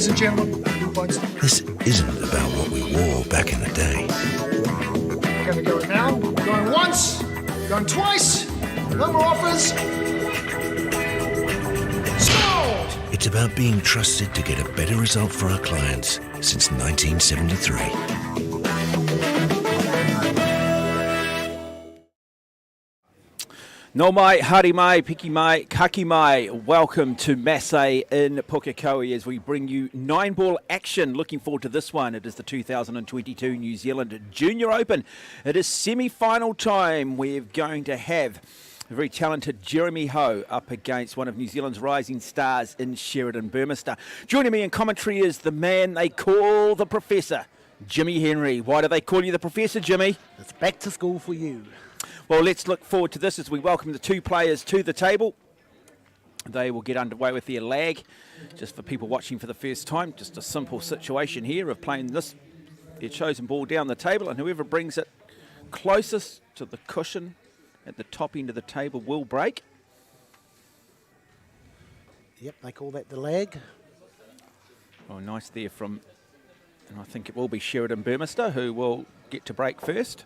ladies and gentlemen. This isn't about what we wore back in the day. We're going to go now. Going once. Going twice. No more offers. Sold! It's about being trusted to get a better result for our clients since 1973. No mai, hari mai, piki mai, kaki mai. Welcome to Massé in Pukekohe as we bring you 9-ball action. Looking forward to this one. It is the 2022 New Zealand Junior Open. It is semi-final time. We're going to have a very talented Jeremy Ho up against one of New Zealand's rising stars in Sheridan Burmester. Joining me in commentary is the man they call the Professor, Jimmy Henry. Why do they call you the Professor, Jimmy? It's back to school for you. Well, let's look forward to this as we welcome the two players to the table. They will get underway with their lag. Just for people watching for the first time, just a simple situation here of playing their chosen ball down the table, and whoever brings it closest to the cushion at the top end of the table will break. Yep, they call that the lag. Oh, nice there from, and I think it will be Sheridan Burmester who will get to break first.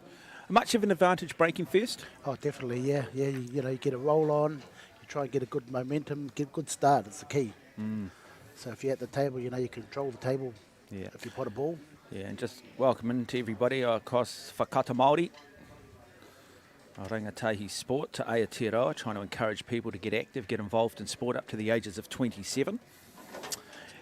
Much of an advantage breaking first? Oh, definitely, yeah. You get a roll on, you try and get a good momentum, get a good start, it's the key. So if you're at the table, you control the table if you pot a ball. Yeah, and just welcoming to everybody across Whakata Māori, Rangatahi Sport to Aotearoa, trying to encourage people to get active, get involved in sport up to the ages of 27.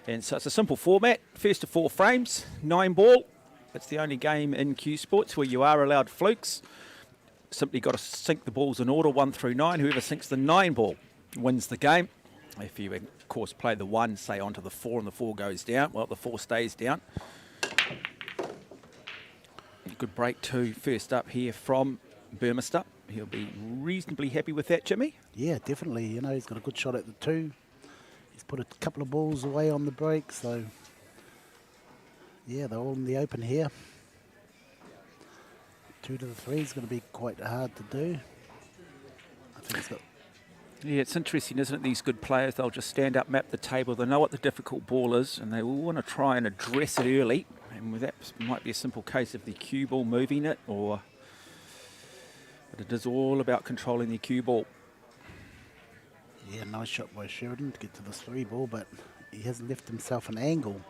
And so it's a simple format, first to 4 frames, 9-ball. It's the only game in Q Sports where you are allowed flukes. Simply got to sink the balls in order, 1 through 9. Whoever sinks the 9-ball wins the game. If you, of course, play the 1, say, onto the 4 and the 4 goes down, well, the 4 stays down. Good break too, first up here from Burmester. He'll be reasonably happy with that, Jimmy. Yeah, definitely. He's got a good shot at the 2. He's put a couple of balls away on the break, so... Yeah, they're all in the open here. 2 to the 3 is going to be quite hard to do. I think it's got... Yeah, it's interesting, isn't it? These good players, they'll just stand up, map the table. They know what the difficult ball is, and they will want to try and address it early. And that might be a simple case of the cue ball moving it, but it is all about controlling the cue ball. Yeah, nice shot by Sheridan to get to this 3 ball, but he hasn't left himself an angle.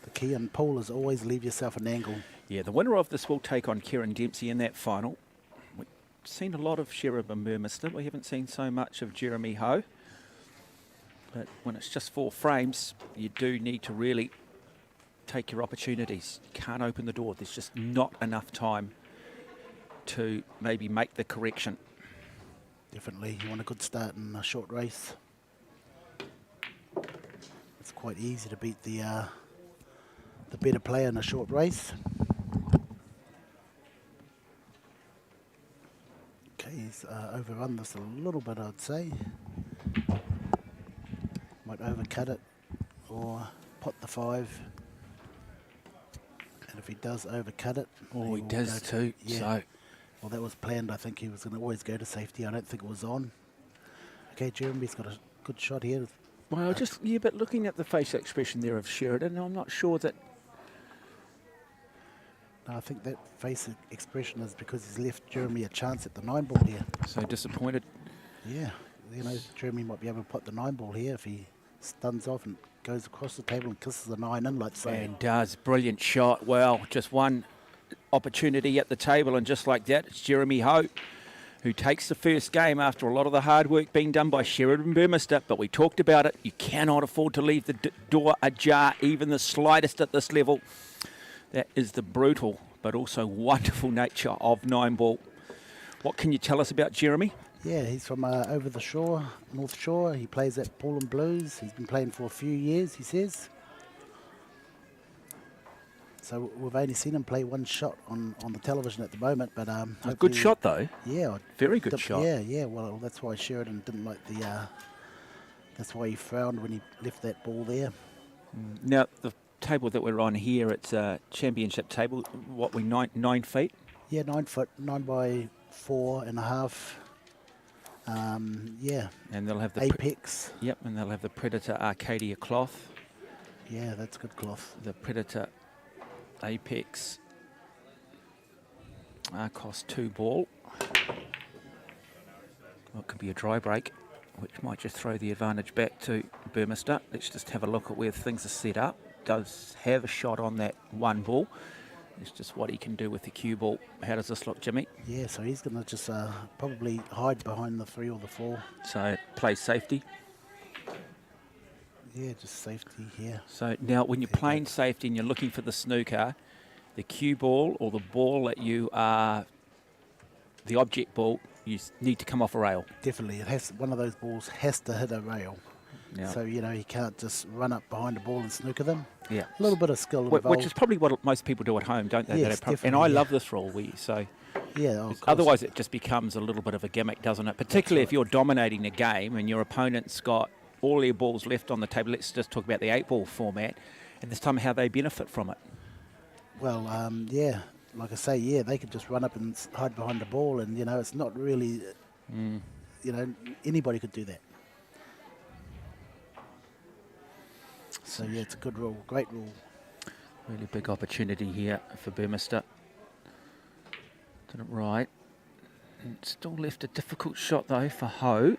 The key in pool is always leave yourself an angle. Yeah, the winner of this will take on Kieran Dempsey in that final. We've seen a lot of Sheridan Burmester. We haven't seen so much of Jeremy Ho. But when it's just 4 frames, you do need to really take your opportunities. You can't open the door. There's just not enough time to maybe make the correction. Definitely. You want a good start in a short race. It's quite easy to beat the better player in a short race. Okay, he's overrun this a little bit, I'd say. Might overcut it or pot the 5. And if he does overcut it... Oh, he does too. Yeah. So. Well, that was planned. I think he was going to always go to safety. I don't think it was on. Okay, Jeremy's got a good shot here. Well, but looking at the facial expression there of Sheridan, I'm not sure that... No, I think that face expression is because he's left Jeremy a chance at the 9-ball here. So disappointed. Yeah, Jeremy might be able to put the 9-ball here if he stuns off and goes across the table and kisses the 9 in, like so. And does. Brilliant shot. Well, just one opportunity at the table, and just like that, it's Jeremy Ho who takes the first game after a lot of the hard work being done by Sheridan Burmester. But we talked about it. You cannot afford to leave the door ajar, even the slightest at this level. That is the brutal but also wonderful nature of 9-ball. What can you tell us about Jeremy? Yeah, he's from over the shore, North Shore. He plays at Paul and Blues. He's been playing for a few years, he says. So we've only seen him play 1 shot on the television at the moment. But a good shot, though. Yeah. Very good shot. Yeah. Well, that's why Sheridan didn't like the... that's why he frowned when he left that ball there. Now, the table that we're on here, it's a championship table. What, 9 feet? Yeah, 9 foot, 9 by 4.5. Yeah. And they'll have the Apex. Yep, and they'll have the Predator Arcadia cloth. Yeah, that's good cloth. The Predator Apex cost 2 ball. Well, it could be a dry break, which might just throw the advantage back to Burmester. Let's just have a look at where things are set up. Does have a shot on that 1 ball. It's just what he can do with the cue ball. How does this look, Jimmy? Yeah, so he's going to just probably hide behind the 3 or the 4. So play safety. Yeah, just safety here. So now when you're playing safety and you're looking for the snooker, the cue ball or the ball that you are, the object ball, you need to come off a rail. Definitely, it has. One of those balls has to hit a rail. Yeah. So, you know, you can't just run up behind the ball and snooker them. Yeah. A little bit of skill involved. Which is probably what most people do at home, don't they? Yes, And definitely, I yeah. love this rule. Yeah, of course. Otherwise it just becomes a little bit of a gimmick, doesn't it? Particularly if you're dominating a game and your opponent's got all their balls left on the table. Let's just talk about the 8-ball format and this time how they benefit from it. Well, yeah, like I say, yeah, they could just run up and hide behind the ball, and, you know, it's not really, you know, anybody could do that. So, yeah, it's a good rule, great rule. Really big opportunity here for Burmester. Did it right. And still left a difficult shot though for Ho.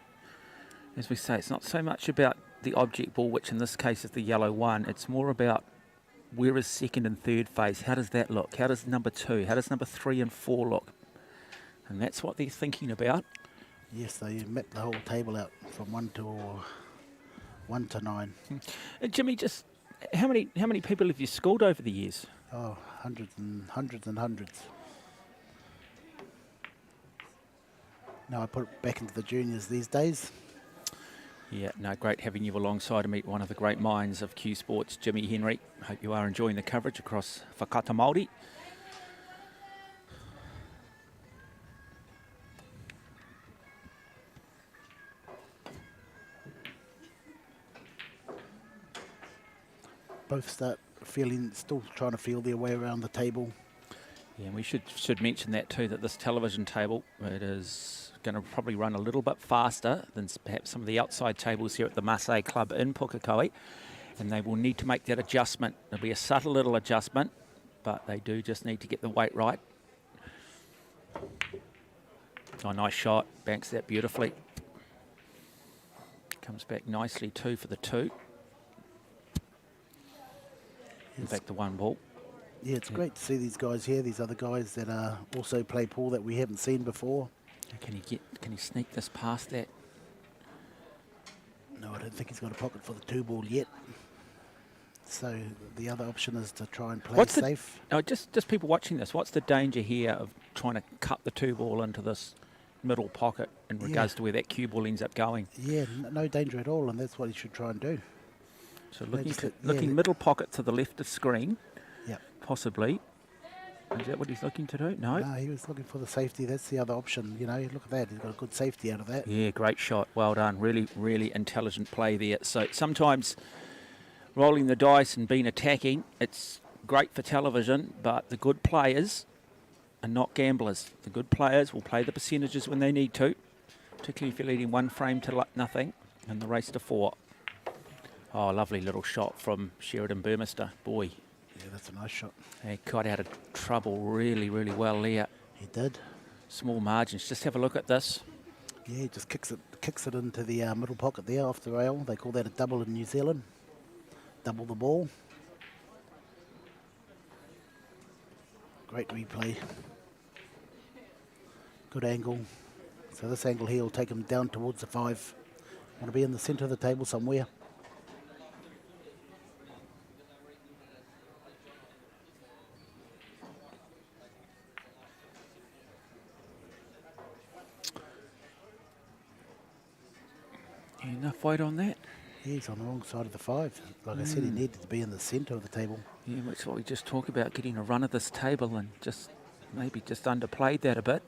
As we say, it's not so much about the object ball, which in this case is the yellow 1. It's more about where is second and third phase. How does that look? How does number 2? How does number 3 and 4 look? And that's what they're thinking about. Yes, they map the whole table out from 1 to 9. Jimmy, just how many people have you schooled over the years? Oh, hundreds and hundreds and hundreds. Now I put it back into the juniors these days. Yeah, no, great having you alongside to meet one of the great minds of Q Sports, Jimmy Henry. Hope you are enjoying the coverage across Whakata Māori. Both start still trying to feel their way around the table. Yeah, and we should mention that too, that this television table, it is going to probably run a little bit faster than perhaps some of the outside tables here at the Massé Club in Pukekohe, and they will need to make that adjustment. There'll be a subtle little adjustment, but they do just need to get the weight right. Oh, nice shot, banks that beautifully. Comes back nicely too for the 2. In fact, the 1 ball. Yeah, it's great to see these guys here, these other guys that also play pool that we haven't seen before. Can he sneak this past that? No, I don't think he's got a pocket for the 2 ball yet. So the other option is to try and play safe. Just people watching this, what's the danger here of trying to cut the 2 ball into this middle pocket in regards to where that cue ball ends up going? Yeah, no danger at all, and that's what he should try and do. So looking middle pocket to the left of screen, Yep. possibly. Is that what he's looking to do? No? No, he was looking for the safety. That's the other option. You know, look at that. He's got a good safety out of that. Yeah, great shot. Well done. Really, really intelligent play there. So sometimes rolling the dice and being attacking, it's great for television, but the good players are not gamblers. The good players will play the percentages when they need to, particularly if you're leading 1 frame to nothing and the race to 4. Oh, lovely little shot from Sheridan Burmester. Boy. Yeah, that's a nice shot. He got out of trouble really, really well there. He did. Small margins. Just have a look at this. Yeah, he just kicks it into the middle pocket there off the rail. They call that a double in New Zealand. Double the ball. Great replay. Good angle. So this angle here will take him down towards the 5. Want to be in the centre of the table somewhere. Enough weight on that? Yeah, he's on the wrong side of the 5. Like I said, he needed to be in the centre of the table. Yeah, that's what we just talked about, getting a run of this table and just maybe just underplayed that a bit.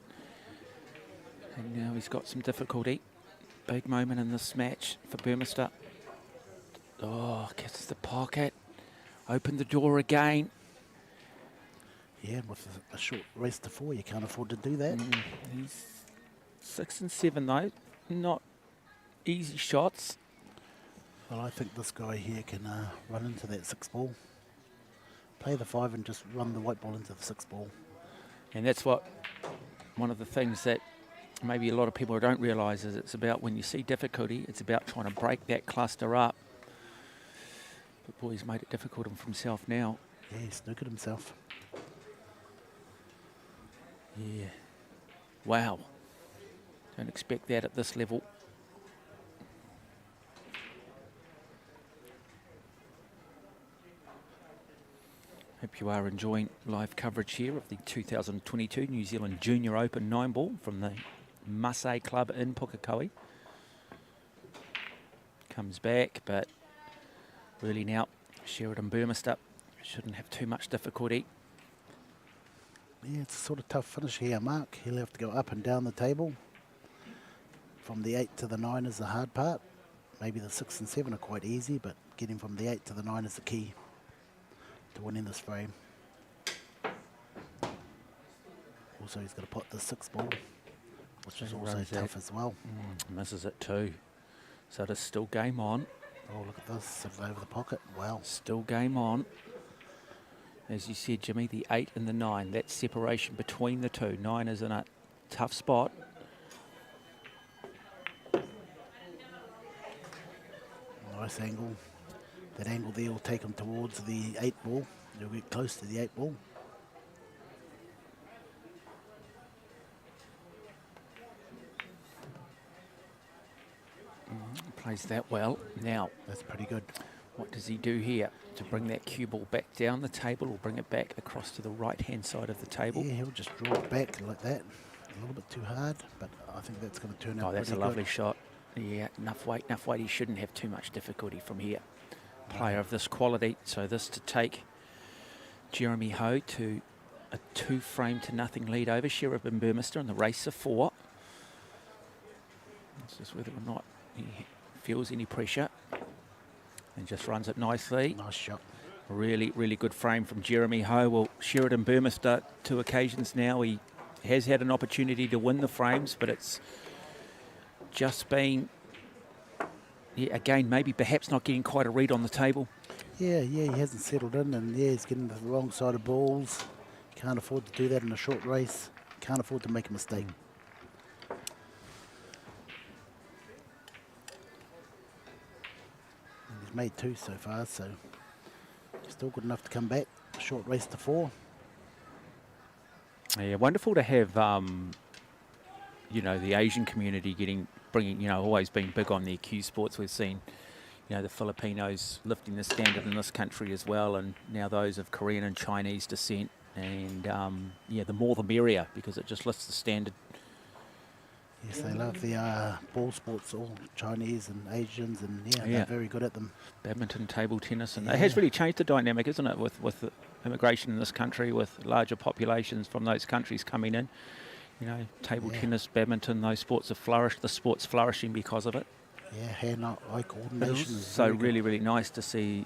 And now he's got some difficulty. Big moment in this match for Burmester. Oh, kisses the pocket. Open the door again. Yeah, with a short race to 4, you can't afford to do that. He's 6 and 7 though. Not easy shots. Well, I think this guy here can run into that 6 ball. Play the 5 and just run the white ball into the 6 ball. And that's what one of the things that maybe a lot of people don't realise is it's about when you see difficulty, it's about trying to break that cluster up. But boy, he's made it difficult for himself now. Yeah, he snookered himself. Yeah. Wow. Don't expect that at this level. Hope you are enjoying live coverage here of the 2022 New Zealand Junior Open 9-ball from the Massé Club in Pukekohe. Comes back, but really now Sheridan Burmester shouldn't have too much difficulty. Yeah, it's a sort of tough finish here, Mark. He'll have to go up and down the table. From the 8 to the 9 is the hard part. Maybe the 6 and 7 are quite easy, but getting from the 8 to the 9 is the key to winning this frame. Also, he's got to pot the 6 ball, which is also tough as well. Misses it too. So it is still game on. Oh, look at this, sort of over the pocket. Wow. Still game on. As you said, Jimmy, the 8 and the 9, that separation between the two. 9 is in a tough spot. Nice angle. That angle there will take him towards the 8 ball. He'll get close to the 8 ball. Plays that well. Now, that's pretty good. What does he do here to bring that cue ball back down the table or bring it back across to the right-hand side of the table? Yeah, he'll just draw it back like that. A little bit too hard, but I think that's going to turn out. Oh, that's a pretty lovely good. shot. Yeah, enough weight. He shouldn't have too much difficulty from here. Player of this quality. So this to take Jeremy Ho to a 2-frame-to-0 lead over Sheridan Burmester in the race of 4. This is whether or not he feels any pressure. And just runs it nicely. Nice shot. Really, really good frame from Jeremy Ho. Well, Sheridan Burmester, 2 occasions now. He has had an opportunity to win the frames, but it's just been, yeah, again, maybe perhaps not getting quite a read on the table. Yeah, he hasn't settled in, and yeah, he's getting the wrong side of balls. Can't afford to do that in a short race. Can't afford to make a mistake. He's made 2 so far, so still good enough to come back. Short race to 4. Yeah, wonderful to have, you know, the Asian community bringing, you know, always been big on their cue sports. We've seen, you know, the Filipinos lifting the standard in this country as well, and now those of Korean and Chinese descent. And, yeah, the more the merrier, because it just lifts the standard. Yes, they love the ball sports, all Chinese and Asians, and yeah, they're very good at them. Badminton, table tennis, and it has really changed the dynamic, isn't it, with the immigration in this country, with larger populations from those countries coming in. You know, table tennis, badminton, those sports have flourished. The sport's flourishing because of it. Yeah, hand-eye coordination. So really, really nice to see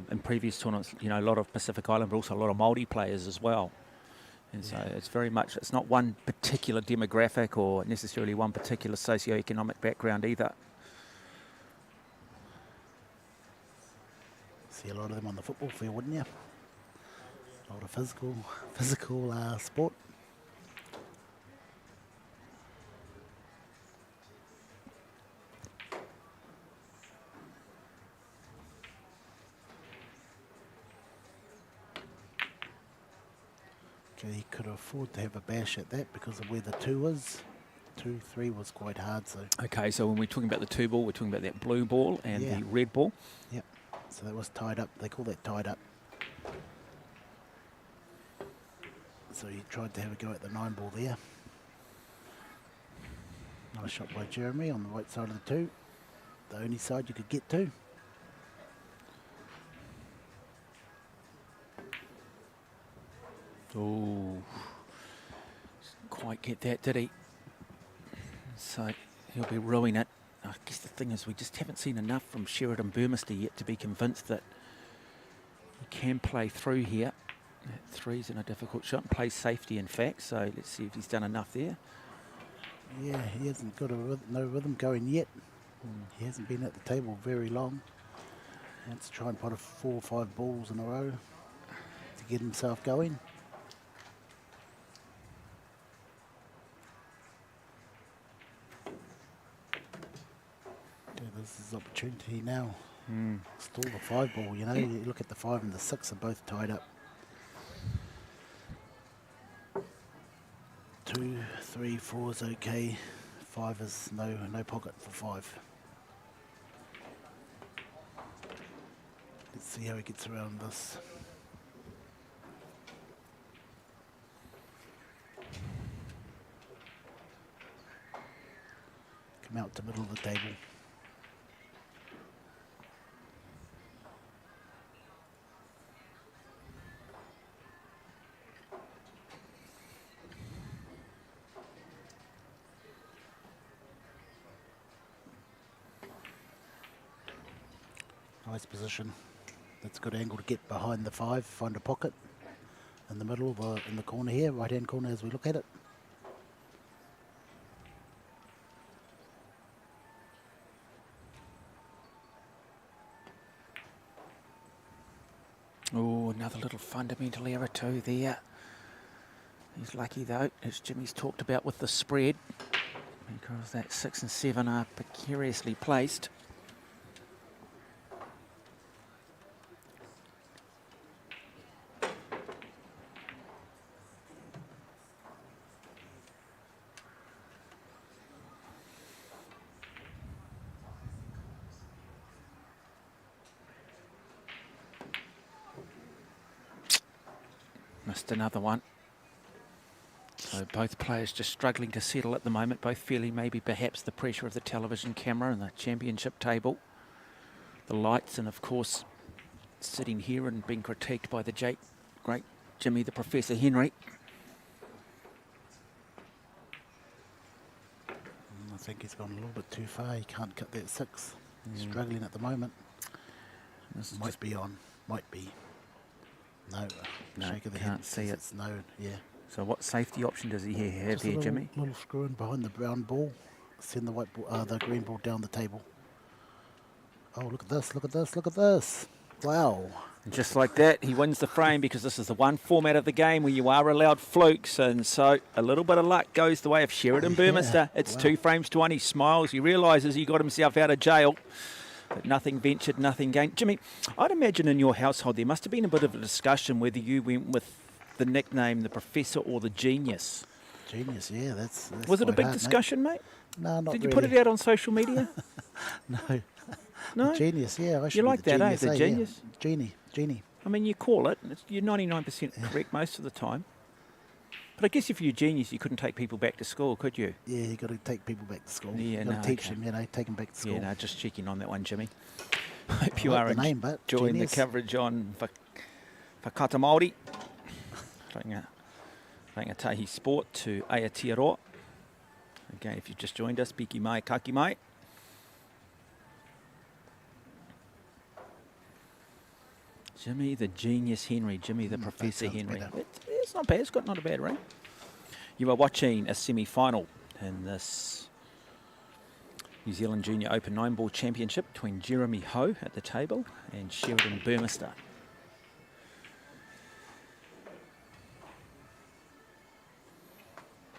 in previous tournaments, you know, a lot of Pacific Island, but also a lot of Māori players as well. And so it's very much, it's not one particular demographic or necessarily one particular socio-economic background either. See a lot of them on the football field, wouldn't you? A lot of physical sport. Okay, he could afford to have a bash at that because of where the 2 is. 2-3 was quite hard, so. Okay, so when we're talking about the 2 ball, we're talking about that blue ball and the red ball. Yep. So that was tied up. They call that tied up. So he tried to have a go at the 9 ball there. Nice shot by Jeremy on the right side of the 2. The only side you could get to. Oh, didn't quite get that, did he? So he'll be ruining it. I guess the thing is we just haven't seen enough from Sheridan Burmester yet to be convinced that he can play through here. That 3's in a difficult shot. Plays safety, in fact, so let's see if he's done enough there. Yeah, he hasn't got no rhythm going yet. He hasn't been at the table very long. He wants to try and pot a 4 or 5 balls in a row to get himself going. Yeah, this is his opportunity now. Still the 5 ball, you know. You look at the 5 and the 6 are both tied up. 2, 3, 4 is okay. 5 is no pocket for 5. Let's see how he gets around this. Come out to middle of the table. Nice position. That's a good angle to get behind the 5, find a pocket in the middle, in the corner here, right hand corner as we look at it. Oh, another little fundamental error too there. He's lucky though, as Jimmy's talked about with the spread, because that 6 and 7 are precariously placed. Missed another one. So both players just struggling to settle at the moment, both feeling maybe perhaps the pressure of the television camera and the championship table, the lights, and of course sitting here and being critiqued by the great Jimmy the Professor Henry. I think he's gone a little bit too far. He can't cut that 6. He's struggling at the moment. This might be on. Might be. No. Shake of the head. Can't see it. It's no. Yeah. So what safety option does he have Just a here, little, Jimmy? Little screw in behind the brown ball. Send the white ball, the green ball down the table. Oh, look at this! Look at this! Look at this! Wow. And just like that, he wins the frame, because this is the one format of the game where you are allowed flukes, and so a little bit of luck goes the way of Sheridan Burmester. It's 2 frames to 1. He smiles. He realises he got himself out of jail, but nothing ventured, nothing gained. Jimmy, I'd imagine in your household there must have been a bit of a discussion whether you went with the nickname the Professor or the Genius. Genius, yeah, that's Was it a quite big hard, discussion, mate? No, not Did you really. put it out on social media? No. No? The Genius, yeah. I should be like the that, eh? genius, The yeah. genius? Genie. I mean, you call it. You're 99% correct most of the time. But I guess if you're a genius, you couldn't take people back to school, could you? Yeah, you got to take people back to school. Yeah, you got no, to teach okay. them, you know, take them back to school. Yeah, no, just checking on that one, Jimmy. Hope you like are the name, but enjoying genius. the coverage on Whakata Māori. Rangatahi Sport to Aotearoa. Again, if you've just joined us, piki mai, kaki mai. Jimmy the Genius Henry, Jimmy the Professor sounds Henry. better. It's not bad, it's got not a bad ring. You are watching a semi-final in this New Zealand Junior Open 9-ball championship between Jeremy Ho at the table and Sheridan Burmester.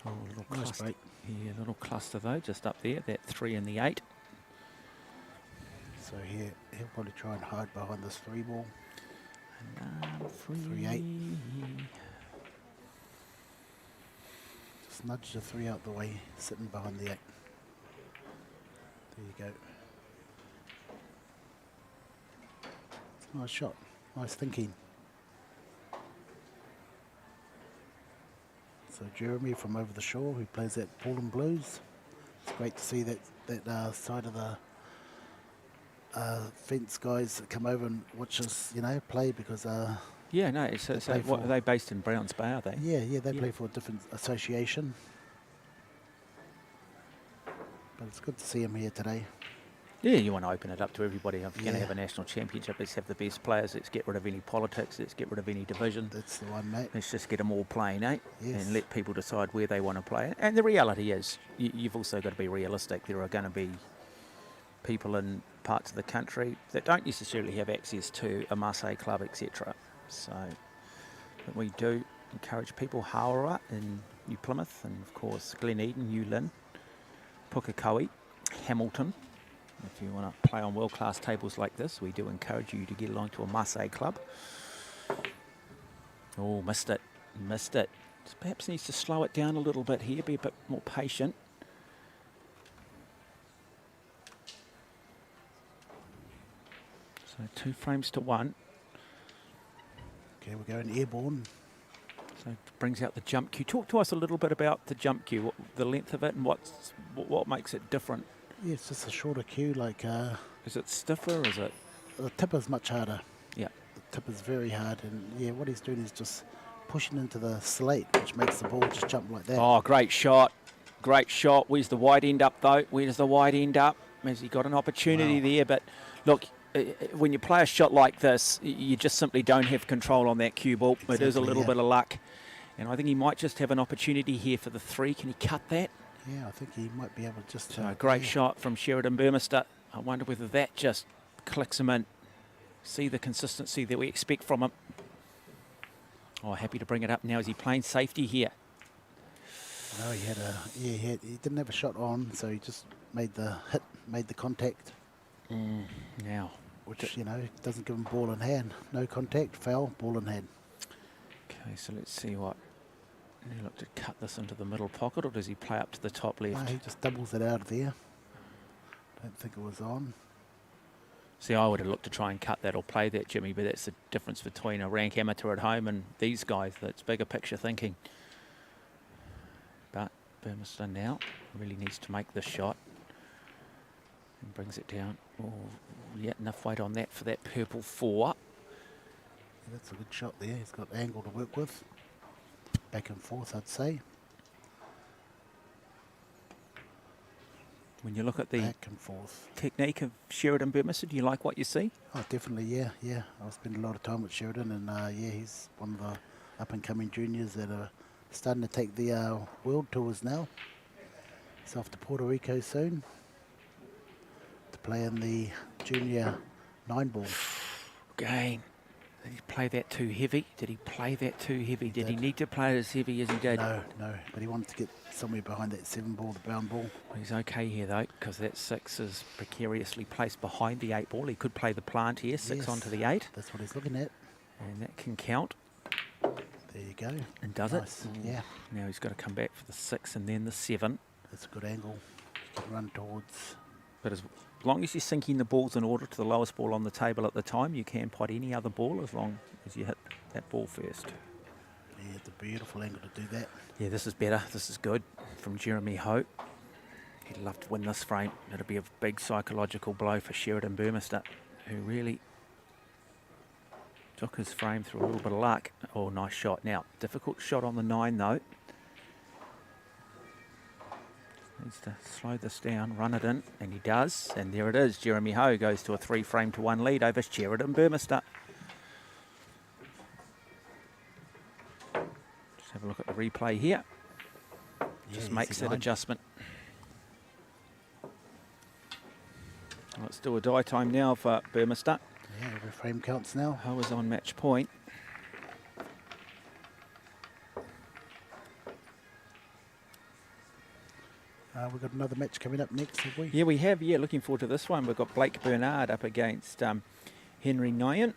Oh, a little Nice cluster. break. Yeah, a little cluster though, just up there, that 3 and the 8. So he'll probably try and hide behind this 3 ball. 3-8. Just nudge the 3 out the way, sitting behind the 8. There you go. It's a nice shot. Nice thinking. So Jeremy from over the shore, who plays at Paulin Blues. It's great to see that side of the fence guys that come over and watch us, you know, play, because Yeah, no, so what, are they based in Browns Bay, are they? yeah, they play for a different association. But it's good to see him here today. Yeah, you want to open it up to everybody. If you're going to Yeah. have a national championship, let's have the best players. Let's get rid of any politics. Let's get rid of any division. That's the one, mate. Let's just get them all playing, eh? Yes. And let people decide where they want to play it. And the reality is, you've also got to be realistic. There are going to be people in parts of the country that don't necessarily have access to a Massé club, etc. So but we do encourage people, Hawera in New Plymouth, and of course Gleneden, New Lynn, Pukekohe, Hamilton. If you want to play on world-class tables like this, we do encourage you to get along to a Massé club. Oh, missed it. Missed it. Perhaps needs to slow it down a little bit here, be a bit more patient. So 2 frames to 1. Okay, we're going airborne. So it brings out the jump cue. Talk to us a little bit about the jump cue, the length of it, and what makes it different. Yeah, it's just a shorter cue. Like Is it stiffer? Is it? the tip is much harder. Yeah. The tip is very hard, and yeah, what he's doing is just pushing into the slate, which makes the ball just jump like that. Oh, great shot. Great shot. Where's the wide end up, though? Where does the wide end up? Has he got an opportunity there? But look, when you play a shot like this, you just simply don't have control on that cue ball. It is a little bit of luck. And I think he might just have an opportunity here for the 3. Can he cut that? Yeah, I think he might be able to just... So a great shot from Sheridan Burmester. I wonder whether that just clicks him in. See the consistency that we expect from him. Oh, happy to bring it up now. Is he playing safety here? No, he didn't have a shot on, so he just made the hit, made the contact. Now. Which, doesn't give him ball in hand. No contact, foul, ball in hand. Okay, so let's see what. Does he look to cut this into the middle pocket, or does he play up to the top left? No, he just doubles it out of there. Don't think it was on. See, I would have looked to try and cut that or play that, Jimmy, but that's the difference between a rank amateur at home and these guys. That's bigger picture thinking. But Burmester now really needs to make this shot and brings it down. Oh, yeah, enough weight on that for that purple 4. Yeah, that's a good shot there. He's got angle to work with. Back and forth, I'd say. When you look at the back and forth technique of Sheridan Burmester, do you like what you see? Oh, definitely, yeah. I spend a lot of time with Sheridan, and yeah, he's one of the up-and-coming juniors that are starting to take the world tours now. He's off to Puerto Rico soon to play in the junior 9-ball. Again, did he play that too heavy? Did he need to play it as heavy as he did? No, but he wanted to get somewhere behind that 7-ball, the brown ball. Well, he's okay here though, because that 6 is precariously placed behind the 8-ball. He could play the plant here, 6 onto the 8. That's what he's looking at. And that can count. There you go. And does nice. it? Yeah. Now he's got to come back for the 6 and then the 7. That's a good angle. You can run towards. But as long as you're sinking the balls in order to the lowest ball on the table at the time, you can pot any other ball as long as you hit that ball first. Yeah, it's a beautiful angle to do that. Yeah, this is better. This is good from Jeremy Ho. He'd love to win this frame. It'll be a big psychological blow for Sheridan Burmester, who really took his frame through a little bit of luck. Oh, nice shot. Now, difficult shot on the 9 though. Needs to slow this down, run it in, and he does. And there it is. Jeremy Ho goes to a 3-frame-to-1 lead over Sheridan Burmester. Just have a look at the replay here. Just makes that adjustment. Let's do a die time now for Burmester. Yeah, every frame counts now. Ho is on match point. We've got another match coming up next, have we? Yeah, we have. Yeah, looking forward to this one. We've got Blake Bernard up against Henry Newen.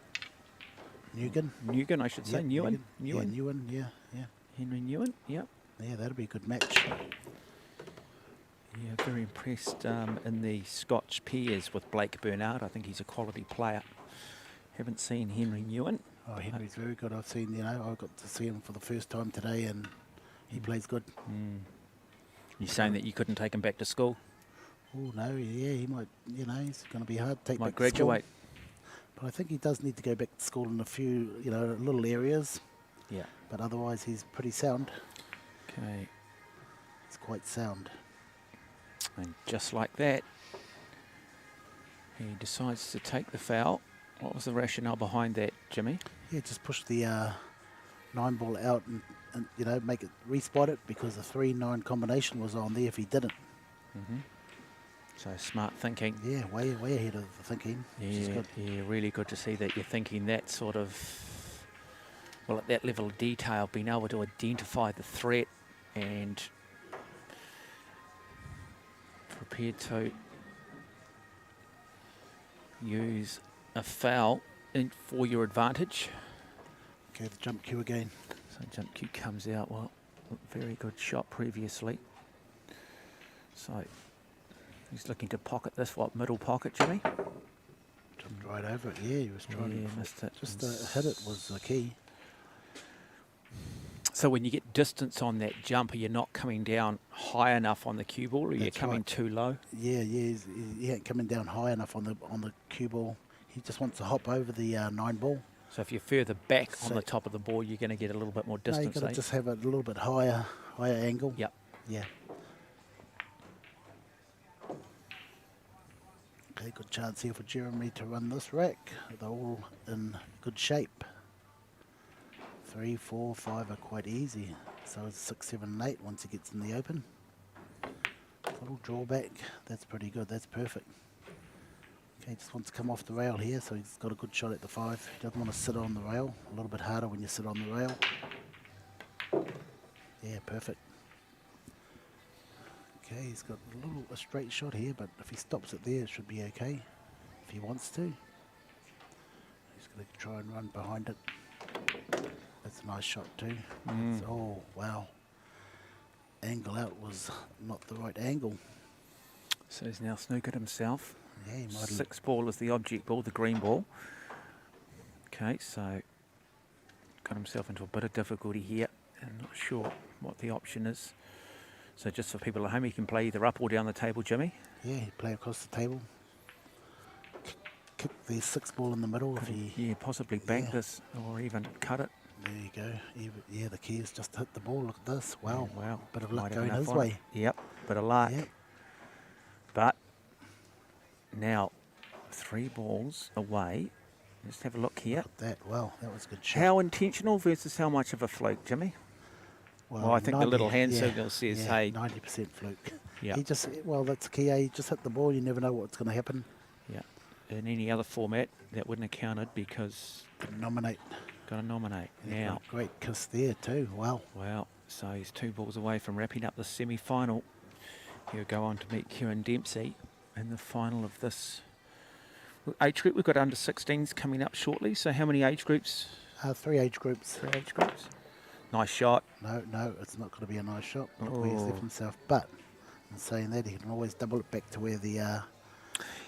Newen, I should say. Newen. Yeah, Newen, yeah. Henry Newen, yep. Yeah, that'll be a good match. Yeah, very impressed in the Scotch pairs with Blake Bernard. I think he's a quality player. Haven't seen Henry Newen. Oh, Henry's very good. I've seen, I got to see him for the first time today, and he plays good. You're saying that you couldn't take him back to school? Oh, no, yeah, he might, he's going to be hard to take Might back to school. graduate. But I think he does need to go back to school in a few, little areas. Yeah. But otherwise, he's pretty sound. Okay. He's quite sound. And just like that, he decides to take the foul. What was the rationale behind that, Jimmy? Yeah, just push the 9-ball out and make it respot it, because the 3-9 combination was on there if he didn't. So smart thinking. Yeah, way ahead of the thinking. Which is Yeah, good. yeah, really good to see that you're thinking that sort of, well, at that level of detail, being able to identify the threat and prepared to use a foul for your advantage. Okay, the jump cue again. So jump cue comes out. Well, very good shot previously. So he's looking to pocket this, middle pocket, Jimmy? Jumped right over it. Yeah, he was trying Yeah, to missed it. just hit it was the key. So when you get distance on that jumper, you're not coming down high enough on the cue ball, or you're That's coming right. too low? Yeah, he ain't coming down high enough on the cue ball. He just wants to hop over the 9 ball. So if you're further back on So- the top of the ball, you're going to get a little bit more No, you distance. got to eh? just have it a little bit higher angle. Yep. Yeah. Okay, good chance here for Jeremy to run this rack. They're all in good shape. 3, 4, 5 are quite easy. So it's 6, 7, and 8 once he gets in the open. Little drawback. That's pretty good. That's perfect. Okay, just wants to come off the rail here, so he's got a good shot at the 5. He doesn't want to sit on the rail. A little bit harder when you sit on the rail. Yeah, perfect. Okay, he's got a straight shot here, but if he stops it there, it should be okay. If he wants to. He's going to try and run behind it. That's a nice shot too. Oh, wow. Angle out was not the right angle. So he's now snookered himself. Yeah, he might have. 6 ball is the object ball, the green ball. Okay, so got himself into a bit of difficulty here. I'm not sure what the option is. So just for people at home, you can play either up or down the table, Jimmy. Yeah, he'd play across the table. Kick the 6 ball in the middle if he. Yeah, possibly bank Yeah. this or even cut it. There you go. Yeah, the key is just to hit the ball. Look at this. Wow. Wow. Bit of Might luck have going enough his on it. way. Yep, bit of luck. Yep. But now 3 balls away. Let's have a look here. Look at that. Wow, that was a good shot. How intentional versus how much of a fluke, Jimmy? Well, I think the little hand signal says, yeah, hey. 90% fluke. Yeah. He just, well, that's the key. He just hit the ball. You never know what's going to happen. Yeah. In any other format, that wouldn't have counted because Didn't nominate. got to nominate. Yeah, Now, great kiss there too. Wow. wow. So he's 2 balls away from wrapping up the semi-final. He'll go on to meet Kieran Dempsey in the final of this age group. We've got under 16s coming up shortly. So how many age groups? 3 age groups. 3 age groups. Nice shot. No, it's not going to be a nice shot. Look where he's Oh. left himself. But in saying that, he can always double it back to where the Yeah,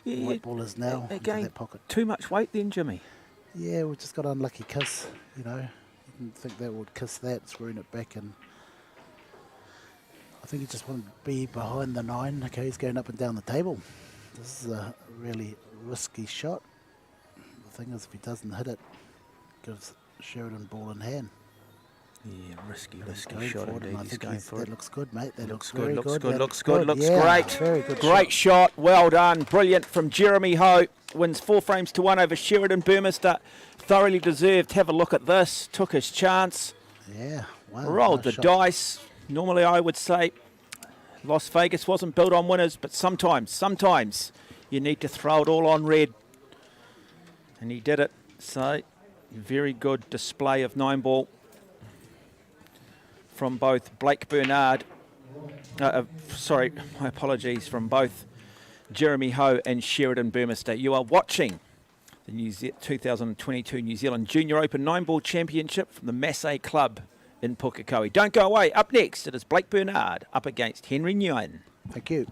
white ball is now into again, that pocket. too much weight then, Jimmy. Yeah, we just got an unlucky kiss. You know, you didn't think that would kiss that, screwing it back, and I think he just wanted to be behind the 9. Okay, he's going up and down the table. This is a really risky shot. The thing is, if he doesn't hit it, gives Sheridan ball in hand. Yeah, risky He's going shot for it, and indeed. I He's think going for that it. looks good, mate. That looks Good, very looks good. good, That looks good, looks Yeah, great. Very good Great shot. shot, well done, brilliant from Jeremy Ho. Wins 4 frames to 1 over Sheridan Burmester. Thoroughly deserved. Have a look at this. Took his chance. Yeah, wow. Rolled the nice shot. dice. Normally I would say Las Vegas wasn't built on winners, but sometimes you need to throw it all on red. And he did it. So, very good display of 9 ball from both Blake Bernard. Sorry, my apologies, from both Jeremy Ho and Sheridan Burmester. You are watching the 2022 New Zealand Junior Open 9 ball championship from the Massé Club in Pukekohe. Don't go away. Up next, it is Blake Bernard up against Henry Newen. Thank you.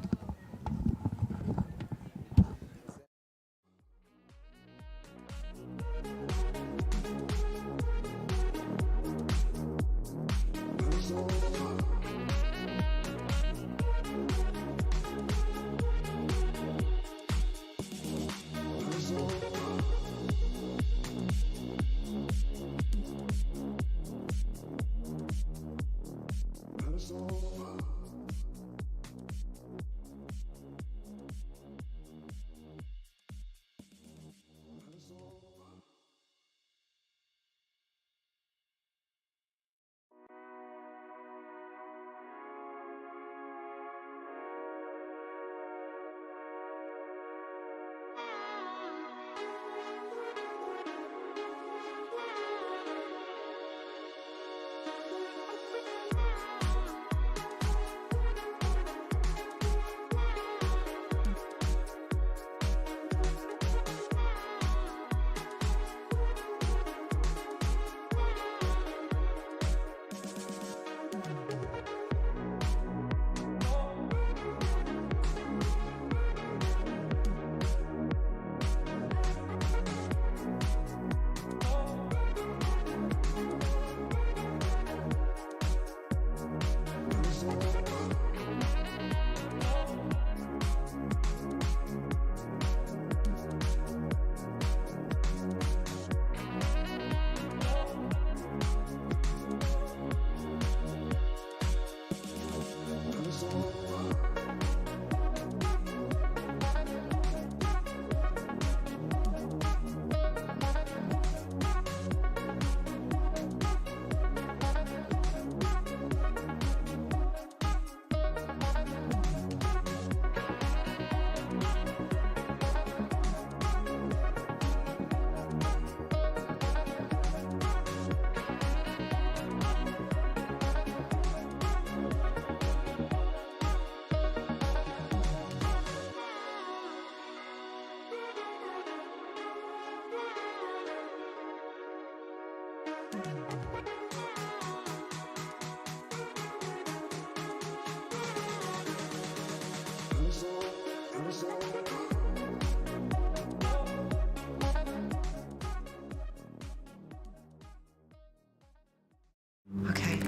Okay.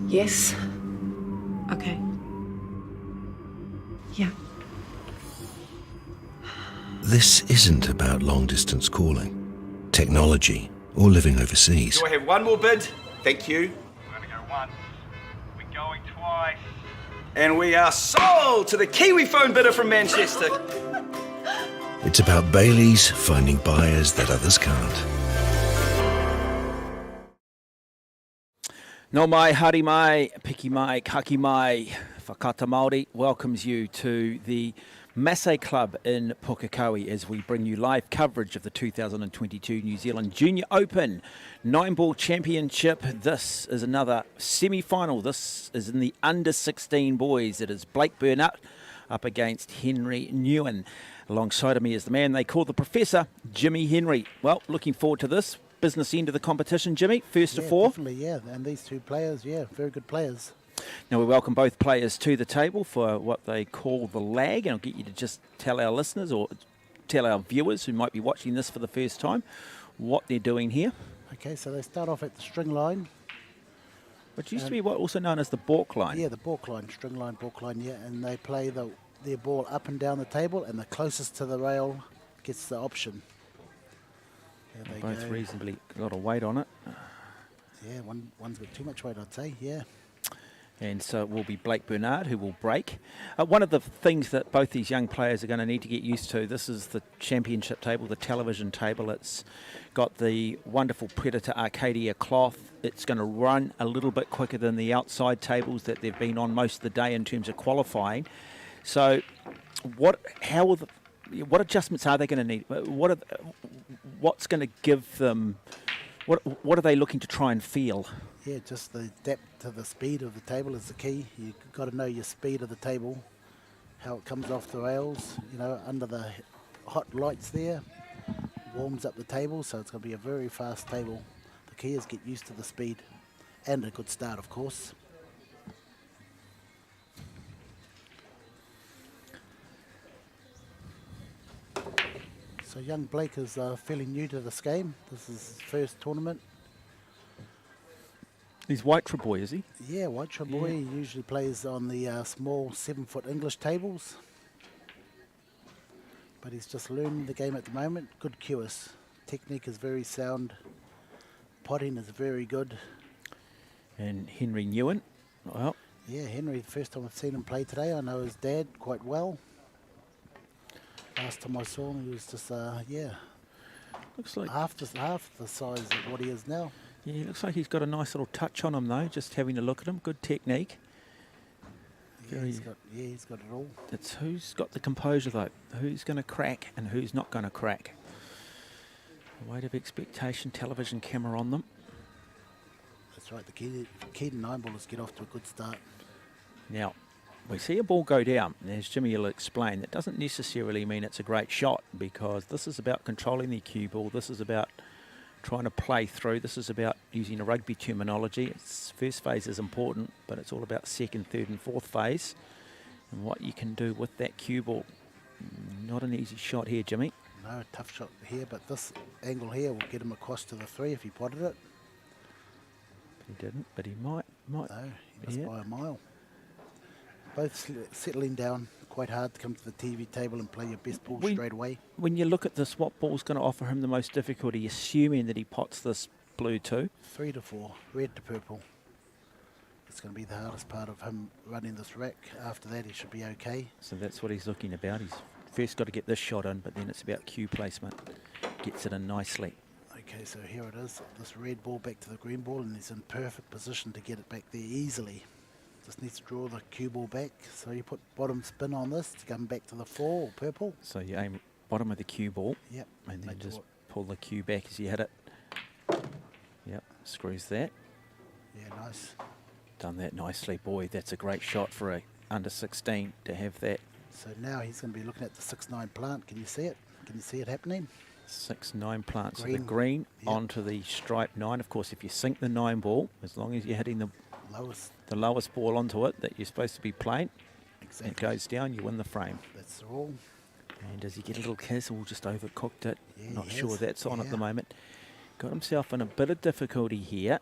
Yes. Okay. Yeah. This isn't about long-distance calling, technology, or living overseas. Do I have one more bid? Thank you. We're going to go once. We're going twice. And we are sold to the Kiwi phone bidder from Manchester. It's about Bailey's finding buyers that others can't. No mai, hari mai, piki mai, kaki mai, whakata Māori welcomes you to the Massé Club in Pukekohe as we bring you live coverage of the 2022 New Zealand Junior Open 9-ball championship. This is another semi-final. This is in the under-16 boys. It is Blake Burnett up against Henry Newen. Alongside of me is the man they call the Professor, Jimmy Henry. Well, looking forward to this. Business end of the competition, Jimmy, first to four. Definitely, yeah. And these two players, yeah, very good players. Now, we welcome both players to the table for what they call the lag, and I'll get you to just tell our listeners or tell our viewers who might be watching this for the first time what they're doing here. Okay, so they start off at the string line. Which used to be what also known as the balk line. Yeah, the balk line, string line, balk line, yeah. And they play their ball up and down the table, and the closest to the rail gets the option. There they Both go. reasonably a lot of weight on it. Yeah, one's got too much weight, I'd say, yeah. And so it will be Blake Burnett who will break. One of the things that both these young players are going to need to get used to, this is the championship table, the television table. It's got the wonderful Predator Arcadia cloth. It's going to run a little bit quicker than the outside tables that they've been on most of the day in terms of qualifying. So what adjustments are they going to need? What's going to give them, what are they looking to try and feel? Yeah, just the depth to the speed of the table is the key. You've got to know your speed of the table, how it comes off the rails, you know, under the hot lights there, warms up the table, so it's going to be a very fast table. The key is get used to the speed and a good start, of course. So young Blake is fairly new to this game. This is his first tournament. He's Waitra boy, is he? Yeah, Waitra boy. He usually plays on the small 7-foot English tables. But he's just learning the game at the moment. Good cues. Technique is very sound. Potting is very good. And Henry Newen. Well, Yeah, Henry, the first time I've seen him play today. I know his dad quite well. Last time I saw him, he was just, looks like half the size of what he is now. yeah, he looks like he's got a nice little touch on him though. Just having a look at him, good technique. Yeah, Very- he's got it all. It's who's got the composure though. Who's going to crack and who's not going to crack. Weight of expectation, television camera on them. That's right. The key to 9-ballers get off to a good start. Now, we see a ball go down, and as Jimmy will explain, that doesn't necessarily mean it's a great shot, because this is about controlling the cue ball. This is about trying to play through. This is about using a rugby terminology. It's first phase is important, but it's all about second, third and fourth phase and what you can do with that cue ball. Not an easy shot here, Jimmy. No, tough shot here, but this angle here will get him across to the 3 if he potted it. He didn't, but he might. No, he missed Yeah. by a mile. Both settling down quite hard to come to the TV table and play your best ball straight away. When you look at this, what ball's going to offer him the most difficulty, assuming that he pots this blue too? 3 to 4, red to purple. It's going to be the hardest part of him running this rack. After that, he should be okay. So that's what he's looking about. He's first got to get this shot in, but then it's about cue placement. Gets it in nicely. Okay, so here it is. This red ball back to the green ball, and he's in perfect position to get it back there easily. Just needs to draw the cue ball back. So you put bottom spin on this to come back to the 4 or purple. So you aim bottom of the cue ball. Yep. And then make just it- pull the cue back as you hit it. Yep, screws that. Yeah, nice. Done that nicely. Boy, that's a great shot for a under 16 to have that. So now he's going to be looking at the 6-9 plant. Can you see it? Can you see it happening? 6-9 plants. So the Green. green Yep. onto the striped 9. Of course, if you sink the 9 ball, as long as you're hitting the lowest ball onto it that you're supposed to be playing, Exactly. it goes down, you win the frame. That's the rule. And does he get a little kiss or just overcooked it? Yeah, Not he sure has. that's on at the Yeah. moment. Got himself in a bit of difficulty here.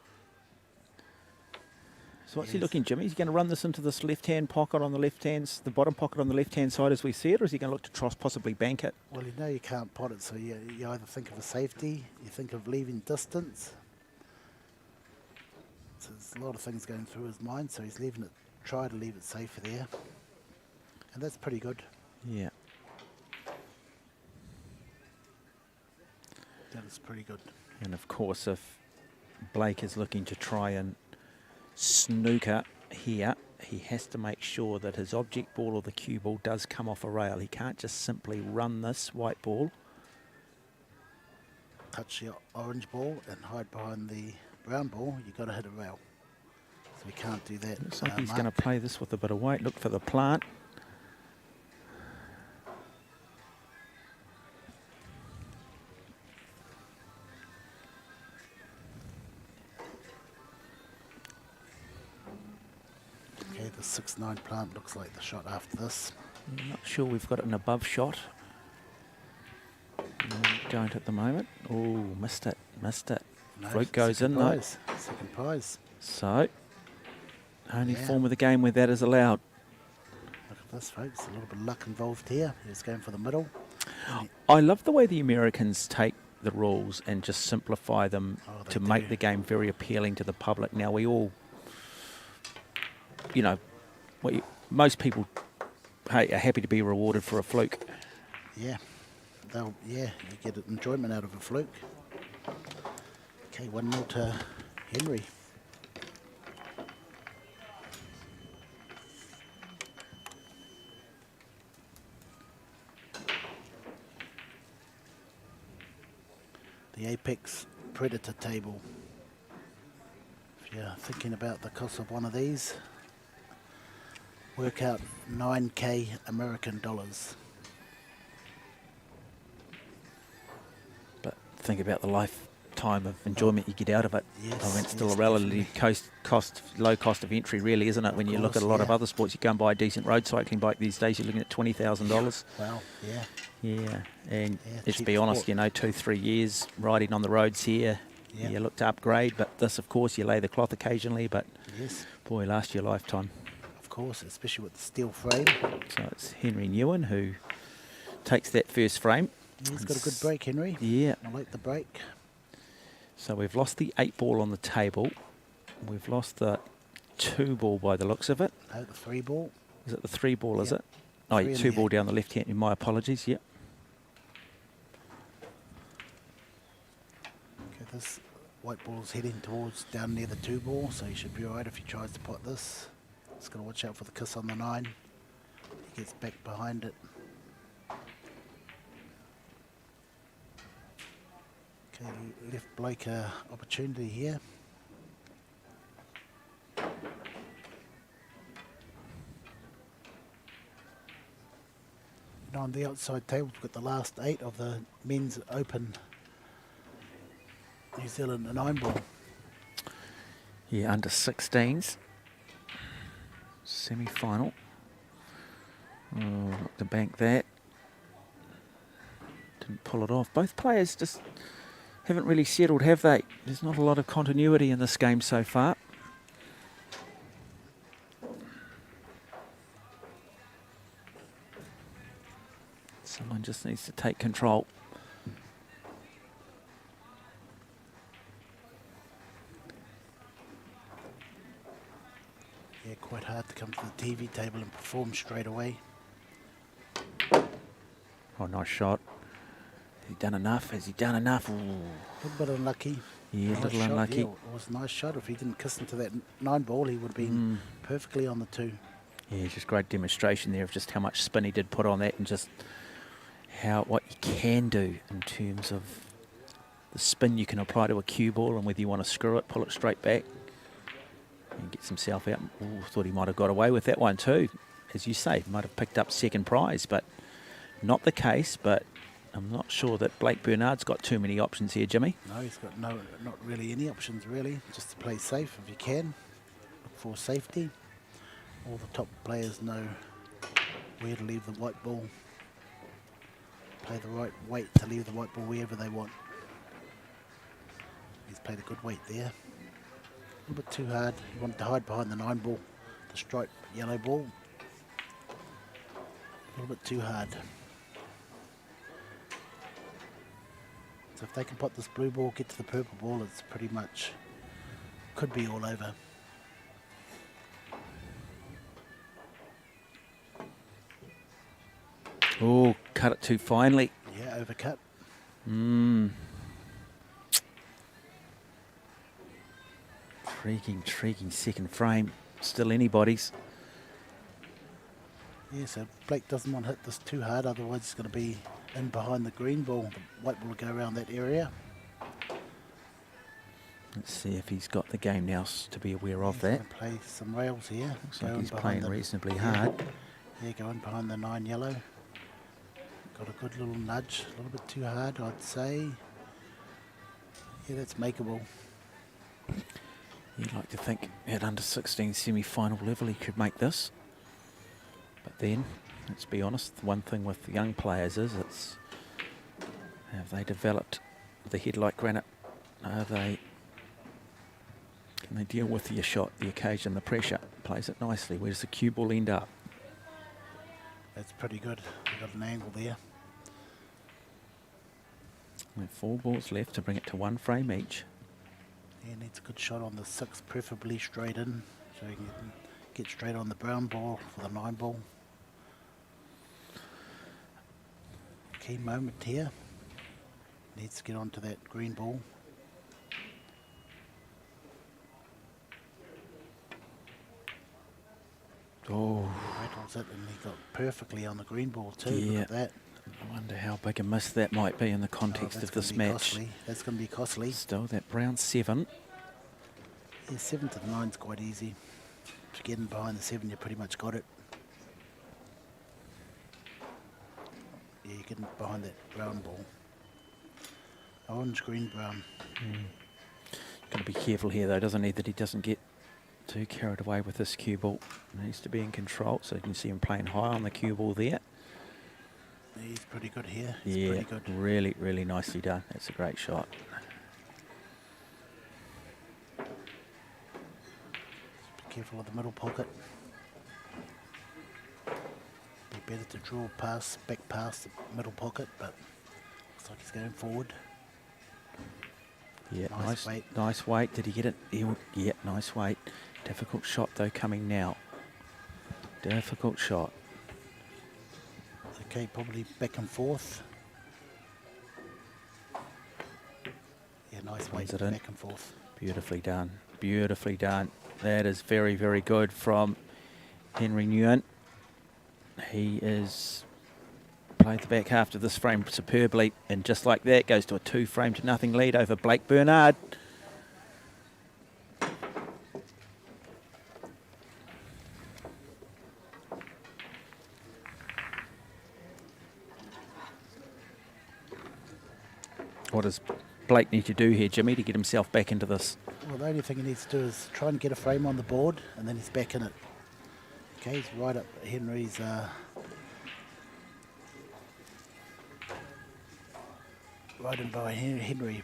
So what's he Yes. looking, Jimmy? Is he going to run this into this left-hand pocket on the bottom pocket on the left-hand side as we see it, or is he going to look to possibly bank it? Well, you know you can't pot it, so you either think of a safety, you think of leaving distance. So there's a lot of things going through his mind, so he's leaving it, try to leave it safe there. And that's pretty good. Yeah. That is pretty good. And of course, if Blake is looking to try and snooker here, he has to make sure that his object ball or the cue ball does come off a rail. He can't just simply run this white ball. Touch your orange ball and hide behind the brown ball, you've got to hit a rail. So we can't do that. Looks like he's Mark. going to play this with a bit of weight. Look for the plant. Okay, the 6-9 plant looks like the shot after this. I'm not sure we've got an above shot. No, we don't at the moment. Oh, missed it. No, Fruit goes second in though. prize, Second prize. So, only Yeah. form of the game where that is allowed. Look at this, folks. A little bit of luck involved here. He's going for the middle. I love the way the Americans take the rules and just simplify them Oh, they to make do. the game very appealing to the public. Now, we all, you know, most people are happy to be rewarded for a fluke. Yeah. You get enjoyment out of a fluke. Okay, 1-0 to Henry. The Apex Predator table. If you're thinking about the cost of one of these, work out 9K American dollars. But think about the lifetime of enjoyment you get out of it. Yes, I mean, it's still yes, a relatively low cost of entry, really, isn't it? When you look at a lot of yeah. other sports, you go and buy a decent road cycling bike these days, you're looking at $20,000. Well, yeah. Yeah, and Yeah, let's cheap be honest, sport. you know, 2-3 years riding on the roads here, Yeah. you look to upgrade, but this, of course, you lay the cloth occasionally, but Yes, boy, last your lifetime. of course, especially with the steel frame. So it's Henry Newen who takes that first frame. He's got a good break, Henry. Yeah, I like the break. so we've lost the 8 ball on the table. We've lost the 2 ball by the looks of it. No, the 3 ball. Is it the 3 ball, is Yep. it? Oh, Three yeah, and 2 the ball 8. down the left hand. My apologies, yeah. Okay, this white ball's heading towards down near the 2 ball, so he should be alright if he tries to pot this. He's got to watch out for the kiss on the 9. He gets back behind it. Okay, left Blake a opportunity here. And on the outside table, we've got the last 8 of the men's open New Zealand 9 ball. Yeah, under 16s. Semi-final. Oh, look to bank that. Didn't pull it off. Both players just haven't really settled, have they? There's not a lot of continuity in this game so far. Someone just needs to take control. Yeah, quite hard to come to the TV table and perform straight away. Oh, nice shot. Has he done enough? Has he done enough? Ooh. A little bit unlucky. Yeah, a Nice little shot, unlucky. Yeah, it was a nice shot. If he didn't kiss into that 9 ball, he would have been perfectly on the 2. Yeah, just great demonstration there of just how much spin he did put on that and just what you can do in terms of the spin you can apply to a cue ball and whether you want to screw it, pull it straight back and gets himself out. Ooh, thought he might have got away with that one too. As you say, might have picked up second prize, but not the case. But I'm not sure that Blake Bernard's got too many options here, Jimmy. No, he's got not really any options really. Just to play safe if you can. Look for safety. All the top players know where to leave the white ball. Play the right weight to leave the white ball wherever they want. He's played a good weight there. A little bit too hard. He wanted to hide behind the 9 ball, the striped yellow ball. A little bit too hard. So if they can pot this blue ball, get to the purple ball, it's pretty much, could be all over. Oh, cut it too finely. Yeah, overcut. Intriguing second frame. Still anybody's. Yeah, so Blake doesn't want to hit this too hard, otherwise it's going to be in behind the green ball. The white ball will go around that area. Let's see if he's got the game now to be aware of He's that. going to play some rails here. Looks like Go he's in playing behind reasonably yeah. hard. Yeah, going behind the 9 yellow. Got a good little nudge, a little bit too hard, I'd say. Yeah, that's makeable. You'd like to think at under 16 semi-final level he could make this. But then, let's be honest, the one thing with young players is it's, have they developed the head like granite? Can they deal with the shot, the occasion, the pressure? Plays it nicely. Where does the cue ball end up? That's pretty good. We've got an angle there. And 4 balls left to bring it to 1 frame each. He needs a good shot on the 6, preferably straight in, so he can get straight on the brown ball for the 9 ball. Key moment here. Needs to get onto that green ball. Oh, Rattles it, and he got perfectly on the green ball too. Yeah. Look at that. I wonder how big a miss that might be in the context that's of this gonna be match. Costly. That's going to be costly. Still, that brown 7. Yeah, 7 to the 9's quite easy. If you get in behind the 7, you pretty much got it. Yeah, you get in behind that brown ball. Orange, green, brown. Got to be careful here though, doesn't he, that he doesn't get too carried away with this cue ball. He needs to be in control, so you can see him playing high on the cue ball there. He's pretty good here. He's Yeah, pretty good. really, really nicely done. That's a great shot. Be careful of the middle pocket. Be better to draw pass, back past the middle pocket, but looks like he's going forward. Yeah, Nice weight. nice weight. Did he get it? Yeah, nice weight. Difficult shot though coming now. Difficult shot. Okay, probably back and forth. Yeah, nice weight, Runs it in. back and forth. Beautifully done. Beautifully done. That is very, very good from Henry Newen. He is played the back half of this frame superbly, and just like that goes to a 2-frame-to-0 lead over Blake Bernard. What does Blake need to do here, Jimmy, to get himself back into this? Well, the only thing he needs to do is try and get a frame on the board, and then he's back in it. Okay, he's right up Henry's right in by Henry.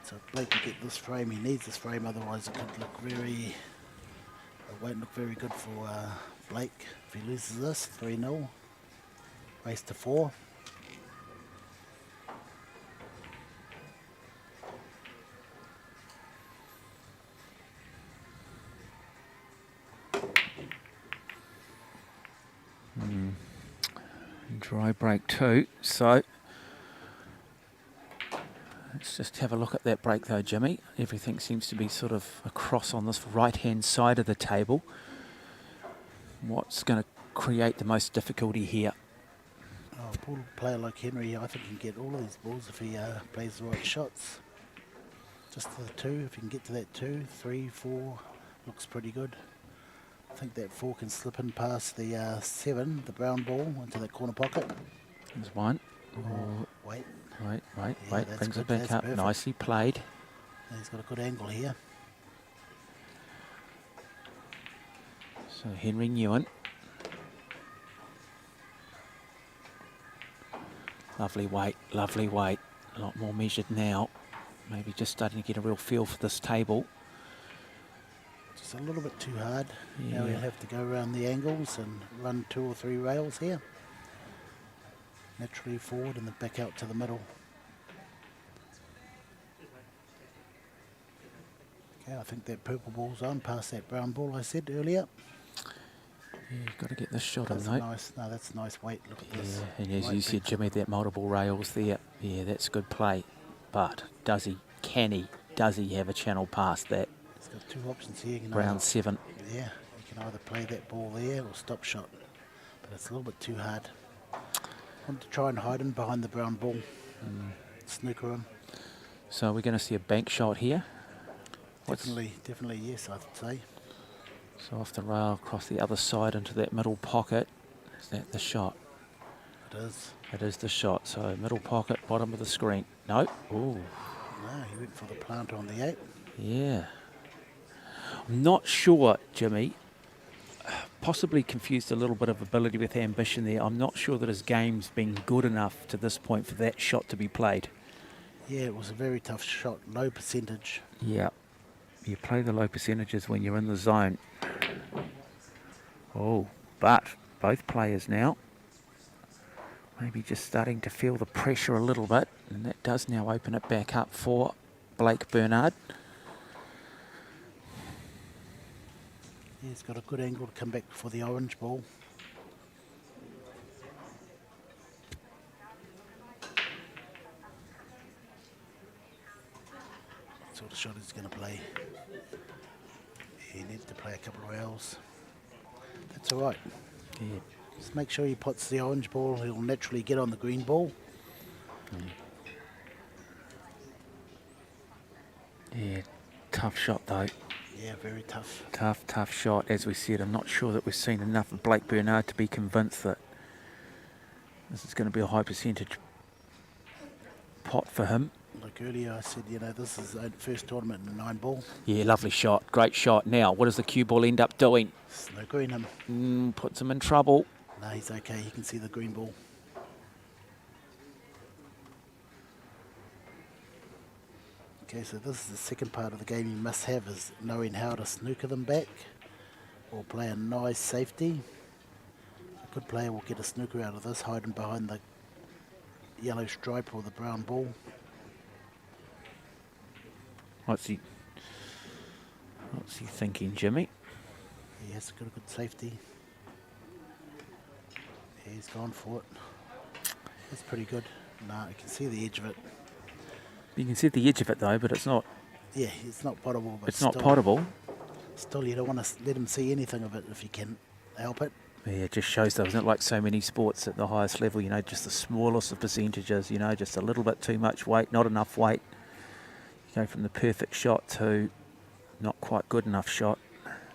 So if Blake can get this frame, he needs this frame, otherwise it could look very, it won't look very good for Blake if he loses this. 3-0, race to 4. Dry break 2, so let's just have a look at that break though, Jimmy. Everything seems to be sort of across on this right-hand side of the table. What's going to create the most difficulty here? Oh, a poor player like Henry, I think he can get all of these balls if he plays the right shots. Just to the 2, if he can get to that 2, 3, 4, looks pretty good. think that 4 can slip in past the 7, the brown ball, into that corner pocket. There's one. Oh, wait. Wait, Yeah, that's brings good, it back that's up. perfect. Nicely played. He's got a good angle here. So Henry Newen. Lovely weight, lovely weight. A lot more measured now. Maybe just starting to get a real feel for this table. Just a little bit too hard. Yeah. Now we'll have to go around the angles and run 2 or 3 rails here. Naturally forward and then back out to the middle. Okay, I think that purple ball's on past that brown ball I said earlier. Yeah, you've got to get this shot That's in, though. nice. No, that's a nice weight. Look at this. Yeah, and as Right you said, back. Jimmy, that multiple rails there. Yeah, that's good play. But does he have a channel past that He's got 2 options here. You can brown either, 7? yeah, you can either play that ball there or stop shot. But it's a little bit too hard. Want to try and hide him behind the brown ball. Snooker him. So we're going to see a bank shot here. Definitely yes, I'd say. So off the rail, across the other side into that middle pocket. Is that the shot? It is. It is the shot. So middle pocket, bottom of the screen. No. Ooh. No, he went for the plant on the 8. Yeah. I'm not sure, Jimmy. Possibly confused a little bit of ability with ambition there. I'm not sure that his game's been good enough to this point for that shot to be played. Yeah, it was a very tough shot, low percentage. Yeah. You play the low percentages when you're in the zone. Oh, but both players now maybe just starting to feel the pressure a little bit, and that does now open it back up for Blake Bernard. Yeah, he's got a good angle to come back for the orange ball. What sort of shot is he going to play? He needs to play a couple of rails. That's all right. Yeah. Just make sure he puts the orange ball. He'll naturally get on the green ball. Yeah, tough shot though. Yeah, very tough. Tough shot. As we said, I'm not sure that we've seen enough of Blake Bernard to be convinced that this is going to be a high percentage pot for him. Like earlier I said, you know, this is the first tournament in 9 ball. Yeah, lovely shot. Great shot. Now, what does the cue ball end up doing? Snooker him. Puts him in trouble. No, he's okay. He can see the green ball. Okay, so this is the second part of the game you must have, is knowing how to snooker them back or play a nice safety. A good player will get a snooker out of this, hiding behind the yellow stripe or the brown ball. What's he thinking, Jimmy? He has got a good safety. Yeah, he's gone for it. That's pretty good. Nah, you can see the edge of it. You can see the edge of it though, but it's not. Yeah, it's not potable. But It's not potable. Still, you don't want to let him see anything of it if you can help it. Yeah, it just shows though, isn't it? Like so many sports at the highest level, you know, just the smallest of percentages. You know, just a little bit too much weight, not enough weight. You go from the perfect shot to not quite good enough shot.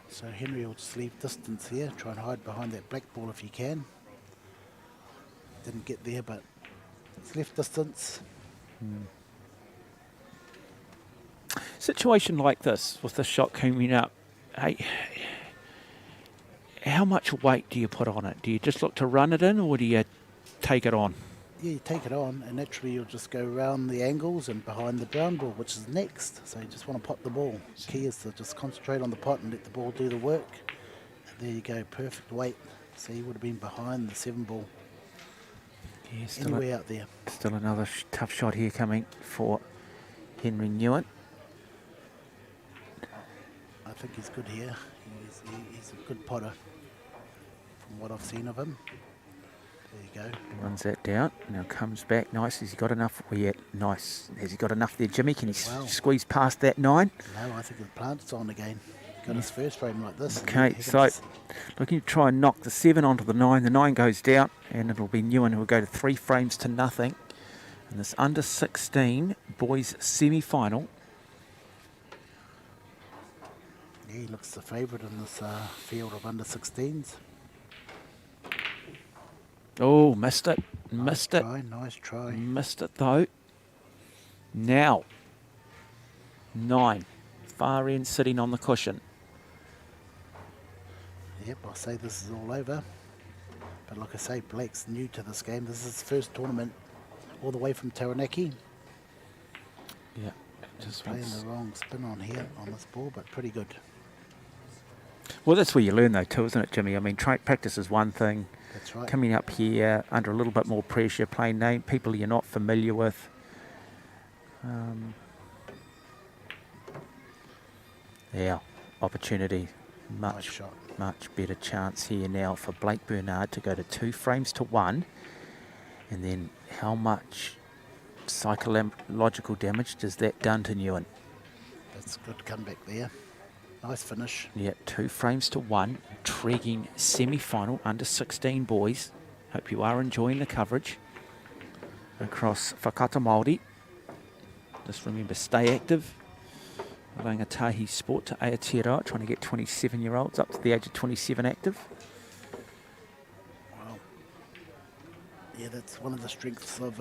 So Henry will just leave distance here, try and hide behind that black ball if you can. Didn't get there, but it's left distance. Situation like this, with the shot coming up, hey, how much weight do you put on it? Do you just look to run it in, or do you take it on? Yeah, you take it on, and naturally you'll just go around the angles and behind the brown ball, which is next. So you just want to pot the ball. Key is to just concentrate on the pot and let the ball do the work. And there you go, perfect weight. So you would have been behind the 7 ball. Yeah, Anywhere out there. Still another tough shot here coming for Henry Newen. I think he's good here. He's a good potter from what I've seen of him. There you go. Runs that down. Now comes back. Nice. Has he got enough? Oh, yeah, nice. Has he got enough there, Jimmy? Can he Wow. squeeze past that 9? No, I think the plant's on again. Got his first frame like this. Okay, so looking to try and knock the 7 onto the 9. The 9 goes down, and it'll be Newen who will go to 3 frames to nothing. And this under 16 boys semi-final. Yeah, he looks the favourite in this field of under 16s. Oh, missed it. Missed it. Nice try. Missed it though. Now, 9. Far end sitting on the cushion. Yep, I'll say this is all over. But like I say, Blake's new to this game. This is his first tournament all the way from Taranaki. Yeah. Just Playing wants... the wrong spin on here on this ball, but pretty good. Well, that's where you learn though too, isn't it, Jimmy? I mean, practice is one thing. That's right. Coming up here under a little bit more pressure, playing people you're not familiar with. Yeah, opportunity. Nice shot. Much better chance here now for Blake Bernard to go to 2 frames to 1. And then how much psychological damage does that done to Newen? That's a good comeback there. Nice finish. Yeah, 2 frames to 1. Intriguing semi-final under 16 boys. Hope you are enjoying the coverage across Whakata Māori. Just remember, stay active. Rangatahi Sport to Aotearoa, trying to get 27-year-olds up to the age of 27 active. Well, yeah, that's one of the strengths of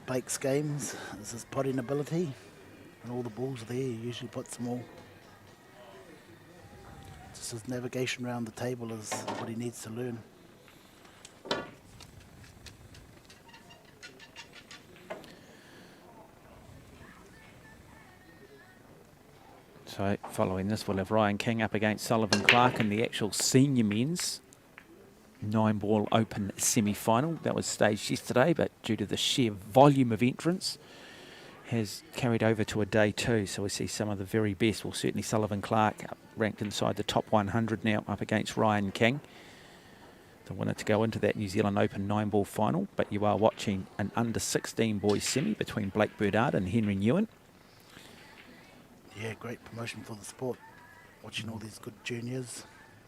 Blake's games, is his potting ability. And all the balls there, he usually puts them all. Just his navigation around the table is what he needs to learn. So following this, we'll have Ryan King up against Sullivan Clark in the actual senior men's 9-ball open semi-final. That was staged yesterday, but due to the sheer volume of entrants, has carried over to a day 2. So we see some of the very best. Well, certainly Sullivan Clark ranked inside the top 100 now, up against Ryan King, the winner to go into that New Zealand Open 9-ball final. But you are watching an under 16 boys semi between Blake Bernard and Henry Newen. Yeah, great promotion for the sport. Watching all these good juniors.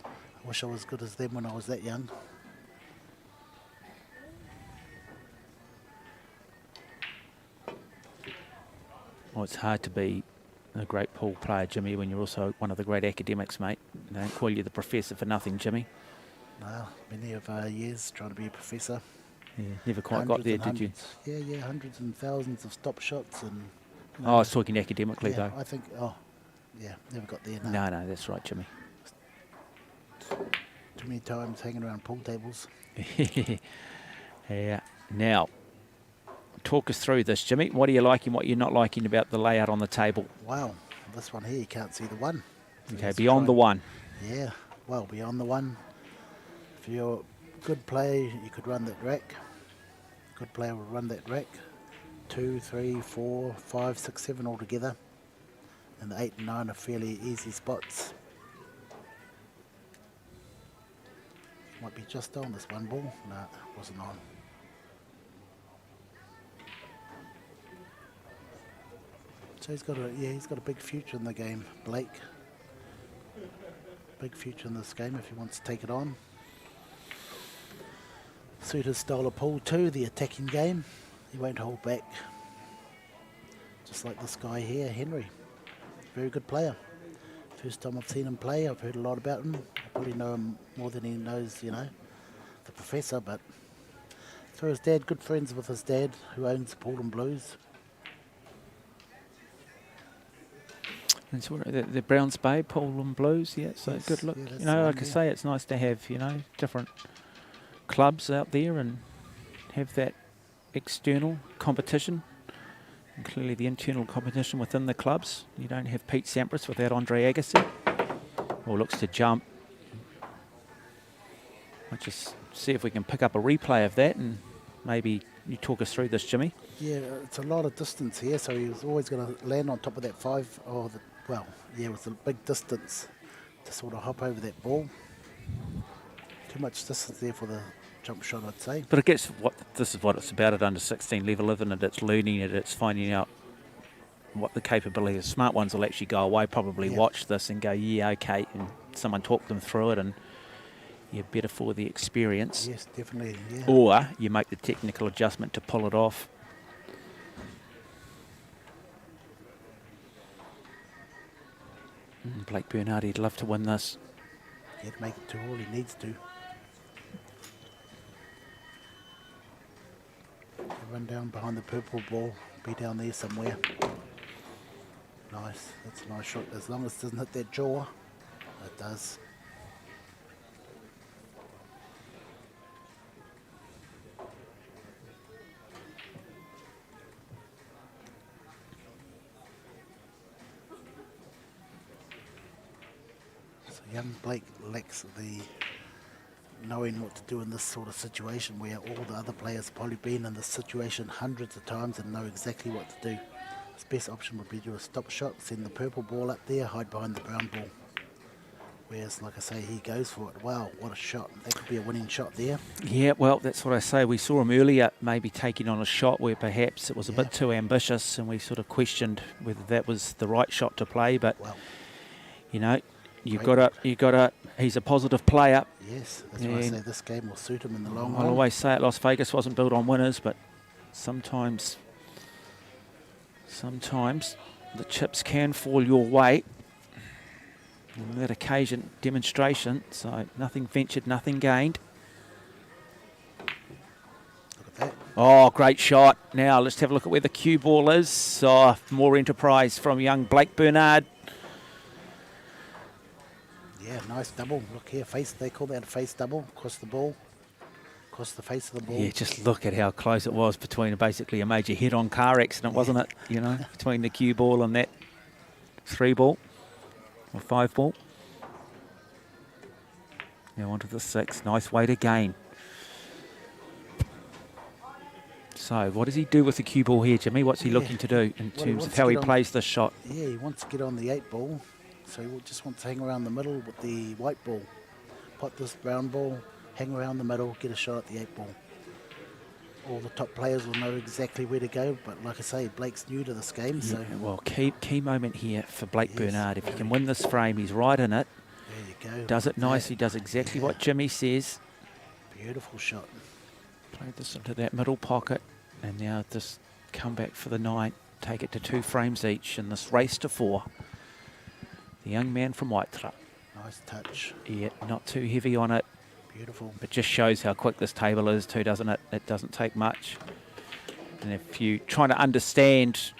I wish I was good as them when I was that young. Well, it's hard to be a great pool player, Jimmy, when you're also one of the great academics, mate. They don't call you the professor for nothing, Jimmy. No, many of years trying to be a professor. Yeah, never quite got there, did you? Yeah, hundreds and thousands of stop shots and. Oh, I was talking academically, yeah, though. I think. Oh, yeah, never got there. No, that's right, Jimmy. Too many times hanging around pool tables. Yeah. Now, talk us through this, Jimmy. What are you liking, what you're not liking about the layout on the table? Wow, this one here, you can't see the 1. So Okay, beyond the 1. Yeah, well, beyond the 1. If you're a good player, you could run that rack. Good player would run that rack. 2, 3, 4, 5, 6, 7 altogether. And the 8 and 9 are fairly easy spots. Might be just on this one ball. No, it wasn't on. So he's got a big future in the game, Blake. Big future in this game if he wants to take it on. Suit his style of pool too, the attacking game. He won't hold back. Just like this guy here, Henry. Very good player. First time I've seen him play, I've heard a lot about him. I probably know him more than he knows, the professor, but through his dad, good friends with his dad, who owns Paul and Blues. And so the Browns Bay, Paul and Blues, yeah, so Yes, good look. yeah, that's You know, the like one, I yeah. say, it's nice to have, different clubs out there and have that external competition. And clearly the internal competition within the clubs. You don't have Pete Sampras without Andre Agassi. Or looks to jump. I'll just see if we can pick up a replay of that and maybe you talk us through this, Jimmy. Yeah, it's a lot of distance here, so he was always going to land on top of that 5. It was a big distance to sort of hop over that ball. Too much distance there for the jump shot, I'd say. But I guess this is what it's about at under 16 level, isn't it? It's learning it, it's finding out what the capability of smart ones will actually go away, probably watch this and go, yeah, okay, and someone talk them through it and you're better for the experience. Yes, definitely, yeah. Or you make the technical adjustment to pull it off. Blake Bernard, he'd love to win this. He'd make it 2 all, he needs to. Run down behind the purple ball, be down there somewhere. Nice, that's a nice shot, as long as it doesn't hit that jaw. It does. So young Blake lacks the knowing what to do in this sort of situation where all the other players have probably been in this situation hundreds of times and know exactly what to do. His best option would be to do a stop shot, send the purple ball up there, hide behind the brown ball. Whereas, like I say, he goes for it. Wow, what a shot. That could be a winning shot there. Yeah, well, that's what I say. We saw him earlier maybe taking on a shot where perhaps it was a bit too ambitious, and we sort of questioned whether that was the right shot to play. But, Well, you know, you've got to, he's a positive player. yes, that's why I say this game will suit him in the long run. I'll always say it, Las Vegas wasn't built on winners, but sometimes the chips can fall your way. On that occasion, demonstration, so nothing ventured, nothing gained. Look at that. Oh, great shot. Now let's have a look at where the cue ball is. Oh, more enterprise from young Blake Bernard. Yeah, nice double. Look here, face. They call that a face double. Across the ball. Across the face of the ball. Yeah, just look at how close it was between basically a major head-on car accident, wasn't it? You know, between the cue ball and that 3 ball or 5 ball. Now onto the 6. Nice way to gain. So, what does he do with the cue ball here, Jimmy? What's he looking to do in terms of how he plays this shot? Yeah, he wants to get on the 8 ball. So he just wants to hang around the middle with the white ball. Pot this brown ball, hang around the middle, get a shot at the 8 ball. All the top players will know exactly where to go, but like I say, Blake's new to this game, so... Yeah, well, key moment here for Blake Bernard. If he can win this frame, he's right in it. There you go. Does it nicely, does exactly what Jimmy says. Beautiful shot. Played this into that middle pocket, and now just come back for the 9. Take it to 2 frames each in this race to 4. The young man from Waitara. Nice touch. Yeah, not too heavy on it. Beautiful. It just shows how quick this table is too, doesn't it? It doesn't take much. And if you're trying to understand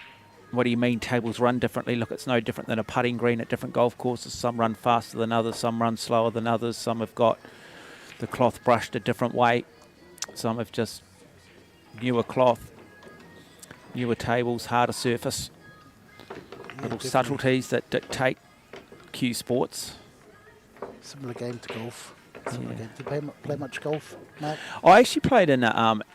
what do you mean tables run differently, look, it's no different than a putting green at different golf courses. Some run faster than others, some run slower than others, some have got the cloth brushed a different way, some have just newer cloth, newer tables, harder surface. Little definitely. subtleties that dictate cue sports. Similar game to golf. Similar game. Do you play much golf, Mark? I actually played in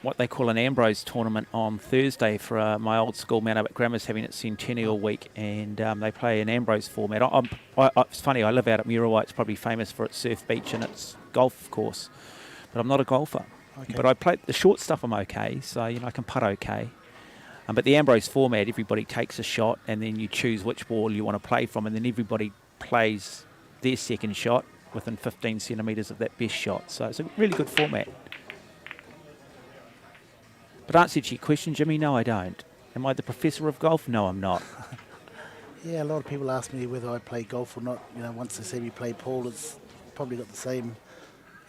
what they call an Ambrose tournament on Thursday for my old school. Mount Abbott Grammar's having its centennial week, and they play an Ambrose format. It's funny, I live out at Muriwai. It's probably famous for its surf beach and its golf course, but I'm not a golfer. Okay. But I play the short stuff. I'm okay, so you know I can putt okay. But the Ambrose format, everybody takes a shot, and then you choose which ball you want to play from, and then everybody plays their second shot within 15 centimetres of that best shot. So it's a really good format. But answer to your question, Jimmy, no, I don't. Am I the professor of golf? No, I'm not. Yeah, a lot of people ask me whether I play golf or not. You know, once they see me play pool, it's probably got the same,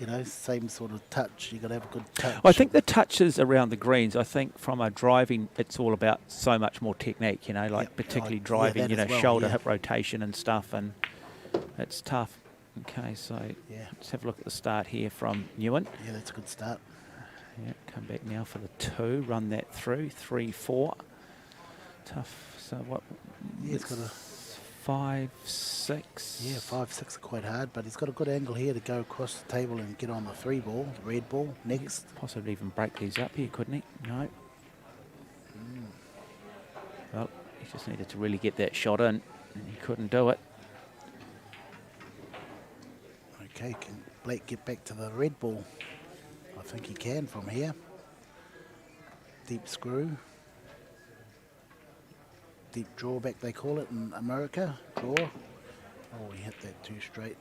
you know, same sort of touch. You've got to have a good touch. I think the touches around the greens, I think from a driving, it's all about so much more technique, you know, like Yep. particularly Yeah, driving, that you know, as well, shoulder, yeah. hip rotation and stuff, and it's tough. Okay, so Yeah. let's have a look at the start here from Newen. Yeah, that's a good start. Yeah, come back now for the 2, run that through, 3, 4. Tough, so what? Yeah, he's got a 5, 6. Yeah, 5, 6 are quite hard, but he's got a good angle here to go across the table and get on the 3 ball, the red ball, next. Possibly even break these up here, couldn't he? No. Well, he just needed to really get that shot in, and he couldn't do it. Okay, can Blake get back to the red ball? I think he can from here. Deep screw. Deep drawback, they call it in America. Draw. Oh, he hit that too straight.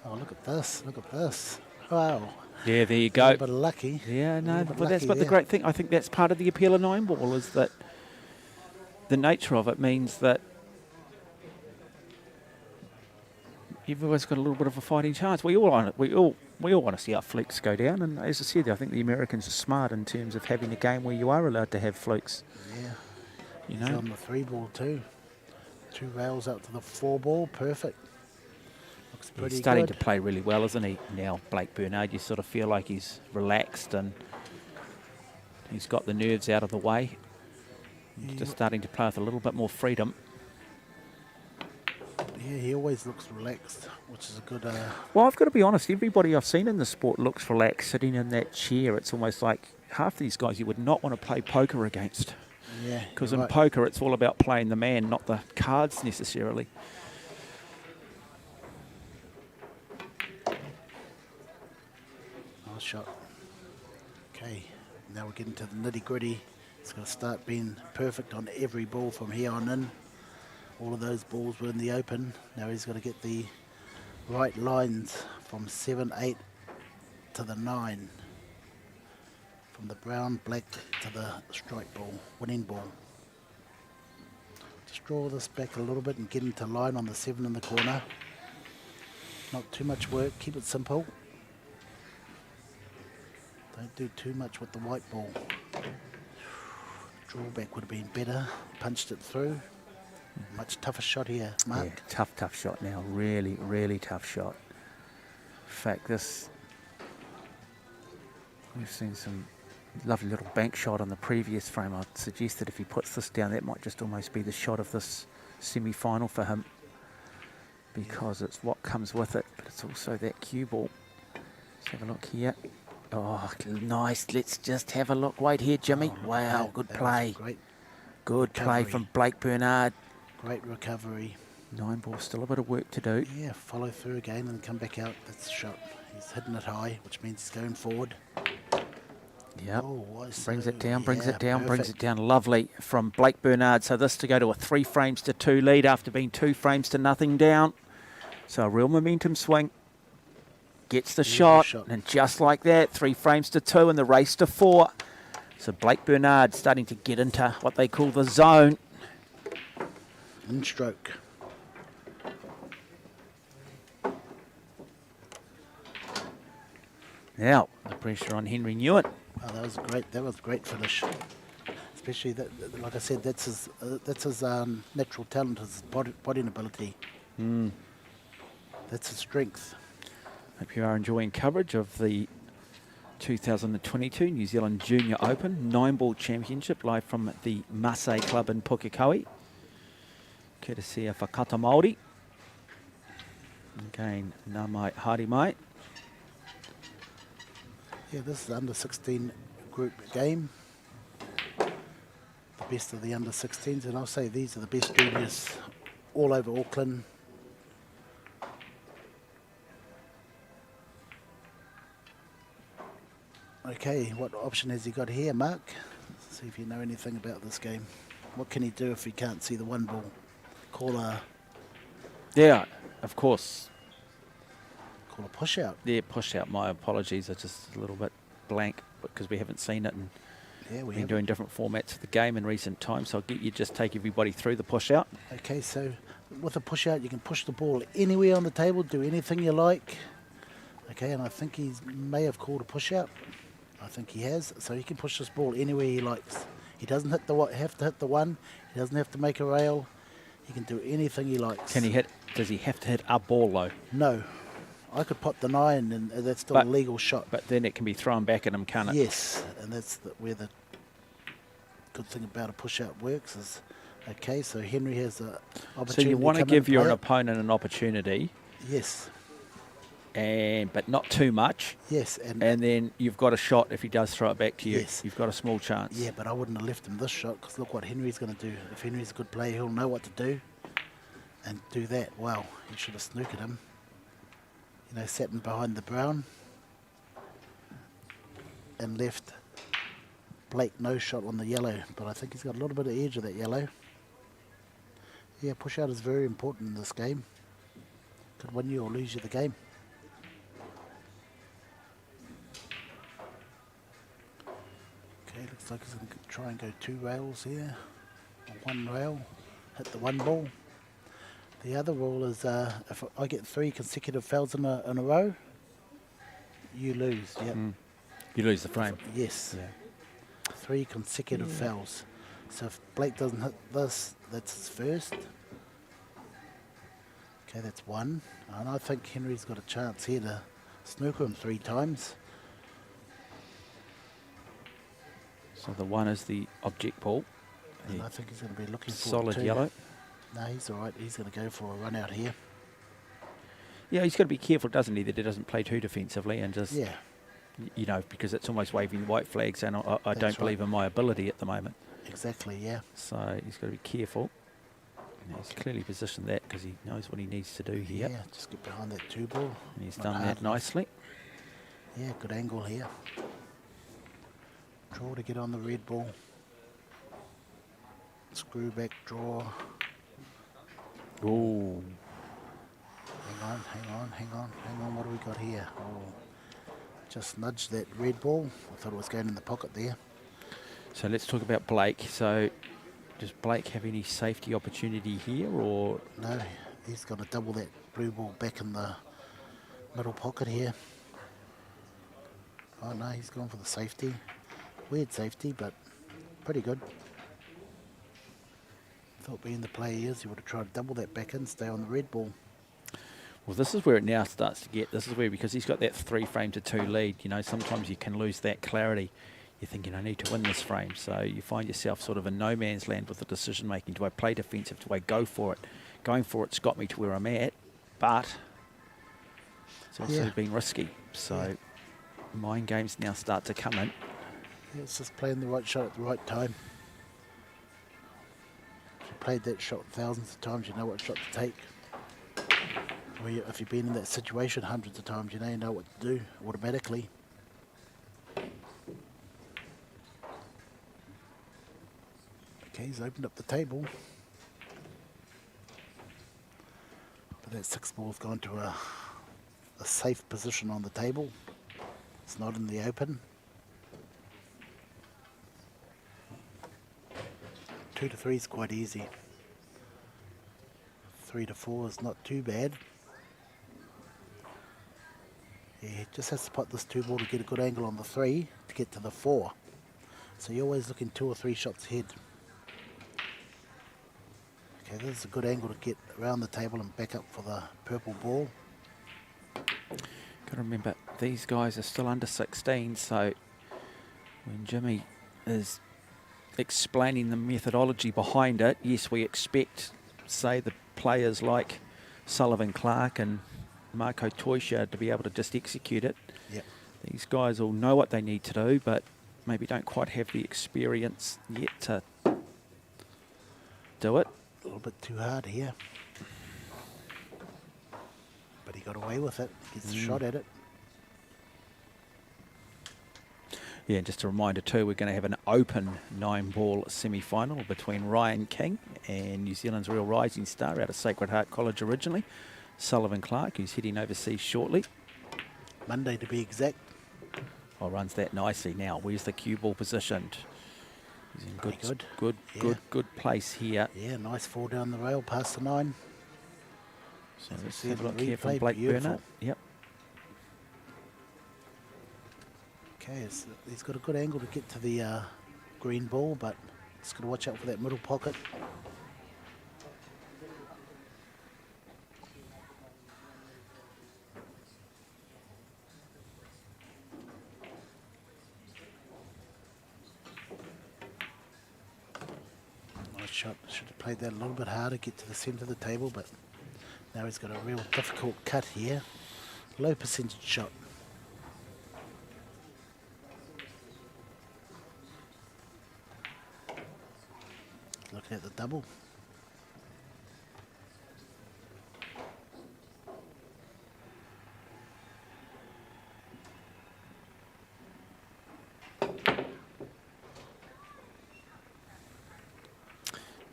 Oh, look at this. Look at this. Wow. Yeah, there you A go. little bit of lucky. Yeah, no, little bit but that's lucky what the there. great thing, I think that's part of the appeal of 9 ball, is that the nature of it means that you've always got a little bit of a fighting chance. We all want to see our flukes go down, and as I said, I think the Americans are smart in terms of having a game where you are allowed to have flukes. Yeah. You He's know, on the 3 ball too. 2 rails out to the 4 ball. Perfect. Looks pretty he's starting good. to play really well, isn't he? Now, Blake Bernard, you sort of feel like he's relaxed and he's got the nerves out of the way. He's just starting to play with a little bit more freedom. Yeah, he always looks relaxed, which is a good... Well, I've got to be honest, everybody I've seen in the sport looks relaxed sitting in that chair. It's almost like half these guys you would not want to play poker against. yeah, Because you're in right. poker, it's all about playing the man, not the cards necessarily. Nice shot. Okay, now we're getting to the nitty-gritty. It's going to start being perfect on every ball from here on in. All of those balls were in the open. Now he's got to get the right lines from 7, 8 to the 9. From the brown, black to the strike ball, winning ball. Just draw this back a little bit and get into line on the 7 in the corner. Not too much work, keep it simple. Don't do too much with the white ball. Drawback would have been better. Punched it through. Much tougher shot here, Mark. Yeah, tough shot now. Really, really tough shot. In fact, we've seen some lovely little bank shot on the previous frame. I'd suggest that if he puts this down, that might just almost be the shot of this semi-final for him, because it's what comes with it, but it's also that cue ball. Let's have a look here. Oh, nice. Let's just have a look. Wait here, Jimmy. Oh, wow, good that play. was great. Good play recovery. from Blake Bernard. Great recovery. 9 ball, still a bit of work to do. Yeah, follow through again and come back out. That's the shot. He's hitting it high, which means he's going forward. Yep. Oh, Brings it down, yeah, brings it down, brings it perfect. down. Lovely from Blake Bernard. So this to go to a 3 frames to 2 lead after being 2 frames to nothing down. So a real momentum swing. Gets the shot, and just like that, 3 frames to 2 and the race to 4. So Blake Bernard starting to get into what they call the zone. In stroke. Now, the pressure on Henry Newen. Oh, that was great. That was a great finish. Especially that, like I said, that's his natural talent, his bodying ability. That's his strength. Hope you are enjoying coverage of the 2022 New Zealand Junior Open 9-ball championship live from the Massé Club in Pukekohe. Courtesy of Whakata Māori. Again, nā mai, haere mai. Yeah, this is the under 16 group game. The best of the under 16s, and I'll say these are the best juniors all over Auckland. Okay, what option has he got here, Mark? See if you know anything about this game. What can he do if he can't see the 1 ball? Call a Yeah, of course. push out. Yeah, push out. My apologies. It's just a little bit blank because we haven't seen it and Yeah, we been have. doing different formats of the game in recent times. So I'll get you just take everybody through the push out. Okay, so with a push out, you can push the ball anywhere on the table, do anything you like. Okay, and I think he may have called a push out. I think he has. So he can push this ball anywhere he likes. He doesn't have to hit the 1. He doesn't have to make a rail. He can do anything he likes. Can he hit? Does he have to hit a ball though? No. I could pot the 9 and that's still a legal shot. But then it can be thrown back at him, can't it? Yes, and that's where the good thing about a push-out works is, okay, so Henry has an opportunity. So you want to come in give and your play it. opponent an opportunity, Yes, but not too much. yes, And then you've got a shot if he does throw it back to you. Yes. You've got a small chance. yeah, but I wouldn't have left him this shot because look what Henry's going to do. If Henry's a good player, he'll know what to do and do that. Wow, he should have snookered him. You know, sat in behind the brown and left Blake no shot on the yellow, but I think he's got a little bit of edge of that yellow. Yeah, push out is very important in this game. Could win you or lose you the game. Okay, looks like he's going to try and go 2 rails here. Or 1 rail, hit the 1 ball. The other rule is if I get 3 consecutive fouls in a row, you lose. Yep. You lose the frame. Yes. Yeah. 3 consecutive fouls. So if Blake doesn't hit this, that's his first. Okay, that's 1. And I think Henry's got a chance here to snooker him 3 times. So the 1 is the object ball. And I think he's going to be looking for Solid 2. yellow. No, he's all right. He's going to go for a run out here. Yeah, he's got to be careful, doesn't he, that he doesn't play too defensively and just, Yeah, you know, because it's almost waving white flags, and I That's don't believe right. in my ability at the moment. exactly, yeah. So he's got to be careful. And he's clearly positioned that because he knows what he needs to do here. Yeah, just get behind that 2 ball. And he's Not done hard that enough. nicely. Yeah, good angle here. Draw to get on the red ball. Screw back, draw. Ooh. Hang on. What do we got here? Oh, just nudged that red ball. I thought it was going in the pocket there. So let's talk about Blake. So does Blake have any safety opportunity here, or No, he's got to double that blue ball back in the middle pocket here. Oh no, he's gone for the safety. Weird safety, but pretty good. Thought being the player he is, he would have tried to double that back in, stay on the red ball. well, this is where it now starts to get. This is where, because he's got that 3 frame to 2 lead. You know, sometimes you can lose that clarity. You're thinking, I need to win this frame. So you find yourself sort of in no man's land with the decision making. Do I play defensive? Do I go for it? Going for it's got me to where I'm at, but it's also Yeah. been risky. So mind games now start to come in. Yeah, it's just playing the right shot at the right time. If you played that shot thousands of times, you know what shot to take. Or if you've been in that situation hundreds of times, you know what to do automatically. Okay, he's opened up the table. But that 6 ball's gone to a safe position on the table. It's not in the open. 2 to 3 is quite easy. 3 to 4 is not too bad. Yeah, he just has to pot this 2 ball to get a good angle on the 3 to get to the 4. So you're always looking 2 or 3 shots ahead. Okay, this is a good angle to get around the table and back up for the purple ball. Got to remember, these guys are still under 16, so when Jimmy is explaining the methodology behind it, yes, we expect, say, the players like Sullivan Clark and Marco Toisha to be able to just execute it. Yep. These guys will know what they need to do, but maybe don't quite have the experience yet to do it. A little bit too hard here. But he got away with it. Gets a shot at it. Yeah, and just a reminder too, we're going to have an open 9-ball semi-final between Ryan King and New Zealand's real rising star out of Sacred Heart College originally, Sullivan Clark, who's heading overseas shortly. Monday to be exact. Oh, runs that nicely now. Where's the cue ball positioned? He's in Pretty good, good. good, Yeah. good place here. Yeah, nice 4 down the rail past the 9. So As we let's see have a in look the here from replay, Blake beautiful. Burnett. Yep. Okay, so he's got a good angle to get to the green ball, but just got to watch out for that middle pocket. Nice shot. Should have played that a little bit harder, get to the centre of the table, but now he's got a real difficult cut here. Low percentage shot. Looking at the double.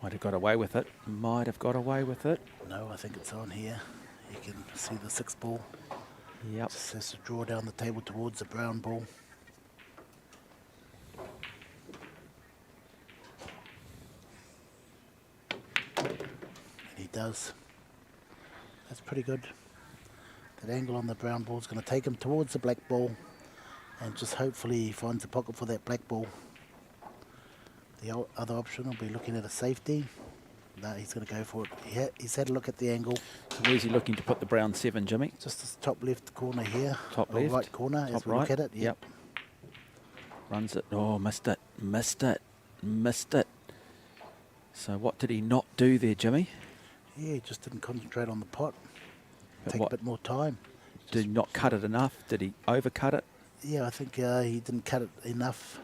Might have got away with it. Might have got away with it. No, I think it's on here. You can see the 6 ball. Yep. Just has to draw down the table towards the brown ball. And he does. That's pretty good. That angle on the brown ball is going to take him towards the black ball, and just hopefully he finds a pocket for that black ball. The other option will be looking at a safety. No, he's going to go for it. He's had a look at the angle. So where's he looking to put the brown 7, Jimmy? Just this top left corner here. Top or left. right corner Top as we right. look at it. Yep. Runs it. Oh, missed it. Missed it. Missed it. So what did he not do there, Jimmy? Yeah, he just didn't concentrate on the pot. But Take what? a bit more time. Did he not cut it enough? Did he overcut it? Yeah, I think he didn't cut it enough.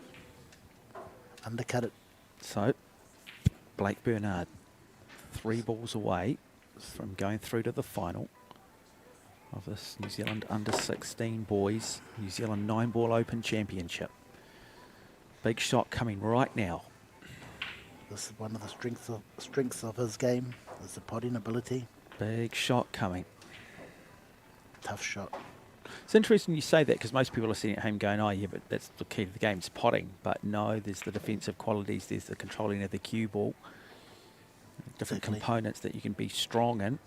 Undercut it. So, Blake Bernard, 3 balls away from going through to the final of this New Zealand under-16 boys New Zealand 9-ball Open Championship. Big shot coming right now. This is one of the strengths of his game, is the potting ability. Big shot coming. Tough shot. It's interesting you say that, because most people are sitting at home going, oh yeah, but that's the key to the game, it's potting. But no, there's the defensive qualities, there's the controlling of the cue ball, different Exactly. components that you can be strong in.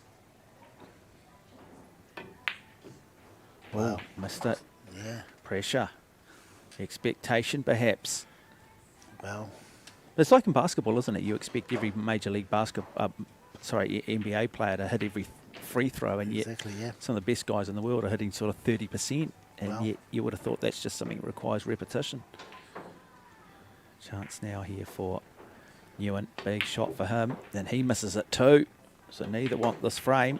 Wow. Missed it. Yeah. Pressure. Expectation, perhaps. Well, It's like in basketball, isn't it? You expect every major league NBA player to hit every free throw, and yet exactly, yeah. some of the best guys in the world are hitting sort of 30%, and Wow. yet you would have thought that's just something that requires repetition. Chance now here for Newen. Big shot for him, and he misses it too. So neither want this frame,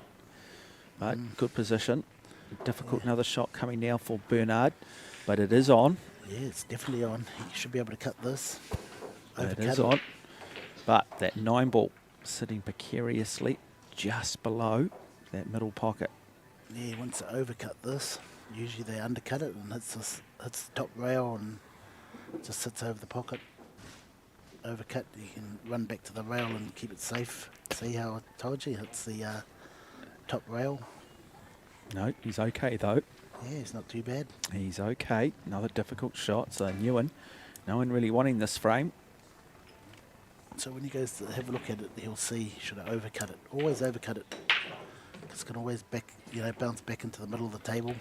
but good position. Difficult, another shot coming now for Bernard, but it is on. Yeah, it's definitely on. He should be able to cut this. It Overcut is on. But that 9-ball sitting precariously just below that middle pocket. Yeah, he wants to overcut this. Usually they undercut it and hits the top rail and just sits over the pocket. Overcut, you can run back to the rail and keep it safe. See how I told you, hits the top rail. No, he's okay though. Yeah, it's not too bad. He's okay. Another difficult shot. So Newen, no one really wanting this frame. So when he goes to have a look at it, he'll see, should I overcut it? Always overcut it. It's going to always bounce back into the middle of the table.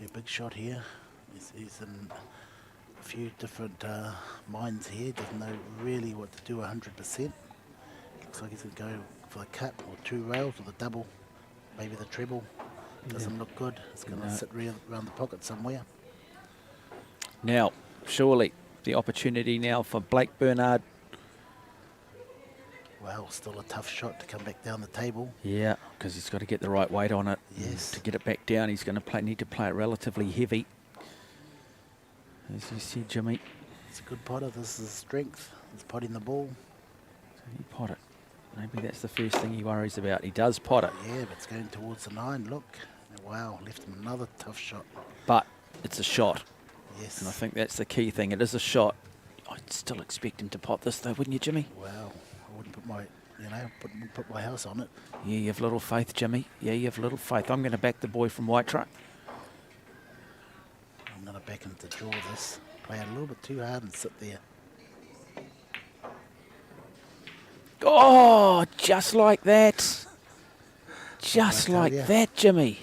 A big shot here. He's in a few different minds here. Doesn't know really what to do 100%. Looks like he's going to go for the cut or 2 rails or the double, maybe the treble. Doesn't look good. It's going to sit around the pocket somewhere. Now, surely the opportunity now for Blake Bernard. Well, still a tough shot to come back down the table. Yeah, because he's got to get the right weight on it. Yes. To get it back down, he's going to need to play it relatively heavy. As you see, Jimmy, It's a good potter. This is strength. He's potting the ball. so he pot it. Maybe that's the first thing he worries about. He does pot it, Yeah, but it's going towards the 9. Look. Wow, left him another tough shot. but it's a shot. Yes. And I think that's the key thing. It is a shot. I'd still expect him to pot this though, wouldn't you, Jimmy? Wow. I wouldn't put my, put my house on it. Yeah, you have little faith, Jimmy. Yeah, you have little faith. I'm going to back the boy from White Truck. I'm going to back him to draw this. Play it a little bit too hard and sit there. Oh, just like that. Just I tell like ya. that, Jimmy.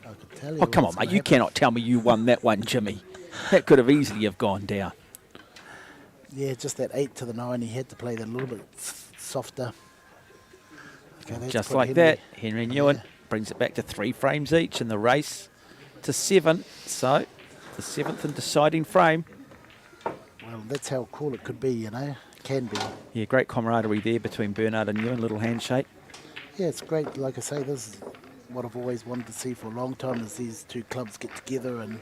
I could tell you. Oh, come on, what's mate. gonna You happen. cannot tell me you won that one, Jimmy. That could have easily have gone down. Yeah, just that 8 to the 9. He had to play that a little bit softer. Okay, let's Just put like Henry. that. Henry Newen Yeah. brings it back to 3 frames each in the race to 7. So, the 7th and deciding frame. Well, that's how cool it could be, Can be. Yeah, great camaraderie there between Bernard and Newen. Little handshake. Yeah, it's great. Like I say, this is what I've always wanted to see for a long time, is these two clubs get together and,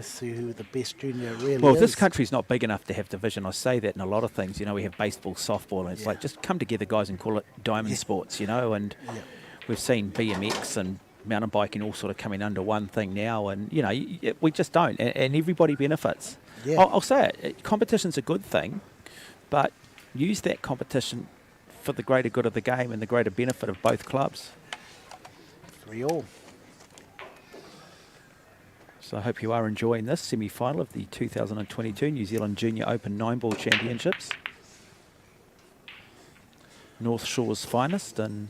see who the best junior really Well, is. this country's not big enough to have division. I say that in a lot of things. We have baseball, softball, and it's Yeah. like, just come together, guys, and call it diamond sports, and Yeah. we've seen BMX and mountain biking all sort of coming under one thing now, and, we just don't, and everybody benefits. Yeah. I'll say it, competition's a good thing, but use that competition for the greater good of the game and the greater benefit of both clubs. 3-all. So I hope you are enjoying this semi-final of the 2022 New Zealand Junior Open 9-ball Championships. North Shore's finest and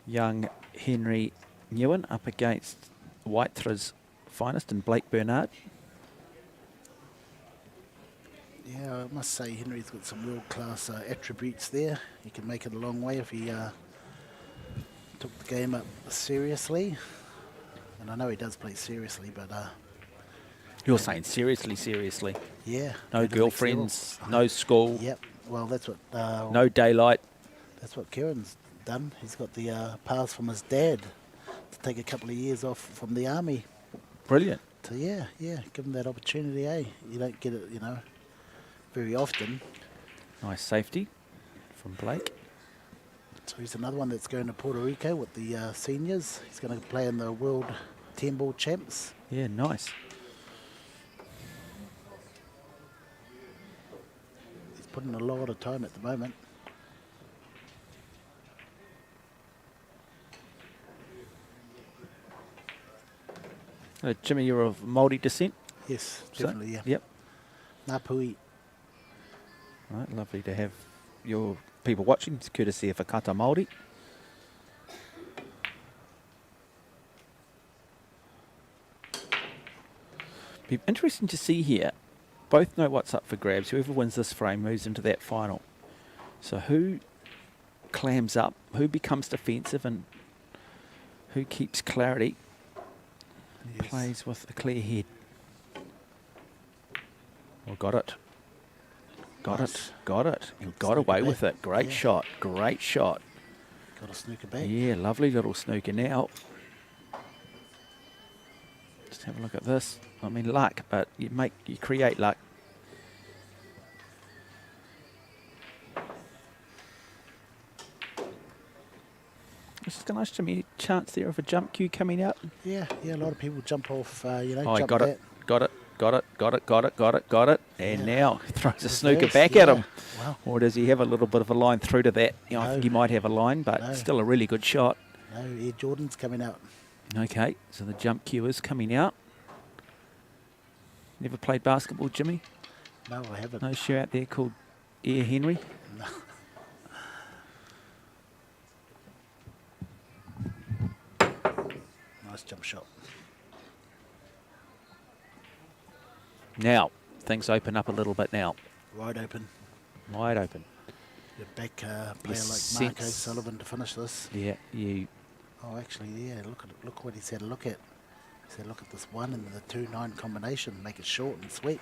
young Henry Newen up against Waitara's finest and Blake Bernard. Yeah, I must say Henry's got some world-class attributes there. He can make it a long way if he took the game up seriously. And I know he does play seriously, but... You're saying seriously? Yeah. No girlfriends, no school, Yep. Well, that's what... no daylight. That's what Kieran's done. He's got the pass from his dad to take a couple of years off from the army. Brilliant. So, yeah, give him that opportunity, eh? You don't get it, very often. Nice safety from Blake. So he's another one that's going to Puerto Rico with the seniors. He's going to play in the World 10-ball champs. Yeah, nice. He's putting a lot of time at the moment. Jimmy, you're of Māori descent? Yes, So- definitely, yeah. Yep. Ngā Pui. Right, lovely to have your people watching. It's courtesy of Whakata Māori. Be interesting to see here. Both know what's up for grabs. Whoever wins this frame moves into that final. So who clams up, who becomes defensive, and who keeps clarity, Yes. plays with a clear head. Well, got it. Got Nice. it. Got it. You got Snooker away back. with it. Great Yeah. shot. Great shot. Got a snooker back. Yeah, lovely little snooker now. Just have a look at this. I mean, luck, but you create luck. Just a nice Jimmy chance there of a jump cue coming out. Yeah, a lot of people jump off, Oh, he jump got that. it. Got it. And Yeah. now throws a snooker Reverse, back at him. Wow. Or does he have a little bit of a line through to that? I No. think he might have a line, but No. still a really good shot. No, Air Jordan's coming out. Okay, so the jump cue is coming out. Never played basketball, Jimmy? No, I haven't. No shoe out there called Air Henry? No. Nice jump shot. Now, things open up a little bit now. Wide open. Wide open. Your back player like Yes, Marco sense. Sullivan to finish this. Yeah, you. Oh, actually, yeah. Look what he said. Look at. He said, look at this 1 and the 2-9 combination. Make it short and sweet.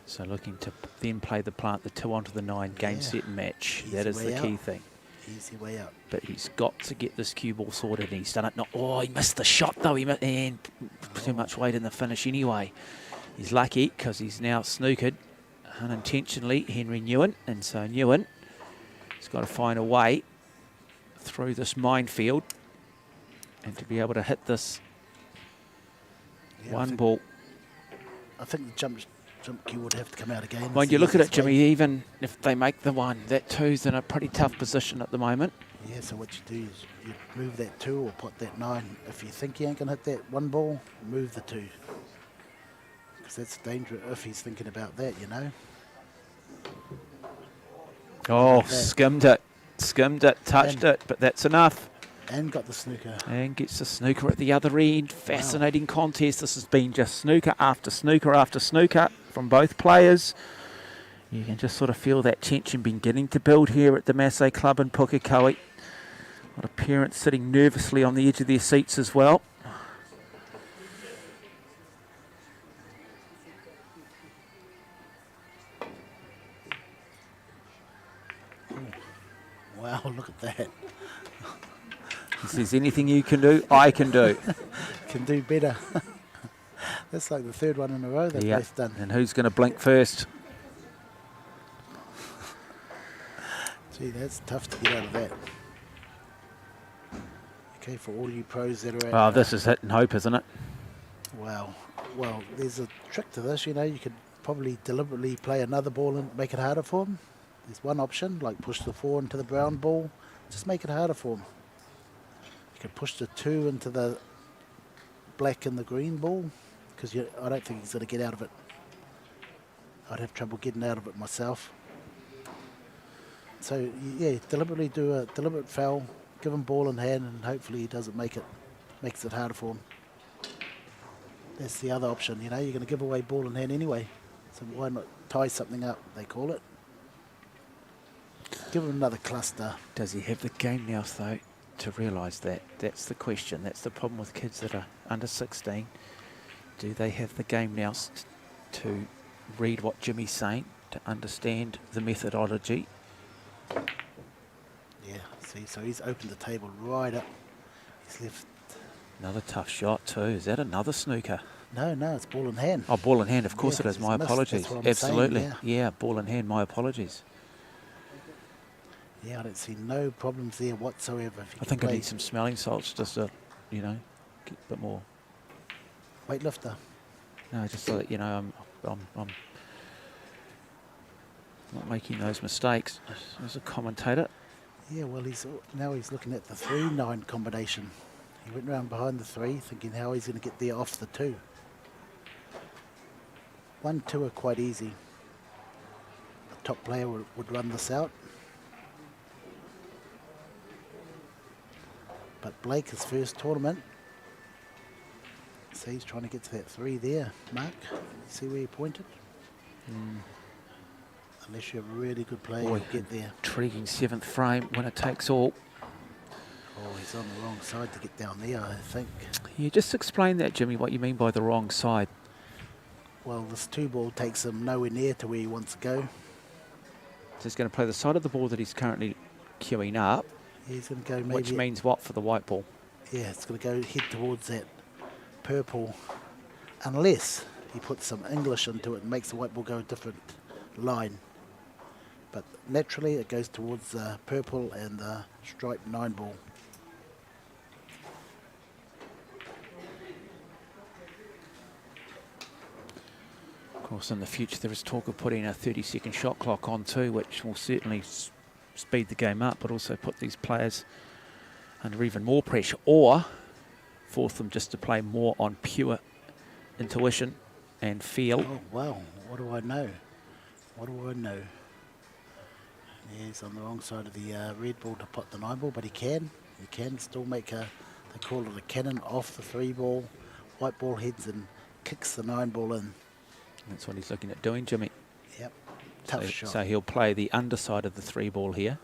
So looking to then play the 2 onto the 9, game, Yeah. set and match. Easy That is way the key out. thing. Easy way out. But he's got to get this cue ball sorted, and he's done it. Oh, he missed the shot though. And too much weight in the finish anyway. He's lucky because he's now snookered unintentionally Henry Newen, and so Newen has got to find a way through this minefield and to be able to hit this Yeah, one ball. I think the jump cue would have to come out again. When It's you the look at it, easiest Jimmy, way. even if they make the 1, that 2's in a pretty tough position at the moment. Yeah, so what you do is you move that 2 or put that 9. If you think you ain't going to hit that 1 ball, move the 2. Because that's dangerous if he's thinking about that, Oh, that. skimmed it, touched And- it, but that's enough. And got the snooker. And gets the snooker at the other end. Fascinating contest. This has been just snooker after snooker after snooker from both players. You can just sort of feel that tension beginning to build here at the Massé Club in Pukekohe. A lot of parents sitting nervously on the edge of their seats as well. Wow, look at that. If there's anything you can do, I can do. Can do better. That's like the 3rd one in a row they've Yeah. both done. And who's going to blink first? Gee, that's tough to get out of that. Okay, for all you pros that are at... Oh, this is hit and hope, isn't it? Wow. Well, there's a trick to this, you can probably deliberately play another ball and make it harder for him. There's one option, like push the 4 into the brown ball. Just make it harder for him. You could push the 2 into the black and the green ball, because I don't think he's going to get out of it. I'd have trouble getting out of it myself. So, yeah, deliberately do a deliberate foul, give him ball in hand, and hopefully he doesn't makes it harder for him. That's the other option, you know, you're going to give away ball in hand anyway. So why not tie something up, they call it. Give him another cluster. Does he have the game now, though, to realise that? That's the question. That's the problem with kids that are under 16. Do they have the game now to read what Jimmy's saying, to understand the methodology? Yeah, see, so he's opened the table right up. He's left. Another tough shot too. Is that another snooker? No, it's ball in hand. Oh, ball in hand. Of course Yeah, it is. it's My missed. apologies. That's what I'm Absolutely. saying, Yeah, ball in hand. My apologies. Yeah, I don't see no problems there whatsoever. If I think I need some smelling salts just to, you know, get a bit more. weightlifter. No, just so that, you know, I'm not making those mistakes as a commentator. Yeah, well, now he's looking at the 3-9 combination. He went round behind the 3, thinking how he's going to get there off the 2. 1, 2 are quite easy. The top player would run this out. But Blake, his first tournament, so he's trying to get to that 3 there. Mark, see where he pointed? Unless you have a really good player, you'll get there. Intriguing 7th frame, winner takes all. Oh, he's on the wrong side to get down there, I think. Yeah, just explain that, Jimmy, what you mean by the wrong side. Well, this 2 ball takes him nowhere near to where he wants to go. So he's going to play the side of the ball that he's currently queuing up. He's going to go maybe... Which means what for the white ball? Yeah, it's going to go head towards that purple, unless he puts some English into it and makes the white ball go a different line. But naturally it goes towards the purple and the striped 9 ball. Of course, in the future there is talk of putting a 30-second shot clock on too, which will certainly speed the game up, but also put these players under even more pressure, or force them just to play more on pure intuition and feel. Oh, wow. What do I know? What do I know? Yeah, he's on the wrong side of the red ball to pot the 9 ball, but he can still make a, they call it a cannon off the 3 ball. White ball heads and kicks the 9 ball in. That's what he's looking at doing, Jimmy. Yep, tough shot. So he'll play the underside of the 3 ball here,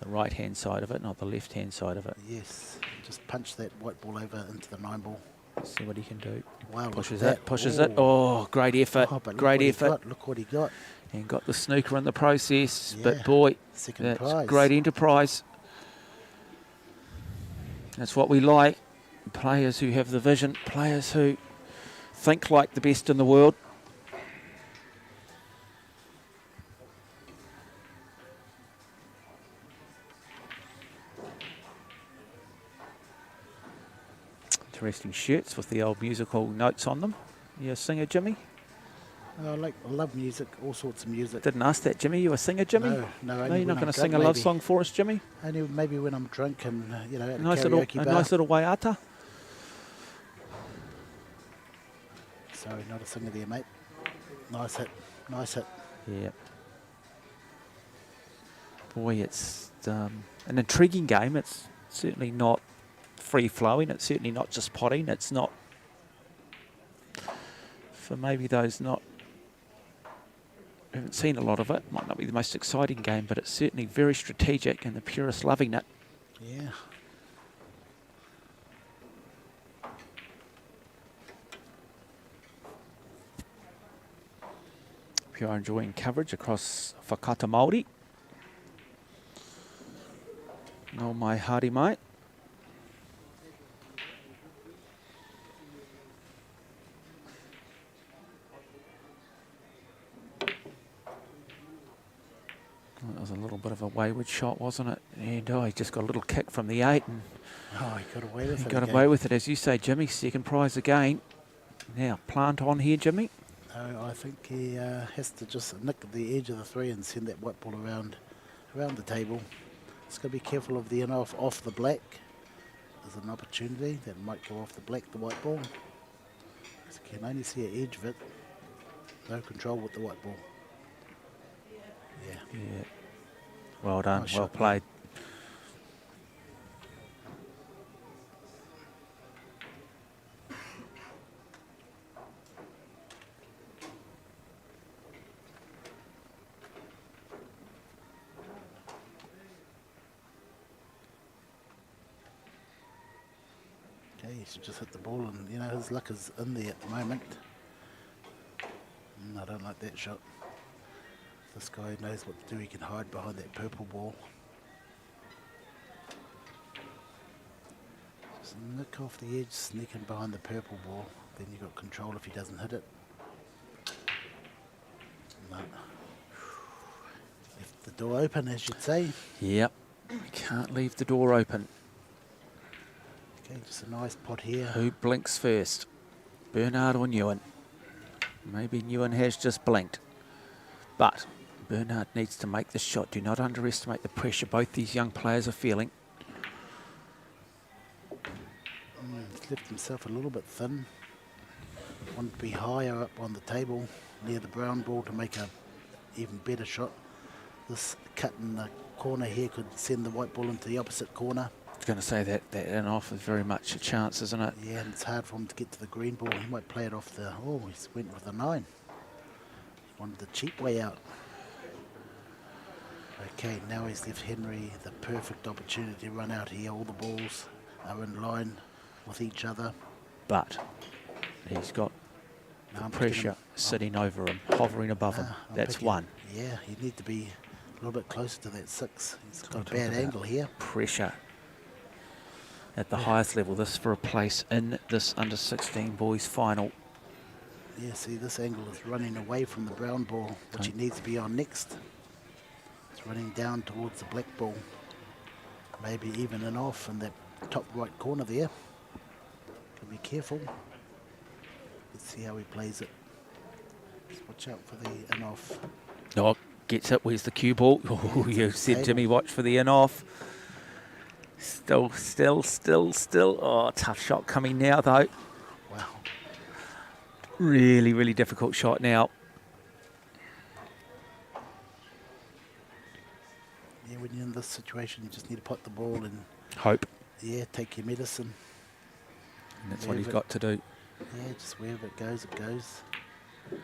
the right-hand side of it, not the left-hand side of it. Yes, just punch that white ball over into the 9 ball. Let's see what he can do. Wow, Pushes look at it, that. pushes it. Oh, great effort, Oh, but great effort. Look what he got. And got the snooker in the process, Yeah, but boy, second that's prize. great enterprise. That's what we like. Players who have the vision, players who think like the best in the world. Interesting shirts with the old musical notes on them. You a singer, Jimmy? I love music, all sorts of music. Didn't ask that, Jimmy. You a singer, Jimmy? No, only you're not when going to I'm sing a drunk, love maybe. song for us, Jimmy? Only maybe when I'm drunk and, you know, at a Nice karaoke little, bar. nice little waiata. Sorry, not a singer there, mate. Nice hit, nice hit. Yeah. Boy, it's an intriguing game. It's certainly not free-flowing. It's certainly not just potting. It's not, for maybe those not who haven't seen a lot of it, might not be the most exciting game, but it's certainly very strategic and the purists loving it. Yeah. If you are enjoying coverage across Whakata Māori. No mai haere mai. That was a little bit of a wayward shot, wasn't it? And he just got a little kick from the 8 and Oh, he got away with it. he got away with it, as you say, Jimmy. Second prize again. Now, plant on here, Jimmy. No, I think he has to just nick the edge of the 3 and send that white ball around the table. It's got to be careful of the in-off off the black. There's an opportunity that might go off the black, the white ball. You can only see an edge of it. No control with the white ball. Yeah. Well done. Nice Well shot, played. Okay, he should just hit the ball, and you know his luck is in there at the moment. I don't like that shot. This guy knows what to do. He can hide behind that purple ball. Just nick off the edge, sneaking behind the purple ball. Then you got control if he doesn't hit it. No. Left the door open, as you'd say. Yep. Can't leave the door open. Okay, just a nice pot here. Who blinks first? Bernard or Newen? Maybe Newen has just blinked. But Bernard needs to make the shot. Do not underestimate the pressure both these young players are feeling. He's left himself a little bit thin. Wanted to be higher up on the table near the brown ball to make a even better shot. This cut in the corner here could send the white ball into the opposite corner. I was going to say that in off is very much a chance, isn't it? Yeah, and it's hard for him to get to the green ball. He might play it off the... Oh, he went with a 9. He wanted the cheap way out. Okay, now he's left Henry the perfect opportunity to run out here. All the balls are in line with each other. But he's got Now I'm pressure sitting over him, hovering above him. I'm That's picking- one. Yeah, you need to be a little bit closer to that 6. He's got a Talk bad about angle here. Pressure at the highest level. This for a place in this under-16 boys final. Yeah, see, this angle is running away from the brown ball, which he needs to be on next. It's running down towards the black ball. Maybe even an off in that top right corner there. Gotta be careful. Let's see how he plays it. Just watch out for the in off. Oh, gets it. Where's the cue ball? Oh, you said to me, watch for the in-off. Still. Oh, tough shot coming now, though. Wow. Really, really difficult shot now. Yeah, when you're in this situation, you just need to put the ball in. Hope. Yeah, take your medicine. And that's what he's Wherever- got to do. Yeah, just wherever it goes, it goes. Good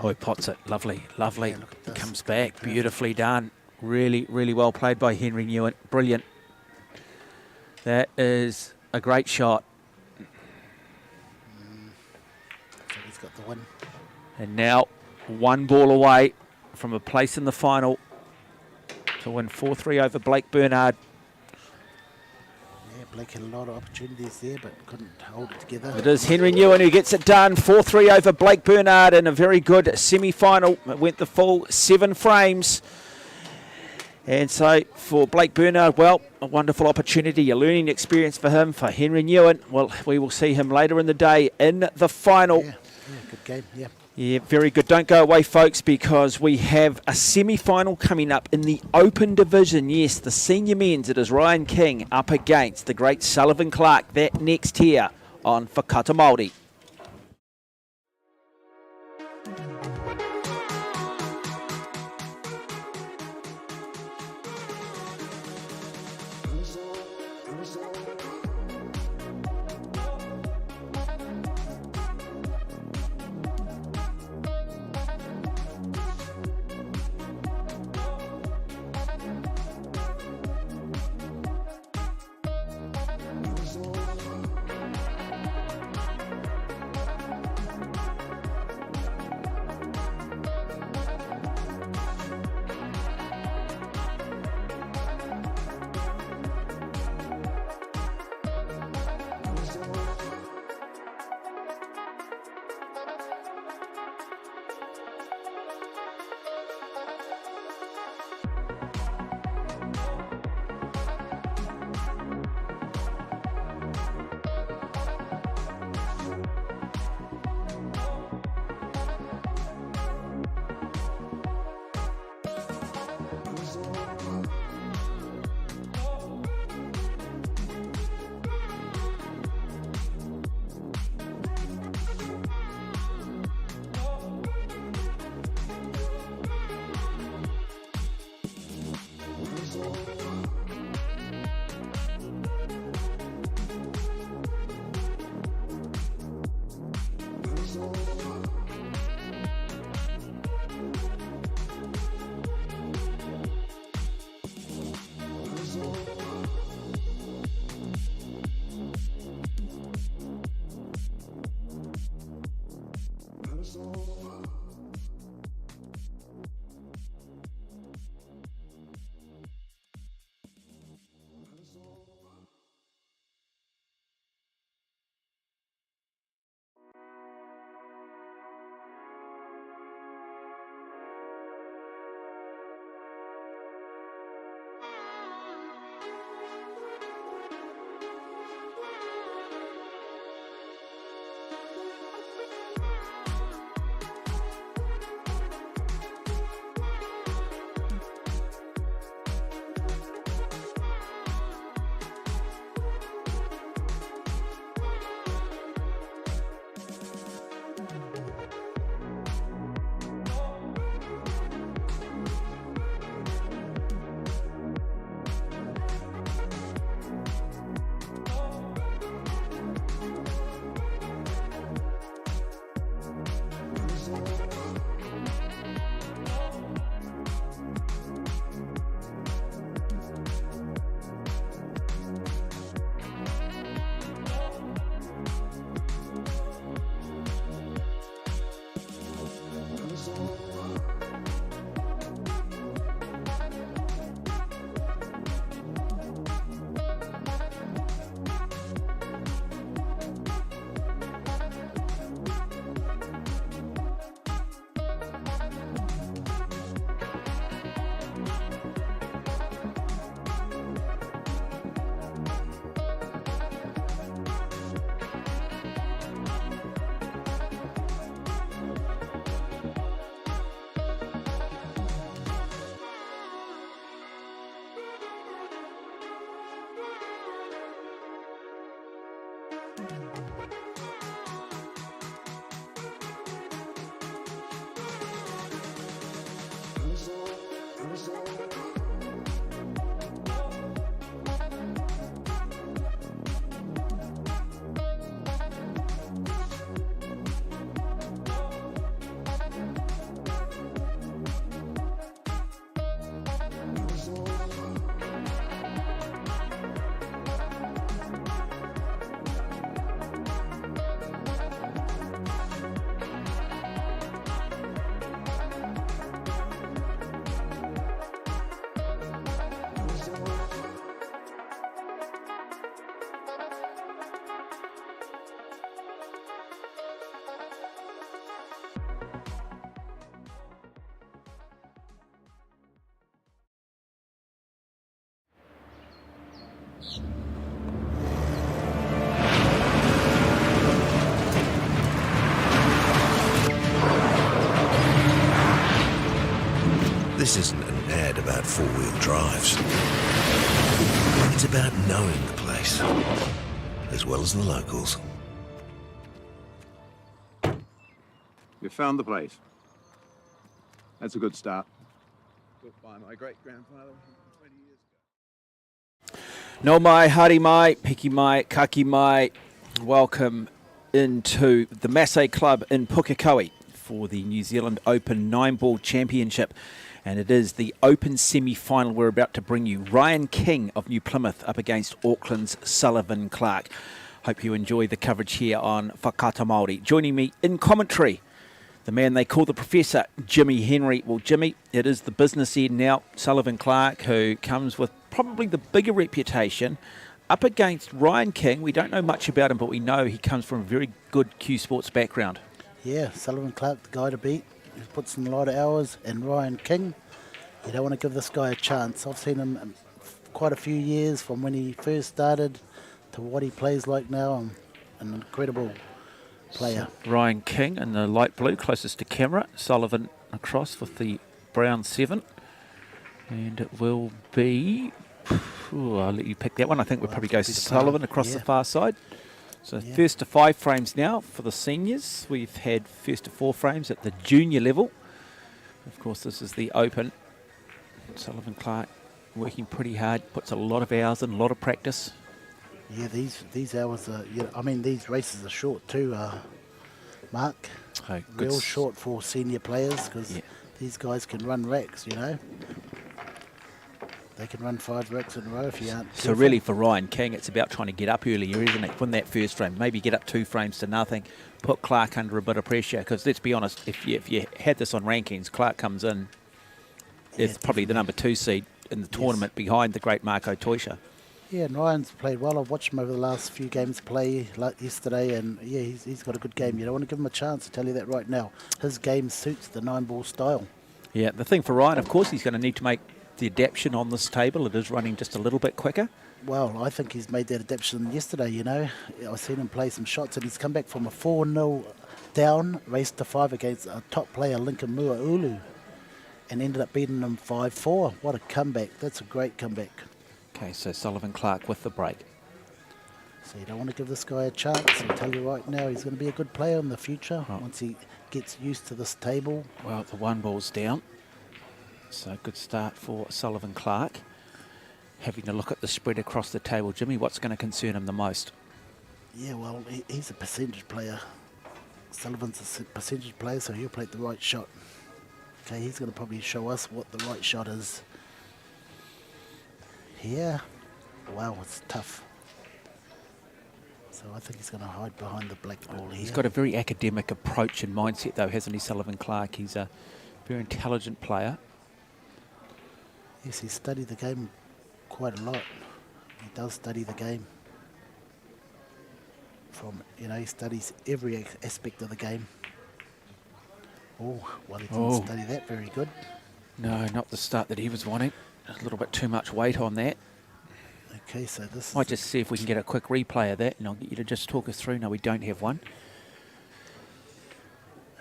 Oh, he pots it. Lovely, lovely. Yeah, look at He this. comes back. Perfect. Beautifully done. Really, really well played by Henry Newen. Brilliant. That is a great shot. So he's got the win. And now one ball away from a place in the final to win 4-3 over Blake Bernard. Yeah, Blake had a lot of opportunities there, but couldn't hold it together. It is Henry Newen who gets it done. 4-3 over Blake Bernard in a very good semi-final. It went the full 7 frames. And so for Blake Bernard, well, a wonderful opportunity, a learning experience for him. For Henry Newen, well, we will see him later in the day in the final. Yeah, good game, yeah. Yeah, very good. Don't go away, folks, because we have a semi-final coming up in the open division. Yes, the senior men's. It is Ryan King up against the great Sullivan Clark. That next here on Whakata Māori. This isn't an ad about four-wheel drives. It's about knowing the place, as well as the locals. We found the place. That's a good start. Built by my great-grandfather 20 years ago. No mai, haere mai, piki mai, kaki mai. Welcome into the Massé Club in Pukekohe for the New Zealand Open 9-Ball Championship. And it is the Open semi-final. We're about to bring you Ryan King of New Plymouth up against Auckland's Sullivan Clark. Hope you enjoy the coverage here on Whakata Māori. Joining me in commentary, the man they call the Professor, Jimmy Henry. Well, Jimmy, it is the business end now. Sullivan Clark, who comes with probably the bigger reputation, up against Ryan King. We don't know much about him, but we know he comes from a very good Q Sports background. Yeah, Sullivan Clark, the guy to beat. He puts in a lot of hours, and Ryan King, you don't want to give this guy a chance. I've seen him quite a few years from when he first started to what he plays like now. An incredible player. So Ryan King in the light blue, closest to camera. Sullivan across with the brown 7. And it will be... I'll let you pick that one. I think we'll probably go Sullivan across the far side. So first to 5 frames now for the seniors. We've had first to 4 frames at the junior level. Of course, this is the Open. Sullivan Clark working pretty hard, puts a lot of hours in, a lot of practice. Yeah, these hours are, I mean, these races are short too, Mark. Oh, real short for senior players because these guys can run racks, you know. They can run 5 racks in a row if you aren't So careful. really for Ryan King, it's about trying to get up earlier, isn't it? Win that first frame, maybe get up 2 frames to nothing, put Clark under a bit of pressure. Because let's be honest, if you had this on rankings, Clark comes in, Yeah, it's probably the number 2 seed in the tournament behind the great Marco Toisha. Yeah, and Ryan's played well. I've watched him over the last few games play, like yesterday, and yeah, he's got a good game. You don't want to give him a chance, I tell you that right now. His game suits the 9-ball style. Yeah, the thing for Ryan, of course, he's going to need to make the adaptation on this table. It is running just a little bit quicker. Well, I think he's made that adaptation yesterday, you know. I've seen him play some shots, and he's come back from a 4-0 down, raced to 5 against a top player, Lincoln Muaulu, and ended up beating him 5-4. What a comeback. That's a great comeback. Okay, so Sullivan Clark with the break. So you don't want to give this guy a chance. I'll tell you right now, he's going to be a good player in the future once he gets used to this table. Well, the 1 ball's down. So good start for Sullivan Clark. Having a look at the spread across the table. Jimmy, what's going to concern him the most? Yeah, well, he's a percentage player. Sullivan's a percentage player, so he'll play the right shot. Okay, he's going to probably show us what the right shot is. Here, wow, it's tough. So I think he's going to hide behind the black ball here. He's got a very academic approach and mindset, though, hasn't he, Sullivan Clark? He's a very intelligent player. Yes, he's studied the game quite a lot. He does study the game. He studies every aspect of the game. Oh, well, he didn't study that very good. No, not the start that he was wanting. A little bit too much weight on that. Okay, so this Might just see if we can get a quick replay of that, and I'll get you to just talk us through. No, we don't have one.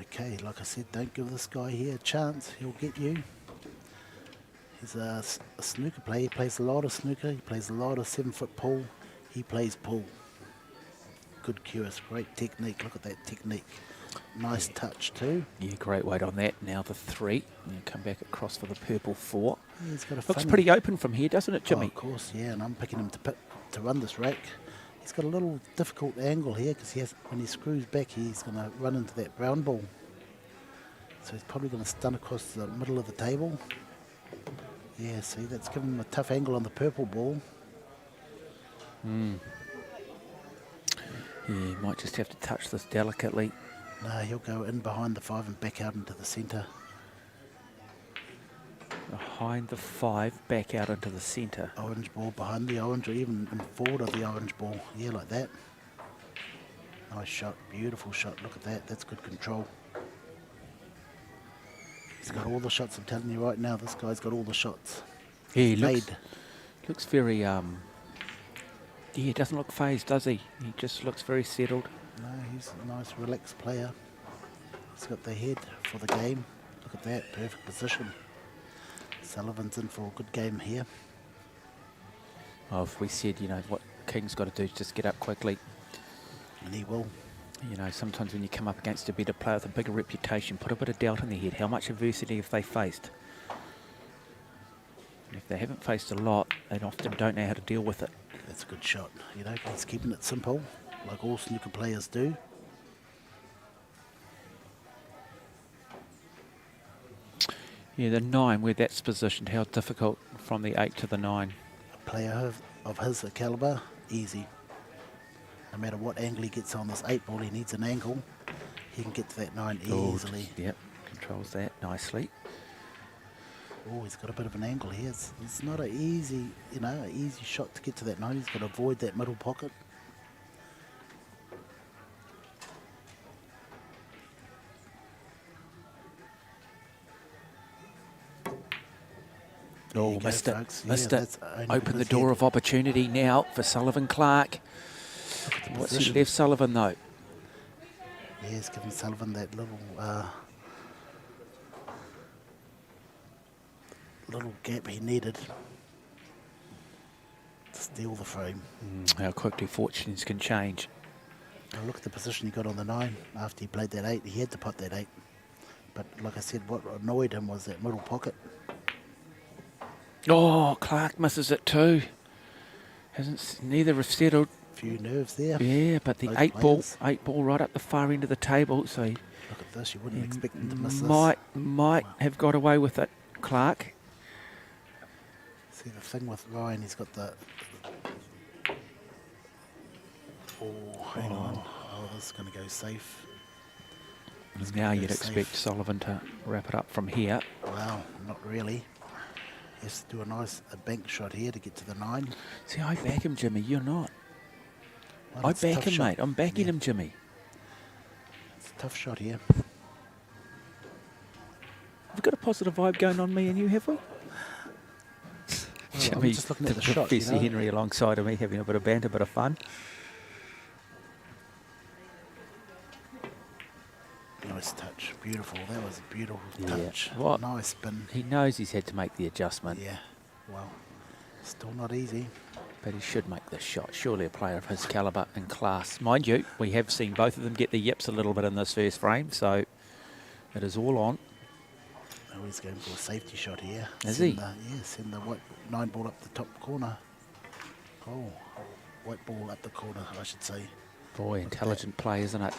Okay, like I said, don't give this guy here a chance. He'll get you. He's a snooker player. He plays a lot of snooker. He plays a lot of 7-foot pool. He plays pool. Good curious, great technique. Look at that technique. Nice touch too. Yeah, great weight on that. Now the 3. And come back across for the purple 4. Yeah, he's got a Looks funny- pretty open from here, doesn't it, Oh, Jimmy? of course, yeah, and I'm picking him to run this rack. He's got a little difficult angle here because when he screws back, he's going to run into that brown ball. So he's probably going to stun across the middle of the table. Yeah, see, that's giving him a tough angle on the purple ball. Yeah, you might just have to touch this delicately. No, he'll go in behind the 5 and back out into the centre. Behind the 5, back out into the centre. Orange ball behind the orange, or even in forward of the orange ball. Yeah, like that. Nice shot, beautiful shot. Look at that, that's good control. He's got all the shots, I'm telling you right now, this guy's got all the shots. Yeah, he Made. looks very, yeah, he doesn't look phased, does he? He just looks very settled. No, he's a nice, relaxed player. He's got the head for the game. Look at that, perfect position. Sullivan's in for a good game here. Oh, if we said, what King's got to do is just get up quickly. And he will. Sometimes when you come up against a better player with a bigger reputation, put a bit of doubt in their head. How much adversity have they faced? And if they haven't faced a lot, they often don't know how to deal with it. That's a good shot. He's keeping it simple, like all snooker players do. Yeah, the 9, where that's positioned, how difficult from the 8 to the 9. A player of his calibre, easy. No matter what angle he gets on this 8 ball, he needs an angle. He can get to that 9 easily. Yep, controls that nicely. Oh, he's got a bit of an angle here. It's not an easy, an easy shot to get to that 9. He's got to avoid that middle pocket. Oh, you go, missed it. folks. Yeah, Missed that's it. only Open with the his door head. of opportunity now for Sullivan Clark. What's he position. left Sullivan, though? Yeah, he's giving Sullivan that little gap he needed to steal the frame. How quickly fortunes can change. Now look at the position he got on the 9 after he played that 8. He had to pot that 8. But like I said, what annoyed him was that middle pocket. Oh, Clark misses it too. Neither have settled. Few nerves there. Yeah, but the Both 8 players. ball right up the far end of the table, so he Look at this, you wouldn't expect him to miss might have got away with it, Clark. See, the thing with Ryan, he's got the... Oh, hang on. Oh, this is going to go safe. Now you'd safe. expect Sullivan to wrap it up from here. Wow, not really. He has to do a bank shot here to get to the 9. See, I back him, Jimmy. You're not. Well, I it's a back tough him, shot. mate. I'm backing Yeah, him, Jimmy. It's a tough shot here. We've got a positive vibe going on, me and you, have we? I'm Jimmy, just looking at the shot, you Professor know. Henry alongside of me, having a bit of banter, a bit of fun. Nice touch. Beautiful. That was a beautiful touch. What? Nice spin. He knows he's had to make the adjustment, Yeah. Well, still not easy. but he should make this shot. Surely a player of his calibre and class. Mind you, we have seen both of them get the yips a little bit in this first frame, so it is all on. Oh, he's going for a safety shot here. Is Send he? Send the white 9 ball up the top corner. Oh, white ball up the corner, I should say. Boy, intelligent play, isn't it?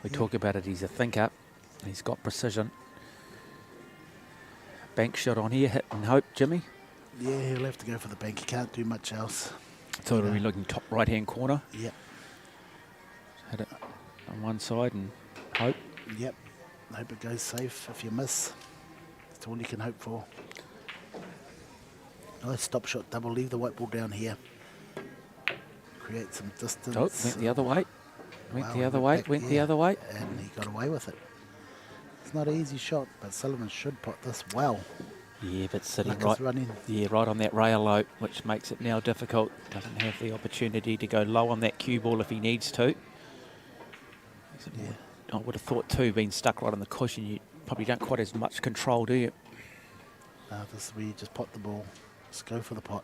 We talk about it, he's a thinker. He's got precision. Bank shot on here, hit and hope, Jimmy. Yeah, he'll have to go for the bank. He can't do much else. So it'll be looking top right-hand corner. Yep, Hit it on one side and hope. yep. Hope it goes safe. If you miss, that's all you can hope for. Nice stop shot double. Leave the white ball down here. Create some distance. Oh, went the other way. Went Wow, the he other way, back went the there, other way. And he got away with it. It's not an easy shot, but Sullivan should pot this well. Yeah, but sitting Luck is right, running. yeah, right on that rail low, which makes it now difficult. Doesn't have the opportunity to go low on that cue ball if he needs to. Yeah. I would have thought too, being stuck right on the cushion, you probably don't quite as much control, do you? This is where you just pot the ball. Just go for the pot.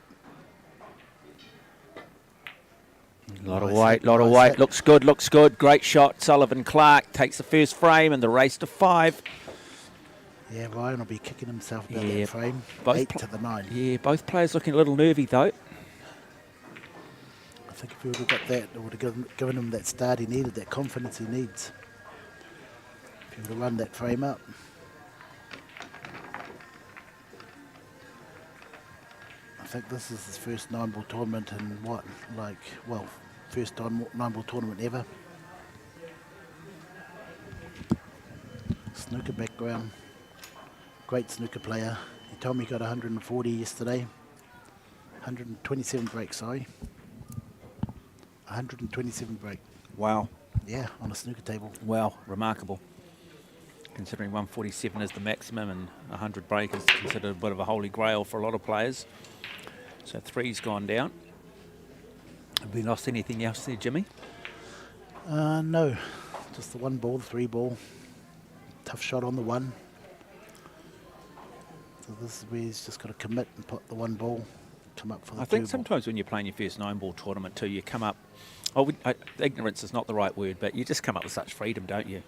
A lot of Nice weight, hit, lot of nice weight. hit. Looks good, looks good. Great shot. Sullivan Clark takes the first frame and the race to 5. Yeah, Ryan will be kicking himself about Yeah, that frame. both 8 pl- to the 9. Yeah, both players looking a little nervy though. I think if he would have got that, it would have given him that start he needed, that confidence he needs. If he would have run that frame up. I think this is his first 9-ball tournament in what, first 9-ball tournament ever. Snooker background. Great snooker player. He told me he got 140 yesterday. 127 break, sorry. 127 break. Wow. Yeah, on a snooker table. Wow, remarkable. Considering 147 is the maximum and 100 break is considered a bit of a holy grail for a lot of players. So 3's gone down. Have we lost anything else there, Jimmy? No, just the 1 ball, 3 ball. Tough shot on the 1. So this is where he's just got to commit and put the 1 ball, come up for the 2 I think ball. sometimes when you're playing your first 9-ball tournament too, you come up, ignorance is not the right word, but you just come up with such freedom, don't you?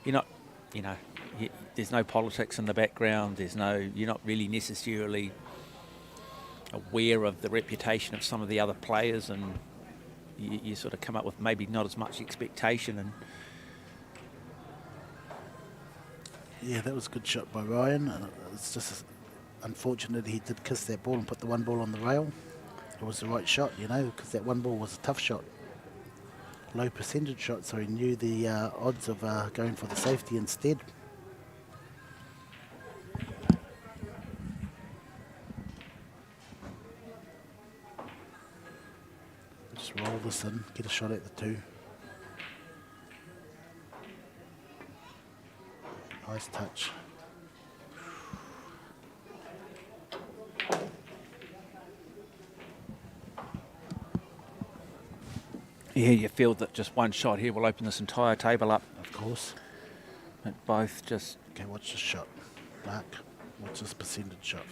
You're not, there's no politics in the background, you're not really necessarily aware of the reputation of some of the other players, and you sort of come up with maybe not as much expectation. And Yeah, that was a good shot by Ryan. And it's just unfortunate he did kiss that ball and put the 1 ball on the rail. It was the right shot, because that 1 ball was a tough shot. Low percentage shot, so he knew the odds of going for the safety instead. Just roll this in, get a shot at the 2. Nice touch. yeah, you feel that just one shot here will open this entire table up. Of course. But both just, Okay, watch this shot. Mark, watch this percentage shot.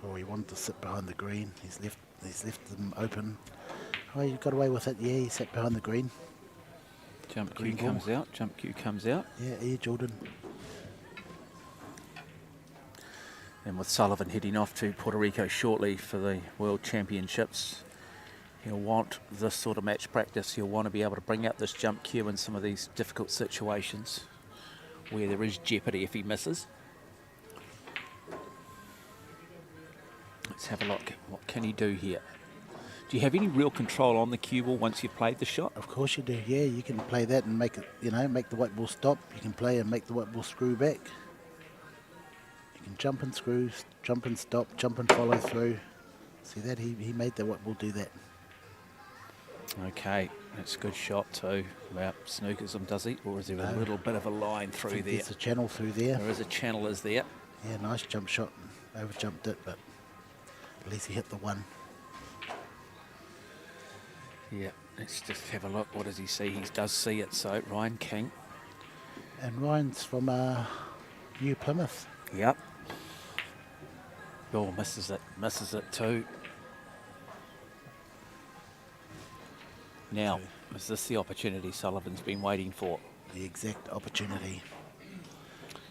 Oh, he wanted to sit behind the green. He's left them open. Oh, you got away with it. Yeah, he sat behind the green. jump cue Green ball. comes out, jump cue comes out. Yeah, here, Jordan. And with Sullivan heading off to Puerto Rico shortly for the World Championships, he'll want this sort of match practice. He'll want to be able to bring out this jump cue in some of these difficult situations where there is jeopardy if he misses. Let's have a look. What can he do here? Do you have any real control on the cue ball once you've played the shot? Of course you do. Yeah, you can play that and make it, make the white ball stop. You can play and make the white ball screw back. You can jump and screw, jump and stop, jump and follow through. See that? He made the white ball do that. Okay, that's a good shot too. Well, snookers him, does he? Or is there a little bit of a line through there? There's a channel through there. There is a channel, is there? Yeah, nice jump shot. Over jumped it, but at least he hit the one. Yeah, let's just have a look. What does he see? He does see it, so Ryan King. And Ryan's from New Plymouth. Yep. Oh, misses it too. Now, is this the opportunity Sullivan's been waiting for? The exact opportunity.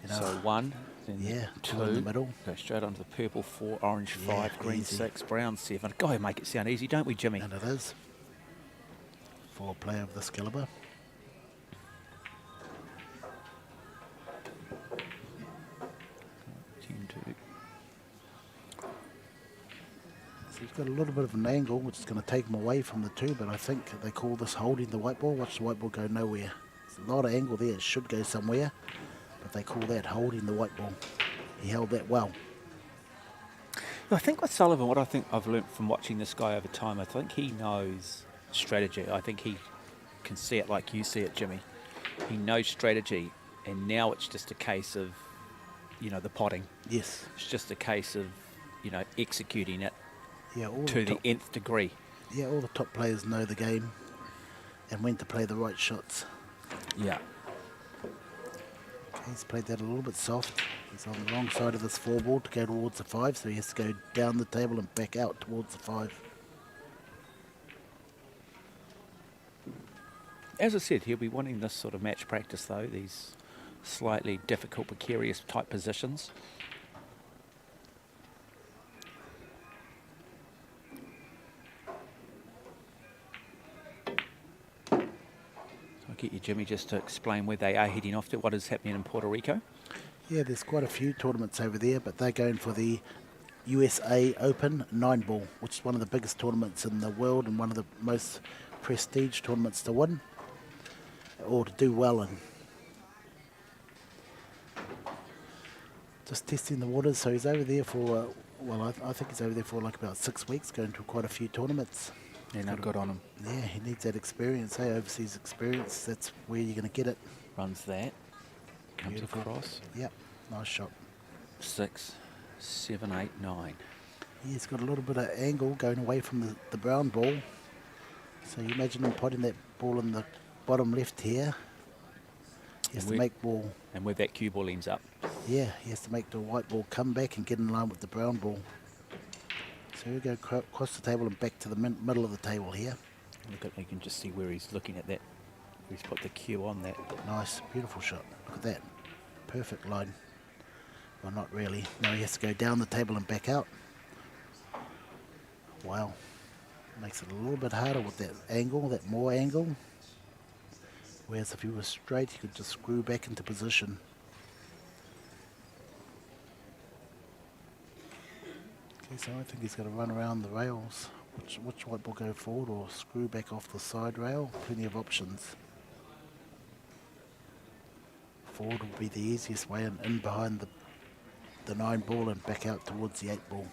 So one, then yeah, two in the middle. Go straight onto the purple 4, orange 5, Yeah, green easy. 6, brown 7. God, we make it sound easy, don't we, Jimmy? And it is. For a player of this caliber. So he's got a little bit of an angle, which is going to take him away from the 2, but I think they call this holding the white ball. Watch the white ball go nowhere. There's a lot of angle there. It should go somewhere, but they call that holding the white ball. He held that well. I think with Sullivan, what I think I've learnt from watching this guy over time, I think he knows strategy. I think he can see it like you see it, Jimmy. He knows strategy, and now it's just a case of, the potting. Yes. It's just a case of, executing it Yeah, all to the the top, nth degree. yeah, all the top players know the game and when to play the right shots. Yeah. Okay, he's played that a little bit soft. He's on the wrong side of this 4 ball to go towards the 5, so he has to go down the table and back out towards the 5. As I said, he'll be wanting this sort of match practice, though, these slightly difficult, precarious type positions. I'll get you, Jimmy, just to explain where they are heading off to, what is happening in Puerto Rico. Yeah, there's quite a few tournaments over there, but they're going for the USA Open 9 ball, which is one of the biggest tournaments in the world and one of the most prestige tournaments to win or to do well in. Just testing the waters, so he's over there for, I think he's over there for like about 6 weeks, going to quite a few tournaments. Yeah, no, good on him. Yeah, he needs that experience, overseas experience. That's where you're going to get it. Runs that. Comes Beautiful. across. Yep, nice shot. 6, 7, 8, 9. Yeah, he's got a little bit of angle going away from the brown ball. So you imagine him putting that ball in the bottom left here. He has to make ball. And where that cue ball ends up. Yeah, he has to make the white ball come back and get in line with the brown ball. So we go across the table and back to the middle of the table here. Look at, you can just see where he's looking at that. He's put the cue on that. Nice, beautiful shot. Look at that. Perfect line. Well, not really. No, he has to go down the table and back out. Wow. Makes it a little bit harder with that angle, that more angle. Whereas if he was straight, he could just screw back into position. Okay, so I think he's got to run around the rails. Which white ball go forward or screw back off the side rail? Plenty of options. Forward would be the easiest way, and in behind the 9 ball and back out towards the 8 ball.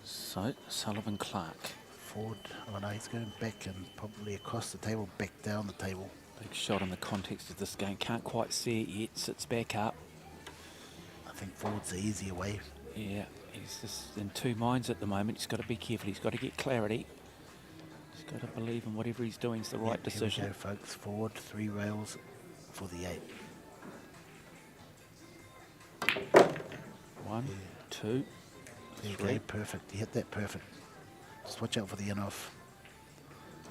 So, Sullivan Clark. Forward, oh no, he's going back and probably across the table, back down the table. Big shot in the context of this game. Can't quite see it yet. Sits back up. I think forward's the easier way. Yeah, he's just in 2 minds at the moment. He's got to be careful. He's got to get clarity. He's got to believe in whatever he's doing is the right decision. Here we go, folks. Forward, 3 rails for the 8. 1, 2, There you 3. go, perfect. You hit that perfect. Just watch out for the in-off.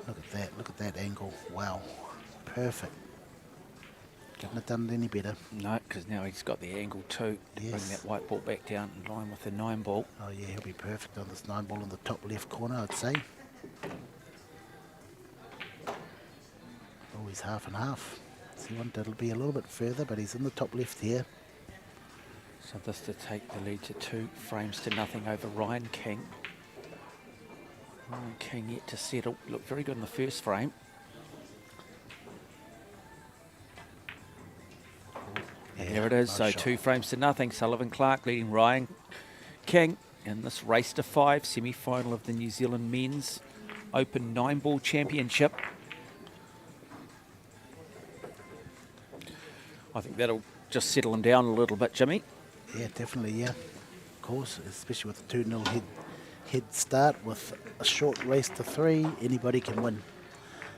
Look at that, look at that angle. Wow, perfect. Couldn't have done it any better. No, because now he's got the angle too. To bring Yes. that white ball back down in line with the 9 ball. Oh yeah, he'll be perfect on this 9 ball in the top left corner, I'd say. Oh, he's half and half. See, one that'll be a little bit further, but he's in the top left here. So this to take the lead to 2 frames to nothing over Ryan King. Ryan King yet to settle. Looked very good in the first frame. And there it is. nice So shot. 2 frames to nothing. Sullivan Clark leading Ryan King in this race to 5 semi-final of the New Zealand Men's Open 9-Ball Championship. I think that'll just settle him down a little bit, Jimmy. Yeah, definitely, yeah. Of course, especially with a 2-0 head start with a short race to 3, anybody can win.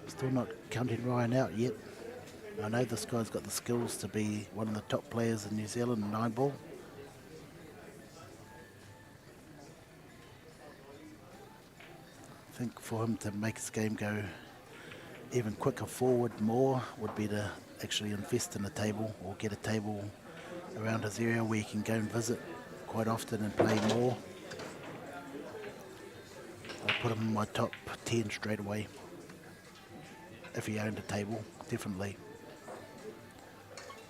Still not counting Ryan out yet. I know this guy's got the skills to be one of the top players in New Zealand in 9-ball. I think for him to make his game go even quicker forward more would be to actually invest in a table or get a table around his area where he can go and visit quite often and play more. I'll put him in my top 10 straight away. If he owned a table, definitely.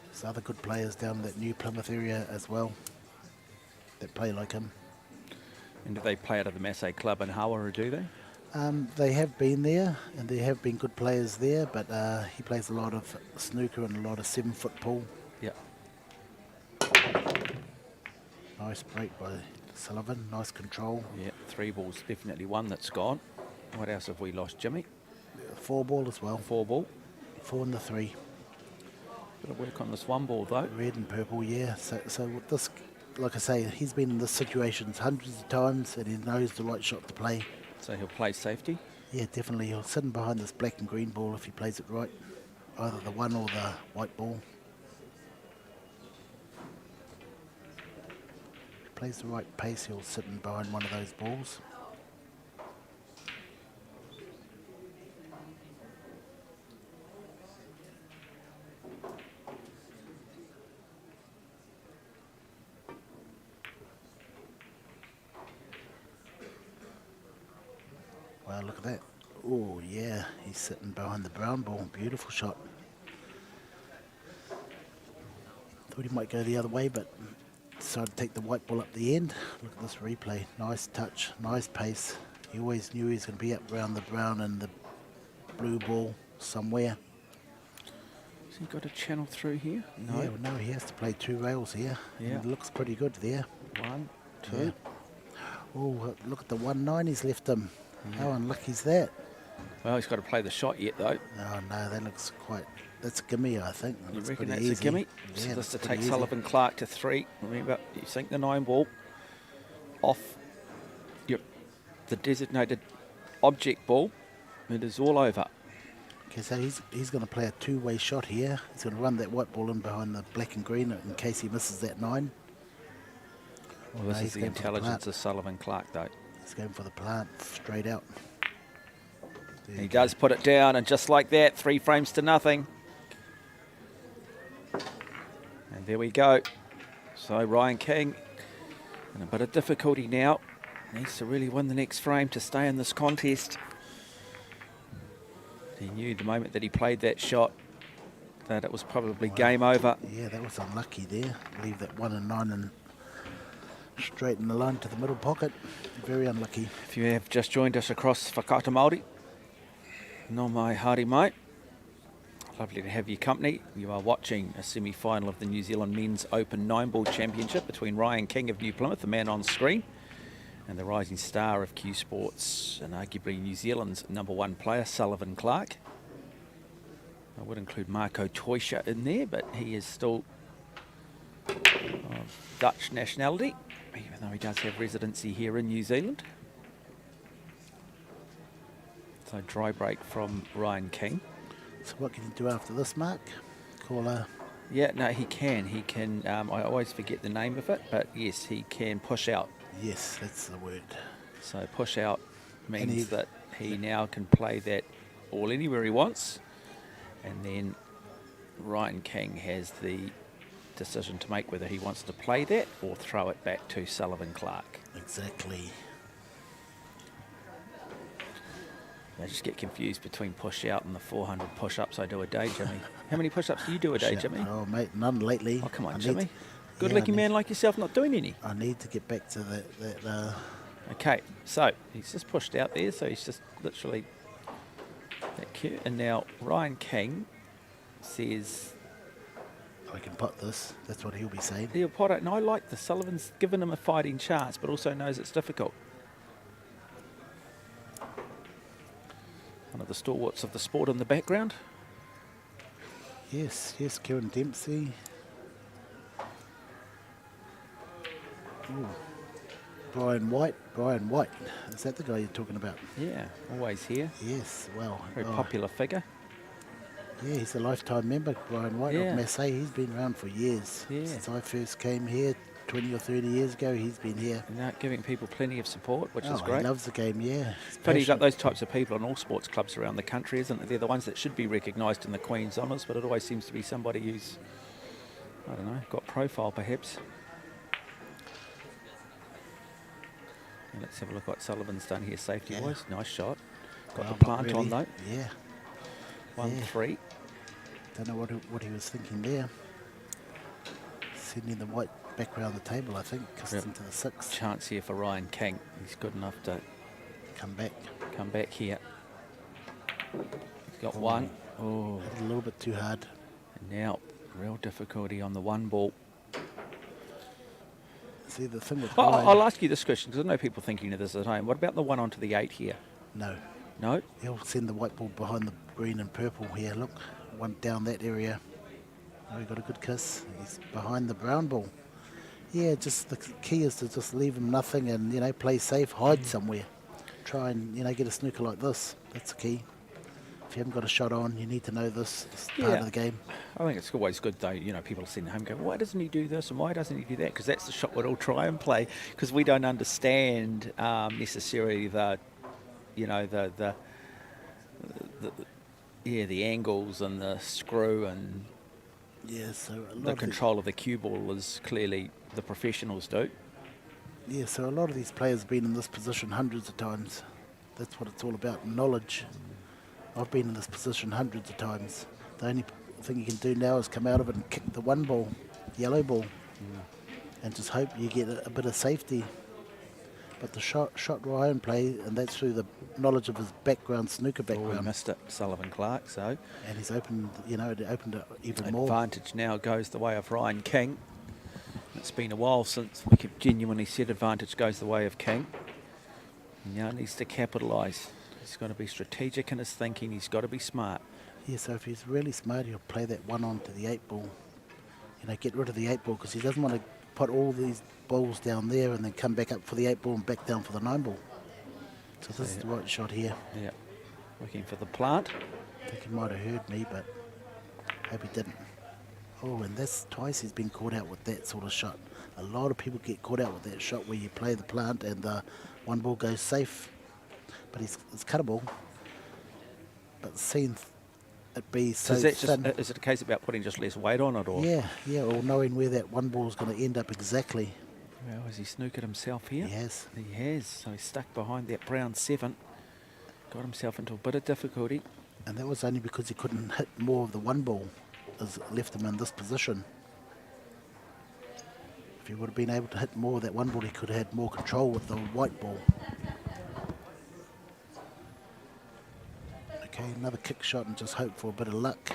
There's other good players down that New Plymouth area as well that play like him. And do they play out of the Massé Club in Hawara, do they? They have been there, and there have been good players there, but he plays a lot of snooker and a lot of 7-foot pool. Yeah. Nice break by Sullivan, nice control. Yeah, 3 balls, definitely one that's gone. What else have we lost, Jimmy? 4 ball as well, 4 ball. 4 and the 3. Bit of work on this 1 ball though. Red and purple, yeah. So with this, like I say, he's been in this situations hundreds of times, and he knows the right shot to play. So he'll play safety. Yeah, definitely. He'll sit in behind this black and green ball if he plays it right. Either the 1 or the white ball. If he plays the right pace, he'll sit in behind one of those balls. Wow, look at that. Oh, yeah, he's sitting behind the brown ball. Beautiful shot. Thought he might go the other way, but decided to take the white ball up the end. Look at this replay. Nice touch, nice pace. He always knew he was going to be up around the brown and the blue ball somewhere. Has he got a channel through here? No. Yeah, well, no, he has to play 2 rails here. Yeah. It looks pretty good there. 1, 2. Yeah. Oh, look at the 1-9 he's left him. How unlucky is that? Well, he's got to play the shot yet though. Oh, no, that looks quite... That's a gimme, I think. You Looks reckon pretty that's easy. a gimme? Yeah, So this looks to pretty take easy. Sullivan Clark to 3. Remember, you sink the 9 ball off the designated object ball. It is all over. Okay, so he's going to play a 2-way shot here. He's going to run that white ball in behind the black and green in case he misses that 9. Well, this No, is he's the going for the intelligence plant. of Sullivan Clark though. He's going for the plant straight out. There He you does put it down, and just like that, 3 frames to nothing. And there we go. So Ryan King in a bit of difficulty now. Needs to really win the next frame to stay in this contest. He knew the moment that he played that shot that it was probably game over. Yeah, that was unlucky there. Leave that 1 and 9 and straight in the line to the middle pocket. Very unlucky. If you have just joined us across Whakata Māori, no mai haere mai. Lovely to have your company. You are watching a semi-final of the New Zealand Men's Open 9-Ball Championship between Ryan King of New Plymouth, the man on screen, and the rising star of Q Sports and arguably New Zealand's #1 player, Sullivan Clark. I would include Marco Toisha in there, but he is still of Dutch nationality, even though he does have residency here in New Zealand. So dry break from Ryan King. So what can you do after this, Mark? Call a... Yeah, no, he can. He can, I always forget the name of it, but yes, he can push out. Yes, that's the word. So push out And means that he now can play that ball anywhere he wants. And then Ryan King has the decision to make whether he wants to play that or throw it back to Sullivan Clark. Exactly. I just get confused between push out and the 400 push-ups I do a day, Jimmy. How many push-ups do you do a day, Jimmy? Oh, mate, none lately. Oh, come on, I need- Jimmy. Good Yeah, looking man like yourself not doing any. I need to get back to that Okay, so he's just pushed out there, so he's just literally that cute. And now Ryan King says I can pot this. That's what he'll be saying. he'll pot it, and I like this. Sullivan's given him a fighting chance, but also knows it's difficult. One of the stalwarts of the sport in the background. Yes, Kieran Dempsey. Ooh. Brian White. Is that the guy you're talking about? Yeah, always here. Yes, well. Very popular figure. Yeah, he's a lifetime member, Brian White Yeah. of Massé. He's been around for years. Yeah. Since I first came here 20 or 30 years ago, he's been here. Now giving people plenty of support, which is He great. loves the game, yeah. He's But you've got passionate. those types of people in all sports clubs around the country, isn't it? They're the ones that should be recognised in the Queen's Honours, but it always seems to be somebody who's, I don't know, got profile perhaps. And let's have a look what Sullivan's done here safety-wise. Nice shot. Got Well, the plant not on really. though. Yeah. 1-3. Don't know what he was thinking there. Sending the White back around the table, I think, just Yep. into the 6. Chance here for Ryan King. He's good enough to Come back. come back here. He's got one. Oh, Hit it a little bit too hard. and now real difficulty on the one ball. See, the thing with Oh, Ryan, I'll ask you this question because I know people thinking of this at home. What about the one onto the 8 here? no. No? He'll send the white ball behind the green and purple here. Look, one down that area. Oh, he got a good kiss. He's behind the brown ball. Yeah, just the key is to just leave him nothing and, play safe, hide somewhere. Try and, get a snooker like this. That's the key. If you haven't got a shot on, you need to know this. It's part Yeah. of the game. I think it's always good though, people sitting at home go, why doesn't he do this and why doesn't he do that? Because that's the shot we'd all try and play because we don't understand necessarily the angles and the screw and Yeah, so a lot the of control of the cue ball is clearly the professionals do. So a lot of these players have been in this position hundreds of times. That's what it's all about, knowledge. I've been in this position hundreds of times. The only thing you can do now is come out of it and kick the one ball, yellow ball, and just hope you get a bit of safety. But the shot Ryan played, and that's through the knowledge of his background, snooker Oh, we background. missed it, Sullivan Clark, so And he's opened, it opened it even more. advantage now goes the way of Ryan King. It's been a while since we could genuinely said advantage goes the way of King. He now needs to capitalise. He's got to be strategic in his thinking. He's got to be smart. Yeah, so if he's really smart, he'll play that one onto the 8 ball. Get rid of the 8 ball because he doesn't want to put all these balls down there and then come back up for the 8 ball and back down for the 9 ball. So this is the right shot here. Yeah, looking for the plant. I think he might have heard me, but hope he didn't. Oh, and that's twice he's been caught out with that sort of shot. A lot of people get caught out with that shot where you play the plant and the one ball goes safe. But it's cuttable. But seeing it be so So is, thin. is it a case about putting just less weight on it? Or Yeah, or knowing where that one ball is going to end up exactly. Well, has he snookered himself here? He has. He has. So he's stuck behind that brown 7. Got himself into a bit of difficulty. And that was only because he couldn't hit more of the one ball, as it left him in this position. If he would have been able to hit more of that one ball, he could have had more control with the white ball. Okay, another kick shot and just hope for a bit of luck.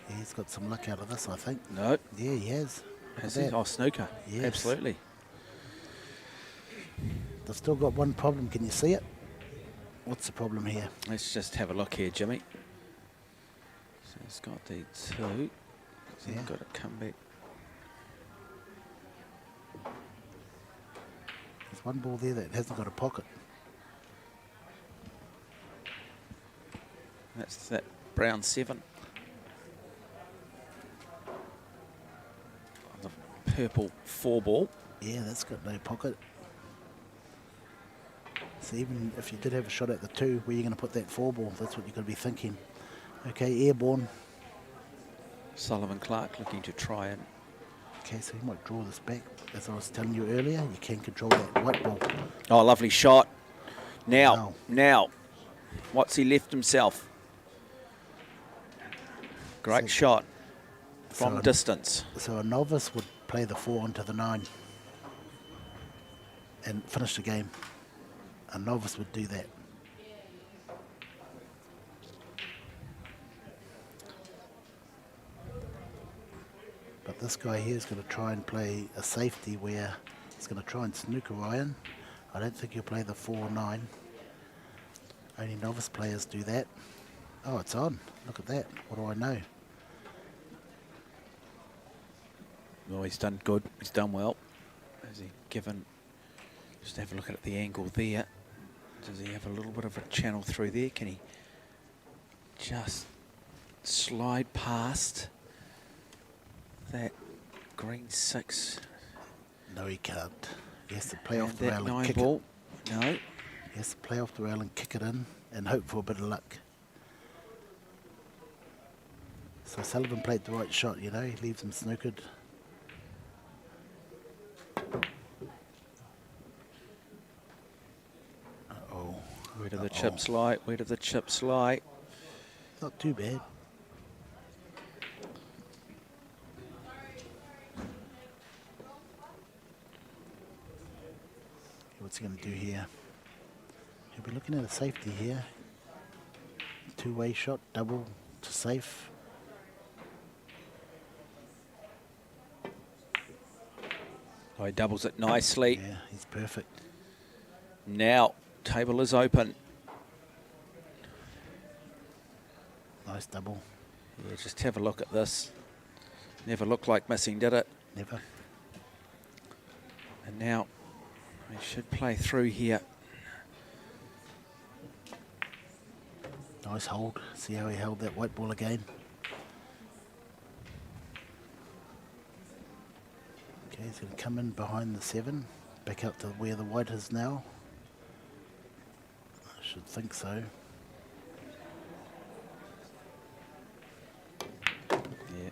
Yeah, he's got some luck out of this, I think. No. Yeah, he has. Look Has at he? that. Oh, snooker. Yes. Absolutely. They've still got one problem. Can you see it? What's the problem here? Let's just have a look here, Jimmy. So he's got the 2. So he's Yeah. got to come back. There's one ball there that hasn't got a pocket. That's that brown 7. The purple 4 ball. Yeah, that's got no pocket. So even if you did have a shot at the 2, where are you going to put that 4 ball? That's what you've got to be thinking. Okay, airborne. Sullivan Clark looking to try and... Okay, so he might draw this back. As I was telling you earlier, you can control that white ball. Oh, lovely shot. Now, Wow. now. What's he left himself? Great So- shot. from distance. So a novice would play the 4 onto the 9 and finish the game. A novice would do that. But this guy here is going to try and play a safety where he's going to try and snooker Ryan. I don't think he'll play the 4-9. Only novice players do that. Oh, it's on. Look at that. What do I know? Well, he's done good. He's done well. Has he given... Just have a look at the angle there. Does he have a little bit of a channel through there? Can he just slide past that green 6? No, he can't. He has to play And off the that rail and 9 kick ball? it. No. He has to play off the rail and kick it in and hope for a bit of luck. So Sullivan played the right shot, you know. He leaves him snookered. Uh-oh. Where do the chips lie? Where do the chips lie? Not too bad. What's he going to do here? He'll be looking at a safety here. Two-way shot, double to safe. Oh, he doubles it nicely. Yeah, he's perfect. Now, table is open. Nice double. Yeah, just have a look at this. Never looked like missing, did it? Never. And now, he should play through here. Nice hold. See how he held that white ball again. Okay, he's going to come in behind the 7. Back out to where the white is now. I should think so. Yeah.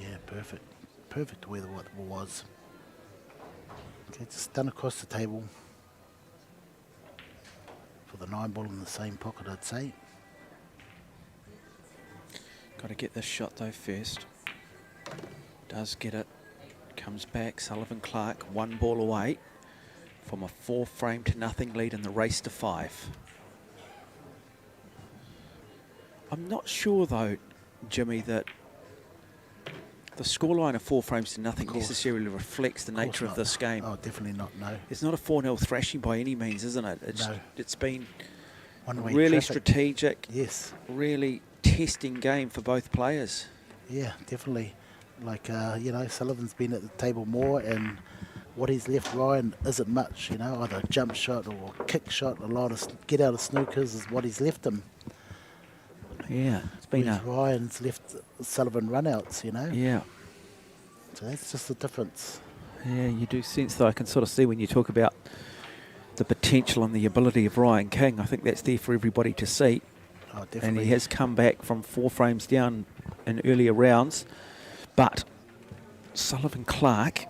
Yeah, perfect. Perfect where the white ball was. Okay, just done across the table. For the 9 ball in the same pocket, I'd say. Got to get this shot though first. Does get it. Comes back. Sullivan Clark 1 ball away from a 4-frame to nothing lead in the race to 5. I'm not sure though, Jimmy, that the scoreline of 4 frames to nothing necessarily reflects the nature of this game. Oh, definitely not, no. It's not a 4-0 thrashing by any means, isn't it? No. It's been One-way really traffic. strategic, Yes. really testing game for both players. Yeah, definitely. Like, you know, Sullivan's been at the table more, and what he's left Ryan isn't much, you know, either a jump shot or a kick shot. A lot of get out of snookers is what he's left him. Yeah, it's been Whereas Ryan's left Sullivan runouts, you know. Yeah. So that's just the difference. Yeah, you do sense, though, I can sort of see when you talk about the potential and the ability of Ryan King. I think that's there for everybody to see. Oh, And definitely. he has come back from 4 frames down in earlier rounds. But Sullivan Clark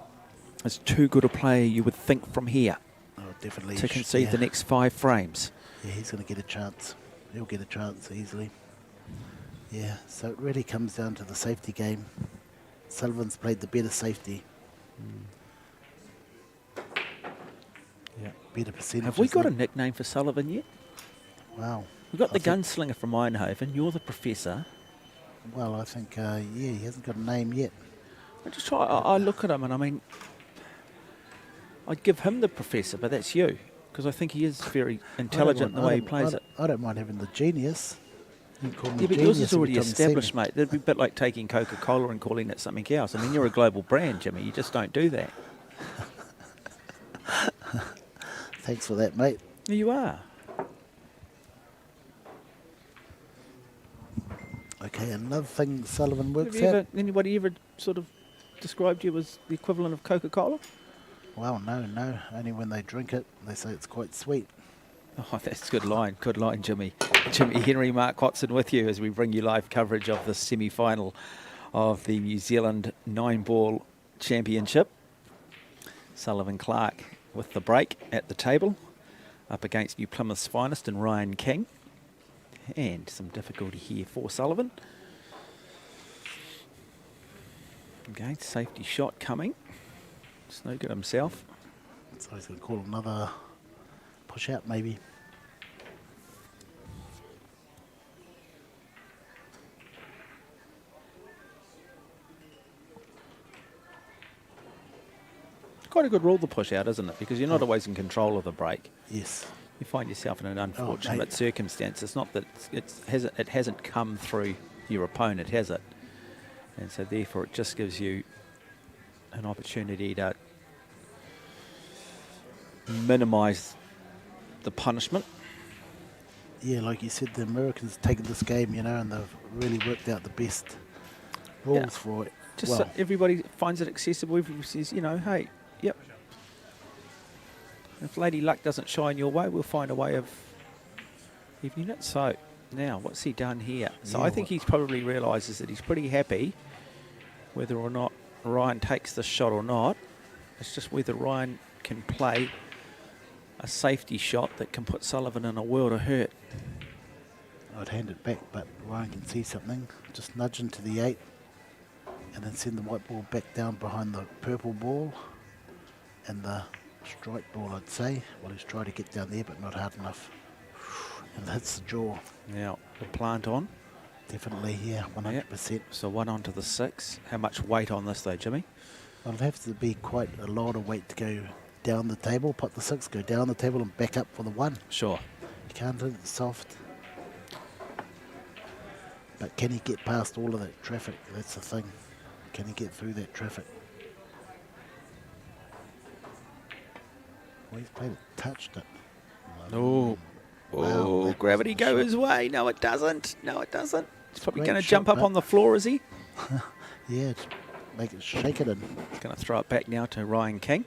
is too good a player, you would think, from here Oh, definitely. to concede the next 5 frames. Yeah, he's going to get a chance. He'll get a chance easily. Yeah, so it really comes down to the safety game. Sullivan's played the better safety. Yeah. Better percentage. Have we got a nickname for Sullivan yet? Wow. We've got I the gunslinger from Eindhoven. You're the professor. Well, I think, yeah, he hasn't got a name yet. I look at him and I mean, I'd give him the professor, but that's you. Because I think he is very intelligent in the way he plays it. I don't mind having the genius. You can call me Yeah, but genius yours is every already time you see established, me. mate. It'd be a bit like taking Coca-Cola and calling it something else. I mean, you're a global brand, Jimmy. You just don't do that. Thanks for that, mate. You are. Okay, another thing Sullivan works Have you at. anybody ever sort of described you as the equivalent of Coca-Cola? Well, no. Only when they drink it, they say it's quite sweet. Oh, that's a good line. Good line, Jimmy. Jimmy Henry, Mark Watson with you as we bring you live coverage of the semi-final of the New Zealand 9-ball championship. Sullivan Clark with the break at the table, up against New Plymouth's finest and Ryan King. And some difficulty here for Sullivan. Again, safety shot coming. Snookered himself. So he's going to call another push out maybe. Quite a good rule, the push out, isn't it? Because you're not always in control of the break. Yes. You find yourself in an unfortunate mate. circumstance. It's not that it hasn't come through your opponent, has it? And so therefore it just gives you an opportunity to minimise the punishment. Yeah, like you said, the Americans taken this game, and they've really worked out the best rules for it. Just so everybody finds it accessible. Everybody says, hey, yep. If Lady Luck doesn't shine your way, we'll find a way of evening it. So now, what's he done here? So I think he probably realises that he's pretty happy whether or not Ryan takes the shot or not. It's just whether Ryan can play a safety shot that can put Sullivan in a world of hurt. I'd hand it back, but Ryan can see something. Just nudge into the 8 and then send the white ball back down behind the purple ball and the strike ball, I'd say. Well, he's trying to get down there, but not hard enough. And hits the jaw. Now, the plant on. Definitely, yeah, 100%. Yep. So 1 onto the 6. How much weight on this though, Jimmy? Well, it'll have to be quite a lot of weight to go down the table, pot the 6, go down the table and back up for the 1. Sure. You can't hit it soft. But can he get past all of that traffic? That's the thing. Can he get through that traffic? Well, he's played it, touched it. Oh, Wow, that gravity was a go shot. his way. No, it doesn't. No, it doesn't. He's probably Great going to shot, jump up but- on the floor, is he? Yeah, just make it, shake it in. He's going to throw it back now to Ryan King.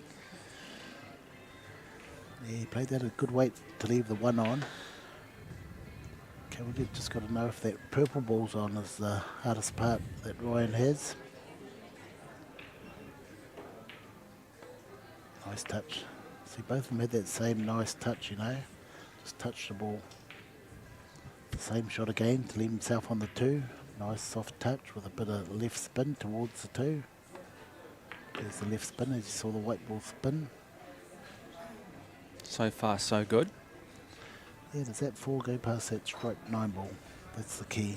Yeah, he played that at a good weight to leave the 1 on. Okay, we've just got to know if that purple ball's on is the hardest part that Ryan has. Nice touch. See, both of them had that same nice touch, Just touched the ball. The same shot again to leave himself on the 2. Nice soft touch with a bit of left spin towards the 2. There's the left spin as you saw the white ball spin. So far, so good. Yeah, does that 4 go past that striped 9 ball? That's the key.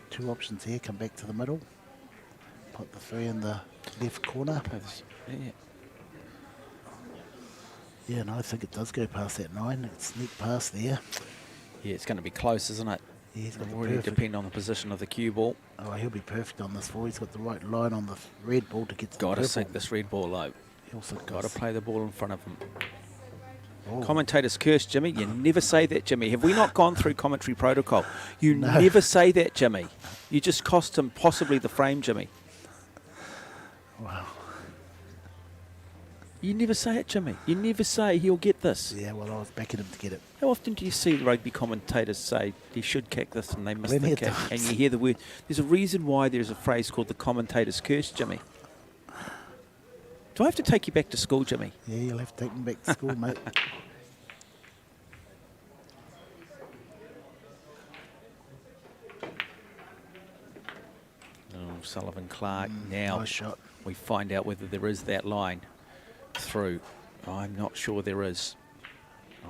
2 options here, come back to the middle. Put the 3 in the left corner. Yeah. Yeah, and I think it does go past that 9. It's sneak past there. Yeah, it's going to be close, isn't it? Yeah, he's got It'll the really perfect. depend on the position of the cue ball. Oh, he'll be perfect on this 4. He's got the right line on the red ball to get to Got the to purple. sink this red ball low. He also Got to play the ball in front of him. Oh. Commentator's curse, Jimmy. You never say that, Jimmy. Have we not gone through commentary protocol? You No. never say that, Jimmy. You just cost him possibly the frame, Jimmy. Wow. You never say it, Jimmy. You never say he'll get this. Yeah, well, I was backing him to get it. How often do you see the rugby commentators say he should kick this and they miss Plenty the of kick? times. And you hear the word. There's a reason why there's a phrase called the commentator's curse, Jimmy. Do I have to take you back to school, Jimmy? Yeah, you'll have to take him back to school, mate. Oh, Sullivan Clark. Now Nice shot. we find out whether there is that line through. I'm not sure there is.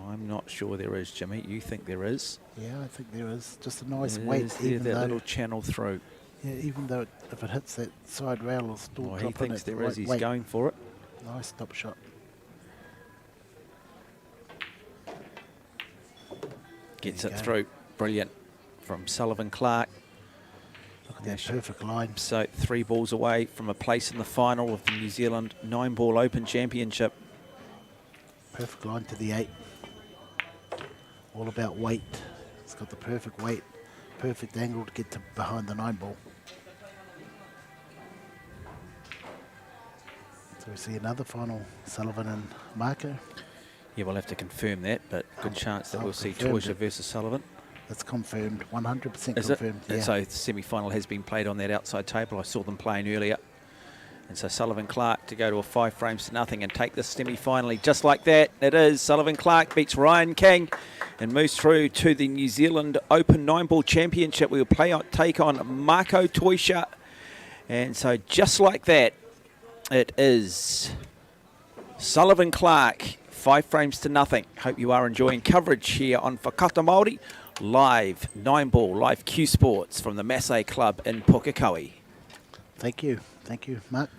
I'm not sure there is, Jimmy. You think there is? Yeah, I think there is. Just a nice Is weight, there even that though, little channel through? yeah, even though if it hits that side rail, it'll still Well, he drop in thinks at the there is. right He's weight. going for it. Nice top shot. Gets There it you go. through. Brilliant. From Sullivan Clark. Look at that perfect line. So 3 balls away from a place in the final of the New Zealand 9-ball Open Championship. Perfect line to the 8. All about weight. It's got the perfect weight, perfect angle to get to behind the 9 ball. So we see another final, Sullivan and Marco. Yeah, we'll have to confirm that, but good chance that I'll we'll see confirm Toysha it. versus Sullivan. That's confirmed, 100% Is it? confirmed. And Yeah. so the semi-final has been played on that outside table. I saw them playing earlier. And so Sullivan Clark to go to a 5 frames to nothing and take this semi-finally just like that. It is. Sullivan Clark beats Ryan King and moves through to the New Zealand Open 9-ball Championship. We will take on Marco Toysha And so just like that, it is Sullivan Clark, 5 frames to nothing. Hope you are enjoying coverage here on Whakata Māori, live 9-ball, live Q Sports from the Massé Club in Pukekohe. Thank you, Mark.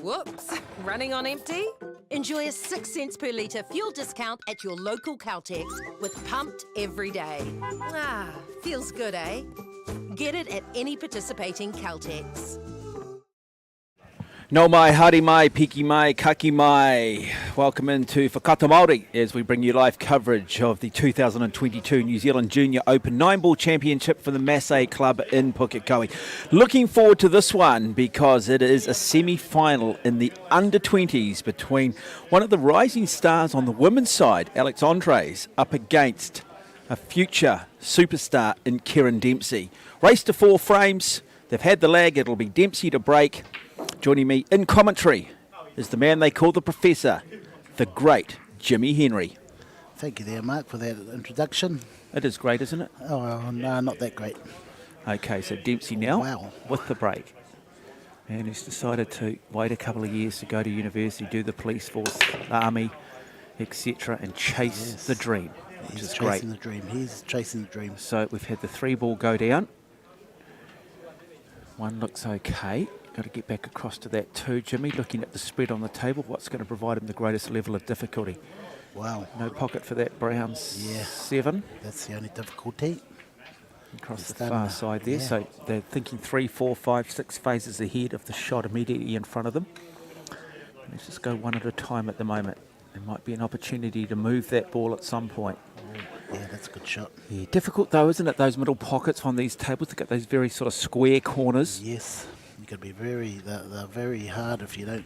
Whoops, running on empty? Enjoy a 6 cents per litre fuel discount at your local Caltex with Pumped every day. Ah, feels good, eh? Get it at any participating Caltex. No mai, haere mai, piki mai, kaki mai. Welcome into Whakata Māori as we bring you live coverage of the 2022 New Zealand Junior Open 9-ball championship for the Massé Club in Pukekohe. Looking forward to this one because it is a semi-final in the under-20s between one of the rising stars on the women's side, Alex Andres, up against a future superstar in Kieran Dempsey. Race to 4 frames. They've had the lag. It'll be Dempsey to break. Joining me in commentary is the man they call the Professor, the great Jimmy Henry. Thank you there, Mark, for that introduction. It is great, isn't it? Oh, well, no, not that great. Okay, so Dempsey now Wow. with the break. And he's decided to wait a couple of years to go to university, do the police force, the army, etc., and chase the dream, which He's is great. chasing the dream. He's chasing the dream. So we've had the 3-ball go down. One looks okay. Got to get back across to that too, Jimmy. Looking at the spread on the table, what's going to provide him the greatest level of difficulty? Wow. No pocket for that Brown's 7. That's the only difficulty. Across It's the done. far side there. Yeah. So they're thinking 3, 4, 5, 6 phases ahead of the shot immediately in front of them. Let's just go one at a time at the moment. There might be an opportunity to move that ball at some point. Yeah, that's a good shot. Yeah, difficult though, isn't it? Those middle pockets on these tables to get those very sort of square corners. Yes. You could be they're very hard if you don't,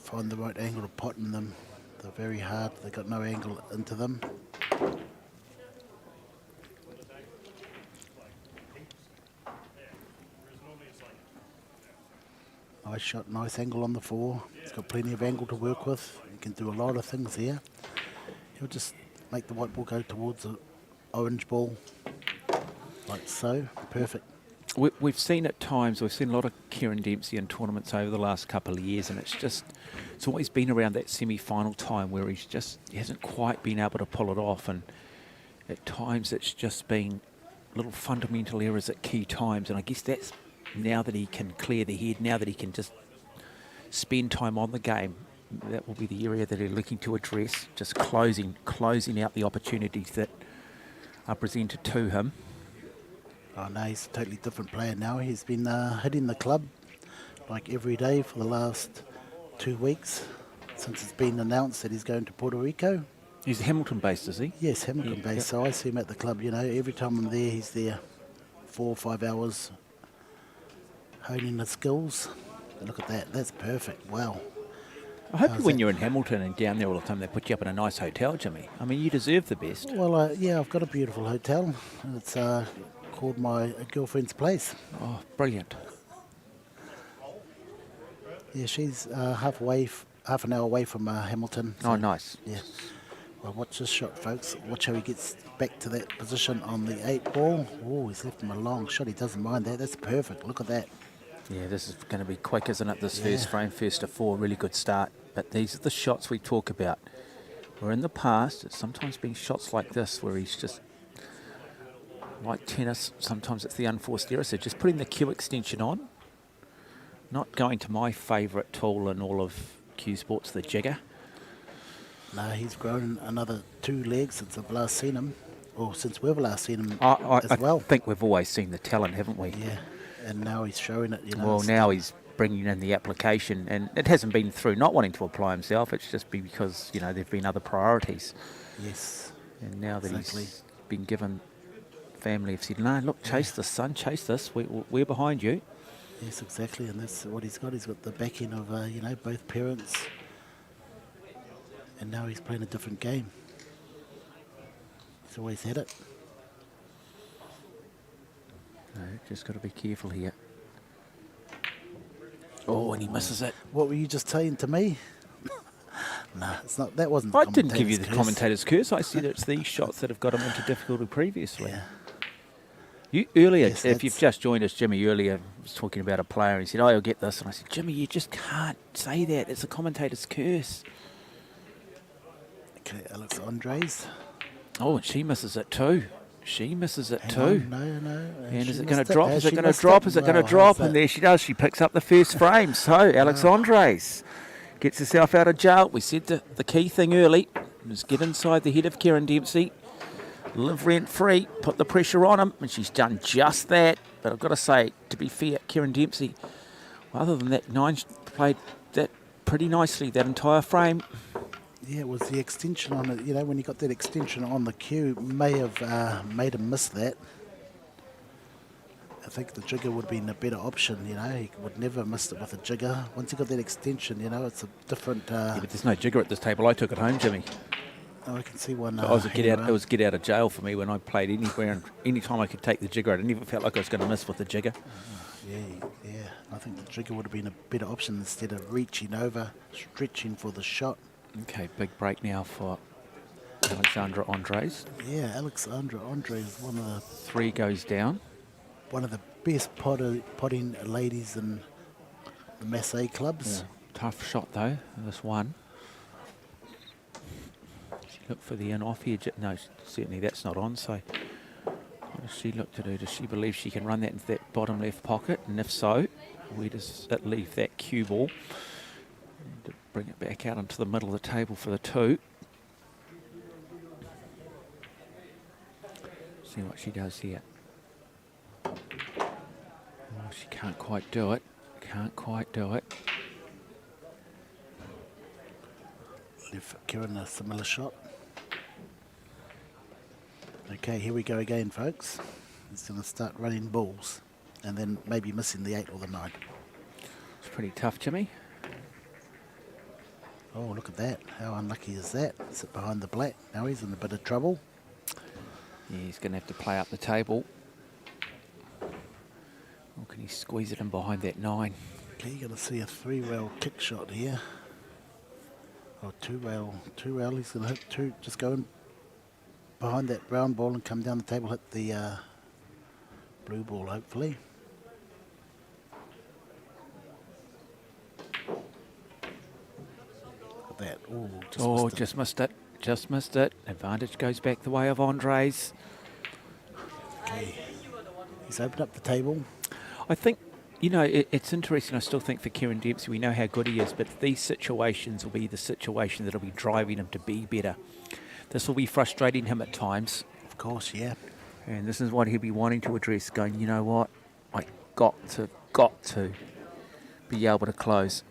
find the right angle to pot in them. They're very hard. They've got no angle into them. Nice shot, nice angle on the 4. He's got plenty of angle to work with. He can do a lot of things here. He'll just make the white ball go towards the orange ball. Like so, perfect. We've seen at times, we've seen a lot of Kieran Dempsey in tournaments over the last couple of years, and it's always been around that semi-final time where he hasn't quite been able to pull it off, and at times it's just been little fundamental errors at key times, and I guess that's now that he can clear the head, now that he can just spend time on the game, that will be the area that they're looking to address, just closing out the opportunities that are presented to him. Oh no, he's a totally different player now. He's been hitting the club like every day for the last 2 weeks since it's been announced that he's going to Puerto Rico. He's Hamilton based, is he? Yes, Hamilton Yeah, based. yep. So I see him at the club, every time I'm there, he's there 4 or 5 hours honing the skills. Look at that, that's perfect. Wow. I hope How's when that? you're in Hamilton and down there all the time, they put you up in a nice hotel, Jimmy. I mean, you deserve the best. Well, yeah, I've got a beautiful hotel. It's called my girlfriend's place. Oh, brilliant. Yeah, she's half an hour away from Hamilton. Oh, nice. Yeah. Well, watch this shot, folks. Watch how he gets back to that position on the 8 ball. Oh, he's left him a long shot. He doesn't mind that. That's perfect. Look at that. Yeah, this is going to be quick, isn't it? This first frame, first to 4, really good start. But these are the shots we talk about. Where in the past, it's sometimes been shots like this where he's just, like tennis, sometimes it's the unforced error. So just putting the cue extension on, not going to my favourite tool in all of Q Sports, the jigger. No, he's grown another 2 legs since I've last seen him. Or since we've last seen him I as well. think we've always seen the talent, haven't we? Yeah, and now he's showing it. Well, now he's bringing in the application, and it hasn't been through not wanting to apply himself. It's just been because there've been other priorities. Yes. And now that Exactly. he's been given, family have said, "No, look, chase this, son, chase this. We're behind you." Yes, exactly, and that's what he's got. He's got the backing of both parents, and now he's playing a different game. He's always had it. No, just got to be careful here. Oh, and he misses it. What were you just saying to me? Nah, it's not. That wasn't. The I didn't give you the curse. commentator's curse. I said it's these shots that have got him into difficulty previously. Yeah. You earlier, Yes, if you've that's- just joined us, Jimmy earlier was talking about a player. He said, "Oh, you'll get this," and I said, "Jimmy, you just can't say that. It's a commentator's curse." Okay, Alex Andres. Oh, and she misses it too. She misses it Hang too. on, no. And she is it going missed to drop? Has Is it she going to missed drop? Is it going to Well, drop? how's And that? there she does. She picks up the first frame. So Alex Andres gets herself out of jail. We said the key thing early was get inside the head of Kieran Dempsey, live rent free, put the pressure on him, and she's done just that. But I've got to say, to be fair, Kieran Dempsey, other than that, 9 played that pretty nicely, that entire frame. Yeah, it was the extension on it. You know, when you got that extension on the cue, may have made him miss that. I think the jigger would have been a better option, you know. He would never have missed it with a jigger. Once you got that extension, you know, it's a different... Yeah, but there's no jigger at this table. I took it home, Jimmy. oh, I can see one... It was hanging around. it was get out of jail for me when I played anywhere. And any time I could take the jigger, I never felt like I was going to miss with the jigger. Yeah. I think the jigger would have been a better option instead of reaching over, stretching for the shot. Okay, big break now for Alexandra Andres. Yeah, Alexandra Andre is one of 3 goes down. the best potting ladies in the Massé clubs. Tough shot though, this one. She looked for the in-off here. No, certainly that's not on, so what does she look to do? Does she believe she can run that into that bottom left pocket? And if so, where does it leave that cue ball? And to bring it back out onto the middle of the table for the 2. See what she does here. Oh, she can't quite do it. Can't quite do it. Left Kieran a similar shot. Okay, here we go again, folks. He's going to start running balls and then maybe missing the 8 or the 9. It's pretty tough, Jimmy. Oh, look at that. How unlucky is that? Sit behind the black. Now he's in a bit of trouble. Yeah, he's going to have to play up the table. Or can he squeeze it in behind that 9? Okay, you're going to see a 3-rail kick shot here. Oh, 2-rail. 2-rail. He's going to hit 2. Just go in behind that brown ball and come down the table, hit the blue ball, hopefully. Look at that. Ooh, Just missed it. Just missed it. Advantage goes back the way of Andres. Okay. He's opened up the table. I think, you know, it's interesting. I still think for Kieran Dempsey, we know how good he is, but these situations will be the situation that will be driving him to be better. This will be frustrating him at times. Of course, yeah. And this is what he'll be wanting to address, going, you know what, I got to be able to close.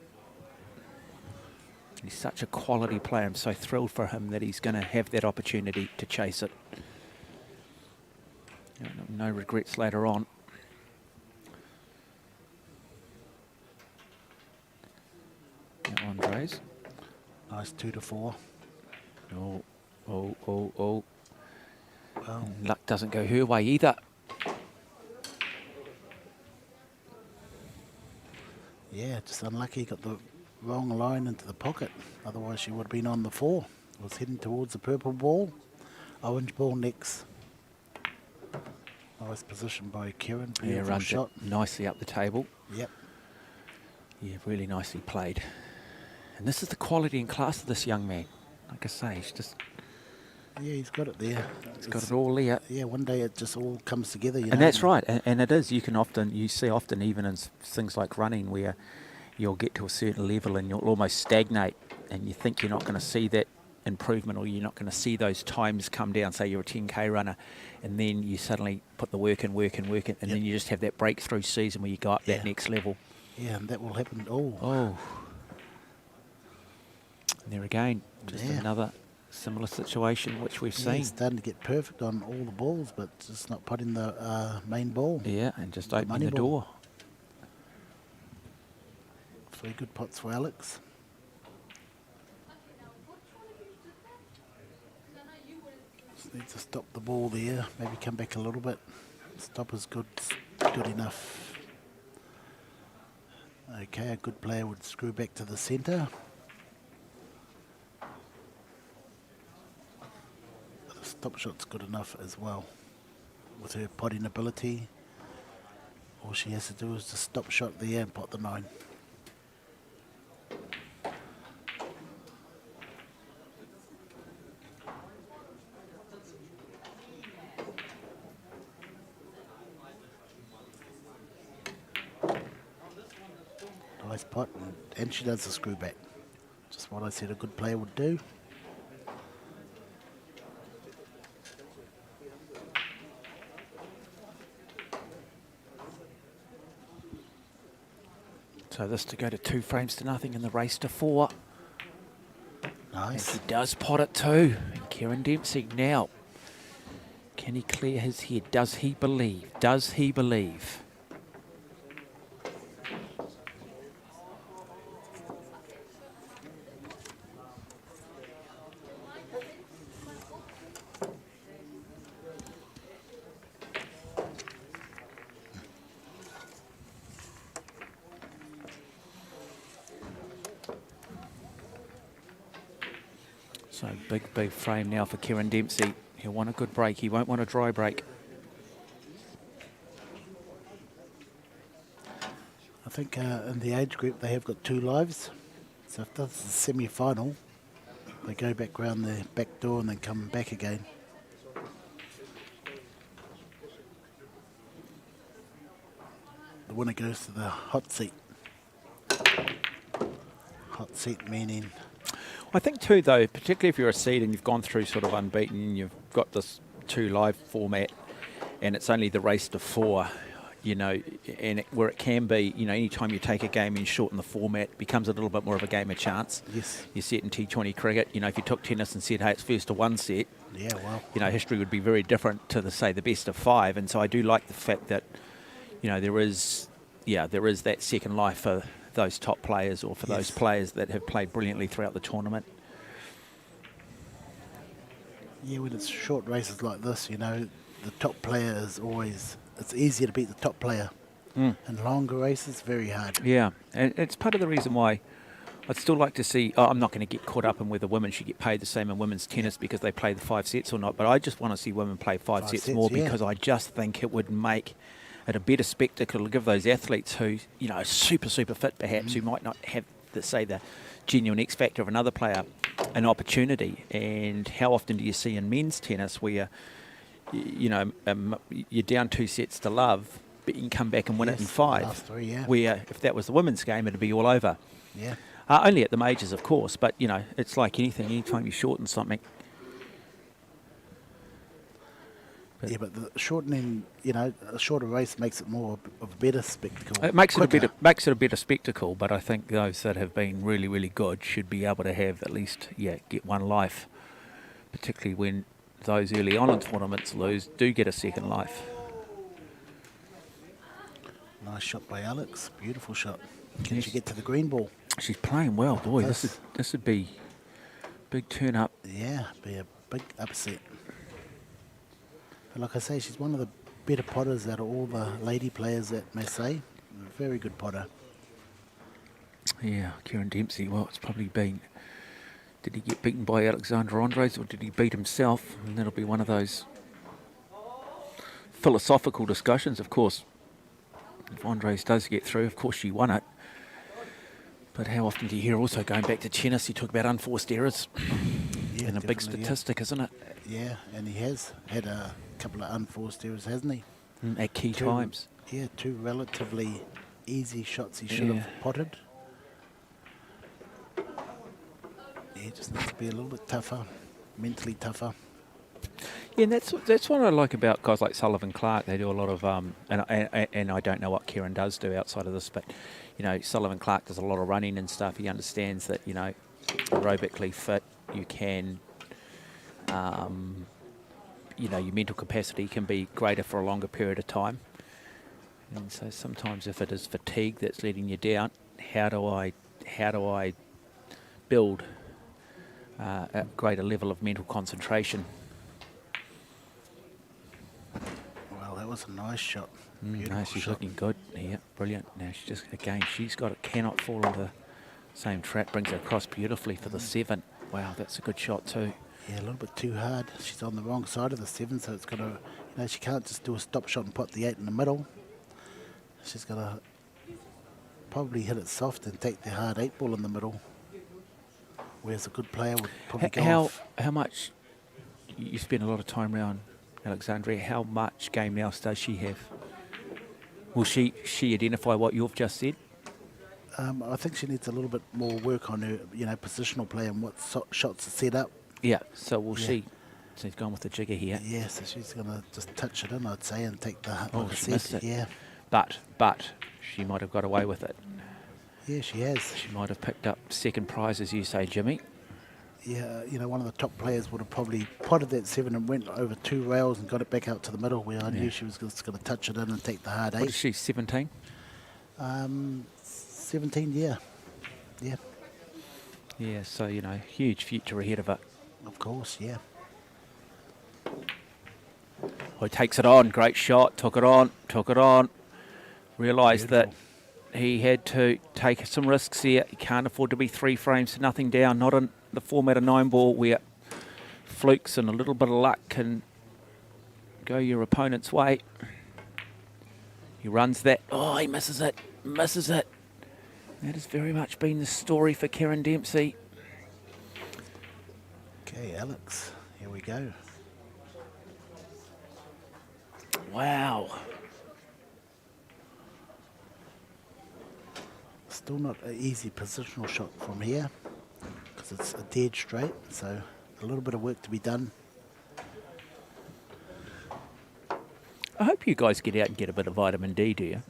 He's such a quality player. I'm so thrilled for him that he's going to have that opportunity to chase it. No regrets later on. Now Andres. Nice 2 to 4. Oh. Well, Luck doesn't go her way either. yeah, just unlucky. Got the wrong line into the pocket. Otherwise, she would have been on the 4. Was heading towards the purple ball. Orange ball next. Nice position by Kieran. Yeah, Beautiful runs shot. it nicely up the table. Yep. Yeah, really nicely played. And this is the quality and class of this young man. Like I say, he's just... Yeah, he's got it there. He's got it all there. Yeah, one day it just all comes together. You know? And that's right, and it is. You see often even in things like running where you'll get to a certain level and you'll almost stagnate and you think you're not going to see that improvement or you're not going to see those times come down. Say you're a 10K runner and then you suddenly put the work in, and then you just have that breakthrough season where you go up that next level. Yeah, and that will happen. Oh. And there again, just another similar situation which we've seen. He's starting to get perfect on all the balls, but just not putting the main ball. Yeah, and just opening money the ball. door. 3 good pots for Alex. Just need to stop the ball there. Maybe come back a little bit. Stop is good enough. Okay, a good player would screw back to the centre. top shot's good enough as well. With her potting ability, all she has to do is just stop shot there and pot the 9. Nice pot, and she does the screw back. Just what I said a good player would do. So this to go to 2 frames to nothing in the race to 4. Nice. And he does pot it too. And Kieran Dempsey now. Can he clear his head? Does he believe? Does he believe? So big frame now for Kieran Dempsey. He'll want a good break. He won't want a dry break. I think in the age group they have got 2 lives. So if this is the semi-final, they go back round the back door and then come back again. The winner goes to the hot seat. Hot seat meaning... I think too, though, particularly if you're a seed and you've gone through sort of unbeaten and you've got this 2 live format and it's only the race to 4, you know, and where it can be, you know, anytime you take a game and shorten the format, it becomes a little bit more of a game of chance. Yes. You see it in T20 cricket, you know, if you took tennis and said, hey, it's first to 1 set, Yeah, well... you know, history would be very different to, say, the best of 5. And so I do like the fact that, you know, there is that second life for those top players or for those players that have played brilliantly throughout the tournament. Yeah, when it's short races like this, you know, the top player is always... It's easier to beat the top player. In longer races, very hard. Yeah, and it's part of the reason why I'd still like to see... I'm not going to get caught up in whether women should get paid the same in women's tennis because they play the 5 sets or not, but I just want to see women play 5 sets more because I just think it would make it a better spectacle to give those athletes who, you know, are super fit perhaps, who might not have, the genuine X factor of another player, an opportunity. And how often do you see in men's tennis where, you know, you're down 2 sets to love, but you can come back and win it in 5. Last 3, yeah. Where if that was the women's game, it'd be all over. Yeah. Only at the majors, of course, but, you know, it's like anything. Anytime you shorten something. Yeah, but the shortening, you know, a shorter race makes it more of a better spectacle. It makes it a better spectacle, but I think those that have been really good should be able to have at least, get 1 life, particularly when those early on in tournaments do get a second life. Nice shot by Alex. Beautiful shot. Can she get to the green ball? She's playing well, boy. This would be big turn up. Yeah, be a big upset. But like I say, she's one of the better potters out of all the lady players at Massé. Very good potter. Yeah, Kieran Dempsey. Well, it's probably been... Did he get beaten by Alexander Andres or did he beat himself? And that'll be one of those philosophical discussions, of course. If Andres does get through, of course she won it. But how often do you hear also going back to tennis, you talk about unforced errors? Yeah, and a big statistic, isn't it? Yeah, and he has had a couple of unforced errors, hasn't he? At key times. Yeah, 2 relatively easy shots he should have potted. Yeah, just needs to be a little bit tougher, mentally tougher. Yeah, and that's what I like about guys like Sullivan Clark. They do a lot of, and I don't know what Kieran does do outside of this, but, you know, Sullivan Clark does a lot of running and stuff. He understands that, you know, aerobically fit, you can, you know, your mental capacity can be greater for a longer period of time. And so sometimes if it is fatigue that's letting you down, how do I build a greater level of mental concentration? Well, that was a nice shot. No, she's looking good. Yeah, brilliant. Now she's just, again, cannot fall into the same trap. Brings her across beautifully for the 7. Wow, that's a good shot too. Yeah, a little bit too hard. She's on the wrong side of the 7, so it's got to, she can't just do a stop shot and put the 8 in the middle. She's got to probably hit it soft and take the hard 8 ball in the middle. Whereas a good player would probably go off. How much, you spend a lot of time around Alexandria, how much game now does she have? Will she identify what you've just said? I think she needs a little bit more work on her, positional play and what shots are set up. Yeah, so will she? She's gone with the jigger here. Yeah, so she's going to just touch it in, I'd say, and take the... Oh, like I she said, missed it. Yeah. But she might have got away with it. Yeah, she has. She might have picked up second prize, as you say, Jimmy. Yeah, one of the top players would have probably potted that 7 and went over 2 rails and got it back out to the middle where I knew she was just going to touch it in and take the hard 8. What is she, 17? 17, yeah. Yeah. Yeah, so, huge future ahead of it. Of course, yeah. Oh, he takes it on. Great shot. Took it on. Realised that he had to take some risks here. He can't afford to be 3 frames to nothing down. Not in the format of 9 ball where flukes and a little bit of luck can go your opponent's way. He runs that. Oh, he misses it. That has very much been the story for Karen Dempsey. Okay, Alex, here we go. Wow. Still not an easy positional shot from here because it's a dead straight, so a little bit of work to be done. I hope you guys get out and get a bit of vitamin D, do you?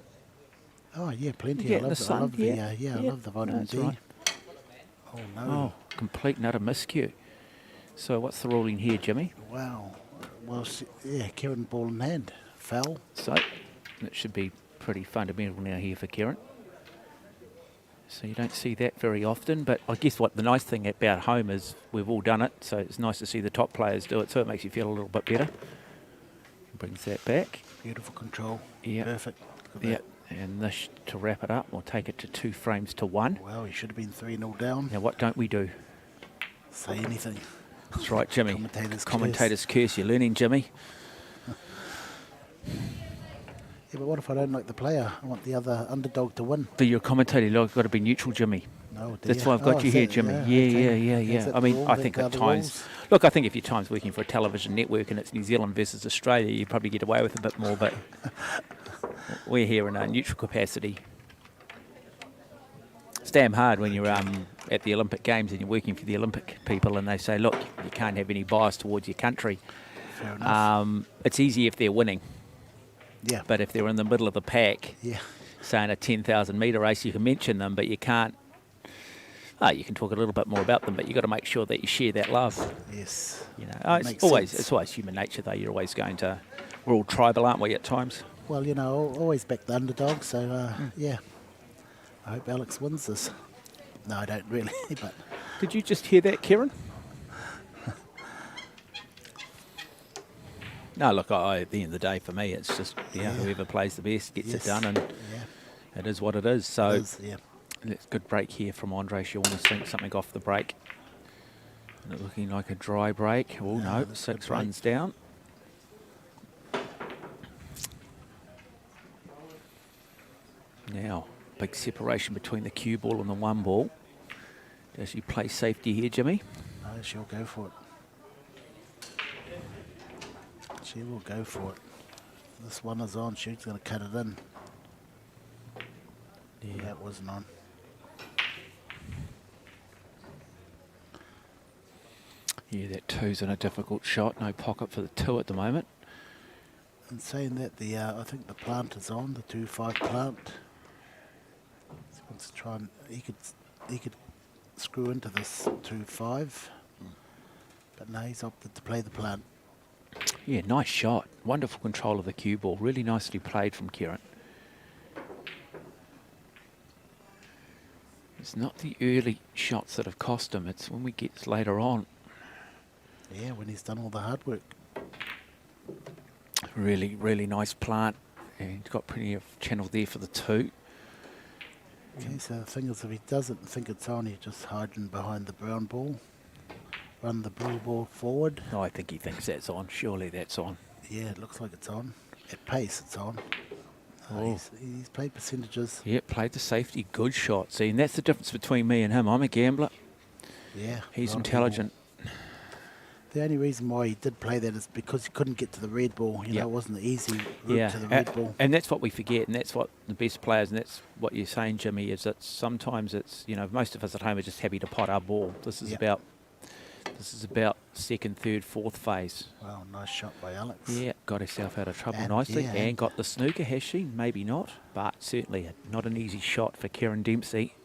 Oh yeah, plenty. You get I in love the sun, I love the vitamin That's D. right. Oh no. Oh, complete and utter miscue. So what's the ruling here, Jimmy? Wow. Well, Kieran ball in hand. Foul. So that should be pretty fundamental now here for Kieran. So you don't see that very often, but I guess what the nice thing about home is we've all done it, so it's nice to see the top players do it, so it makes you feel a little bit better. Brings that back. Beautiful control. Yeah. Perfect. Yeah. And this, to wrap it up, we'll take it to 2 frames to 1. Well, he should have been 3-0 down. Now what don't we do? Say anything. That's right, Jimmy. Commentator's curse. You're learning, Jimmy. Yeah, but what if I don't like the player? I want the other underdog to win. But you're a commentator, you've got to be neutral, Jimmy. No, That's why I've got you here, Jimmy. Yeah. I mean, I think at times... Look, I think if you're times working for a television network and it's New Zealand versus Australia, you probably get away with a bit more, but we're here in a neutral capacity. It's damn hard when you're at the Olympic Games and you're working for the Olympic people and they say, look, you can't have any bias towards your country. Fair enough. It's easy if they're winning. Yeah. But if they're in the middle of the pack, yeah, say in a 10,000 metre race, you can mention them, but you can't. You can talk a little bit more about them, but you've got to make sure that you share that love. Yes. It's always human nature, though. You're always going to. We're all tribal, aren't we, at times? Well, always back the underdog. So yeah, I hope Alex wins this. No, I don't really. But did you just hear that, Kieran? No, look, at the end of the day, for me, it's just whoever plays the best gets it done, and it is what it is. So, it's good break here from Andre. She'll want to sink something off the break. And it looking like a dry break. Oh, no, 6 runs down. Now, big separation between the cue ball and the 1 ball. Does she play safety here, Jimmy? No, she'll go for it. She will go for it. This one is on. She's going to cut it in. Yeah, that wasn't on. Yeah, that 2's in a difficult shot. No pocket for the 2 at the moment. And saying that, I think the plant is on, the 2-5 plant. He wants to try and he could screw into this 2-5, but no, he's opted to play the plant. Yeah, nice shot. Wonderful control of the cue ball. Really nicely played from Kieran. It's not the early shots that have cost him. It's when we get later on. Yeah, when he's done all the hard work. Really, really nice plant. And he's got plenty of channel there for the 2. Okay, so the thing is, if he doesn't think it's on, he's just hiding behind the brown ball. run the blue ball forward. Oh, I think he thinks that's on. Surely that's on. Yeah, it looks like it's on. At pace, it's on. Oh. He's played percentages. Yeah, played the safety. Good shot. See, and that's the difference between me and him. I'm a gambler. Yeah. He's a lot of intelligent. people- The only reason why he did play that is because he couldn't get to the red ball. You Yeah. know, it wasn't the easy route to the red ball. And that's what we forget, and that's what the best players, and that's what you're saying, Jimmy, is that sometimes it's, you know, most of us at home are just happy to pot our ball. This is Yeah. about second, third, fourth phase. Well, nice shot by Alex. Yeah, got herself out of trouble And- nicely, yeah, and and- got the snooker, has she? Maybe not, but certainly not an easy shot for Karen Dempsey.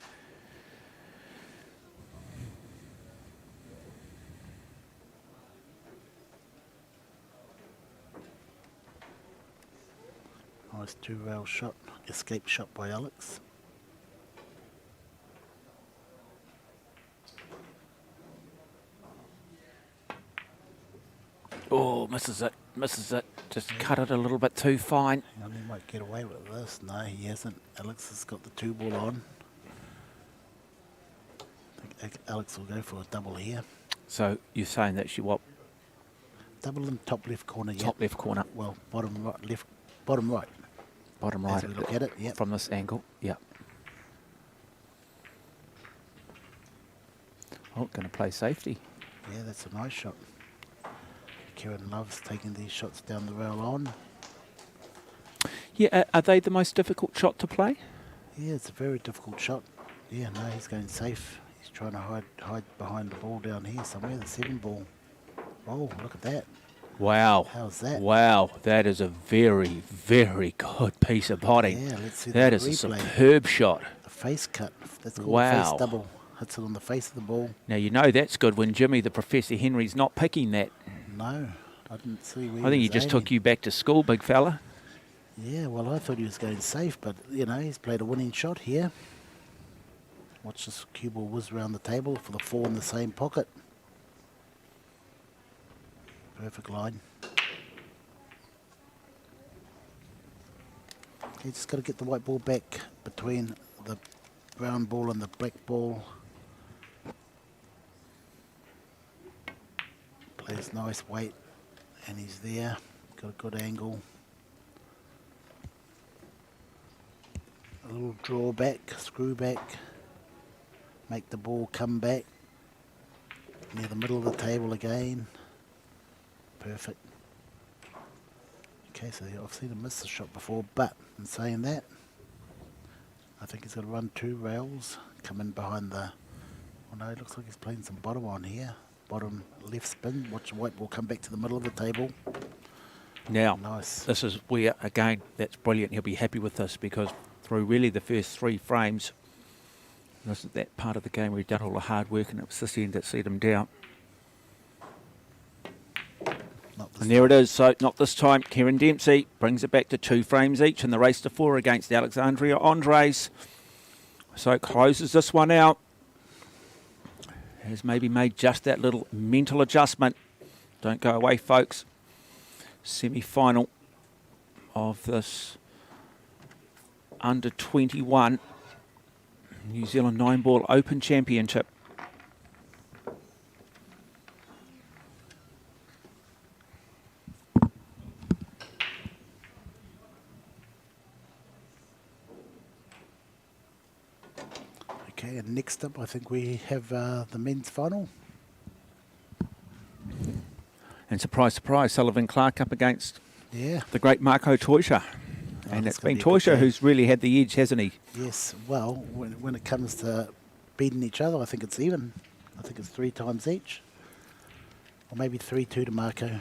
Nice two-rail shot. Escape shot by Alex. Oh, misses it. Just cut it a little bit too fine. Hang on, he might get away with this. No, he hasn't. Alex has got the two ball on. I think Alex will go for a double here. So you're saying that she what? Double in top left corner. Top left corner. Well, bottom right, left, bottom right. Bottom As right. we look at it, yep. From this angle, yep. Oh, going to play safety. Yeah, that's a nice shot. Kieran loves taking these shots down the rail on. Yeah, are they the most difficult shot to play? Yeah, it's a very difficult shot. Yeah, no, he's going safe. He's trying to hide behind the ball down here somewhere, the 7 ball. Oh, look at that. Wow. How's that? Wow, that is a very, very good piece of potting. Yeah, let's see That the is a replay. superb shot. A face cut. That's called a Wow. face double. Hits it on the face of the ball. Now, you know that's good when Jimmy, the Professor Henry's not picking that. No, I didn't see where I think he was just took aiming. you back to school, big fella. Yeah, well, I thought he was going safe, but, you know, he's played a winning shot here. Watch this cue ball whiz around the table for the 4 in the same pocket. Perfect line. You just got to get the white ball back between the brown ball and the black ball. Plays nice weight, and he's there. Got a good angle. A little draw back, screw back. Make the ball come back. Near the middle of the table again. Perfect. Okay, so I've seen him miss the shot before, but in saying that, I think he's going to run 2 rails, come in behind the... Oh no, it looks like he's playing some bottom on here. Bottom left spin. Watch the white ball come back to the middle of the table. Now, Nice. this is where, again, that's brilliant. He'll be happy with this because through really the first 3 frames, this is that part of the game where he'd done all the hard work and it was this end that set him down. Not this And there it is. So not this time. Karen Dempsey brings it back to 2 frames each in the race to 4 against Alexandria Andres. So it closes this one out. Has maybe made just that little mental adjustment. Don't go away, folks. Semi-final of this under 21 New Zealand 9-ball Open Championship. Okay, and next up I think we have the men's final. And surprise, surprise, Sullivan Clark up against Yeah. the great Marco Toisha. And that's it's gonna been be a good Toisha game. who's really had the edge, hasn't he? Yes, well, when it comes to beating each other, I think it's even. I think it's 3 times each. Or maybe 3-2 to Marco.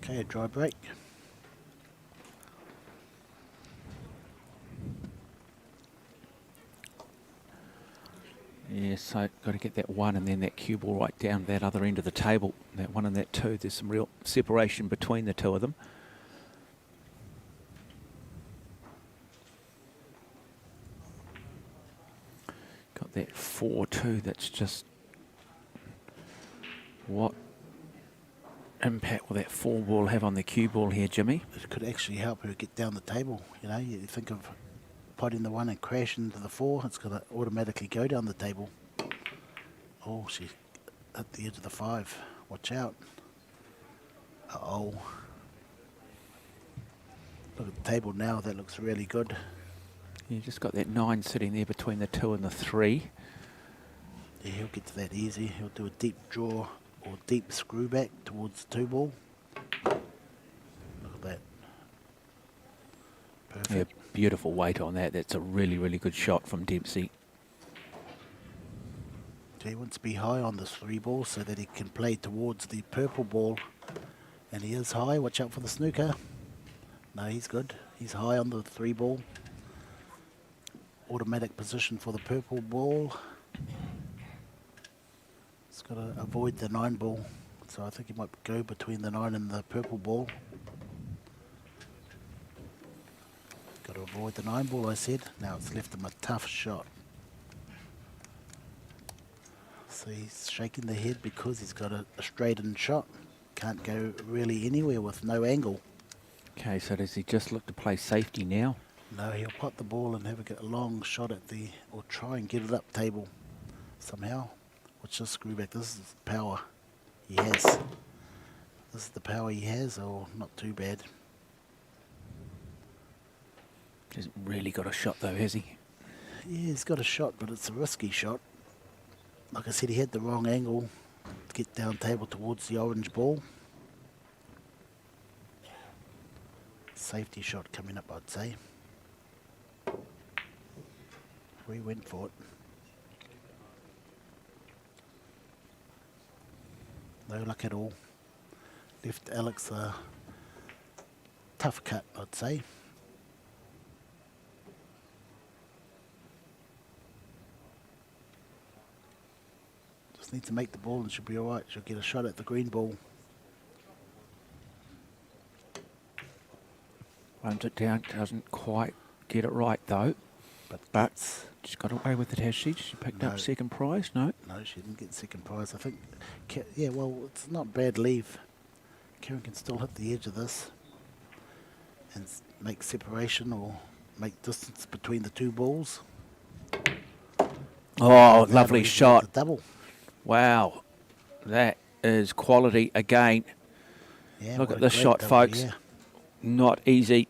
Okay, a dry break. Yeah, so got to get that 1 and then that cue ball right down that other end of the table. That 1 and that 2, there's some real separation between the 2 of them. Got that 4-2, that's just what impact will that 4 ball have on the cue ball here, Jimmy? It could actually help her get down the table. You know, you think of potting the 1 and crash into the 4, it's going to automatically go down the table. Oh, she hit the edge of the 5. Watch out. Uh-oh. Look at the table now, that looks really good. You just got that 9 sitting there between the 2 and the 3. Yeah, he'll get to that easy. He'll do a deep draw or deep screw back towards the 2 ball. Look at that. Perfect. Yeah, beautiful weight on that. That's a really, really good shot from Dempsey. So he wants to be high on this 3 ball so that he can play towards the purple ball. And he is high. Watch out for the snooker. No, he's good. He's high on the 3 ball. Automatic position for the purple ball. He's got to avoid the 9 ball. So I think he might go between the 9 and the purple ball. Got to avoid the 9 ball, I said. Now it's left him a tough shot. So he's shaking the head because he's got a straightened shot. Can't go really anywhere with no angle. Okay, so does he just look to play safety now? No, he'll pot the ball and have a long shot at the, or try and get it up table somehow. Watch this screw back. This is the power he has. This is the power he has, or not too bad. Hasn't really got a shot though, has he? Yeah, he's got a shot, but it's a risky shot. Like I said, he had the wrong angle to get down table towards the orange ball. Safety shot coming up, I'd say. We went for it. No luck at all. Left Alex a tough cut, I'd say. Just need to make the ball and she'll be alright. She'll get a shot at the green ball. Runs it down, doesn't quite get it right though. But she's got away with it, has she? She picked up second prize, no? No, she didn't get second prize. I think, yeah, well, it's not bad leave. Karen can still hit the edge of this and make separation or make distance between the 2 balls. Oh, lovely shot. Double. Wow, that is quality again. Yeah, look at this shot, double, folks. yeah. Not easy.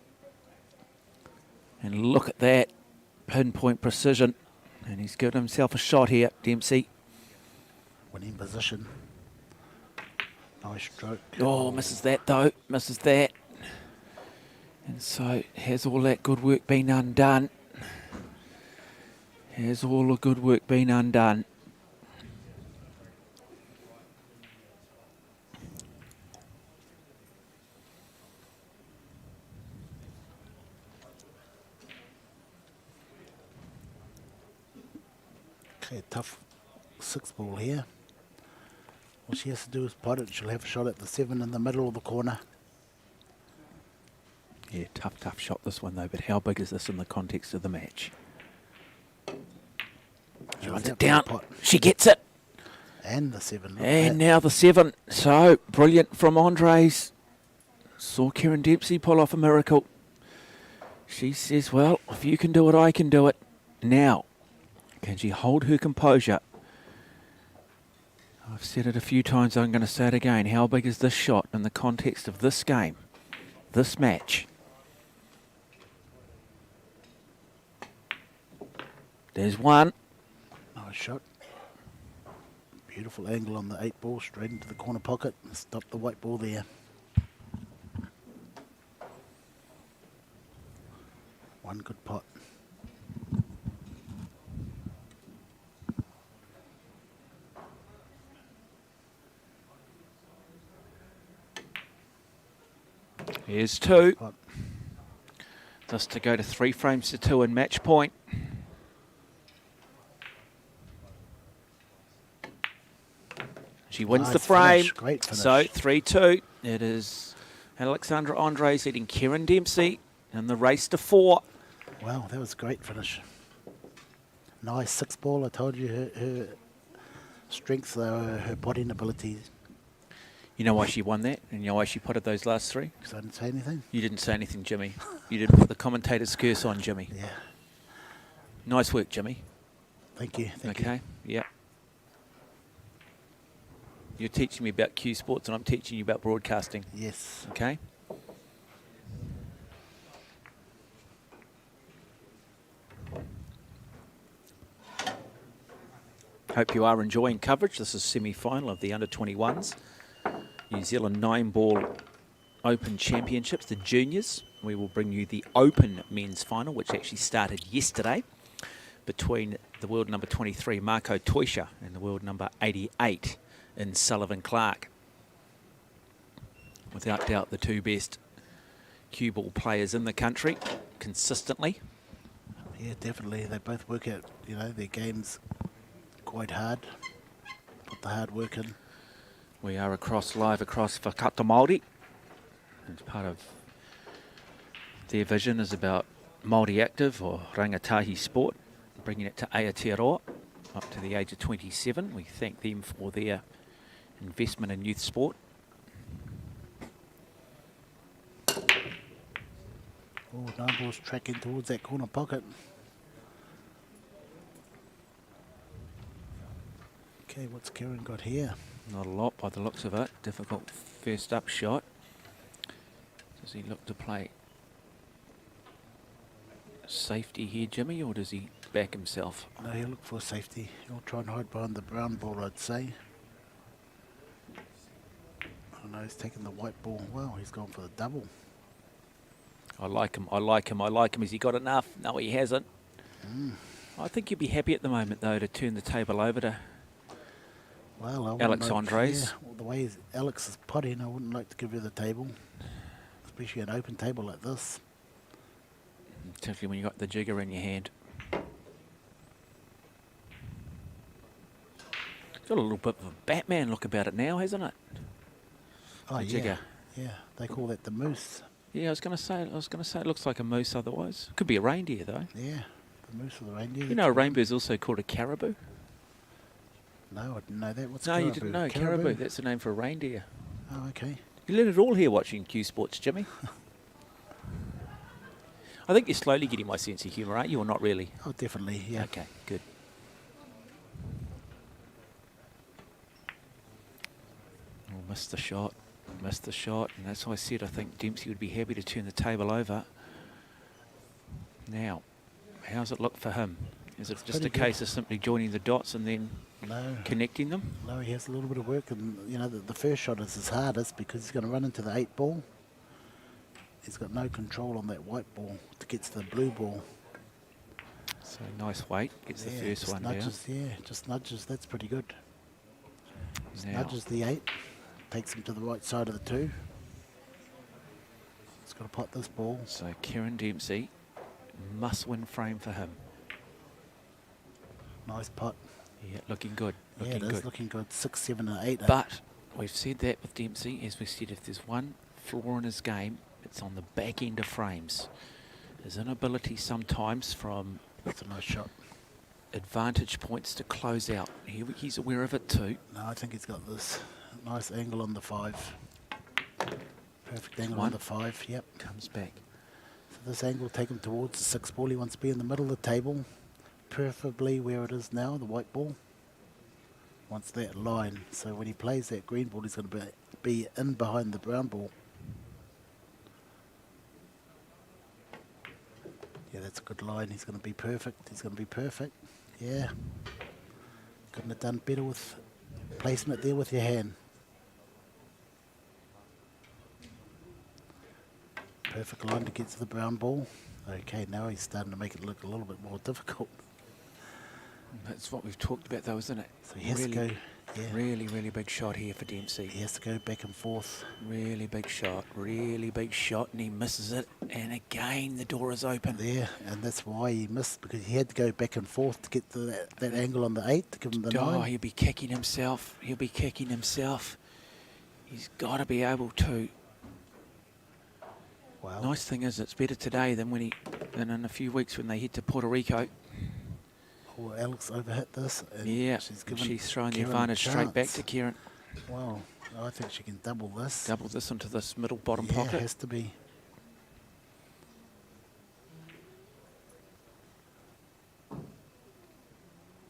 And look at that pinpoint precision. And he's given himself a shot here, Dempsey. Winning position. Nice stroke. Oh, misses that though. Misses that. And so has all that good work been undone? Has all the good work been undone? Okay, tough 6 ball here. All she has to do is pot it. She'll have a shot at the 7 in the middle of the corner. Yeah, tough shot this one though, but how big is this in the context of the match? She runs it down. She gets it. And the 7. And now the 7. So, brilliant from Andres. Saw Karen Dempsey pull off a miracle. She says, well, if you can do it, I can do it. Now, can she hold her composure? I've said it a few times, I'm going to say it again. How big is this shot in the context of this game, this match? There's one. Nice shot. Beautiful angle on the 8 ball, straight into the corner pocket. Stop the white ball there. One good pot. Here's 2. Pot. Just to go to 3 frames to 2 in match point. She wins Nice the frame. finish, great finish. So 3-2. It is Alexandra Andres leading Karen Dempsey in the race to 4. Wow, that was a great finish. Nice 6 ball. I told you her strength, though, her potting abilities. You know why she won that? And you know why she potted those last 3? Because I didn't say anything. You didn't say anything, Jimmy. You didn't put the commentator's curse on, Jimmy. Yeah. Nice work, Jimmy. Thank you. Thank you. Okay, yeah. You're teaching me about Q Sports and I'm teaching you about broadcasting. Yes. Okay? Hope you are enjoying coverage. This is semi-final of the under-21s. New Zealand 9-ball Open Championships, the juniors. We will bring you the Open men's final, which actually started yesterday, between the world number 23, Marco Toisha, and the world number 88 in Sullivan Clark. Without doubt, the 2 best cue ball players in the country, consistently. Yeah, definitely. They both work at, their games quite hard. Put the hard work in. We are live across Whakata Māori. It's part of their vision is about Māori active or rangatahi sport, bringing it to Aotearoa up to the age of 27. We thank them for their investment in youth sport. Oh, 9-ball's tracking towards that corner pocket. Okay, what's Kieran got here? Not a lot by the looks of it. Difficult first up shot. Does he look to play safety here, Jimmy, or does he back himself? No, he'll look for safety. He'll try and hide behind the brown ball, I'd say. Oh no, he's taking the white ball. Well, he's gone for the double. I like him, I like him, I like him. Has he got enough? No, he hasn't. I think you'd be happy at the moment, though, to turn the table over to Well, Alex Andres. Yeah, well, the way Alex is potting, I wouldn't like to give her the table, especially an open table like this. Particularly when you've got the jigger in your hand. It's got a little bit of a Batman look about it now, hasn't it? Oh, The yeah. jigger. Yeah, they call that the moose. Yeah, I was going to say it looks like a moose otherwise. Could be a reindeer, though. Yeah, the moose or the reindeer. You know, a rainbow is also called a caribou. No, I didn't know that. What's No, caribou? you didn't know. Caribou, that's the name for a reindeer. Oh, okay. You learn it all here watching Q Sports, Jimmy. I think you're slowly getting my sense of humour, aren't you, or not really? Oh, definitely, yeah. Okay, good. Oh, missed the shot. Missed the shot. And that's why I said I think Dempsey would be happy to turn the table over. Now, how's it look for him? Is it just a case of simply joining the dots and then connecting them? No, he has a little bit of work, and the first shot is his hardest because he's going to run into the 8 ball. He's got no control on that white ball to get to the blue ball. So nice weight, gets the first one nudges, down. Yeah, just nudges, that's pretty good. Just Now, nudges the 8, takes him to the right side of the 2. He's got to pot this ball. so Kieran Dempsey, must-win frame for him. Nice pot. Yeah, looking good. Yeah, Looking it is good. looking good. 6, 7 and 8. But we've said that with Dempsey, as we said, if there's one flaw in his game, it's on the back end of frames. His inability sometimes from That's a nice shot. advantage points to close out. He's aware of it too. No, I think he's got this nice angle on the 5. Perfect angle One. on the 5, yep. Comes back. So this angle will take him towards the 6 ball. He wants to be in the middle of the table, preferably where it is now, the white ball. Wants that line. So when he plays that green ball, he's going to be in behind the brown ball. Yeah, that's a good line. He's going to be perfect. He's going to be perfect. Yeah. Couldn't have done better with placing it there with your hand. Perfect line to get to the brown ball. Okay, now he's starting to make it look a little bit more difficult. That's what we've talked about though, isn't it? So he has to go, yeah. Really, really big shot here for Dempsey. He has to go back and forth. Really big shot, and he misses it. And again, the door is open. There, and that's why he missed, because he had to go back and forth to get to that angle on the 8 to give him the 9. He'll be kicking himself. He'll be kicking himself. He's got to be able to. Wow. Nice thing is, it's better today than than in a few weeks when they head to Puerto Rico. Oh, Alex overhit this. And Yeah, she's she's throwing the Kieran advantage straight back chance. to Kieran. Wow. I think she can double this. Double this into this middle bottom Yeah, pocket. has to be.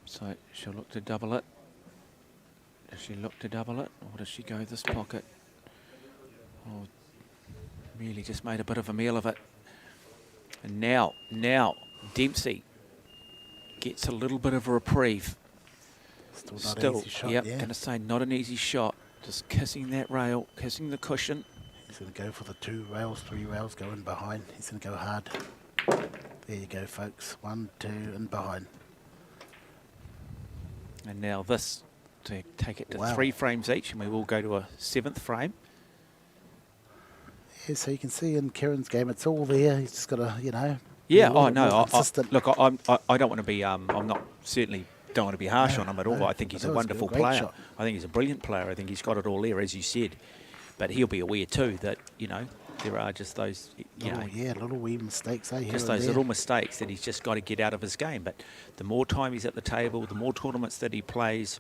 So she'll look to double it. Does she look to double it, or does she go this pocket? Oh, really just made a bit of a meal of it. And now Dempsey gets a little bit of a reprieve. Still not an easy shot, yep, yeah. going to say not an easy shot. Just kissing that rail, kissing the cushion. He's going to go for the 2 rails, 3 rails, go in behind. He's going to go hard. There you go, folks. 1, 2, and behind. And now this to take it to Wow. 3 frames each, and we will go to a 7th frame. Yeah, so you can see in Kieran's game, it's all there. He's just got to, you know. Yeah, be a little bit more I consistent. look, I don't want to be, I'm not certainly don't want to be harsh No, on him at all. no, I think he's that a was a wonderful great player. shot. I think he's a brilliant player. I think he's got it all there, as you said. But he'll be aware too that, you know, there are just those, you know, Little wee mistakes, eh? just those little mistakes that he's just got to get out of his game. But the more time he's at the table, the more tournaments that he plays,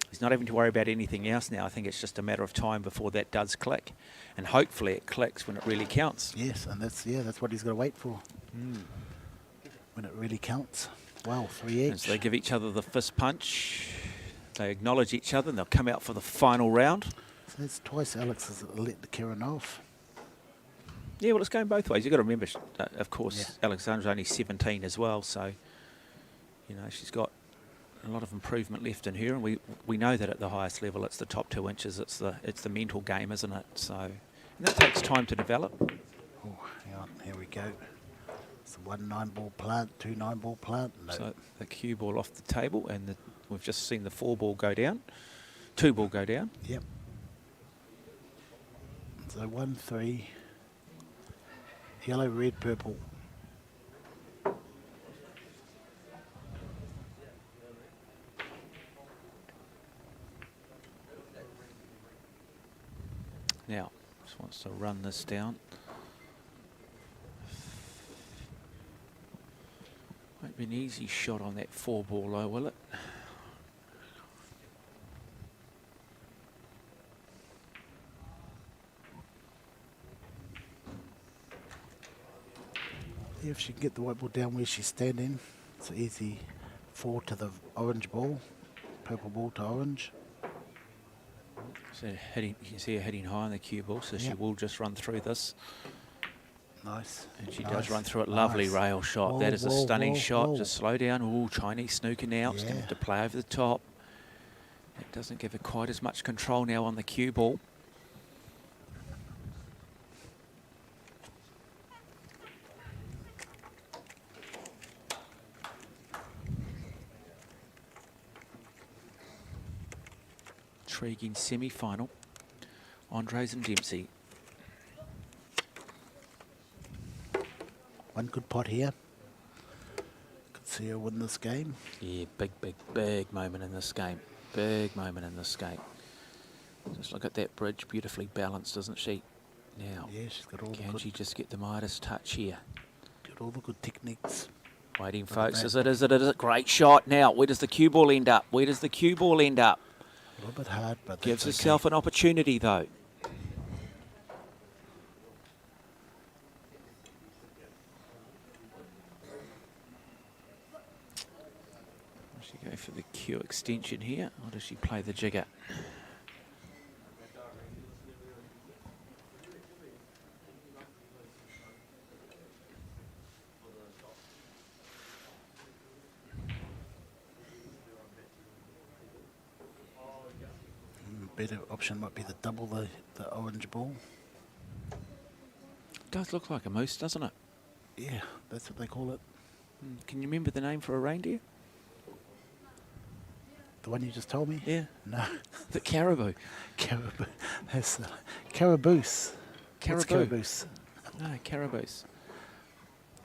he's not having to worry about anything else now. I think it's just a matter of time before that does click. And hopefully it clicks when it really counts. Yes, and that's what he's got to wait for. When it really counts. Wow, 3 And each. so they give each other the fist punch. They acknowledge each other and they'll come out for the final round. So that's twice Alex has let the Kieran off. Yeah, well, it's going both ways. You've got to remember, of course, Yeah. Alexandra's only 17 as well. So, you know, she's got a lot of improvement left in her. And we know that at the highest level, it's the top 2 inches. It's the mental game, isn't it? So, and that takes time to develop. Oh, hang on, here we go. It's a 1 9-ball plant, 2 9-ball plant. No. So the cue ball off the table, and we've just seen the 4 ball go down, 2 ball go down. Yep. So 1 3. Yellow, red, purple. Now, just wants to run this down. Won't be an easy shot on that 4 ball though, will it? Yeah, if she can get the white ball down where she's standing, it's an easy 4 to the orange ball, purple ball to orange. So hitting, you can see her hitting high on the cue ball, so she Yep. will just run through this. Nice. And she nice. does run through it. Lovely Nice. rail shot. Whoa, That is a whoa, stunning whoa, shot. whoa. Just slow down. Ooh, Chinese snooker now. It's going to Yeah. have to play over the top. It doesn't give her quite as much control now on the cue ball. Intriguing semi-final. Andres and Dempsey. One good pot here. Could see her win this game. Yeah, big moment in this game. Big moment in this game. Just look at that bridge, beautifully balanced, isn't she? Now, Yeah, she's got all the can good, she just get the Midas touch here? got all the good techniques. Waiting, Look at folks. that. Is it? Great shot now. Where does the cue ball end up? Where does the cue ball end up? A little bit hard, but Gives that's herself an opportunity, though. Does she go for the cue extension here, or does she play the jigger? better option might be the double the orange ball. Does look like a moose, doesn't it? Yeah, that's what they call it. Can you remember the name for a reindeer? The one you just told me? Yeah. No. The caribou. Caribou. That's caraboose. What's Caribou. caraboose? No, caraboose.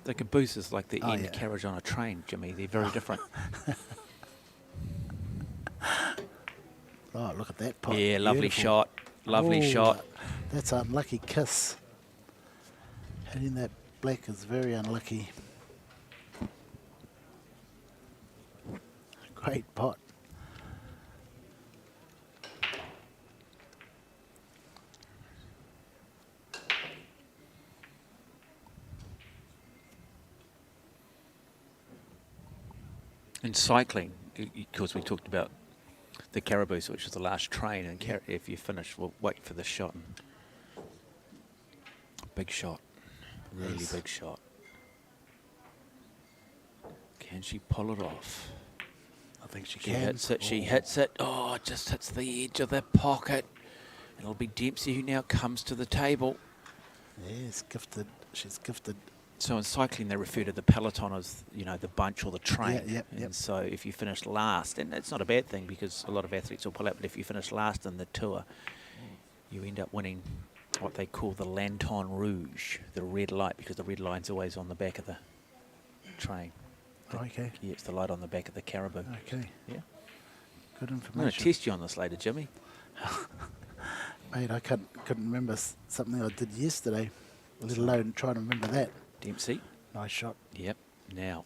The caboose is like the Oh, end yeah. carriage on a train, Jimmy. They're very different. Oh, look at that pot. Yeah, lovely Beautiful. shot. Lovely Oh, shot. That's an unlucky kiss. Hitting that black is very unlucky. Great pot. In cycling, because we talked about the Caribous, which is the last train, and if you finish, we'll wait for the shot. Big shot. Really big shot. Can she pull it off? I think she She can. hits it. She hits it. Oh, it just hits the edge of the pocket. It'll be Dempsey who now comes to the table. Yes, gifted. She's gifted. So in cycling, they refer to the peloton as, you know, the bunch or the train. Yep. And so if you finish last, and it's not a bad thing because a lot of athletes will pull out, but if you finish last in the tour, you end up winning what they call the Lanterne Rouge, the red light, because the red line's always on the back of the train. Okay. Yeah, it's the light on the back of the Caribou. Okay. Yeah. Good I'm going to information. test you on this later, Jimmy. Mate, I couldn't remember something I did yesterday, let alone trying to remember that. Dempsey. Nice shot. Yep. Now,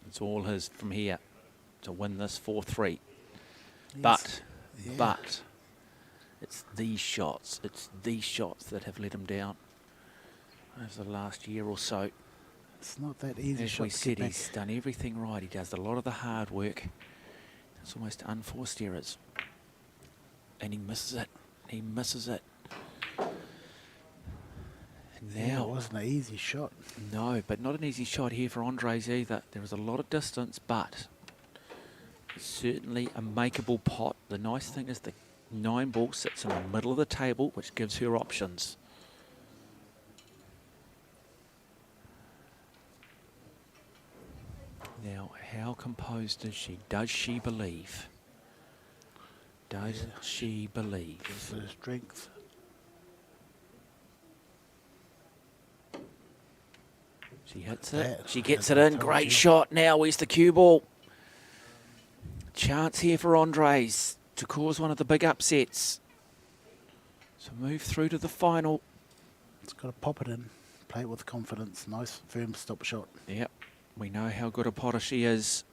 it's all his from here to win this 4-3. Yes. But it's these shots that have let him down over the last year or so. It's not that easy. As shot we to said, get back. he's done everything right. He does a lot of the hard work. It's almost unforced errors. And he misses it. He misses it. Yeah, it Now, wasn't an easy shot. no, but not an easy shot here for Andres either. There is a lot of distance, but it's certainly a makeable pot. The nice thing is the 9 ball sits in the middle of the table, which gives her options. Now, how composed is she? Does she believe? Does she believe? It's her strength. She hits Look at it. that. She gets As it I in. told Great you. shot now. Where's the cue ball? Chance here for Andres to cause one of the big upsets. So move through to the final. It's got to pop it in. Play it with confidence. Nice, firm stop shot. Yep. We know how good a potter she is.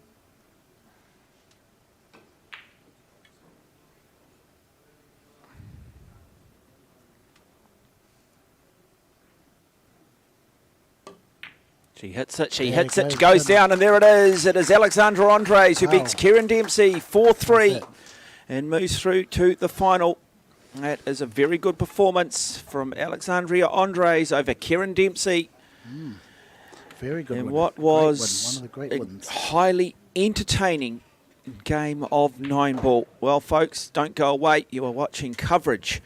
She hits it, she There hits it it, goes, goes down, and there it is. It is Alexandra Andres who Wow. beats Kieran Dempsey 4-3 That's it. and moves through to the final. That is a very good performance from Alexandria Andres over Kieran Dempsey. Very good And win. what Great win. was One of the great a wins. highly entertaining game of 9 ball. Well, folks, don't go away. You are watching coverage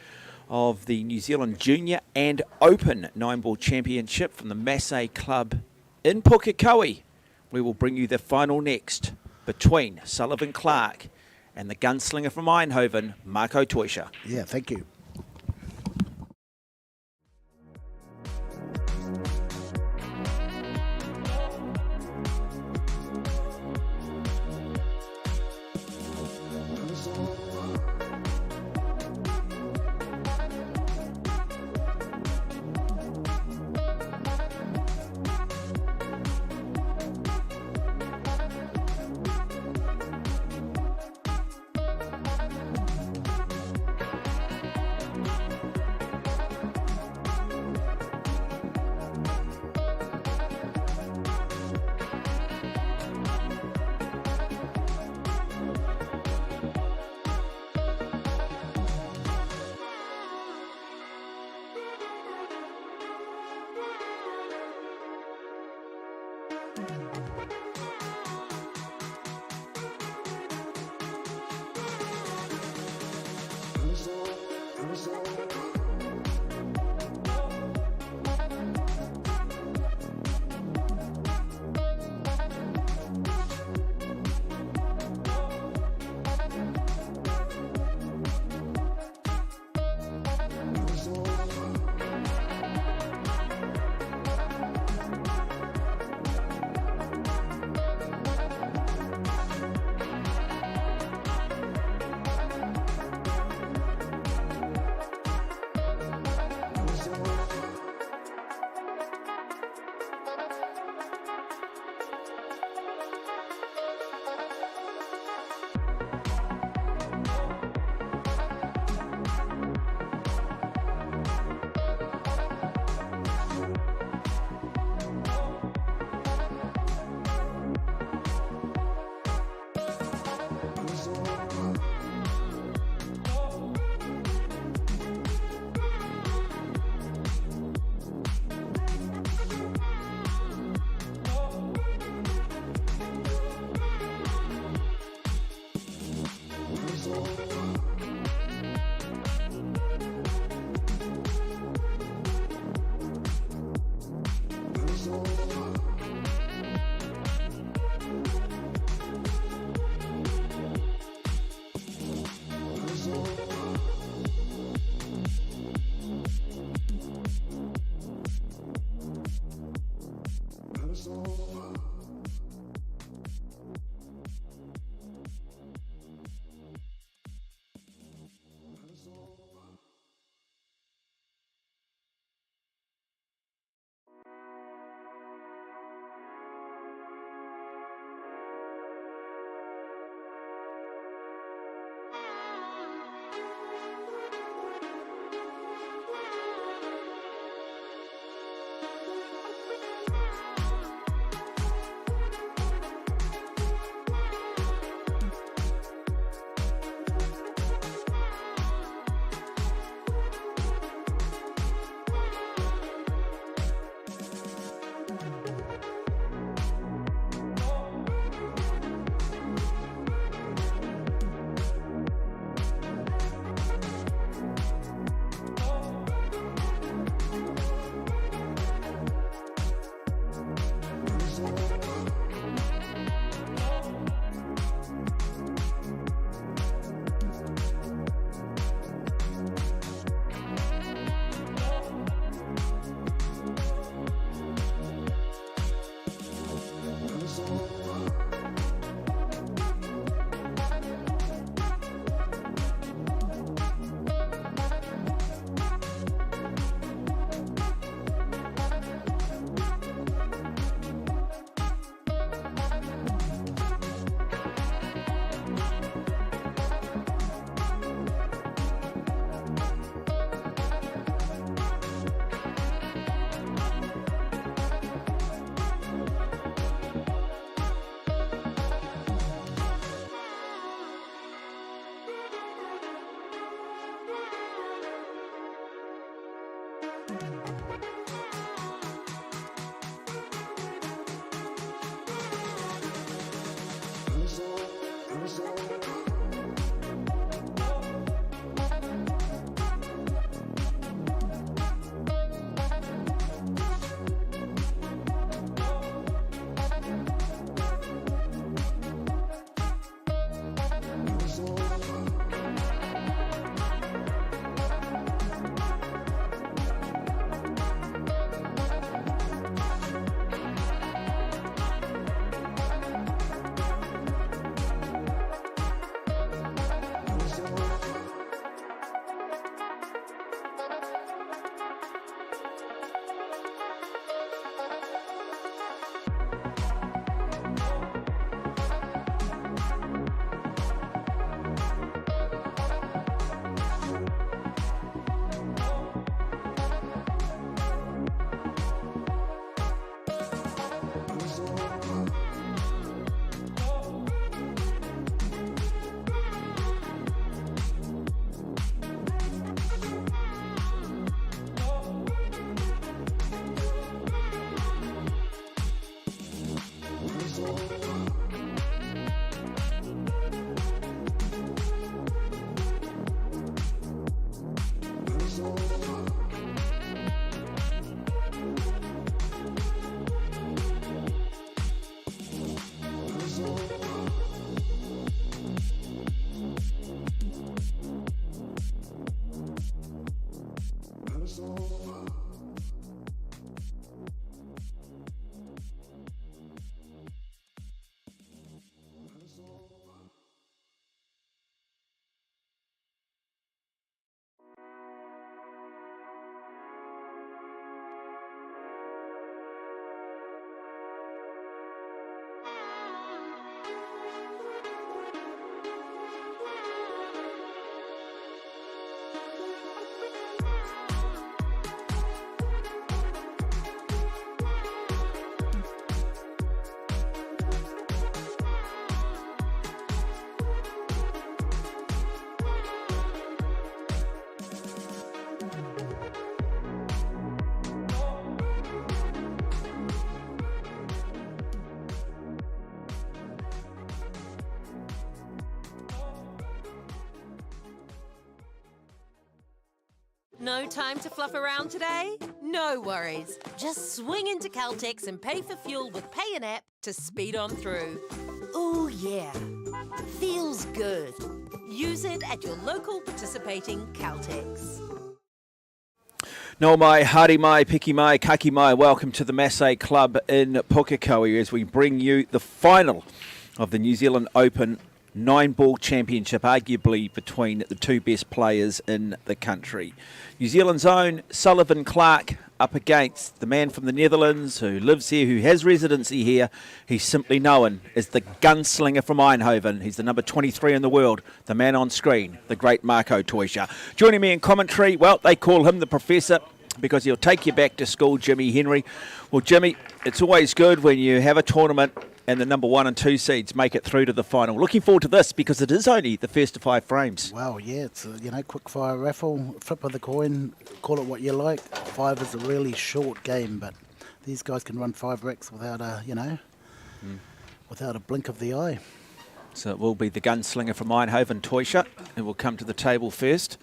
of the New Zealand Junior and Open 9 ball championship from the Massé Club in Pukekohe. We will bring you the final next between Sullivan Clark and the gunslinger from Eindhoven, Marco Teuscher. Yeah, thank you. No time to fluff around today? No worries. Just swing into Caltex and pay for fuel with Pay and App to speed on through. Ooh, yeah. Feels good. Use it at your local participating Caltex. No mai, haere mai, piki mai, kaki mai. Welcome to the Massé Club in Pukekohe as we bring you the final of the New Zealand Open 9-ball championship, arguably between the two best players in the country. New Zealand's own Sullivan Clark up against the man from the Netherlands who lives here, who has residency here. He's simply known as the gunslinger from Eindhoven. He's the number 23 in the world, the man on screen, the great Marco Toisha. Joining me in commentary, well, they call him the Professor because he'll take you back to school, Jimmy Henry. Well, Jimmy, it's always good when you have a tournament and the number 1 and 2 seeds make it through to the final. Looking forward to this because it is only the first of 5 frames. Well, yeah, it's a quick fire raffle, flip of the coin, call it what you like. 5 is a really short game, but these guys can run 5 wrecks without without a blink of the eye. So it will be the gunslinger from Eindhoven, Toisha, who will come to the table first.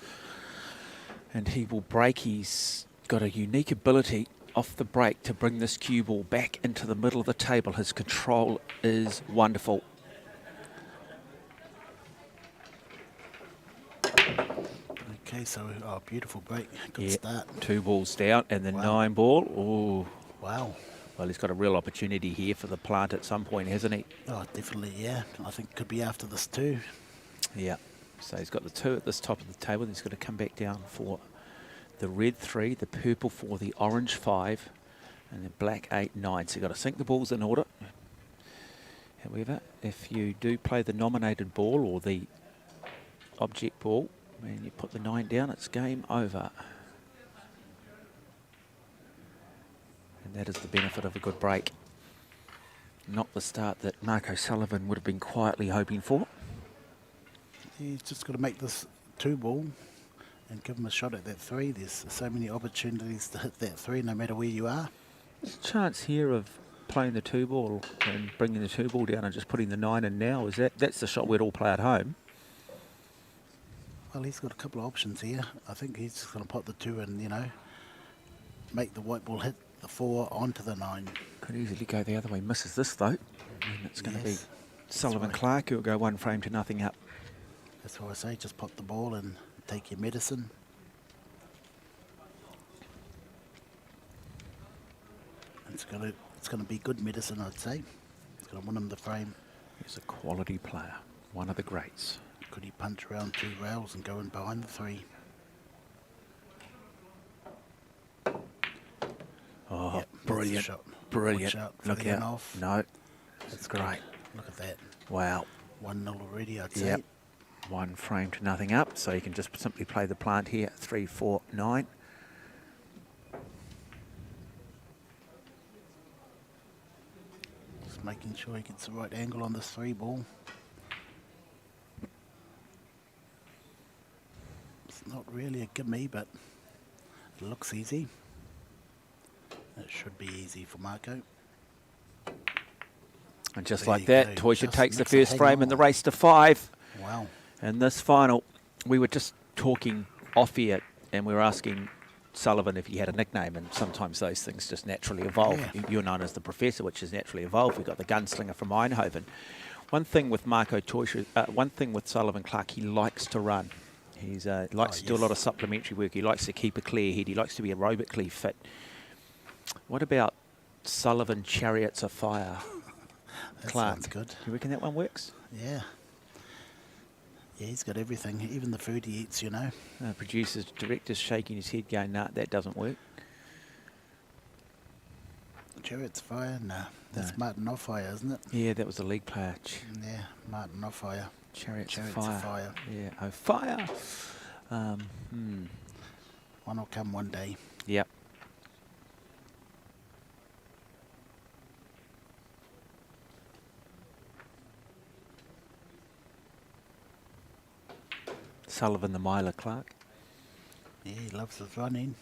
And he will break. He's got a unique ability off the break to bring this cue ball back into the middle of the table. His control is wonderful. Okay, so beautiful break, good start. 2 balls down and then 9 ball. Ooh. Wow. Well, he's got a real opportunity here for the plant at some point, hasn't he? Oh, definitely, yeah. I think it could be after this too. Yeah. So he's got the 2 at this top of the table. And he's got to come back down for the red 3, the purple 4, the orange 5, and the black 8, 9. So you've got to sink the balls in order. However, if you do play the nominated ball or the object ball, and you put the 9 down, it's game over. And that is the benefit of a good break. Not the start that Marco Sullivan would have been quietly hoping for. He's just got to make this 2 ball and give him a shot at that 3. There's so many opportunities to hit that 3 no matter where you are. There's a chance here of playing the 2 ball and bringing the 2 ball down and just putting the 9 in now. That's the shot we'd all play at home. Well, he's got a couple of options here. I think he's just going to put the 2 in, you know, make the white ball hit the 4 onto the 9. Could easily go the other way. Misses this though. And it's going to be Yes. Sullivan right. Clark who will go 1 frame to nothing up. That's what I say, just pop the ball and take your medicine. It's gonna be good medicine, I'd say. It's gonna win him the frame. He's a quality player, one of the greats. Could he punch around 2 rails and go in behind the 3? Oh, Yep, that's the brilliant, shot. brilliant. Watch out for Look the out. off. No, That's great. great. Look at that. Wow. 1-0 already, I'd say. Yep. 1 frame to nothing up, so you can just simply play the plant here, 3, 4, 9. Just making sure he gets the right angle on this 3 ball. It's not really a gimme, but it looks easy. It should be easy for Marco. And just There like you that, go. Toysha Just takes the makes it first hang frame in the on. race to 5. Wow. And this final, we were just talking off here, and we were asking Sullivan if he had a nickname, and sometimes those things just naturally evolve. Yeah. You're known as the Professor, which has naturally evolved. We've got the gunslinger from Eindhoven. One thing with Marco Toysha, one thing with Sullivan Clark, he likes to run. He likes to do a lot of supplementary work. He likes to keep a clear head. He likes to be aerobically fit. What about Sullivan Chariots of Fire? That Clark, sounds good. do you reckon that one works? Yeah. Yeah, he's got everything, even the food he eats, you know. Producers, directors shaking his head going, nah, that doesn't work. Chariots of Fire? Nah. That's No. Martin Offire, isn't it? Yeah, that was the league player. Yeah, Martin Offire. Chariots, Chariots of of Fire. Fire. Yeah, oh, fire. One will come one day. Yep. Sullivan the Miler Clark. Yeah, he loves his running.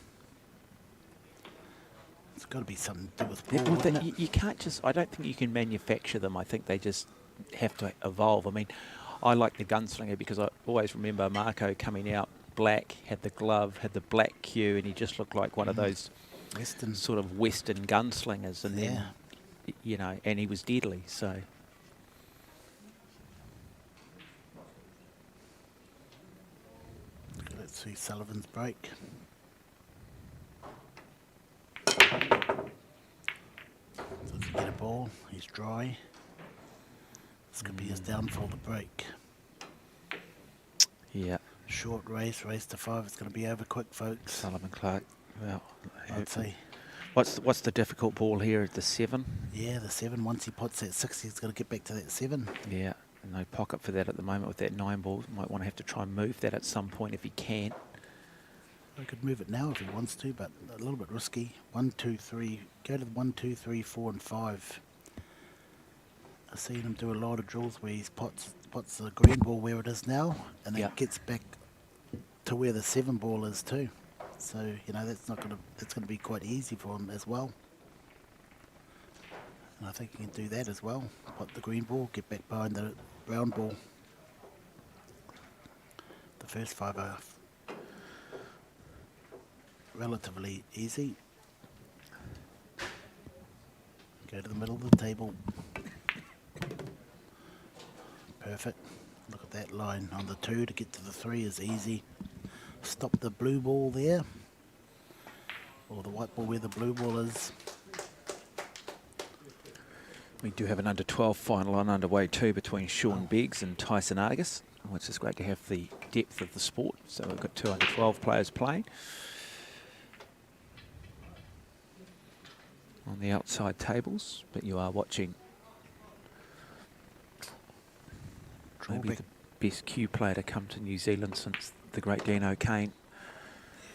It's got to be something to do with Yeah, ball, well, wouldn't it? you can't just, I don't think you can manufacture them. I think they just have to evolve. I mean, I like the gunslinger because I always remember Marco coming out black, had the glove, had the black cue, and he just looked like one of those Western. sort of Western gunslingers. And then, you know, and he was deadly, so. Let's see Sullivan's break. Doesn't get a ball. He's dry. This could be his downfall, the break. Yeah, Short race, race to 5. It's going to be over quick, folks. Sullivan Clark. Well, I'd say. what's the difficult ball here at the 7? Yeah, the 7. Once he puts that 6, he's got to get back to that 7. Yeah, no pocket for that at the moment with that 9 ball. Might want to have to try and move that at some point if he can. He could move it now if he wants to, but a little bit risky. 1, 2, 3. Go to the 1, 2, 3, 4, and 5. I've seen him do a lot of drills where he puts the green ball where it is now, and then Yeah. gets back to where the 7 ball is too. So you know that's gonna be quite easy for him as well. And I think he can do that as well. Put the green ball, get back behind the brown ball. The first 5 are relatively easy. Go to the middle of the table. Perfect. Look at that line on the 2 to get to the 3 is easy. Stop the blue ball there. Or the white ball where the blue ball is. We do have an under-12 final on underway too between Sean Beggs and Tyson Argus, which is great to have the depth of the sport. So we've got 2 under-12 players playing. On the outside tables, but you are watching maybe Drawback. the best cue player to come to New Zealand since the great Dean O'Kane.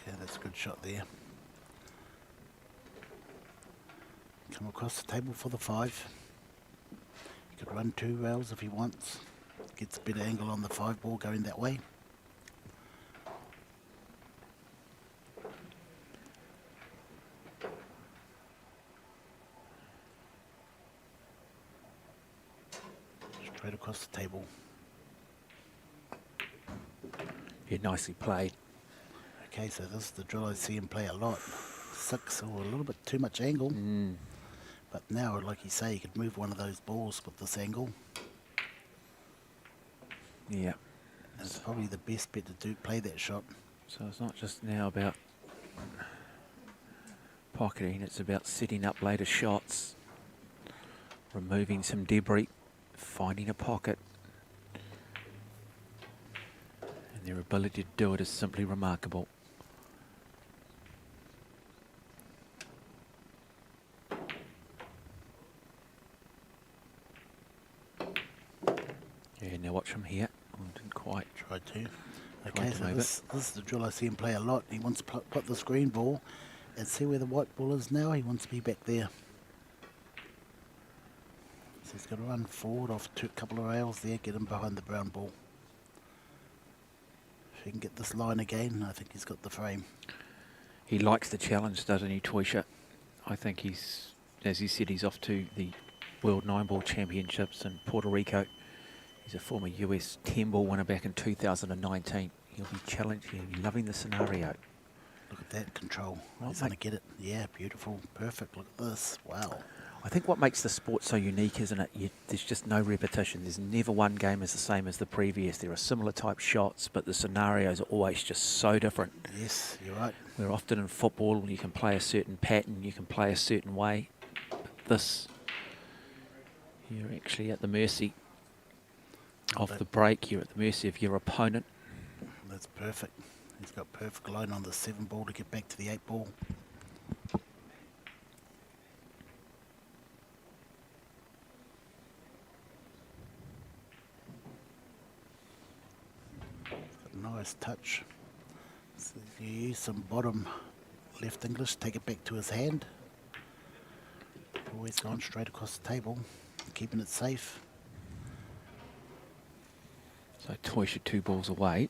Yeah, that's a good shot there. Come across the table for the 5. He could run 2 rails if he wants. Gets a better angle on the 5 ball going that way. straight across the table. Yeah, nicely played. Okay, so this is the drill I see him play a lot. 6 or a little bit too much angle. But now, like you say, you could move one of those balls with this angle. Yeah. And it's probably the best bet to play that shot. So it's not just now about pocketing, it's about setting up later shots, removing some debris, finding a pocket. And their ability to do it is simply remarkable. Yeah, now watch him here. Oh, didn't quite. Tried to. Tried Okay, to so move this is the drill I see him play a lot. He wants to put this green ball and see where the white ball is now. He wants to be back there. So he's going to run forward off a couple of rails there, get him behind the brown ball. If he can get this line again, I think he's got the frame. He likes the challenge, doesn't he, Toysha? I think he's, as he said, he's off to the World 9-Ball Championships in Puerto Rico. He's a former US 10-ball winner back in 2019. He'll be challenged. He'll be loving the scenario. Look at that control. Well, He's going to get it. Yeah, beautiful. Perfect. Look at this. Wow. I think what makes the sport so unique, isn't it? There's just no repetition. There's never one game is the same as the previous. There are similar type shots, but the scenarios are always just so different. Yes, you're right. Where often in football you can play a certain pattern, you can play a certain way. But this, you're actually at the mercy of the break. You're at the mercy of your opponent. That's perfect. He's got perfect line on the 7-ball to get back to the 8-ball. Nice touch. So you use some bottom left English, take it back to his hand. Always gone straight across the table, keeping it safe. So Toysha 2 balls away,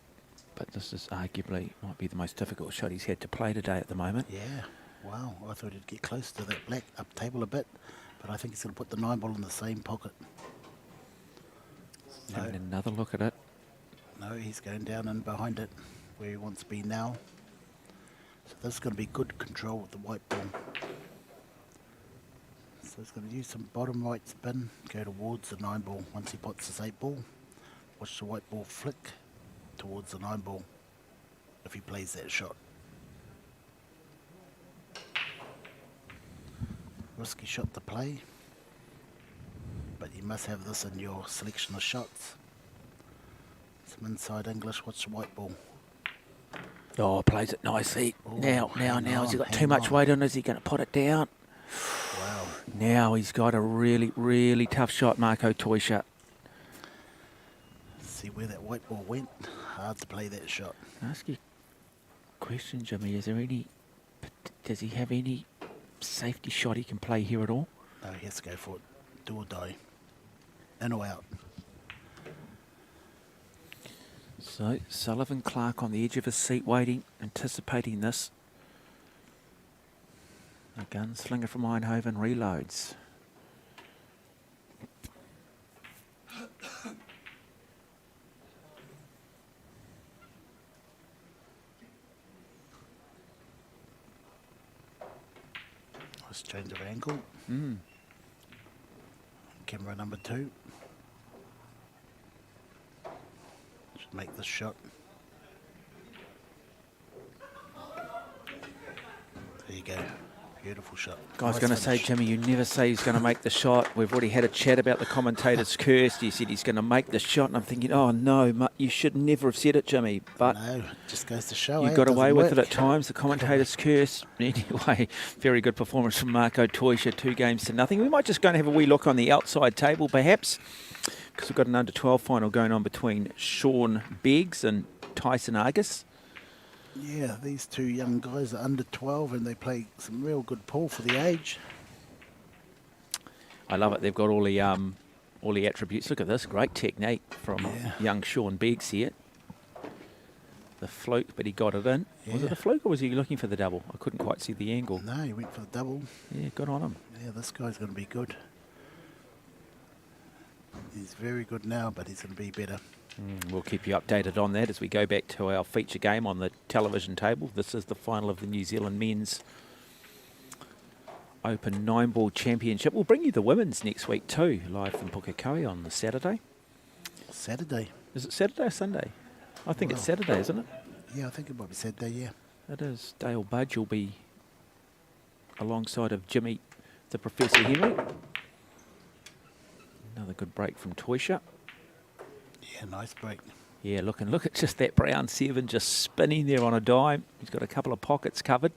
but this is arguably might be the most difficult shot he's had to play today at the moment. Yeah, wow. I thought he'd get close to that black up table a bit, but I think he's going to put the 9-ball in the same pocket. Having another look at it. No, he's going down and behind it, where he wants to be now. So this is going to be good control with the white ball. So he's going to use some bottom right spin, go towards the 9-ball. Once he puts his 8-ball, watch the white ball flick towards the 9-ball if he plays that shot. Risky shot to play, but you must have this in your selection of shots. Some inside English, watch the white ball. Oh, plays it nicely. Ooh, now, has he got too much on. weight on? Is he going to put it down? Wow. Now he's got a really, really tough shot, Marco Toysha. See where that white ball went. Hard to play that shot. Can I ask you a question, Jimmy? Does he have any safety shot he can play here at all? No, he has to go for it. Do or die. In or out. So Sullivan Clark on the edge of his seat waiting, anticipating this. A gunslinger from Eindhoven reloads. Nice change of angle. Camera number 2. Should make this shot. There you go. Beautiful shot. I was Nice going to say, finish. Jimmy, you never say he's going to make the shot. We've already had a chat about the commentator's curse. You said he's going to make the shot, and I'm thinking, oh no, you should never have said it, Jimmy. But No, just goes to show. you it got away doesn't with it work. at times, the commentator's curse. Anyway, very good performance from Marco Toysha, 2-0. We might just go and have a wee look on the outside table, perhaps, because we've got an under-12 final going on between Sean Beggs and Tyson Argus. Yeah, these two young guys are under 12 and they play some real good pool for the age. I love it. They've got all the attributes. Look at this, great technique from young Sean Beggs here. The fluke, but he got it in. Was it a fluke or was he looking for the double? I couldn't quite see the angle. No, he went for the double. Yeah, good on him. Yeah, this guy's going to be good. He's very good now, but he's going to be better. We'll keep you updated on that as we go back to our feature game on the television table. This is the final of the New Zealand Men's Open 9-ball Championship. We'll bring you the women's next week too, live from Pukekohe on the Saturday. Saturday. Is it Saturday or Sunday? I think it's Saturday, isn't it? Yeah, I think it might be Saturday, yeah. It is. Dale Budge will be alongside of Jimmy, the Professor Henry. Another good break from Toysha. Yeah, nice break. Yeah, look at just that brown 7 just spinning there on a dime. He's got a couple of pockets covered.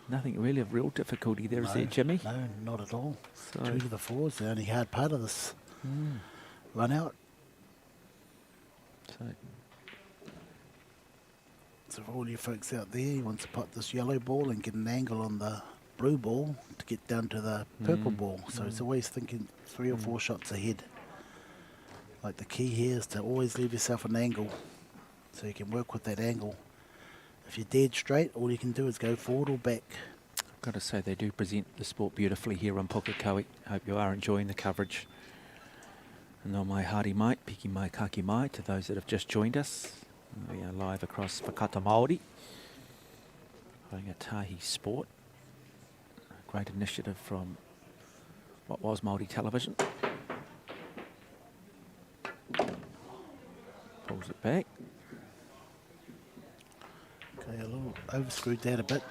Nothing really of real difficulty there, is there, Jimmy? No, not at all. So 2 to the 4 is the only hard part of this run out. So for all you folks out there, you want to pot this yellow ball and get an angle on the blue ball to get down to the purple ball. So it's always thinking 3 or 4 shots ahead. Like the key here is to always leave yourself an angle so you can work with that angle. If you're dead straight, all you can do is go forward or back. I've got to say they do present the sport beautifully here on Pukekohe. Hope you are enjoying the coverage. No mai haere mai, piki mai kaki mai to those that have just joined us. We are live across Whakata Māori, Tahi Sport. A great initiative from what was Māori Television. Pulls it back. Okay, a little overscrewed that a bit.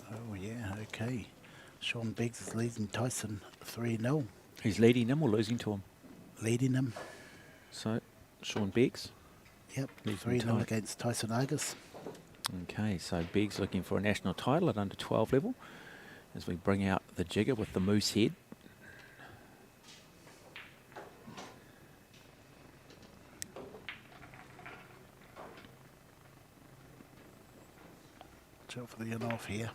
Oh yeah, okay. Sean Biggs is leading Tyson 3-0. He's leading him or losing to him? Leading him. So, Sean Biggs. Yep, Losing 3-0 against Tyson Argus. Okay, so Biggs looking for a national title at under 12 level as we bring out the jigger with the moose head. Watch out for the in-off here.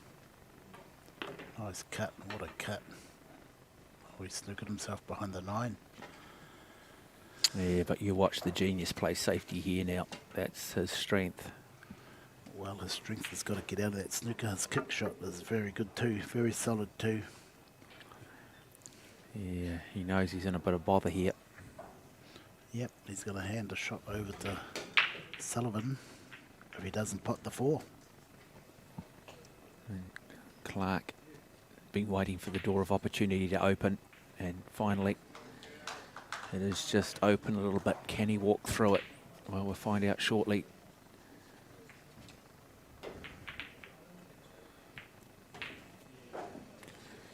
Nice cut, what a cut. Oh, he snookered himself behind the 9. Yeah, but you watch the genius play safety here now. That's his strength. Well, his strength has got to get out of that snooker. His kick shot is very good too, very solid too. Yeah, he knows he's in a bit of bother here. Yep, he's going to hand a shot over to Sullivan if he doesn't pot the 4. And Clark been waiting for the door of opportunity to open, and finally it is just open a little bit. Can he walk through it? Well, we'll find out shortly.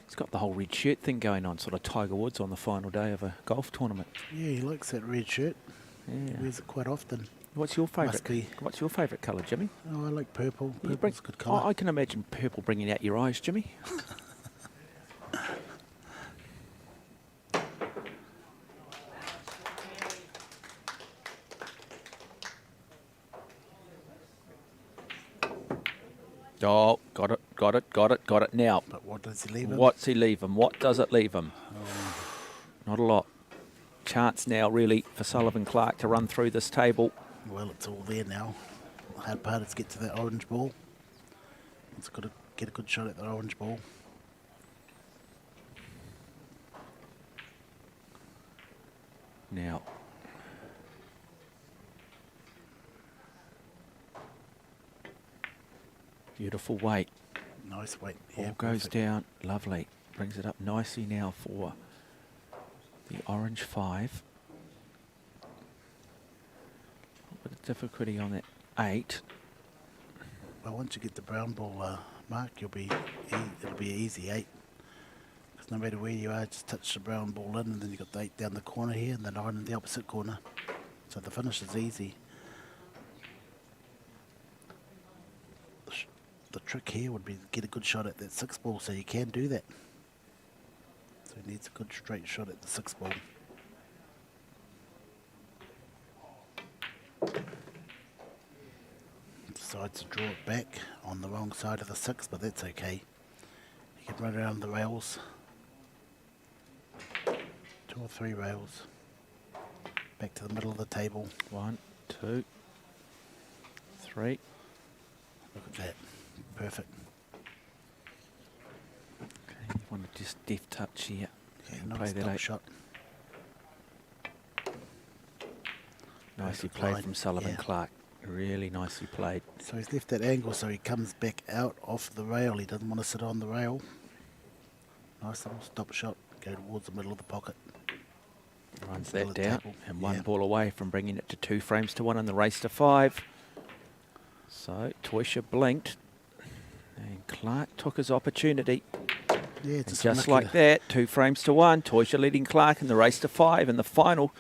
He's got the whole red shirt thing going on, sort of Tiger Woods on the final day of a golf tournament. Yeah, he likes that red shirt. Yeah. He wears it quite often. What's your favourite? be. What's your favourite colour, Jimmy? Oh, I like purple. You Purple's a good colour. I can imagine purple bringing out your eyes, Jimmy. Oh, got it now. But what does he leave him? What's he leave him? What does it leave him? Not a lot. Chance now, really, for Sullivan Clark to run through this table. Well, it's all there now. The hard part is get to that orange ball. He's got to get a good shot at that orange ball. Now, beautiful weight. Nice weight. Ball Yeah, goes perfect. down, lovely. Brings it up nicely now for the orange 5. A bit of difficulty on that 8. Well, once you get the brown ball, Mark, it'll be an easy 8. Because no matter where you are, just touch the brown ball in, and then you've got the 8 down the corner here, and the 9 in the opposite corner. So the finish is easy. The trick here would be to get a good shot at that 6 ball, so you can do that. So he needs a good straight shot at the 6 ball. Decides decides to draw it back on the wrong side of the 6, but that's okay. He can run around the rails. 2 or 3 rails. Back to the middle of the table. 1, 2, 3. Look at that. Perfect. Okay, you want to just deft touch here. Yeah, And not play a that stop 8. shot. Nicely Perfect played line, from Sullivan yeah. Clark. Really nicely played. So he's left that angle so he comes back out off the rail. He doesn't want to sit on the rail. Nice little stop shot. Go towards the middle of the pocket. Runs Middle that of the down. table, And 1 yeah. ball away from bringing it to 2 frames to 1 in the race to 5. So Toysha blinked. And Clark took his opportunity. Yeah, And just just unlucky like to- that, 2 frames to 1. Toysha leading Clark in the race to 5 in the final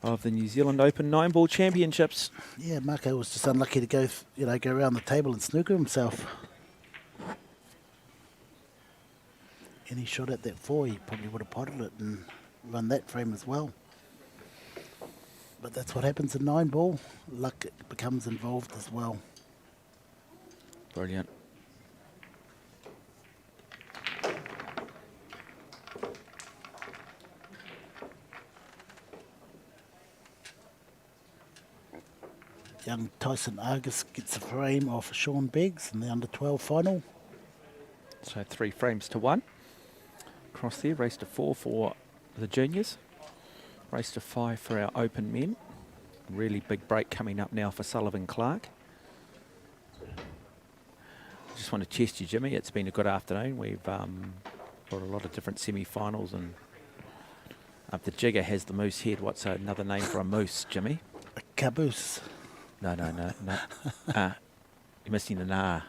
of the New Zealand Open 9-ball championships. Yeah, Marco was just unlucky to go, go around the table and snooker himself. Any shot at that 4, he probably would have potted it and run that frame as well. But that's what happens in 9-ball. Luck becomes involved as well. Brilliant. Young Tyson Argus gets a frame off Sean Beggs in the under-12 final. So 3 frames to 1. Across there, race to 4 for the juniors. Race to 5 for our open men. Really big break coming up now for Sullivan Clark. Just want to test you, Jimmy. It's been a good afternoon. We've got a lot of different semi-finals, and the jigger has the moose head. What's another name for a moose, Jimmy? A caboose. No. You're missing an R.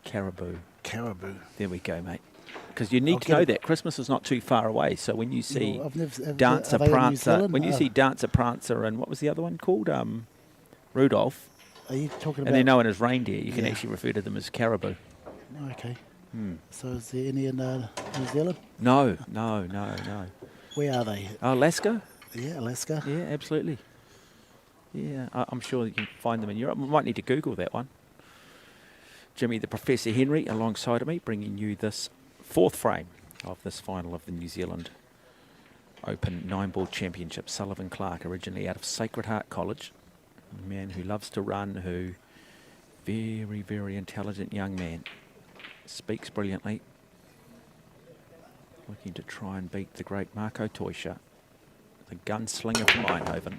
Caribou. Caribou. There we go, mate. Because you need I'll to get know it. that Christmas is not too far away. So when you see I've never, Dancer are they in New Prancer, Zealand? when you see Dancer Prancer and what was the other one called? Rudolph, Are you talking about... and they're known as reindeer. You can Yeah. actually refer to them as caribou. Oh, okay. So is there any in New Zealand? No. Where are they? Alaska? Yeah, Alaska. Yeah, absolutely. Yeah, I'm sure you can find them in Europe. We might need to Google that one. Jimmy, the Professor Henry, alongside of me, bringing you this 4th frame of this final of the New Zealand Open 9-ball championship. Sullivan Clark, originally out of Sacred Heart College, a man who loves to run, who very, very intelligent young man, speaks brilliantly, looking to try and beat the great Marco Toysha, the gunslinger from Eindhoven.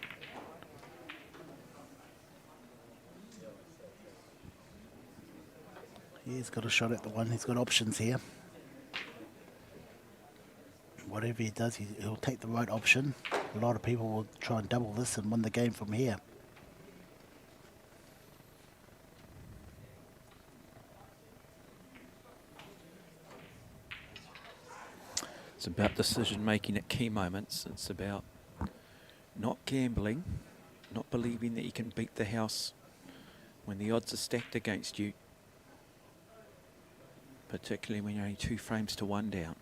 Yeah, he's got a shot at the 1. He's got options here. Whatever he does, he'll take the right option. A lot of people will try and double this and win the game from here. It's about decision making at key moments. It's about not gambling, not believing that you can beat the house when the odds are stacked against you, particularly when you're only 2 frames to 1 down.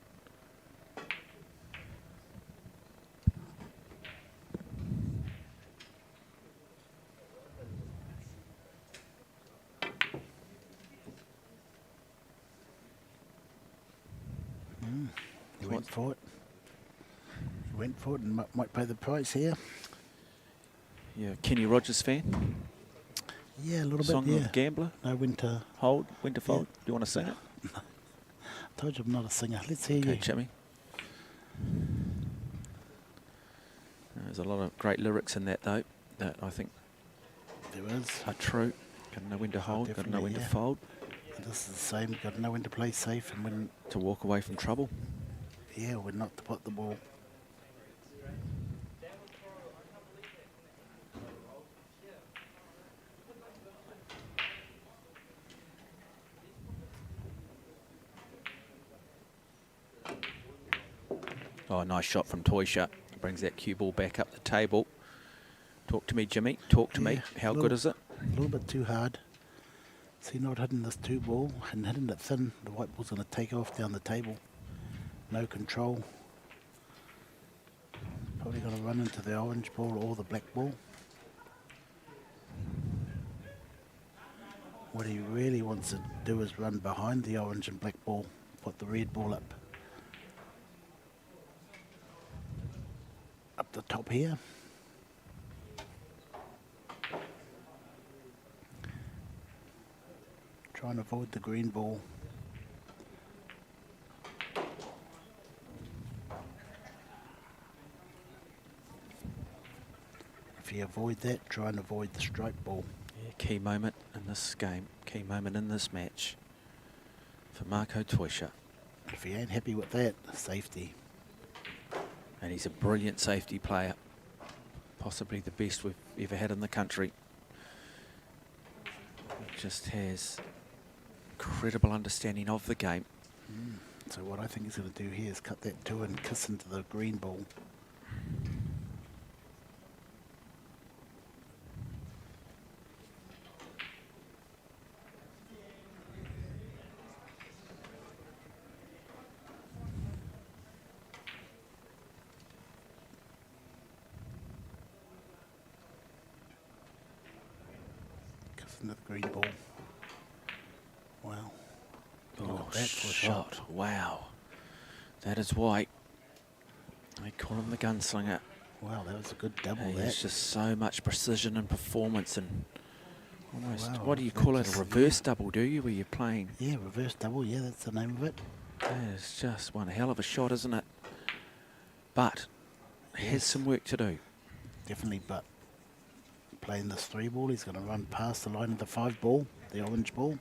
He went for it. He went for it and might pay the price here. You're a Kenny Rogers fan? Yeah, a little Song bit, of yeah. the Gambler? Know when to... Hold, when to fold? Yeah. Do you want to sing it? I told you I'm not a singer. Let's hear Okay, you. Jimmy. There's a lot of great lyrics in that, though, that I think There is. are true. Got to know when to hold, got to know when definitely, to yeah. fold, And this is the same. Got to know when to play safe and when... to walk away from trouble. Yeah, when not to put the ball. Oh, nice shot from Toysha. Brings that cue ball back up the table. Talk to me, Jimmy. Talk to me. Yeah, How little- good is it? A little bit too hard. See, not hitting this 2 ball and hitting it thin. The white ball's going to take off down the table. No control. Probably going to run into the orange ball or the black ball. What he really wants to do is run behind the orange and black ball, put the red ball up the top here. Try and avoid the green ball. If you avoid that, try and avoid the strike ball. Yeah, key moment in this game, key moment in this match for Marco Toisha. If he ain't happy with that, safety. And he's a brilliant safety player, possibly the best we've ever had in the country. He just has incredible understanding of the game. So what I think he's going to do here is cut that 2 and kiss into the green ball. Into the green ball. Wow. Look Oh, at that for a shot. Wow. That is white. They call him the gunslinger. Wow, that was a good double. He that. has just so much precision and performance and almost, Wow, what do you that call it, a just- reverse double, do you, where you're playing? Yeah, reverse double. Yeah, that's the name of it. That is just one hell of a shot, isn't it? But he has some work to do. Definitely, but playing this 3 ball, he's going to run past the line of the 5 ball, the orange ball.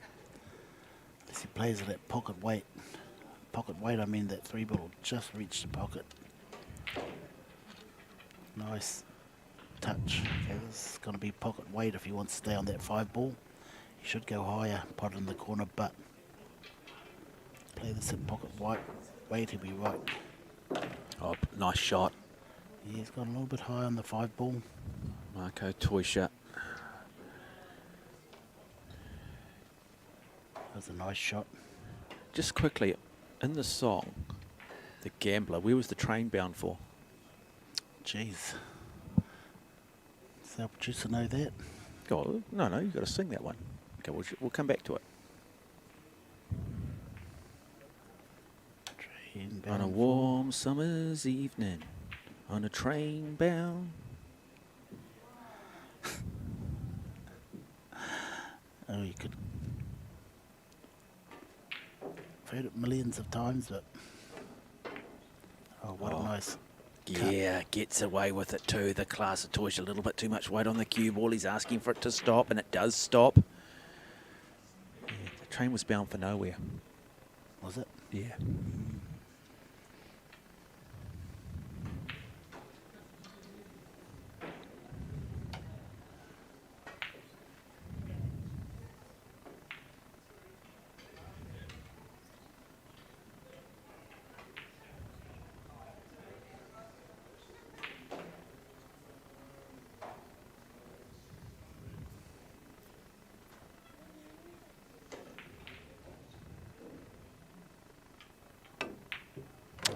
As he plays it at pocket weight. Pocket weight, I mean that 3 ball will just reach the pocket. Nice touch. Okay, this is going to be pocket weight if he wants to stay on that 5 ball. He should go higher, pot it in the corner, but play this at pocket weight, he'll be right. Oh, nice shot. Yeah, he's got a little bit high on the 5 ball. Marco Toisha. That was a nice shot. Just quickly, in the song, The Gambler, where was the train bound for? Jeez. Does our producer know that? Oh, no, you've got to sing that one. Okay, we'll come back to it. Train On a bound warm summer's evening, on a train bound. Oh, you could. I've heard it millions of times, but. Oh, what a nice. Yeah, gets away with it too. The class of Toys, a little bit too much weight on the cue ball. He's asking for it to stop, and it does stop. Yeah, the train was bound for nowhere. Was it? Yeah.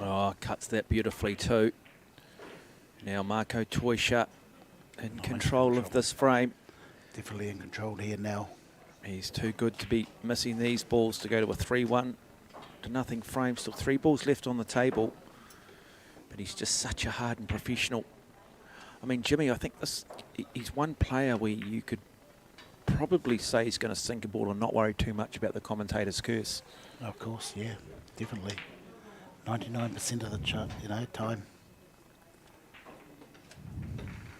Oh, cuts that beautifully too. Now Marco Toisha in control of this frame. Definitely in control here now. He's too good to be missing these balls to go to a 3-1 to nothing frame. Still 3 balls left on the table. But he's just such a hardened professional. I mean, Jimmy, I think he's one player where you could probably say he's going to sink a ball and not worry too much about the commentator's curse. Of course, yeah, definitely. 99% of the time.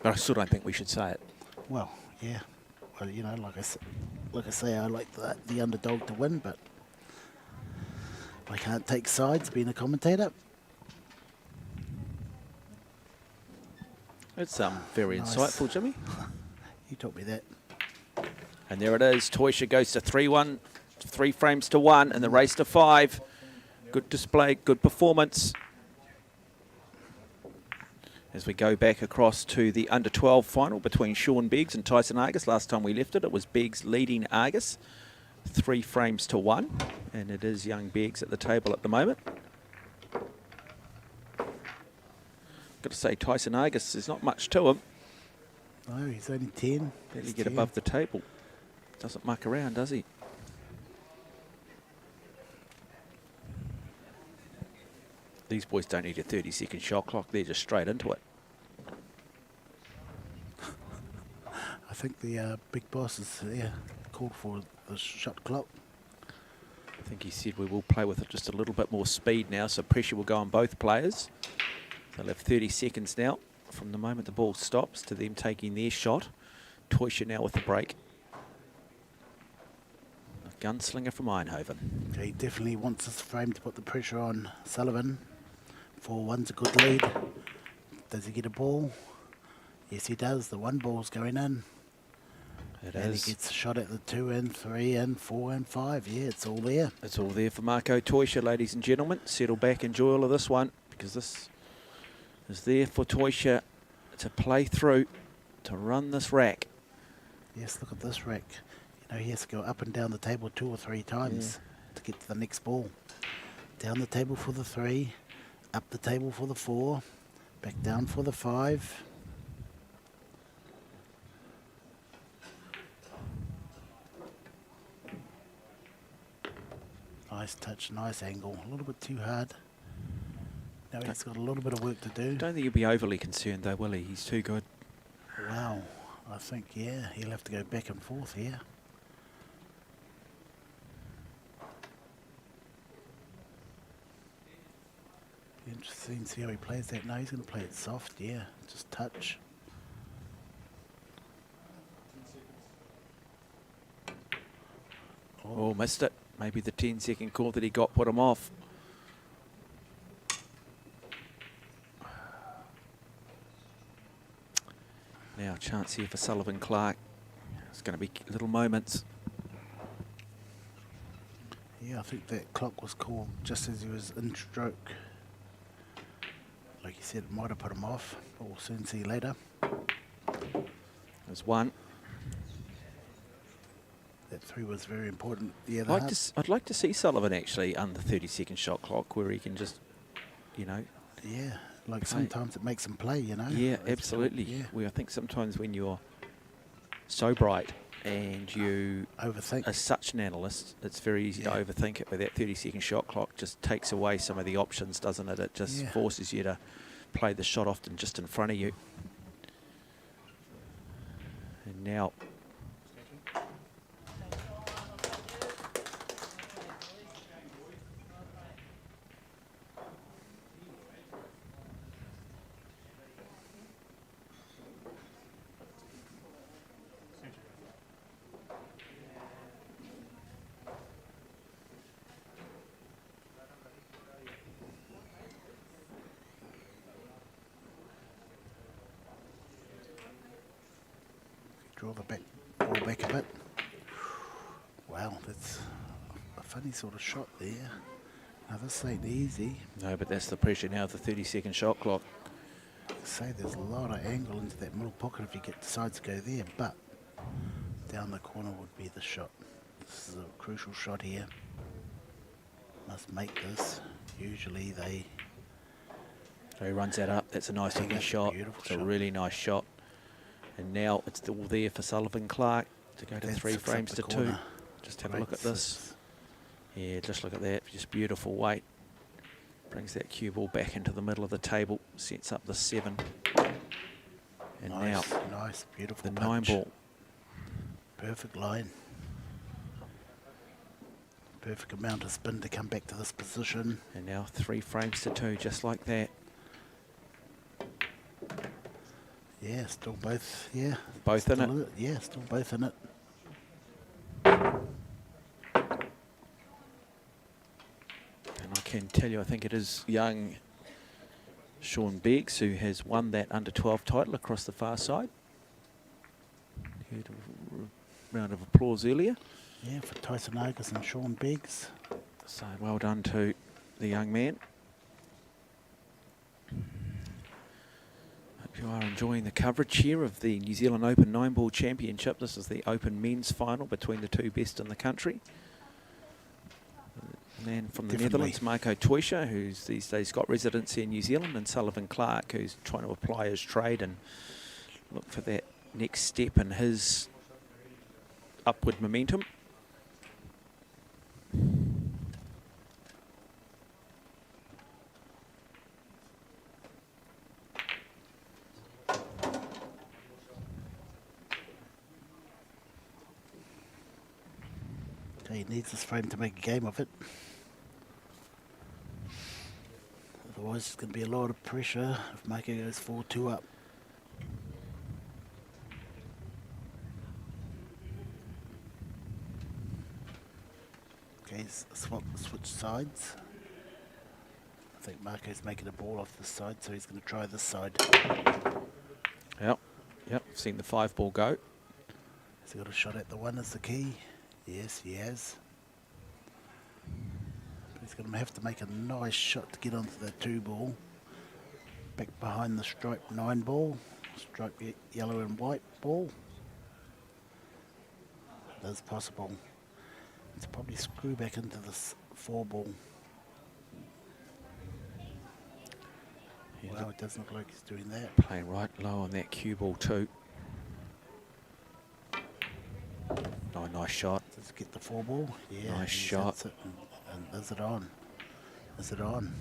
But I still don't think we should say it. Well, yeah. Well, like I say, I like the underdog to win, but I can't take sides being a commentator. It's very Nice. insightful, Jimmy. You taught me that. And there it is. Toisha goes to 3-1, 3 frames to 1 in the race to 5. Good display, good performance. As we go back across to the under-12 final between Sean Beggs and Tyson Argus. Last time we left it was Beggs leading Argus, 3 frames to 1. And it is young Beggs at the table at the moment. Got to say, Tyson Argus, there's not much to him. No, he's only 10. Barely He's get 10. above the table. Doesn't muck around, does he? These boys don't need a 30-second shot clock. They're just straight into it. I think the big boss is called for the shot clock. I think he said we will play with it just a little bit more speed now, so pressure will go on both players. They'll have 30 seconds now from the moment the ball stops to them taking their shot. Toysha now with the break. A gunslinger from Eindhoven. He definitely wants this frame to put the pressure on Sullivan. 4-1's a good lead. Does he get a ball? Yes, he does. The 1 ball's going in. It and is. he gets a shot at the 2 and 3 and 4 and 5. Yeah, it's all there. It's all there for Marco Toysha, ladies and gentlemen. Settle back, enjoy all of this one, because this is there for Toysha to play through, to run this rack. Yes, look at this rack. You know, he has to go up and down the table 2 or 3 times to get to the next ball. Down the table for the 3, up the table for the 4, back down for the 5. Nice touch, nice angle. A little bit too hard. Now he's got a little bit of work to do. Don't think he'll be overly concerned though, will he? He's too good. Wow. I think, yeah, he'll have to go back and forth here. Interesting to see how he plays that. No, he's going to play it soft, yeah. Just touch. Oh, missed it. Maybe the 10-second call that he got put him off. Now a chance here for Sullivan Clark. It's going to be little moments. Yeah, I think that clock was called just as he was in stroke. Like you said, it might have put him off, but we'll soon see later. There's one. That 3 was very important. Yeah, I'd like to see Sullivan actually under 30-second shot clock where he can just, you know. Yeah, like play. sometimes it makes him play, you know. Yeah, That's absolutely. Yeah. I think sometimes when you're so bright and you Overthink. are such an analyst, it's very easy to overthink it. With that 30-second shot clock just takes away some of the options, doesn't it? It just forces you to play the shot often just in front of you. And now draw the ball back a bit. Wow, that's a funny sort of shot there. Now this ain't easy. no, but that's the pressure now of the 30-second shot clock. Say there's a lot of angle into that middle pocket if you decides to go there, but down the corner would be the shot. This is a crucial shot here. Must make this. Usually they. So he runs that up. That's a nice looking shot. It's a really nice shot. And now it's all there for Sullivan Clark to go to 3 frames to 2. Just have a look at this. Yeah, just look at that. Just beautiful weight. Brings that cue ball back into the middle of the table. Sets up the 7. And Nice, now nice, beautiful the punch. 9 ball. Perfect line. Perfect amount of spin to come back to this position. And now 3 frames to 2, just like that. Yeah, still both. Yeah, Both in still it? Yeah, still both in it. And I can tell you, I think it is young Sean Beggs who has won that under-12 title across the far side. Heard a round of applause earlier. Yeah, for Tyson Argus and Sean Beggs. So well done to the young man. Hope you are enjoying the coverage here of the New Zealand Open 9-ball championship. This is the Open men's final between the 2 best in the country. The man from the Netherlands, Marco Toysha, who's these days got residency in New Zealand, and Sullivan Clark, who's trying to apply his trade and look for that next step in his upward momentum. He needs this frame to make a game of it. Otherwise, it's going to be a lot of pressure if Mako goes 4-2 up. Okay, switch sides. I think Marco's making a ball off this side, so he's going to try this side. Yep, seen the 5-ball go. Has he got a shot at the 1 as the key? Yes, he has. But he's going to have to make a nice shot to get onto that 2-ball. Back behind the striped 9-ball. Striped yellow and white ball. That's possible. It's probably screw back into this 4-ball. Well, it doesn't look like he's doing that. Playing right low on that cue ball too. Oh, nice shot. Does it get the 4-ball? Yeah. Nice shot. It. And is it on? Is it on?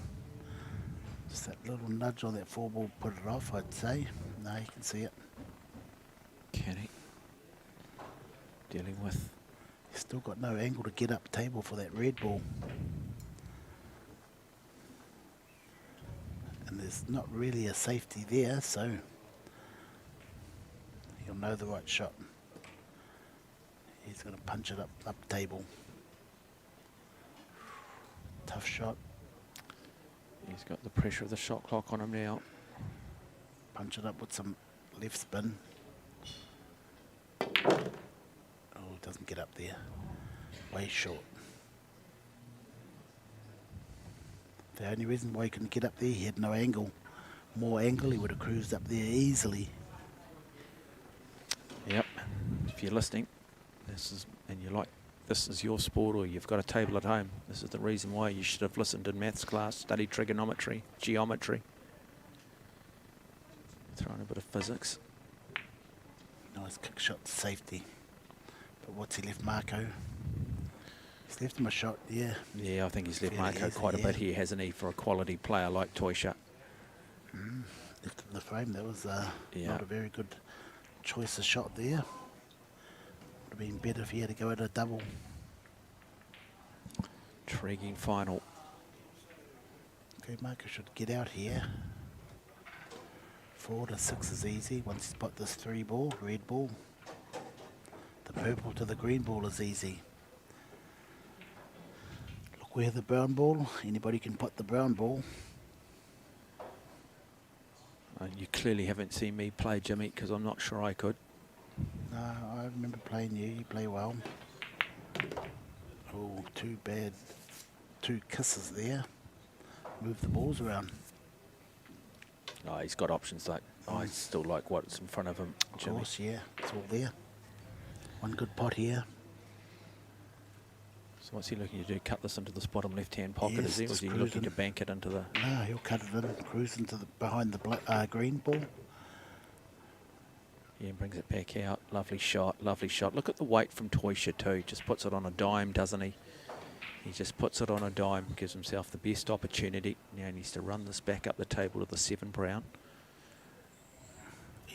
Just that little nudge on that 4-ball put it off, I'd say. No, you can see it. Can he? Dealing with. He's still got no angle to get up table for that red ball. And there's not really a safety there, so he'll know the right shot. He's going to punch it up table. Tough shot. He's got the pressure of the shot clock on him now. Punch it up with some left spin. Oh, it doesn't get up there. Way short. The only reason why he couldn't get up there, he had no angle. More angle, he would have cruised up there easily. Yep. If you're listening, this is your sport, or you've got a table at home, this is the reason why you should have listened in maths class, studied trigonometry, geometry, thrown a bit of physics. Nice kick shot to safety. But what's he left Marco? He's left him a shot, yeah. Yeah, I think he's left Fairly Marco easy, quite a yeah. bit here, hasn't he, for a quality player like Toysha. Left him the frame. That was Yeah. not a very good choice of shot there. Would have been better if he had to go at a double. Intriguing final. Okay, Marco should get out here. 4 to 6 is easy. Once he's got this 3-ball, red ball. The purple to the green ball is easy. Look where the brown ball. Anybody can put the brown ball. You clearly haven't seen me play, Jimmy, because I'm not sure I could. No, I remember playing you. You play well. Oh, too bad. 2 kisses there. Move the balls around. Oh, he's got options like, I still like what's in front of him, Of Jimmy. course, yeah. It's all there. One good pot here. So what's he looking to do? Cut this into this bottom left-hand pocket, Yes, is he? Or is just he looking to cruising. bank it into the... No, he'll cut it in, cruise into the behind the green ball. Yeah, brings it back out. Lovely shot, lovely shot. Look at the weight from Toysha too. Just puts it on a dime, doesn't he? He just puts it on a dime, gives himself the best opportunity. Now he needs to run this back up the table to the 7 brown.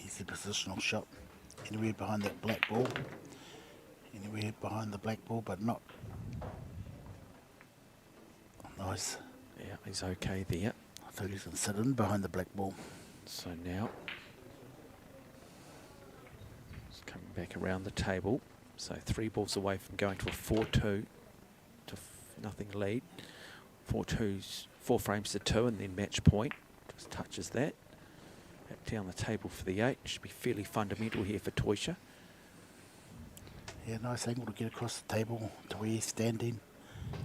Easy positional shot. Anywhere behind that black ball. Anywhere behind the black ball, but not. Nice. Yeah, he's okay there. I thought he was going to sit in behind the black ball. So now, he's coming back around the table. So 3 balls away from going to a 4-2 to nothing lead. 4 frames to 2 and then match point. Just touches that. Back down the table for the 8. Should be fairly fundamental here for Toysha. Yeah, nice angle to get across the table to where he's standing.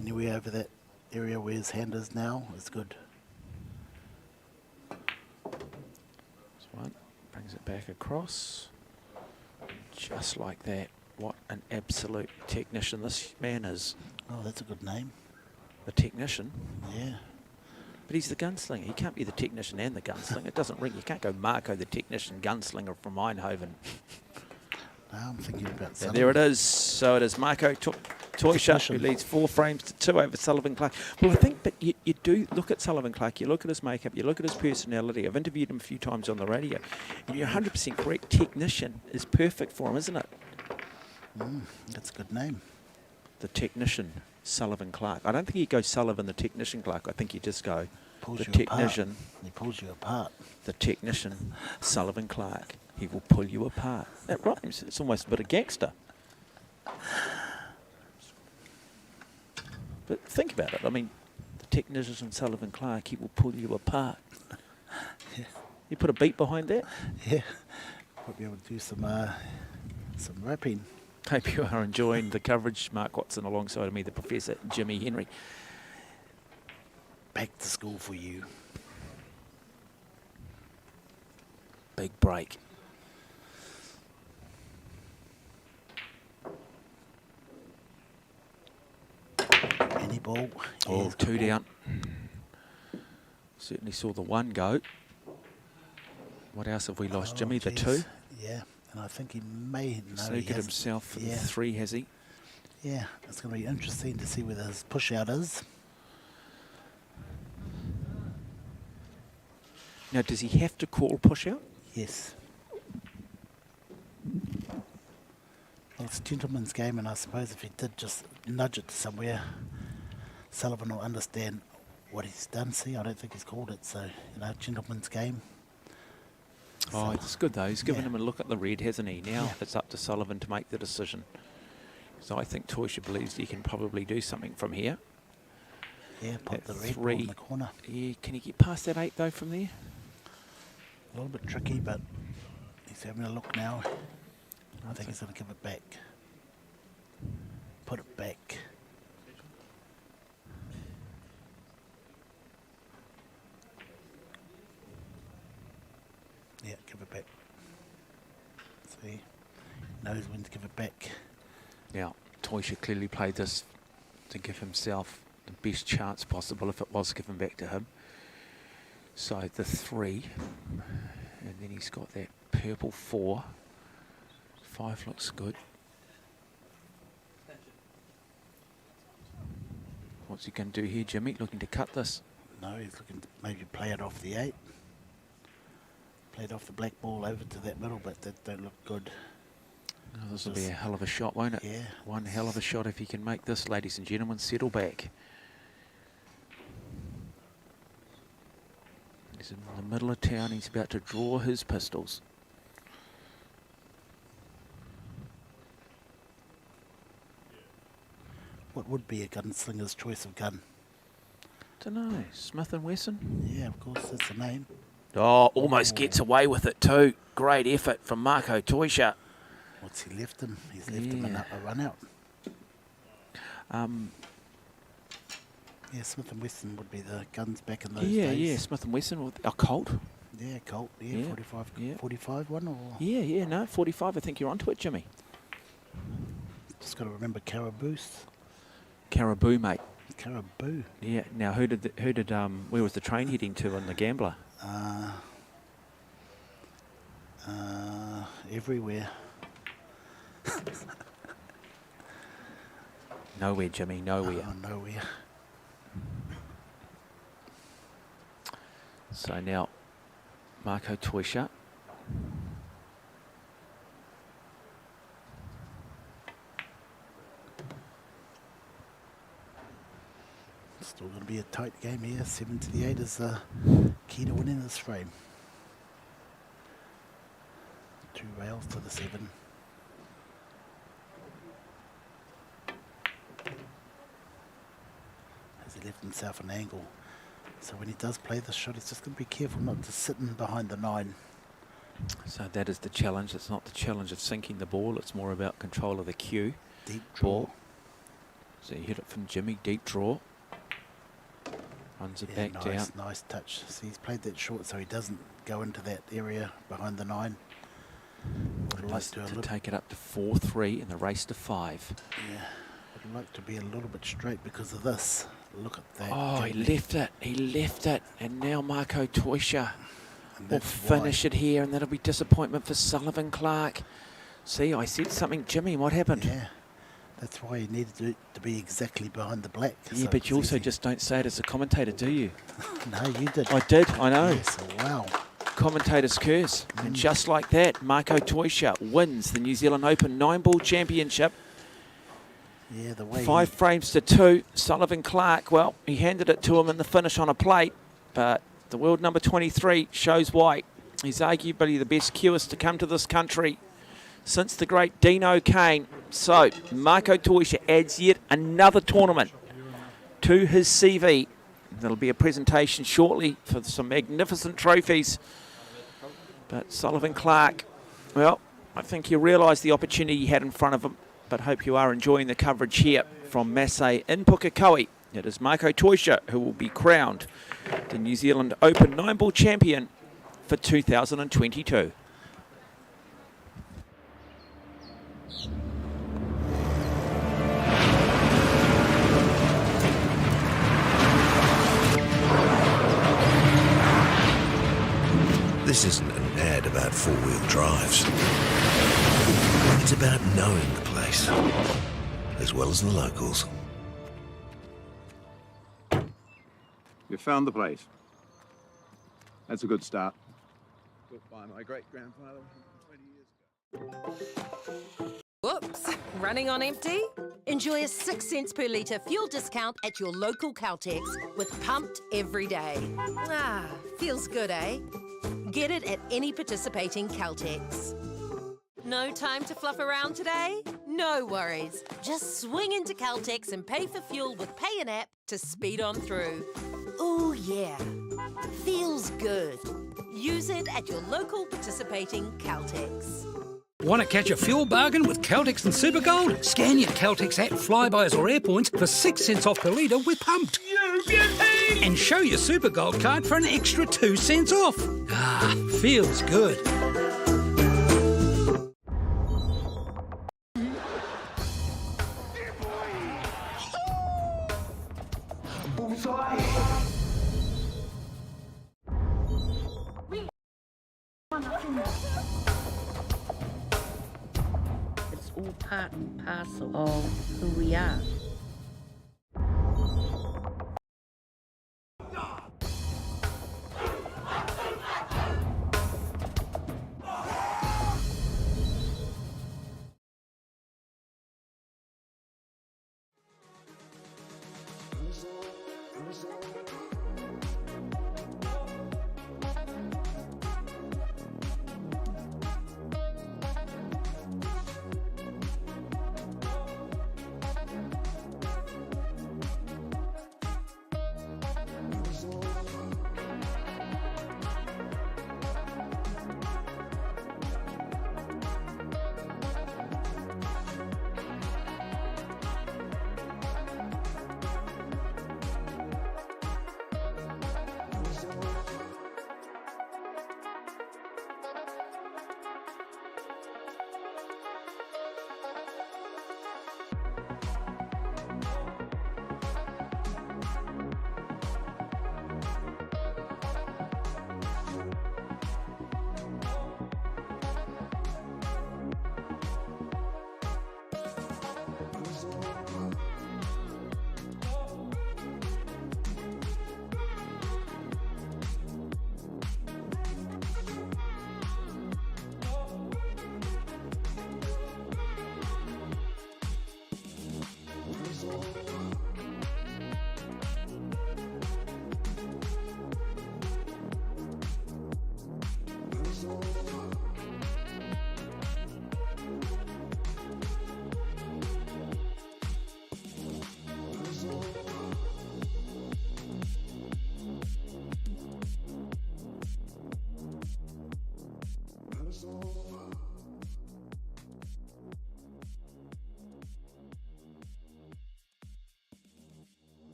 Anywhere over that area where his hand is now is good. This one brings it back across. Just like that. What an absolute technician this man is. Oh, that's a good name. A technician. Yeah. But he's the gunslinger. He can't be the technician and the gunslinger. It doesn't ring. You can't go Marco the technician gunslinger from Eindhoven. No, I'm thinking about And Sullivan. there it is. So it is Marco Toysha who leads 4 frames to 2 over Sullivan Clark. Well, I think, but you do look at Sullivan Clark, you look at his makeup, you look at his personality. I've interviewed him a few times on the radio, and you're 100% correct. Technician is perfect for him, isn't it? That's a good name. The technician, Sullivan Clark. I don't think you go Sullivan, the technician Clark. I think you just go Pulls the you apart. technician, He pulls you apart. the technician, Sullivan Clark. He will pull you apart. That rhymes. It's almost a bit of gangster. But think about it. I mean, the technician, Sullivan Clark, he will pull you apart. Yeah. You put a beat behind that? Yeah. Might be able to do some rapping. Hope you are enjoying the coverage. Mark Watson alongside of me, the Professor Jimmy Henry. Back to school for you. Big break. Any ball. Oh, Yes, 2 good ball. down. Certainly saw the 1 go. What else have we lost, Oh, Jimmy? The geez. 2? Yeah, and I think he may know. Sneaked he has- himself for yeah. the 3, has he? Yeah, it's going to be interesting to see where his push out is. Now, does he have to call push out? Yes. Well, it's a gentleman's game, and I suppose if he did just nudge it to somewhere, Sullivan will understand what he's done. See, I don't think he's called it, so, gentleman's game. Oh, it's good though. He's given yeah. him a look at the red, hasn't he? Now Yeah. it's up to Sullivan to make the decision. So I think Toysha believes he can probably do something from here. Yeah, put At the red ball 3. in the corner. Yeah, can he get past that 8 though from there? A little bit tricky, but he's having a look now. I think he's going to give it back. Put it back. Yeah, give it back. See, knows when to give it back. Now, Toysha clearly played this to give himself the best chance possible if it was given back to him. So the 3, and then he's got that purple 4. 5 looks good. What's he going to do here, Jimmy? Looking to cut this. No, he's looking to maybe play it off the 8. Play it off the black ball over to that middle, but that don't look good. Oh, this will be a hell of a shot, won't it? Yeah. One hell of a shot if he can make this, ladies and gentlemen. Settle back. He's in the middle of town. He's about to draw his pistols. What would be a gunslinger's choice of gun? Dunno. Smith & Wesson? Yeah, of course, that's the name. Oh, almost gets away with it too. Great effort from Marco Toysha. What's he left him? He's left him Yeah. a run out. Um, Yeah, Smith & Wesson would be the guns back in those yeah, days. yeah. Smith & Wesson with a Colt. Yeah, Colt. Yeah, Yeah, 45, yeah. 45 one or Yeah, yeah. No, 45. I think you're onto it, Jimmy. just got to remember Caraboose. Caribou, mate. Caribou. Yeah. Now, where was the train heading to on the Gambler? Everywhere. Nowhere, Jimmy. Nowhere. Oh, nowhere. So now, Marco Toysha. Still going to be a tight game here. 7 to the 8 is the key to winning this frame. 2 rails to the 7. Has he left himself an angle? So when he does play this shot, he's just going to be careful not to sit in behind the 9. So that is the challenge. It's not the challenge of sinking the ball. It's more about control of the cue. Deep draw. Ball. So you hit it from Jimmy. Deep draw. Runs it Yeah, back down. nice touch. See, he's played that short so he doesn't go into that area behind the 9. Would like Just to, to take it up to 4-3 in the race to 5. yeah, would like to be a little bit straight because of this. Look at that. Oh, he gate. left it. He left it. And now Marco Toysha And will that's why. finish it here, and that'll be disappointment for Sullivan Clark. See, I said something, Jimmy. What happened? Yeah, that's why you needed to be exactly behind the black. Yeah, so but you it's also easy. just don't say it as a commentator, do you? No, you did. I did, I know. Yes, wow. Commentator's curse. And just like that, Marco Toisha wins the New Zealand Open 9-ball championship. Yeah, the way 5 frames to 2. Sullivan Clark, well, he handed it to him in the finish on a plate, but the world number 23 shows why. He's arguably the best cueist to come to this country since the great Dino Kane. So, Marco Toisha adds yet another tournament to his CV. There'll be a presentation shortly for some magnificent trophies. But Sullivan Clark, well, I think he realised the opportunity he had in front of him, but hope you are enjoying the coverage here from Massé in Pukekohe. It is Marco Toisha who will be crowned the New Zealand Open 9-ball champion for 2022. This isn't an ad about four-wheel drives. It's about knowing the place, as well as the locals. We found the place. That's a good start. Built by my great-grandfather 20 years ago. Whoops, running on empty? Enjoy a 6 cents per litre fuel discount at your local Caltex with Pumped every day. Ah, feels good, eh? Get it at any participating Caltex. No time to fluff around today? No worries. Just swing into Caltex and pay for fuel with Pay an App to speed on through. Ooh, yeah. Feels good. Use it at your local participating Caltex. Want to catch a fuel bargain with Caltex and Supergold? Scan your Caltex app, Flybys or Airpoints for 6 cents off per litre with Pumped. And show your Supergold card for an extra 2 cents off. Ah, feels good. It's all part and parcel of who we are.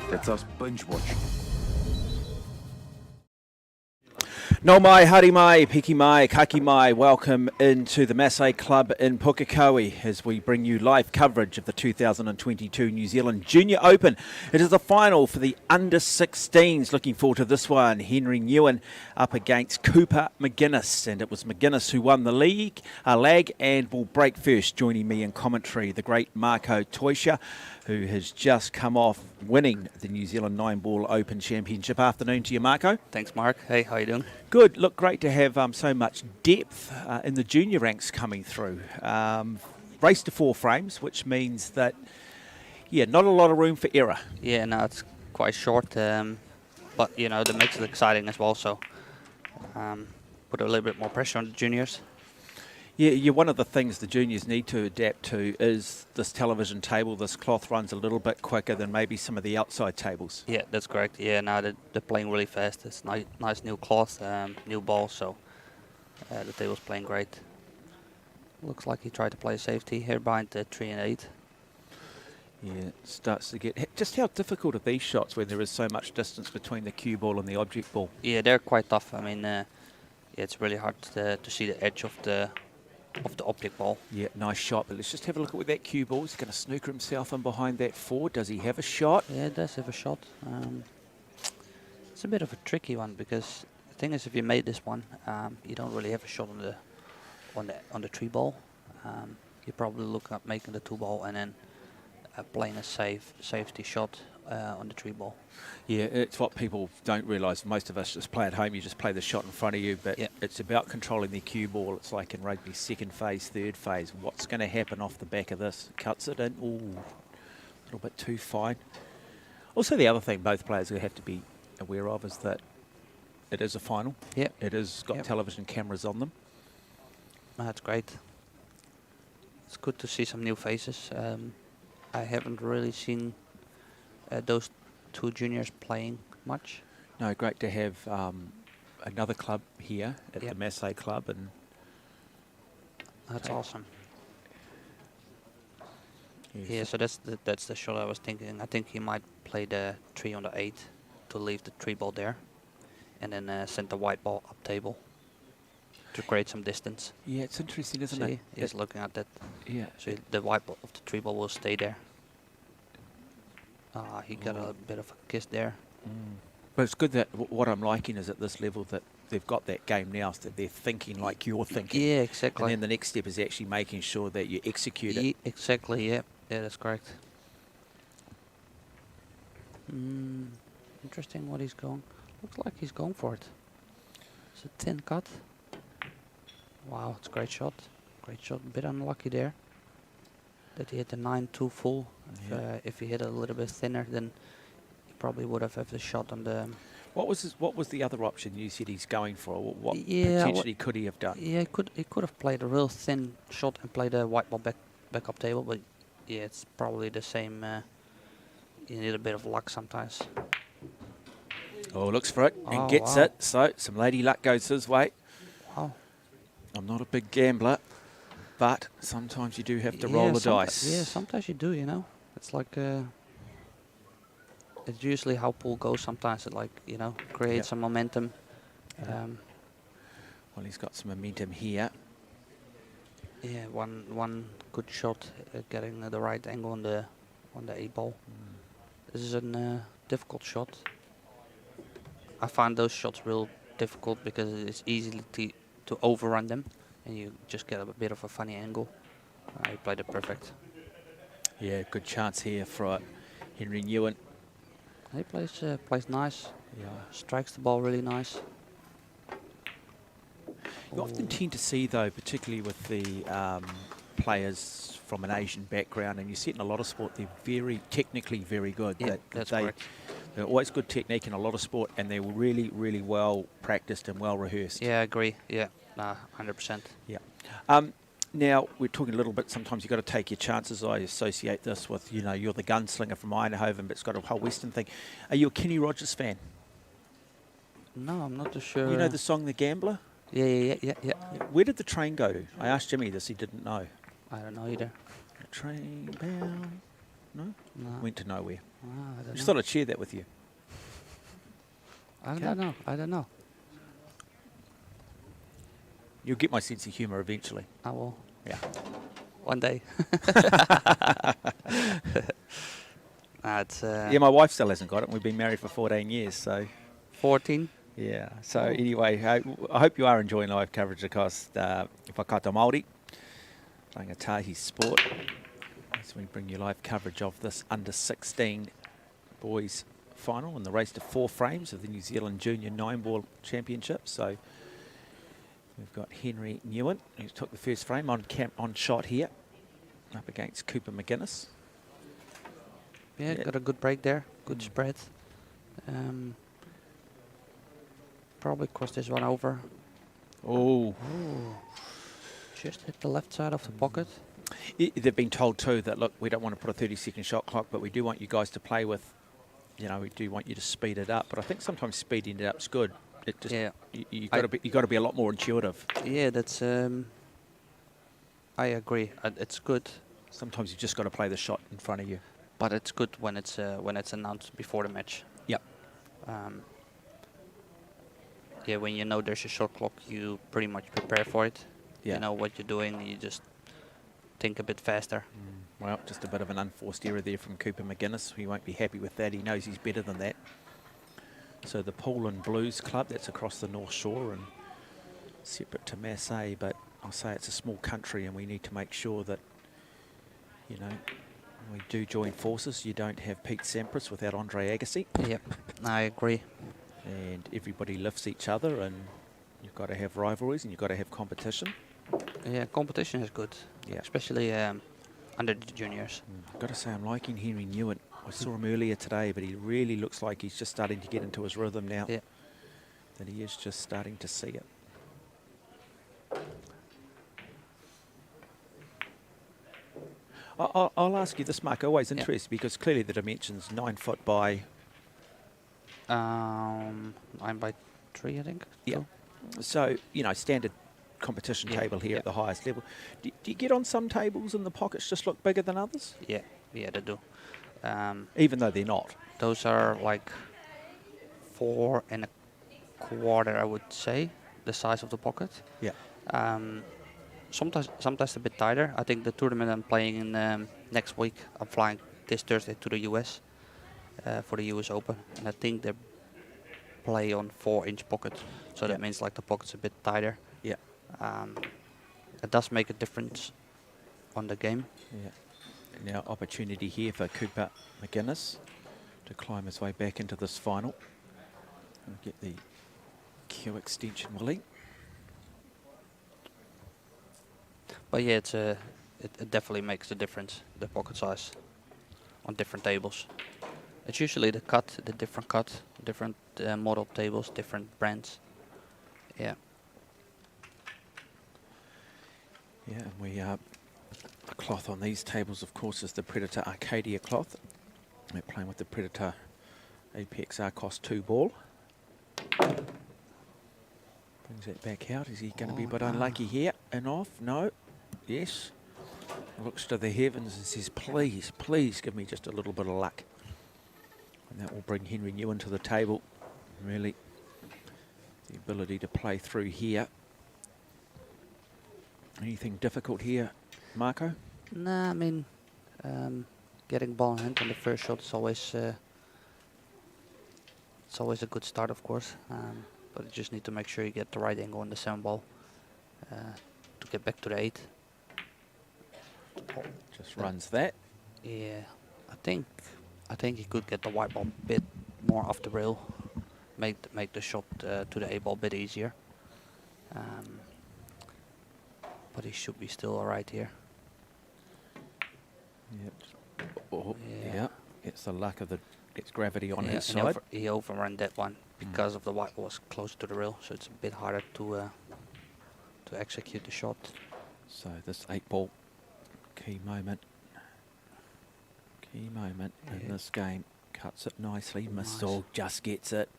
That's us binge watching. No mai, hari mai, piki mai, kaki mai. Welcome into the Massé Club in Pukekohe as we bring you live coverage of the 2022 New Zealand Junior Open. It is the final for the under-16s. Looking forward to this one. Henry Newen up against Cooper McGinnis, and it was McGinnis who won the lag and will break first. Joining me in commentary, the great Marco Toisha, who has just come off winning the New Zealand 9-Ball Open Championship. Afternoon to you, Marco. Thanks, Mark. Hey, how you doing? Good. Look, great to have so much depth in the junior ranks coming through. Race to 4 frames, which means that, not a lot of room for error. Yeah, no, it's quite short, but, that makes it exciting as well, so put a little bit more pressure on the juniors. Yeah, one of the things the juniors need to adapt to is this television table. This cloth runs a little bit quicker than maybe some of the outside tables. Yeah, that's correct. Yeah, now they're playing really fast. It's nice new cloth, new ball, so the table's playing great. Looks like he tried to play safety here behind the 3 and 8. Yeah, it starts to get... Just how difficult are these shots when there is so much distance between the cue ball and the object ball? Yeah, they're quite tough. I mean, it's really hard to see the edge of the object ball. Yeah, nice shot, but let's just have a look at where that cue ball is. He's going to snooker himself in behind that 4. Does he have a shot? Yeah, he does have a shot. It's a bit of a tricky one because the thing is, if you made this one, you don't really have a shot on the 3 ball. You probably look at making the 2 ball and then playing a safety shot on the 3 ball. Yeah, it's what people don't realise. Most of us just play at home. You just play the shot in front of you, but it's about controlling the cue ball. It's like in rugby, second phase, third phase. What's going to happen off the back of this? Cuts it in. Ooh, a little bit too fine. Also, the other thing both players will have to be aware of is that it is a final. Yeah. It has got television cameras on them. That's great. It's good to see some new faces. I haven't really seen those 2 juniors playing much. No, great to have another club here at the Massé Club, and that's awesome. Yeah, so that's the shot I was thinking. I think he might play the 3 on the 8 to leave the 3 ball there, and then send the white ball up table to create some distance. Yeah, it's interesting, isn't it? He's looking at that. Yeah. So the white ball of the 3 ball will stay there. He got a bit of a kiss there. But it's good that what I'm liking is at this level that they've got that game now, so that they're thinking like you're thinking. Yeah, exactly. And then the next step is actually making sure that you execute it. Exactly, yeah. Yeah, that's correct. Interesting what he's going. Looks like he's going for it. It's a thin cut. Wow, it's a great shot. Great shot. A bit unlucky there. That he hit the 9-2 full. If he hit a little bit thinner, then he probably would have the shot on the... What was the other option you said he's going for? What potentially could he have done? Yeah, he could have played a real thin shot and played a white ball back up table, but yeah, it's probably the same. You need a bit of luck sometimes. Oh, looks for it and gets it. So some lady luck goes his way. Wow. I'm not a big gambler, but sometimes you do have to roll the dice. Yeah, sometimes you do, It's like... it's usually how pool goes sometimes. It creates some momentum. Well, he's got some momentum here. Yeah, one good shot, getting the right angle on the 8-ball. This is a difficult shot. I find those shots real difficult because it's easy to overrun them, and you just get a bit of a funny angle. He played it perfect. Yeah, good chance here for Henry Newen. He plays nice. Yeah. Strikes the ball really nice. You often tend to see, though, particularly with the players from an Asian background, and you see it in a lot of sport, they're very technically very good. Yeah, that's correct. They're always good technique in a lot of sport, and they're really, really well practiced and well rehearsed. Yeah, I agree. Yeah, 100%. Yeah. Now, we're talking a little bit, sometimes you've got to take your chances. I associate this with, you know, you're the gunslinger from Eindhoven, but it's got a whole Western thing. Are you a Kenny Rogers fan? No, I'm not too sure. You know the song The Gambler? Yeah. Where did the train go to? I asked Jimmy this, he didn't know. I don't know either. The train bound? No? No. Went to nowhere. I don't Just know. thought I'd share that with you. I don't know. You'll get my sense of humour eventually. I will. Yeah. One day. Yeah, my wife still hasn't got it. We've been married for 14 years, so... 14? Yeah. So anyway, I hope you are enjoying live coverage across Whakaata Māori, Rangatahi Sport, as we bring you live coverage of this under-16 boys final in the race to 4 frames of the New Zealand Junior 9-ball Championship. So we've got Henry Newen, who took the first frame on shot here, up against Cooper McGinnis. Yeah, got a good break there. Good spread. Probably cross this one over. Oh. Just hit the left side of the pocket. They've been told too that, look, we don't want to put a 30-second shot clock, but we do want you guys to play with, you know, we do want you to speed it up. But I think sometimes speeding it up's good. It just, Yeah. you got to be a lot more intuitive. Yeah, that's. I agree. It's good. Sometimes you just got to play the shot in front of you. But it's good when it's announced before the match. Yep. Yeah, when you know there's a shot clock, you pretty much prepare for it. Yeah. You know what you're doing, and you just think a bit faster. Well, just a bit of an unforced error there from Cooper McGinnis. He won't be happy with that. He knows he's better than that. So the Poland Blues Club, that's across the North Shore and separate to Massé, but I'll say it's a small country and we need to make sure that, you know, we do join forces. You don't have Pete Sampras without Andre Agassi. Yep, I agree. And everybody lifts each other, and you've got to have rivalries and you've got to have competition. Yeah, competition is good. Yeah. Especially under the juniors. I've got to say, I'm liking Henry Newen. I saw him earlier today, but he really looks like he's just starting to get into his rhythm now. Yeah. That he is just starting to see it. I'll ask you this, Mark. Always interested because clearly the dimension's 9 foot by 9 by 3, I think. Yeah. So, you know, standard competition table here at the highest level. Do you get on some tables and the pockets just look bigger than others? Yeah, they do. Even though they're not? Those are like 4 1/4, I would say, the size of the pocket. Yeah. Sometimes a bit tighter. I think the tournament I'm playing in next week, I'm flying this Thursday to the US for the US Open, and I think they play on 4-inch pocket, so that means like the pocket's a bit tighter. Yeah. It does make a difference on the game. Yeah. Now opportunity here for Cooper McGinnis to climb his way back into this final and get the Q extension willy. But yeah, it definitely makes a difference, the pocket size on different tables. It's usually the different cut, different model tables, different brands. Yeah. Yeah, and the cloth on these tables, of course, is the Predator Arcadia cloth. We're playing with the Predator Apex Arcos 2 ball. Brings that back out. Is he going to be a bit unlucky here and off? No. Yes. Looks to the heavens and says, please, please give me just a little bit of luck. And that will bring Henry Newen to the table. Really, the ability to play through here. Anything difficult here, Marco? Nah, I mean, getting ball in hand on the first shot is always a good start, of course. But you just need to make sure you get the right angle on the 7 ball to get back to the 8. Just runs that. Yeah, I think he could get the white ball a bit more off the rail, make the shot to the 8 ball a bit easier. But he should be still alright here. Yep. Oh, yeah. Gets the luck of gets gravity on his and side. he overran that one because of the white ball was close to the rail, so it's a bit harder to execute the shot. So this 8 ball, key moment in this game. Cuts it nicely. Missile just gets it.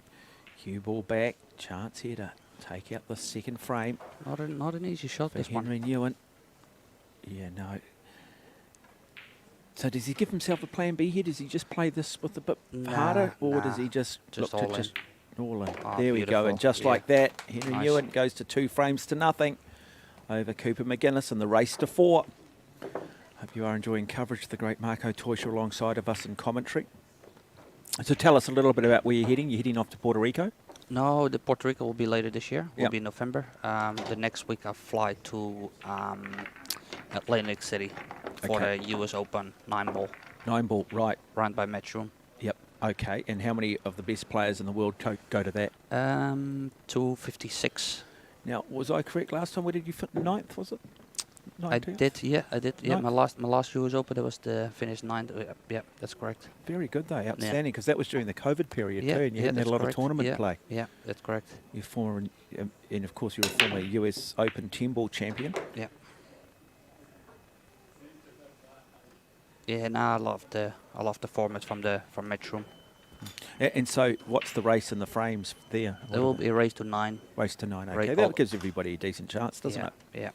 Cue ball back. Chance here to take out the second frame. Not an easy shot, For this Henry one. Newen. Yeah, no. So does he give himself a plan B here? Does he just play this with a bit harder, or does he just look all to in. all in? Oh, there we go, beautiful. and just Yeah. like that, Henry Nice. Newen goes to 2 frames to nothing over Cooper McGinnis in the race to 4. Hope you are enjoying coverage of the great Marco Toysha alongside of us in commentary. So tell us a little bit about where you're heading. You're heading off to Puerto Rico? No, the Puerto Rico will be later this year. Will Yep. be in November. The next week I fly to Atlantic City for Okay. the US Open 9 ball, 9 ball, right. run by Matchroom. Yep, okay. And how many of the best players in the world go to that? 256. Now, was I correct last time? Where did you fit? 9th, was it? I 19th? did, yeah, I did. Yeah, Ninth? my last US Open, that was the finish 9th. Yeah, that's correct. Very good, though. Outstanding, because that was during the COVID period, Yeah, too, and you yeah, hadn't had a that's lot correct. of tournament Yeah, play. Yeah, that's correct. You're former, and of course, you're a former US Open 10-ball champion. Yeah. Yeah, now I love the format from Matchroom. And so, what's the race in the frames there? There will be a race to 9. Race to 9, Right, okay. That gives everybody a decent chance, doesn't Yeah, it? yeah.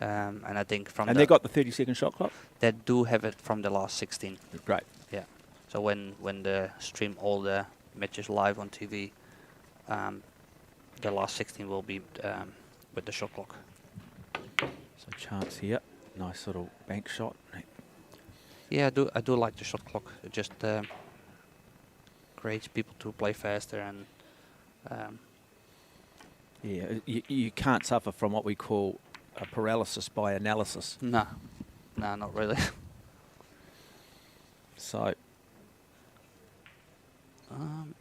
And I think from And they got the 30-second shot clock? they do have it from the last 16. Great. Yeah. So when they stream all the matches live on TV, the last 16 will be with the shot clock. So, chance here. Nice little bank shot. Yeah, I do like the shot clock. It just creates people to play faster and. Yeah, you can't suffer from what we call a paralysis by analysis. No, not really. So,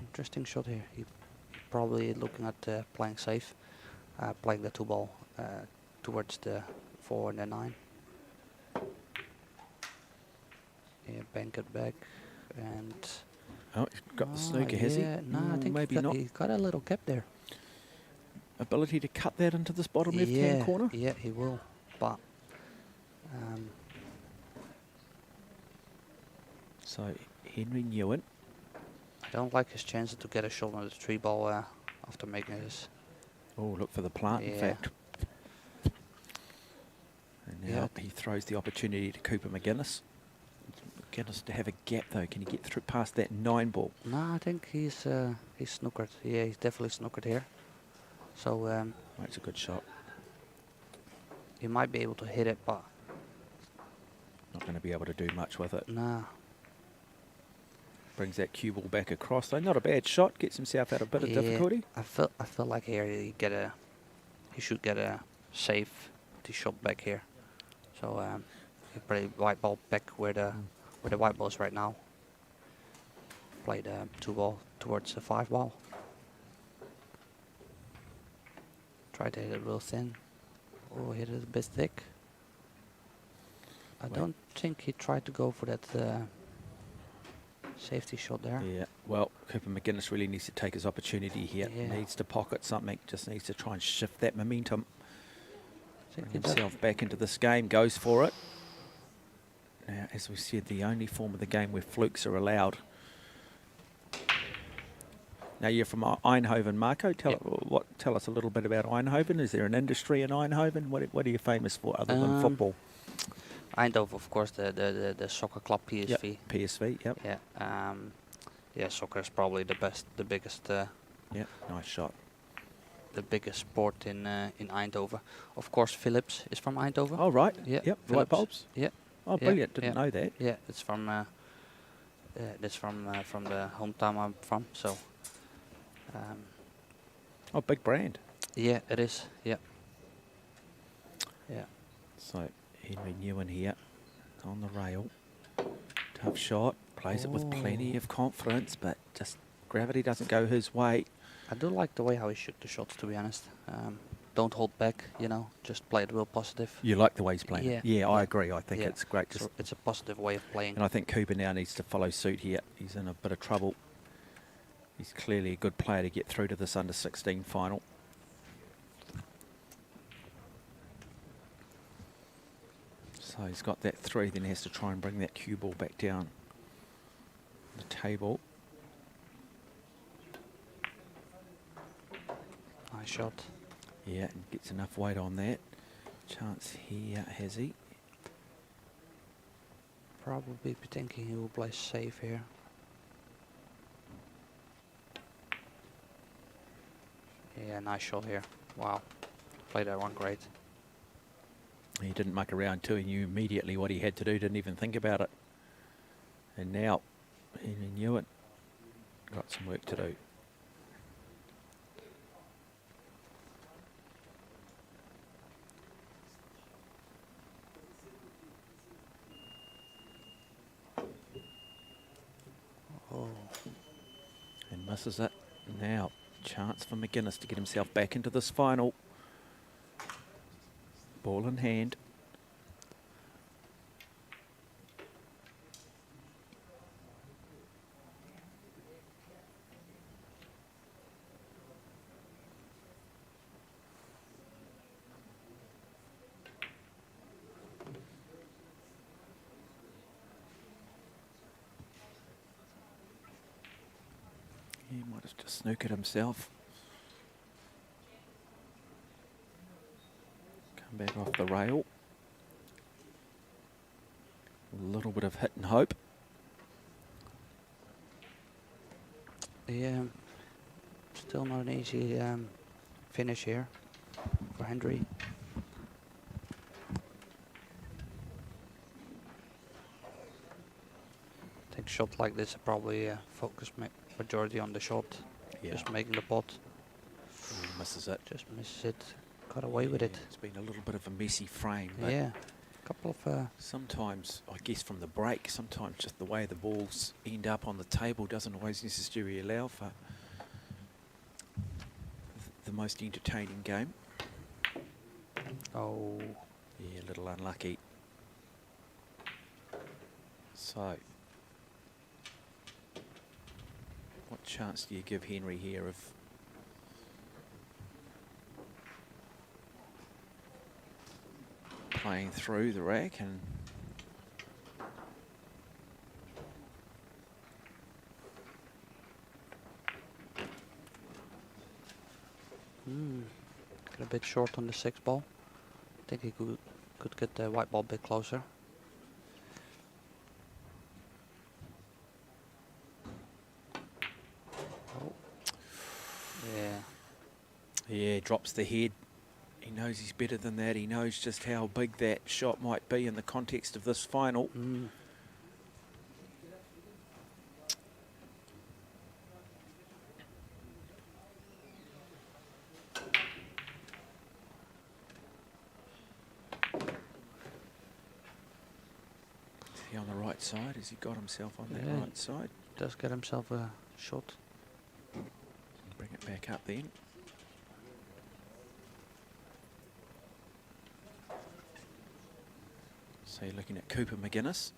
Interesting shot here. He probably looking at playing safe, playing the 2 ball towards the 4 and the 9. Yeah, bank it back and. oh, he's got the snooker, has he? Yeah, no, I think maybe not. he got a little gap there. Ability to cut that into this bottom left-hand corner? Yeah, he will. But So, Henry Newen. I don't like his chances to get a shot on the 3 ball after making this. Oh, look for the plant, in Yeah. fact. And now he throws the opportunity to Cooper McGinnis. McGinnis to have a gap, though. Can he get through past that 9 ball? No, I think he's snookered. Yeah, he's definitely snookered here. So That's a good shot. he might be able to hit it, but Not going to be able to do much with it. nah. Brings that cue ball back across, though. Not a bad shot. Gets himself out of a bit of difficulty. I feel like here he should get a safety shot back here. So he play white ball back where the white ball is right now. Play the 2 ball towards the 5 ball. Try to hit it real thin. Oh, hit it a bit thick. I don't think he tried to go for that safety shot there. Yeah, well, Cooper McGinnis really needs to take his opportunity here. Yeah. Needs to pocket something, just needs to try and shift that momentum. Think Bring he does. himself back into this game, goes for it. Now, as we said, the only form of the game where flukes are allowed. Now, you're from Eindhoven, Marco. Tell us a little bit about Eindhoven. Is there an industry in Eindhoven? What are you famous for other than football? Eindhoven, of course, the soccer club PSV. Yep, PSV, yep. Yeah, yeah, soccer is probably the biggest. Yeah, nice shot. the biggest sport in Eindhoven. Of course, Philips is from Eindhoven. Oh, right. Yeah. Yep. Light Philips. bulbs. Yeah. Oh, Yeah, brilliant. Didn't yeah. know that. Yeah, it's from that's from the hometown I'm from. So. Oh, big brand. Yeah, it is. Yeah. Yeah. So Henry Newen here on the rail. Tough shot. Plays it with plenty of confidence, but just gravity doesn't go his way. I do like the way how he shoots the shots, to be honest. Don't hold back, you know, just play it real positive. You like the way he's playing? Yeah. Yeah, I agree. I think Yeah. it's great. So it's a positive way of playing. And I think Cooper now needs to follow suit here. He's in a bit of trouble. He's clearly a good player to get through to this under-16 final. So he's got that 3, then he has to try and bring that cue ball back down the table. Nice shot. Yeah, and gets enough weight on that. Chance here, has he? Probably be thinking he will play safe here. Yeah, nice shot here. Wow. Played that one great. He didn't muck around too. He knew immediately what he had to do, didn't even think about it. And now, he knew it. Got some work to do. Oh. And misses it. Now, chance for McGinnis to get himself back into this final. Ball in hand. He might have just snookered himself. Come back off the rail. A little bit of hit and hope. Yeah, still not an easy finish here for Henry. I think shot like this probably focus majority on the shot. Yeah. Just making the pot. He misses it. Just misses it. Got away with it. It's been a little bit of a messy frame. But Yeah. Couple of sometimes, I guess from the break, sometimes just the way the balls end up on the table doesn't always necessarily allow for the most entertaining game. oh, Yeah, a little unlucky. So, what chance do you give Henry here of playing through the rack? And got a bit short on the 6 ball. I think he could get the white ball a bit closer. Oh. Yeah. yeah, drops the head. He knows he's better than that. He knows just how big that shot might be in the context of this final. Is he on the right side? Has he got himself on that Yeah. right side? Does get himself a shot. Bring it back up then. So you're looking at Cooper McGinnis.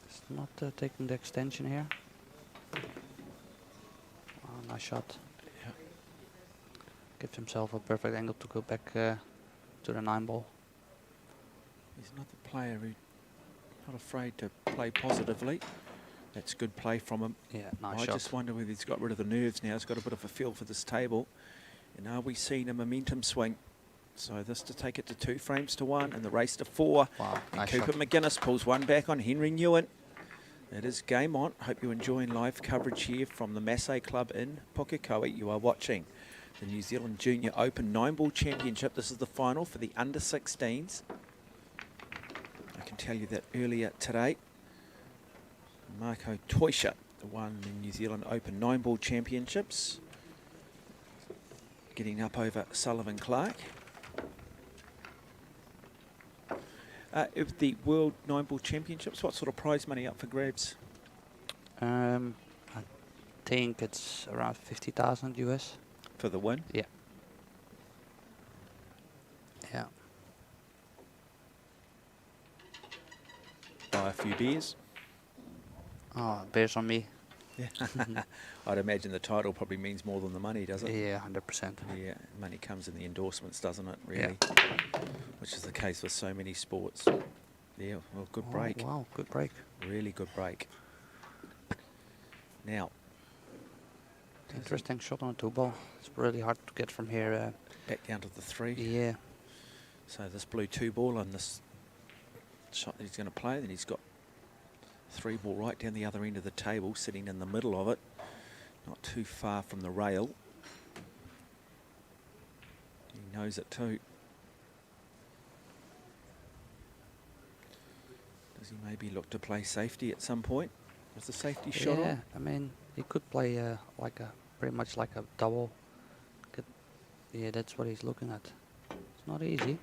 It's not taking the extension here. Oh, nice shot. Yeah. Gives himself a perfect angle to go back to the 9 ball. He's not the player who's not afraid to play positively. That's good play from him. Yeah, nice I shot. just wonder whether he's got rid of the nerves now. He's got a bit of a feel for this table. And are we seeing a momentum swing? So this to take it to 2 frames to 1 and the race to 4. Wow, And nice Cooper shot. McGinnis pulls one back on Henry Newen. It is game on. Hope you're enjoying live coverage here from the Massé Club in Pukekohe. You are watching the New Zealand Junior Open 9-ball championship. This is the final for the under 16s. I can tell you that earlier today, Marco Toisha won the New Zealand Open 9-ball championships, getting up over Sullivan Clark. Of the World 9-ball championships, what sort of prize money up for grabs? I think it's around 50,000 US. For the win? Yeah. Yeah. Buy a few beers? Oh, beers on me. Yeah. I'd imagine the title probably means more than the money, does it? Yeah, 100%. Yeah, money comes in the endorsements, doesn't it, really? Yeah. Which is the case with so many sports. Yeah, well, good Oh, break. wow, good break. Really good break. Now. Interesting shot on a 2-ball. It's really hard to get from here. Back down to the 3. Yeah. So this blue 2-ball and this shot that he's going to play, then he's got 3-ball right down the other end of the table, sitting in the middle of it, not too far from the rail. He knows it too. Does he maybe look to play safety at some point? Was the safety shot Yeah, on? I mean, he could play like a pretty much like a double. Yeah, that's what he's looking at. It's not easy.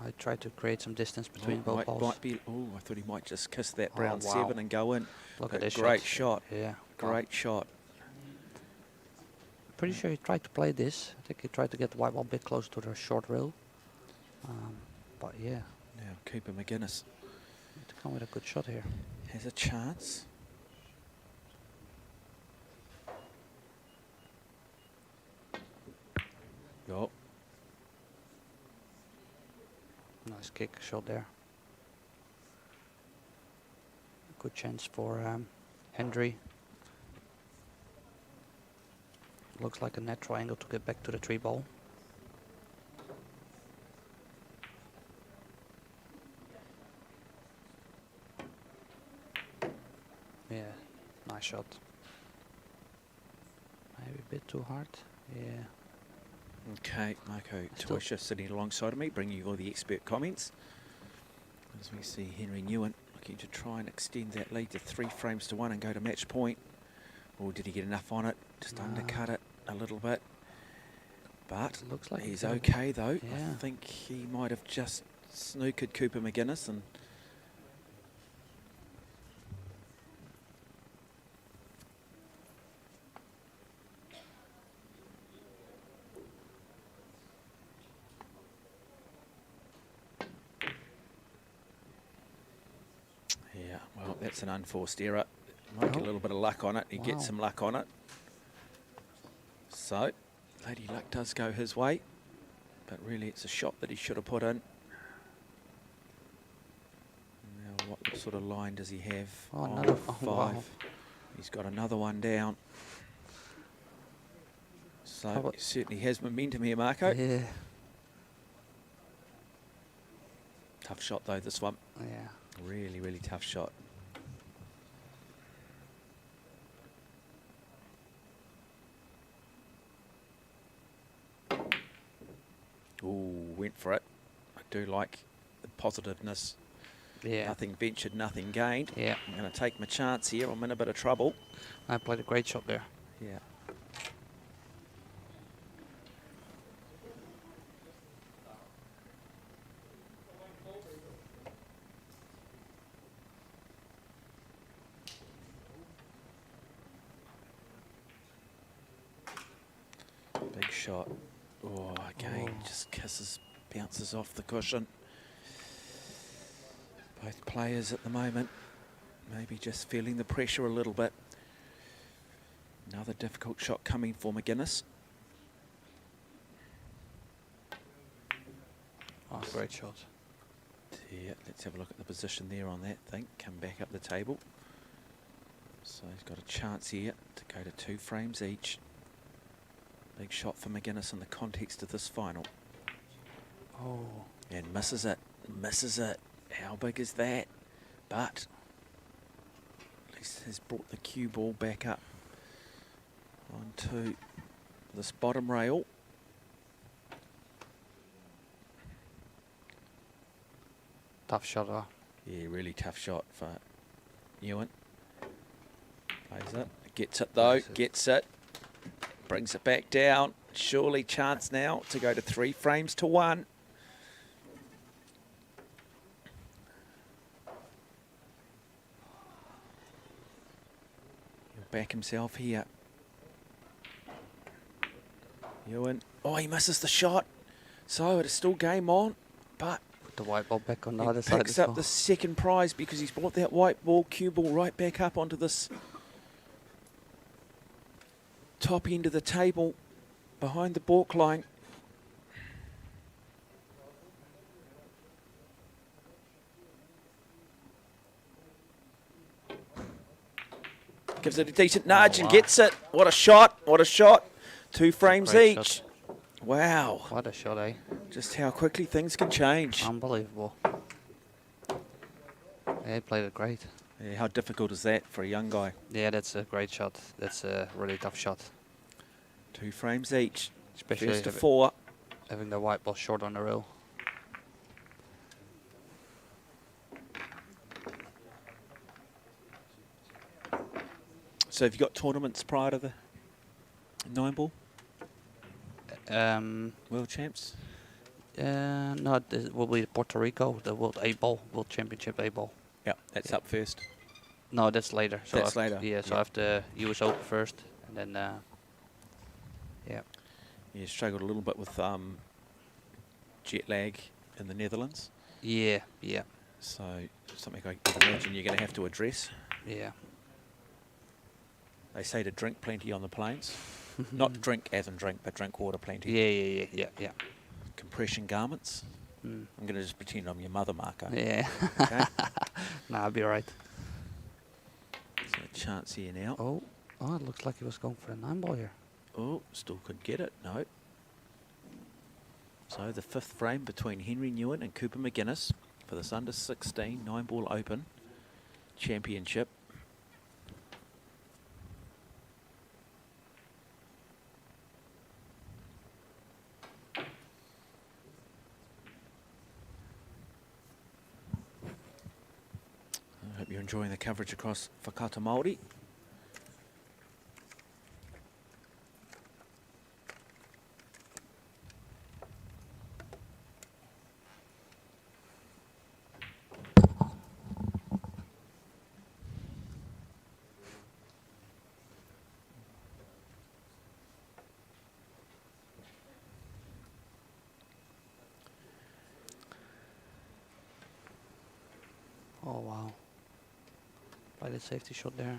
I tried to create some distance between both balls. Might be. Oh, I thought he might just kiss that Oh, brown wow. 7 and go in. Look at this great shot. Yeah. Great shot. Pretty sure he tried to play this. I think he tried to get the white ball a bit closer to the short rail. But yeah. Now Cooper McGinnis To come with a good shot here. has a chance. Yup. Nice kick shot there. Good chance for Hendry. Looks like a natural angle to get back to the 3-ball. Yeah, nice shot. Maybe a bit too hard. Yeah. Okay, Marco Still- Toisha sitting alongside of me, bringing you all the expert comments. As we see Henry Newen looking to try and extend that lead to 3 frames to 1 and go to match point. Or did he get enough on it? Just undercut it a little bit. But Looks like he's he did. okay though. Yeah. I think he might have just snookered Cooper McGinnis and yeah, well, that's an unforced error. Might get a Oh. little bit of luck on it. He Wow. gets some luck on it. So, Lady Luck does go his way. But really, it's a shot that he should have put in. Now, what sort of line does he have? Oh, another 5. wow. He's got another one down. So, he certainly has momentum here, Marco. Yeah. Tough shot, though, this one. Yeah. Really, really tough shot. Ooh, went for it. I do like the positiveness. Yeah. Nothing ventured, nothing gained. Yeah. I'm going to take my chance here. I'm in a bit of trouble. I played a great shot there. Yeah. Big shot. Oh, again, just kisses, bounces off the cushion. Both players at the moment, maybe just feeling the pressure a little bit. Another difficult shot coming for McGinnis. Oh, great shot. Yeah, let's have a look at the position there on that thing. Come back up the table. So he's got a chance here to go to 2 frames each. Big shot for McGinnis in the context of this final. Oh. And misses it. Misses it. How big is that? But has brought the cue ball back up onto this bottom rail. Tough shot, huh? Yeah, really tough shot for Newen. Plays it. Gets it though. Gets it. Brings it back down. Surely chance now to go to 3 frames to 1. He'll back himself here. Newen. Oh, he misses the shot. So it is still game on, but Put the white ball back on the he other side. picks as up well. the second prize because he's brought that white ball, cue ball right back up onto this top end of the table behind the balk line. Gives it a decent nudge and gets it. What a shot, what a shot. 2 frames great each. shot. Wow. What a shot, eh? Just how quickly things can change. Unbelievable. Yeah, he played it great. Yeah, how difficult is that for a young guy? Yeah, that's a great shot. That's a really tough shot. 2 frames each. Especially First to 4. having the white ball short on the rail. So have you got tournaments prior to the 9 ball world champs? No, it will be Puerto Rico, the World A Ball, World Championship A Ball. Yeah, that's up first. No, that's later. So That's later. Yeah, so I have the US Open first, and then yeah. You struggled a little bit with jet lag in the Netherlands. Yeah, yeah, So something I can imagine you're going to have to address. yeah. They say to drink plenty on the planes. Not drink as in drink, but drink water plenty. Yeah. Compression garments. Mm. I'm going to just pretend I'm your mother, Marco. Yeah. Okay. Nah, I'll be right. So a chance here now. Oh, it looks like he was going for a 9 ball here. Oh, still could get it. No. So the 5th frame between Henry Newen and Cooper McGinnis for this under 16 9 ball open championship. I hope you're enjoying the coverage across Whakata Māori. Oh wow. By the safety shot there.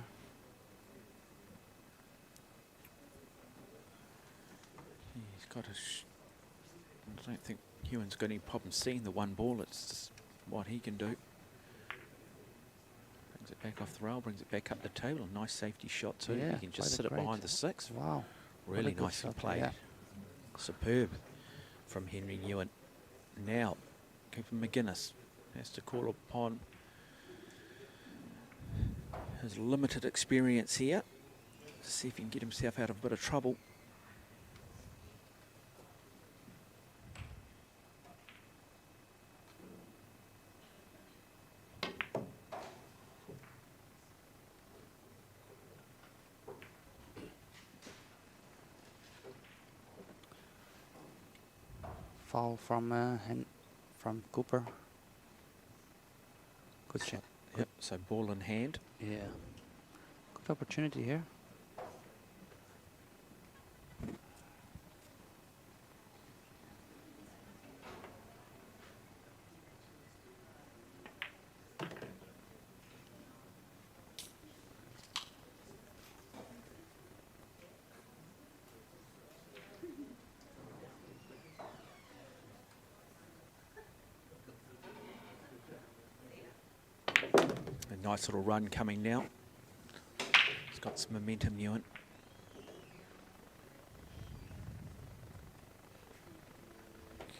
He's got a. I don't think Newen's got any problem seeing the 1 ball. It's just what he can do. Brings it back off the rail, brings it back up the table. A nice safety shot too. Yeah, He can just played sit it it great. behind the 6. Wow. What a Really good nicely shot, played. yeah. Superb from Henry Newen. Now, Cooper McGinnis has to call upon his limited experience here to see if he can get himself out of a bit of trouble. Foul from Cooper. Good shot. Yep, so ball in hand. Yeah. Good opportunity here. A nice little run coming now. He's got some momentum, Newen.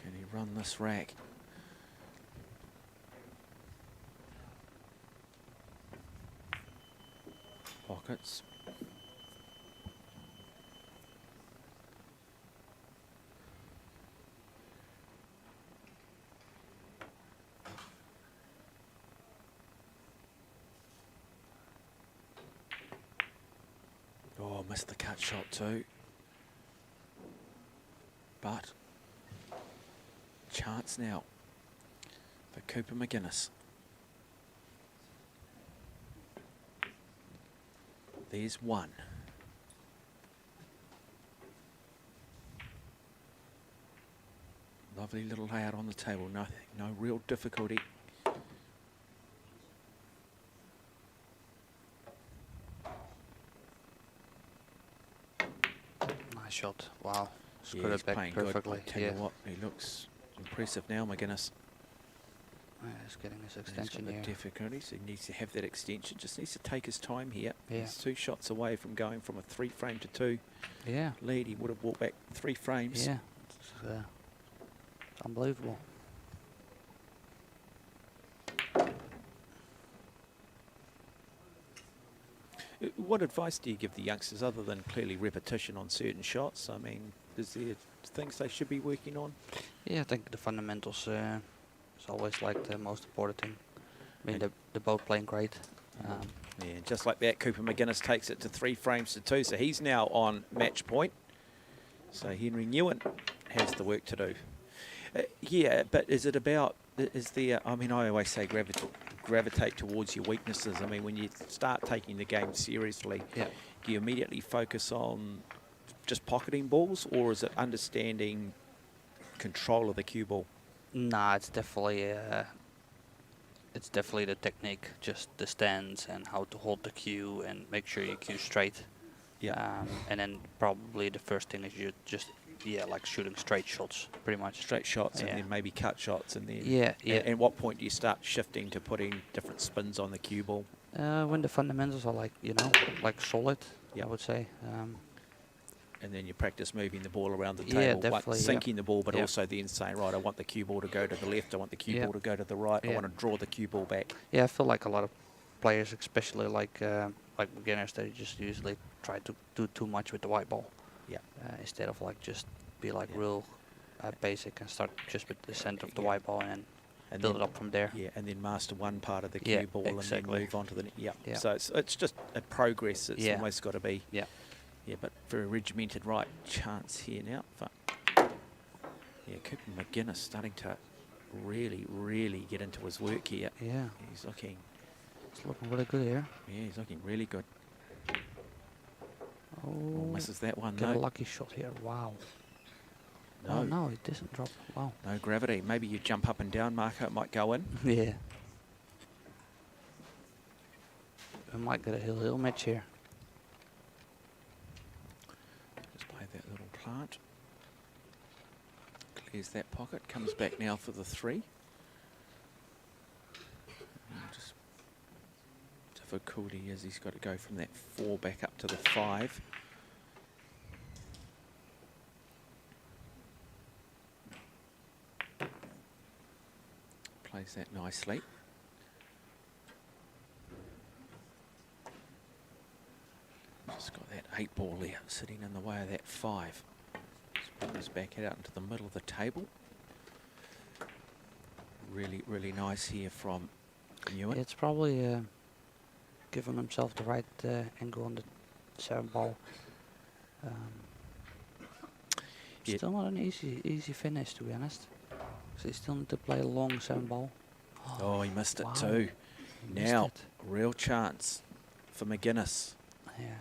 Can he run this rack? pockets. Oh, missed the cut shot too. But chance now for Cooper McGinnis. There's one. Lovely little layout on the table. No real difficulty. Nice shot. Wow. Yeah, Screwed he's it back playing perfectly. good. Tell you what, he looks impressive now, McGinnis. He's getting his And he's extension got the here. difficulties. He needs to have that extension. Just needs to take his time here. Yeah. He's 2 shots away from going from a 3-frame to 2 Yeah. lead. He would have walked back 3 frames. Yeah. It's unbelievable. What advice do you give the youngsters other than clearly repetition on certain shots? I mean, is there things they should be working on? Yeah, I think the fundamentals is always like the most important thing. I mean, they're both playing great. Yeah, just like that, Cooper McGinnis takes it to 3 frames to 2, so he's now on match point. So Henry Newen has the work to do. Yeah, but is it about, is there, I mean, I always say gravitate towards your weaknesses. I mean, when you start taking the game seriously, do you immediately focus on just pocketing balls, or is it understanding control of the cue ball? Nah, it's definitely the technique, just the stance and how to hold the cue and make sure you cue straight. Yeah. And then probably the first thing is you just like shooting straight shots, pretty much. Straight shots and then maybe cut shots, and then Yeah. And what point do you start shifting to putting different spins on the cue ball? When the fundamentals are like like solid, I would say. And then you practice moving the ball around the Yeah, table, definitely, sinking the ball, but also then saying, right, I want the cue ball to go to the left, I want the cue ball to go to the right, I want to draw the cue ball back. Yeah, I feel like a lot of players, especially like beginners, they just usually try to do too much with the white ball. Yeah. Instead of like just be like real basic and start just with the center of the white ball and build it up from there. Yeah, and then master one part of the cue ball and then move on to the Yeah. So it's just a progress. It's almost got to be. Yeah. Yeah, but very regimented. Right, chance here now. Cooper McGinnis starting to really get into his work here. Yeah. He's looking really good here. Yeah, he's looking really good. Oh, misses that one. Get a lucky shot here. Wow. No. Oh, no, it doesn't drop. Wow. No gravity. Maybe you jump up and down, marker. It might go in. Yeah. We might get a hill match here. Just play that little plant. Clears that pocket. Comes back now for the 3. Just difficulty is he's got to go from that 4 back up to the 5. Plays that nicely. Just got that 8 ball there sitting in the way of that 5. Just put this back out into the middle of the table. Really nice here from Newen. It's probably giving himself the right angle on the 7 ball. Still not an easy finish, to be honest. So you still need to play a long 7 ball. Oh, he missed it too. Now, real chance for McGinnis. Yeah,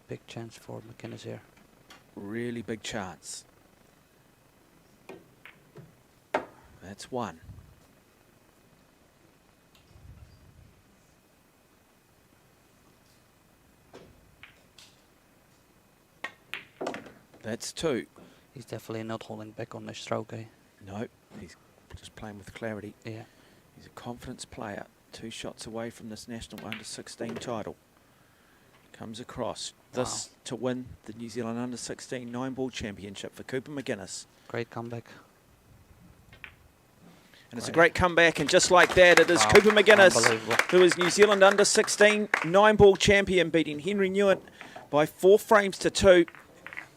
big chance for McGinnis here. Really big chance. That's 1. That's 2. He's definitely not holding back on the stroke, eh? No, he's just playing with clarity. Yeah. He's a confidence player. 2 shots away from this national under-16 title. Comes across. This to win the New Zealand under-16 9-ball championship for Cooper McGinnis. Great comeback. And it's a great comeback, and just like that, it is Cooper McGinnis, who is New Zealand under-16 9-ball champion, beating Henry Newen by 4 frames to 2.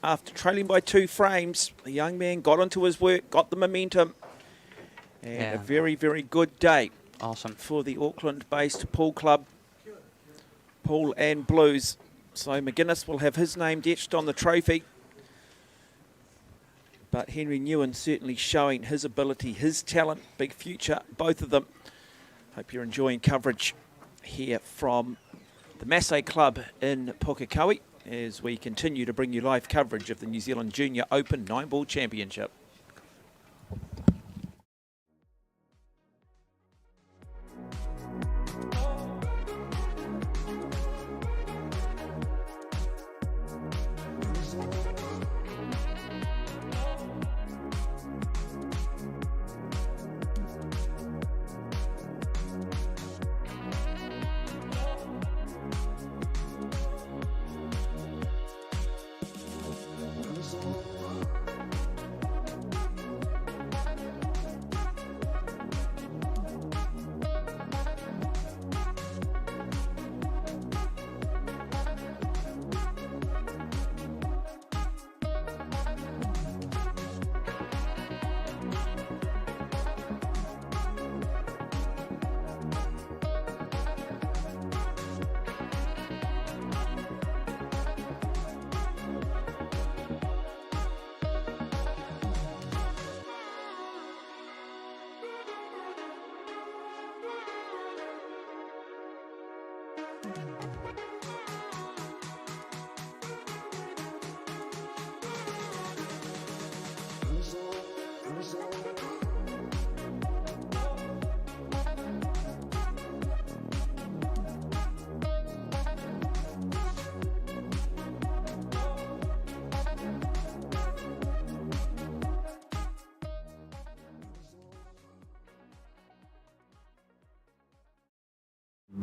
After trailing by 2 frames, the young man got onto his work, got the momentum, and a very, very good day. Awesome. For the Auckland-based pool club, Pool and Blues. So McGinnis will have his name etched on the trophy. But Henry Newen certainly showing his ability, his talent, big future, both of them. Hope you're enjoying coverage here from the Massé Club in Pukekohe as we continue to bring you live coverage of the New Zealand Junior Open 9-ball Championship.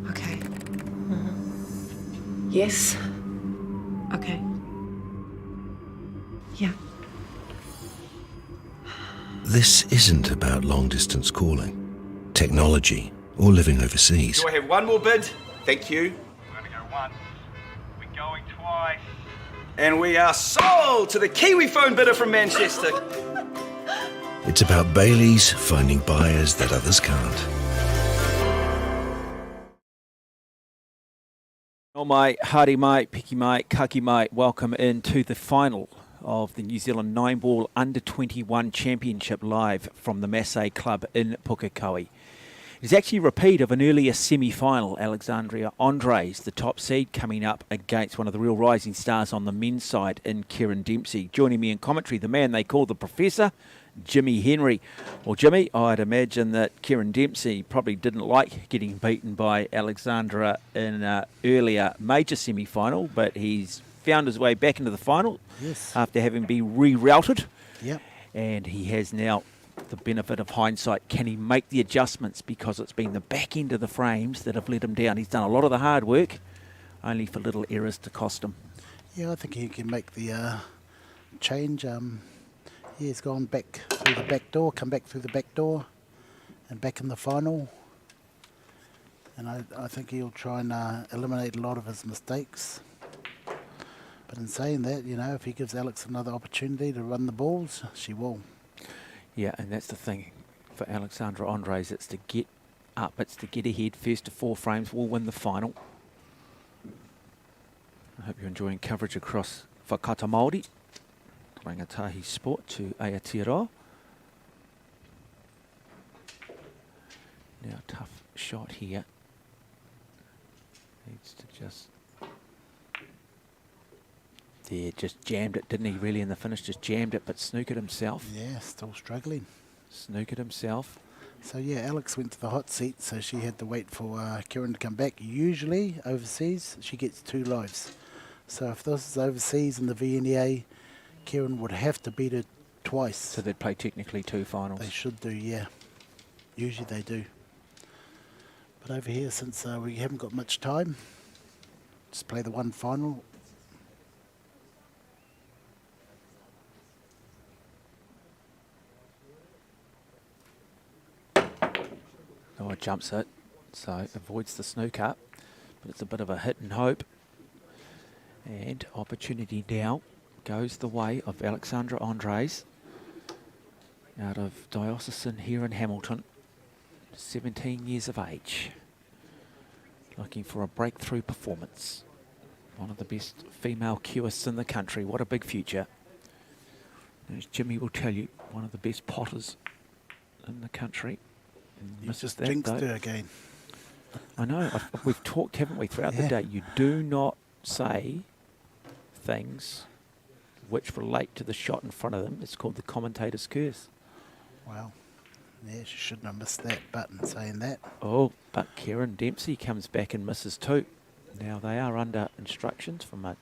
Okay. Yes. Okay. Yeah. This isn't about long-distance calling, technology, or living overseas. Do I have one more bid? Thank you. We're going to go once. We're going twice. And we are sold to the Kiwi phone bidder from Manchester. It's about Bailey's finding buyers that others can't. Oh mai, haere mai, piki mai, kaki mai, welcome into the final of the New Zealand 9-ball under-21 championship live from the Massé Club in Pukekohe. It's actually a repeat of an earlier semi-final. Alexandria Andres, the top seed, coming up against one of the real rising stars on the men's side in Kieran Dempsey. Joining me in commentary, the man they call the Professor, Jimmy Henry. Well, Jimmy, I'd imagine that Kieran Dempsey probably didn't like getting beaten by Alexandra in an earlier major semi-final, but he's found his way back into the final after having been rerouted. Yep. And he has now the benefit of hindsight. Can he make the adjustments, because it's been the back end of the frames that have let him down? He's done a lot of the hard work, only for little errors to cost him. Yeah, I think he can make the change. He's gone back through the back door, come back through the back door, and back in the final. And I think he'll try and eliminate a lot of his mistakes. But in saying that, you know, if he gives Alex another opportunity to run the balls, she will. Yeah, and that's the thing for Alexandra Andres. It's to get up, it's to get ahead. First to 4 frames will win the final. I hope you're enjoying coverage across Whakata Māori, Rangatahi Sport to Aotearoa. Now, tough shot here. Needs to just... There, just jammed it, didn't he, really, in the finish? Just jammed it, but snookered himself. Yeah, still struggling. Snookered himself. So, yeah, Alex went to the hot seat, so she had to wait for Kieran to come back. Usually, overseas, she gets 2 lives. So if this is overseas in the VNEA, Kieran would have to beat her twice. So they'd play technically 2 finals. They should do, yeah. Usually they do. But over here, since we haven't got much time, just play the 1 final. jumps it, so avoids the snooker, but it's a bit of a hit and hope. And opportunity now goes the way of Alexandra Andres out of Diocesan here in Hamilton, 17 years of age, looking for a breakthrough performance. One of the best female cuists in the country. What a big future. As Jimmy will tell you, one of the best potters in the country. You just jinxed her again. I know. We've talked, haven't we, throughout the day. You do not say things which relate to the shot in front of them. It's called the commentator's curse. Wow. Yeah, she shouldn't have missed that button saying that. Oh, but Kieran Dempsey comes back and misses too. Now, they are under instructions from a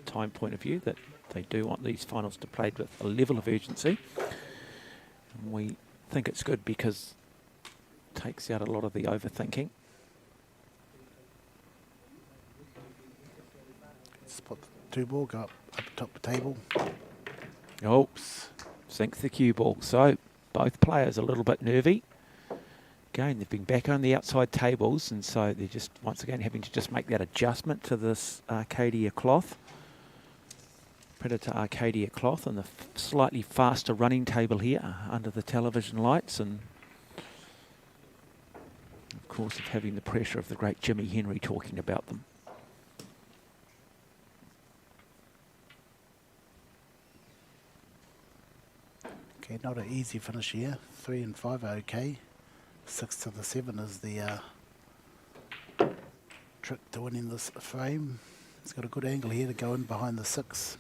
time point of view that they do want these finals to be played with a level of urgency. And we think it's good because it takes out a lot of the overthinking. Spot the 2 ball, go up top the table. Oops, sink the cue ball. So both players a little bit nervy. Again, they've been back on the outside tables, and so they're just once again having to just make that adjustment to this Arcadia cloth. Predator Arcadia cloth and the slightly faster running table here under the television lights, and of course of having the pressure of the great Jimmy Henry talking about them. Okay, not an easy finish here. 3 and 5 are okay. 6 to the 7 is the trick to winning this frame. It's got a good angle here to go in behind the 6.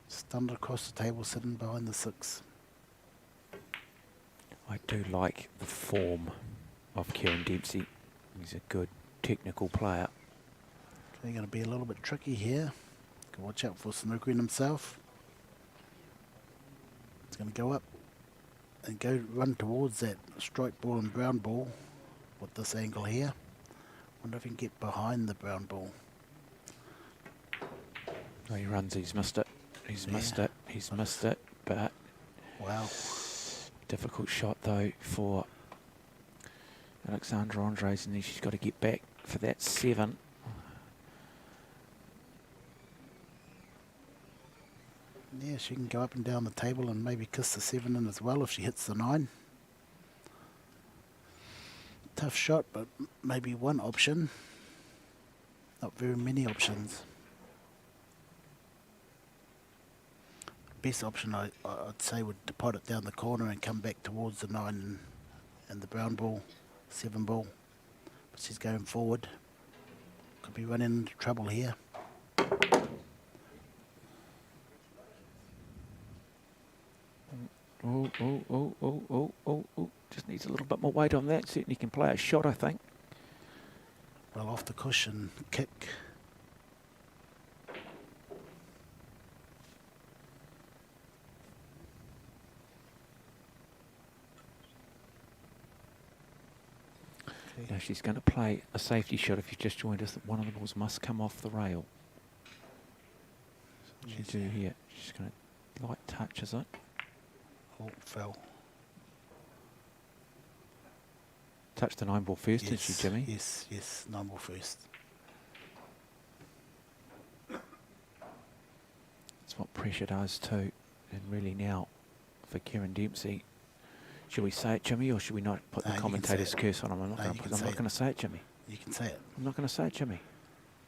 Stunned across the table, sitting behind the 6. I do like the form of Kieran Dempsey. He's a good technical player. Okay, going to be a little bit tricky here. Can watch out for snookering himself. It's going to go up and go run towards that strike ball and brown ball with this angle here. Wonder if he can get behind the brown ball. Oh, he runs, he's missed it. He's missed it. He's missed it, but wow. Difficult shot though for Alexandra Andres, and then she's got to get back for that 7. Yeah, she can go up and down the table and maybe kiss the 7 in as well if she hits the 9. Tough shot, but maybe one option. Not very many options. Best option I'd say would pot it down the corner and come back towards the 9 and the brown ball, 7 ball. But she's going forward. Could be running into trouble here. Oh. Just needs a little bit more weight on that. Certainly can play a shot, I think. Well, off the cushion, kick. Now she's going to play a safety shot. If you've just joined us, that one of the balls must come off the rail. She do here. She's going to light touch, is it? Oh, fell. Touch the 9 ball first, did she, Jimmy? Yes, 9 ball first. That's what pressure does too. And really now, for Kieran Dempsey, should we say it, Jimmy, or should we not put the commentator's curse on him? I'm not going to say it, Jimmy. You can say it. I'm not going to say it, Jimmy.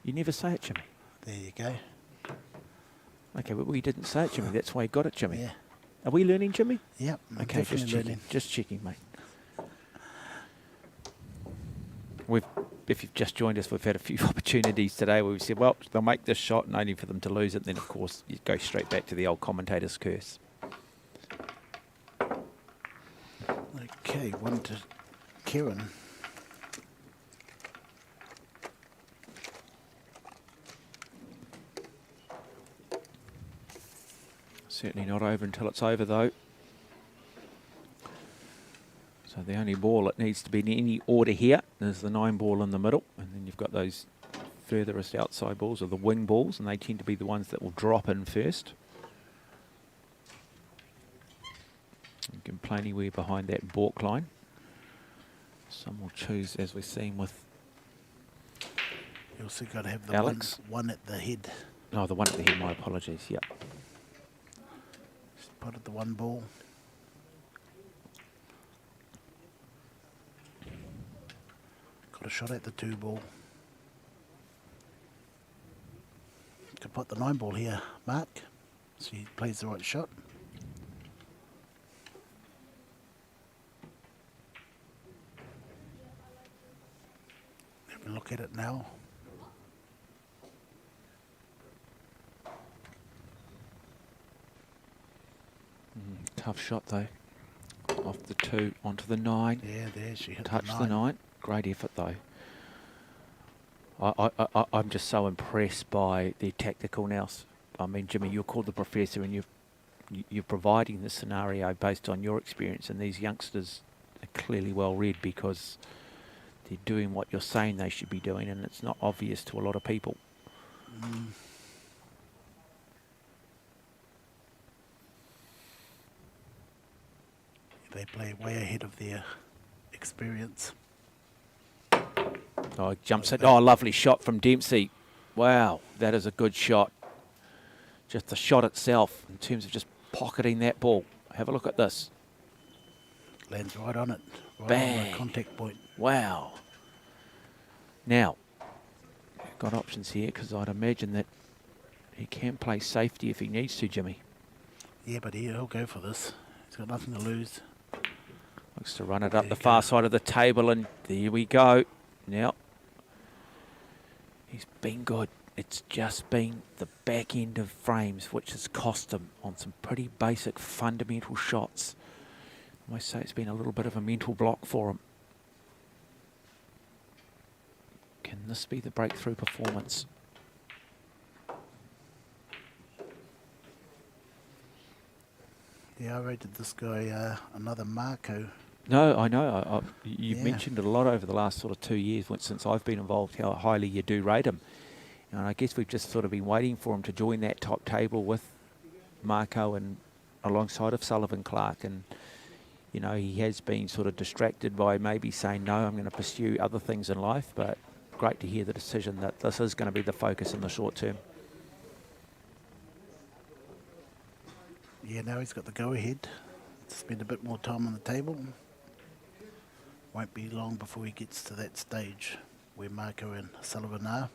You never say it, Jimmy. There you go. Okay, but we didn't say it, Jimmy. That's why you got it, Jimmy. Yeah. Are we learning, Jimmy? Yep. Okay, just checking. Just checking, mate. If you've just joined us, we've had a few opportunities today where we've said, well, they'll make this shot and only for them to lose it. Then, of course, you go straight back to the old commentator's curse. Okay, 1 to Kieran. Certainly not over until it's over, though. So the only ball that needs to be in any order here is the 9 ball in the middle, and then you've got those furthest outside balls, or the wing balls, and they tend to be the ones that will drop in first. You can play anywhere behind that balk line. Some will choose, as we've seen with You also got to have the Alex. one at the head. the one at the head. My apologies. Yep. Just put at the one ball. Got a shot at the 2 ball. Could put the 9 ball here, Mark. So he plays the right shot. Have a look at it now. Tough shot though. Off the 2 onto the 9. Yeah, there she hit Touched the 9. Great effort though. I'm just so impressed by their tactical nous. I mean, Jimmy, you're called the professor, and you're providing the scenario based on your experience, and these youngsters are clearly well read because they're doing what you're saying they should be doing, and it's not obvious to a lot of people. They play way ahead of their experience. Oh, jumps it. Oh, lovely shot from Dempsey. Wow, that is a good shot. Just the shot itself, in terms of just pocketing that ball. Have a look at this. Lands right on it. Right Bang. on the contact point. Wow. Now, got options here because I'd imagine that he can play safety if he needs to, Jimmy. Yeah, but he'll go for this. He's got nothing to lose. Looks to run it up the far side of the table, and there we go. Now, he's been good. It's just been the back end of frames which has cost him on some pretty basic fundamental shots. I must say it's been a little bit of a mental block for him. Can this be the breakthrough performance? Yeah, I rated this guy another Marco. No, I know. You've Yeah. mentioned it a lot over the last sort of 2 years since I've been involved, how highly you do rate him. And I guess we've just sort of been waiting for him to join that top table with Marco and alongside of Sullivan Clark. And, you know, he has been sort of distracted by maybe saying, no, I'm going to pursue other things in life. But great to hear the decision that this is going to be the focus in the short term. Yeah, now he's got the go-ahead. Spend a bit more time on the table. Won't be long before he gets to that stage where Marco and Sullivan are.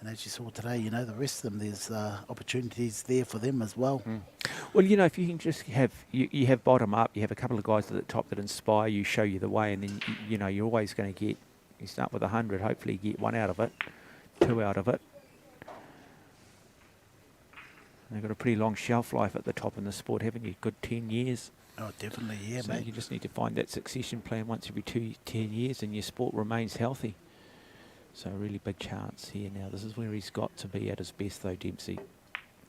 And as you saw today, you know, the rest of them, there's opportunities there for them as well. Well, you know, if you can just have, you have bottom up, you have a couple of guys at the top that inspire you, show you the way, and then, you know, you're always going to get, you start with 100, hopefully you get 1 out of it, 2 out of it. And they've got a pretty long shelf life at the top in the sport, haven't you? Good 10 years. Oh, definitely, yeah, So mate. you just need to find that succession plan once every 10 years and your sport remains healthy. So a really big chance here now. This is where he's got to be at his best though, Dempsey.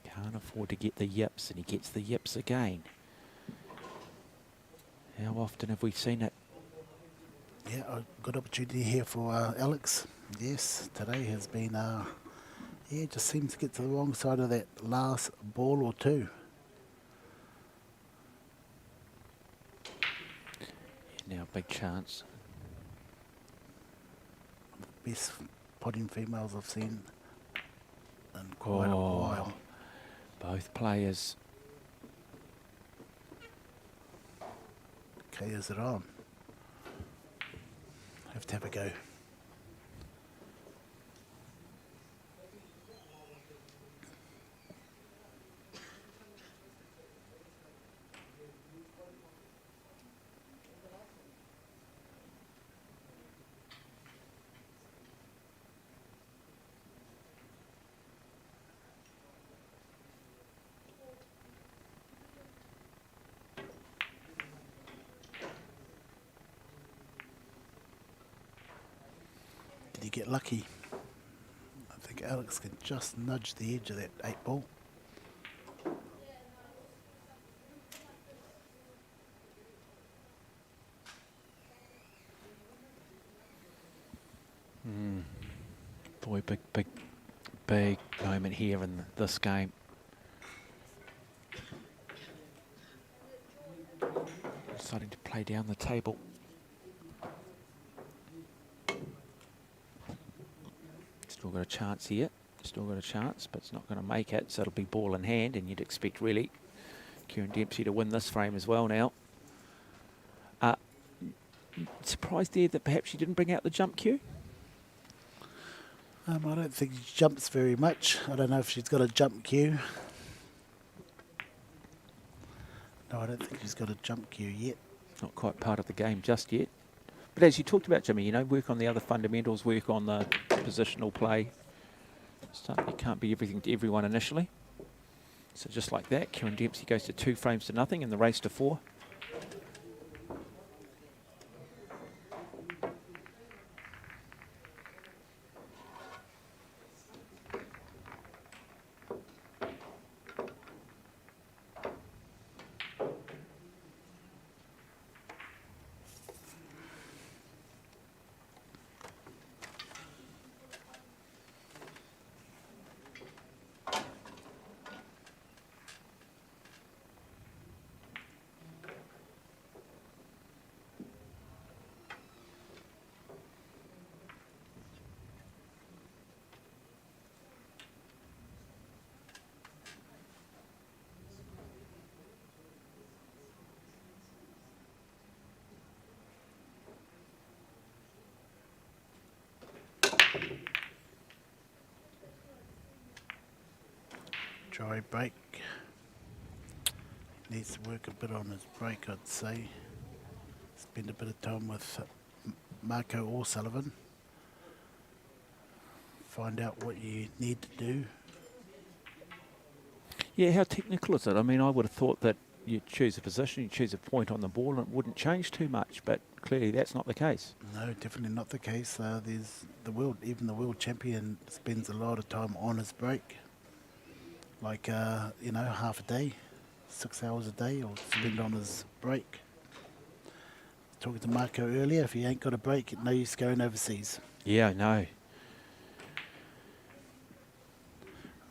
Can't afford to get the yips, and he gets the yips again. How often have we seen it? Yeah, a good opportunity here for Alex. Yes, today has been, yeah, just seems to get to the wrong side of that last ball or two. Yeah, now big chance. Best potting females I've seen in quite a while. Both players. Okay, is it on? Have to have a go. Did he get lucky? I think Alex can just nudge the edge of that 8 ball. Boy, big moment here in this game. Starting to play down the table. Still got a chance here. Still got a chance, but it's not going to make it. So it'll be ball in hand, and you'd expect really Kieran Dempsey to win this frame as well now. Surprised there that perhaps she didn't bring out the jump cue? I don't think she jumps very much. I don't know if she's got a jump cue. No, I don't think she's got a jump cue yet. Not quite part of the game just yet. But as you talked about, Jimmy, you know, work on the other fundamentals, work on the positional play. You can't be everything to everyone initially. So just like that, Kieran Dempsey goes to 2 frames to nothing in the race to 4. Dry break. Needs to work a bit on his break, I'd say. Spend a bit of time with Marco or Sullivan. Find out what you need to do. Yeah, how technical is it? I mean, I would have thought that you choose a position, you choose a point on the ball, and it wouldn't change too much, but clearly that's not the case. No, definitely not the case. There's even the world champion spends a lot of time on his break. Like, you know, half a day, 6 hours a day, or spend on his break. Talking to Marco earlier, if he ain't got a break, no use going overseas. Yeah, I know.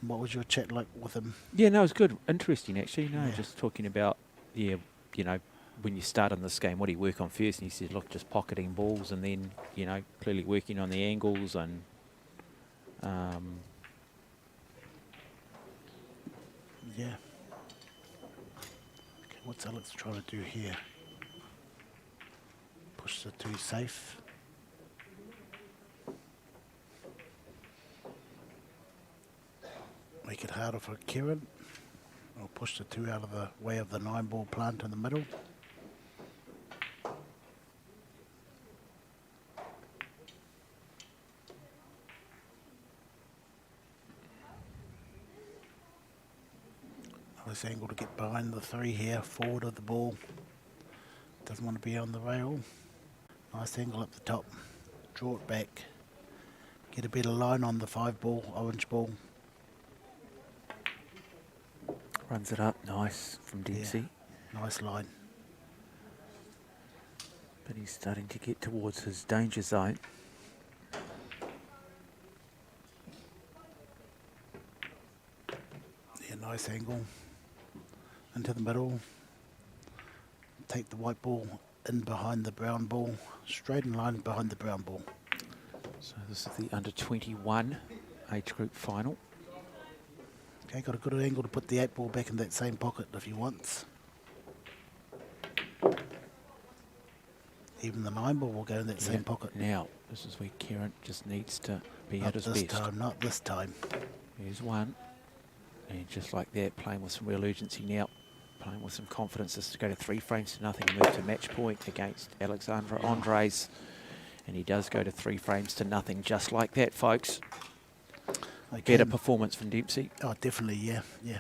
What was your chat like with him? Yeah, no, it was good. Interesting, actually. No, Yeah. just talking about, yeah, you know, when you start in this game, what do you work on first? And he said, look, just pocketing balls, and then, you know, clearly working on the angles and... Yeah. Okay, what's Alex trying to do here? Push the 2 safe. Make it harder for Kieran. Or push the 2 out of the way of the 9-ball plant in the middle. Nice angle to get behind the 3 here, forward of the ball. Doesn't want to be on the rail. Nice angle up the top. Draw it back. Get a better line on the 5-ball, orange ball. Runs it up, nice from Dempsey. Yeah, nice line. But he's starting to get towards his danger zone. Yeah, nice angle. Into the middle. Take the white ball in behind the brown ball. Straight in line behind the brown ball. So this is the under-21 age group final. Okay, got a good angle to put the 8-ball back in that same pocket if he wants. Even the 9-ball will go in that same pocket. Now, this is where Kieran just needs to be at his Not best. this time, not this time. Here's one. And just like that, playing with some real urgency now. Playing with some confidence. This is to go to 3 frames to nothing and move to match point against Alexandra Andres. And he does go to 3 frames to nothing, just like that, folks. Okay. Better performance from Dempsey. Oh, definitely, yeah.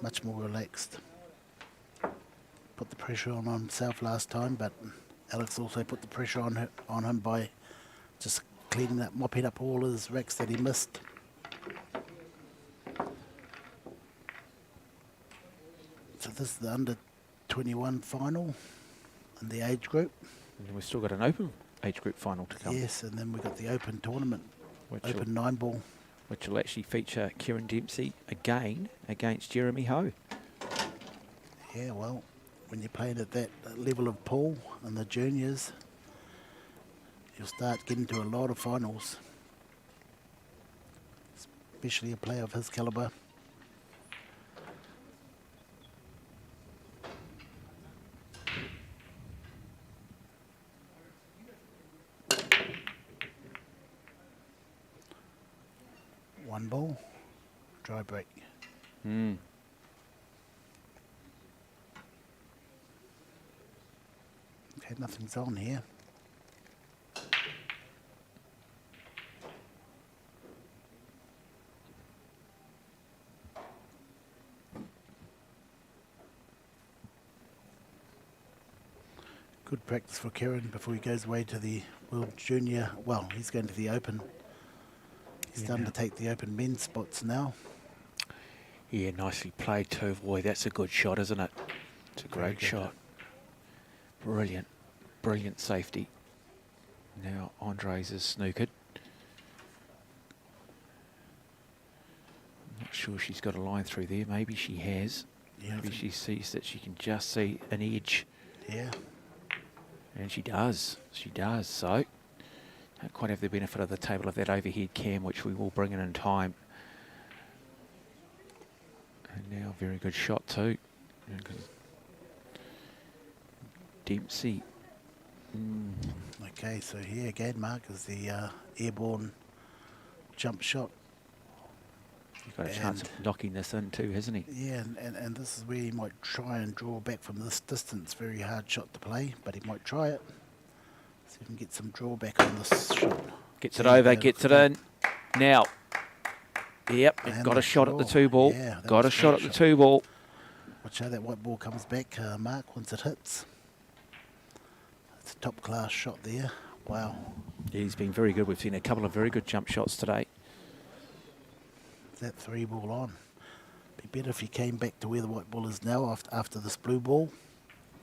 Much more relaxed. Put the pressure on himself last time, but Alex also put the pressure on him by just cleaning up, mopping up all his racks that he missed. So this is the under-21 final in the age group. And then we've still got an open age group final to come. Yes, and then we've got the open tournament, Which open 9-ball. Which will actually feature Kieran Dempsey again against Jeremy Ho. Yeah, well, when you're playing at that level of pool in the juniors, you'll start getting to a lot of finals, especially a player of his calibre. One ball, dry break. Mm. Okay, nothing's on here. Good practice for Kieran before he goes away to the World Junior. Well, he's going to the Open. He's starting to take the Open men's spots now. Yeah, nicely played too. Boy, that's a good shot, isn't it? It's a great shot. Brilliant. Brilliant safety. Now Andres is snookered. I'm not sure she's got a line through there. Maybe she has. Yeah, maybe she sees that she can just see an edge. Yeah. And she does. She does. So, don't quite have the benefit of the table of that overhead cam, which we will bring in time. And now, very good shot too. Dempsey. Okay, so here again, Mark, is the airborne jump shot. He's got a chance of knocking this in too, hasn't he? Yeah, and this is where he might try and draw back from this distance. Very hard shot to play, but he might try it. See if he can get some drawback on this shot. Gets it over, gets it in. Now, yep, it got a shot at the 2-ball. Yeah, got a shot at the 2-ball. Watch how that white ball comes back, Mark, once it hits. It's a top-class shot there. Wow. He's been very good. We've seen a couple of very good jump shots today. That 3-ball on. Be better if he came back to where the white ball is now after this blue ball.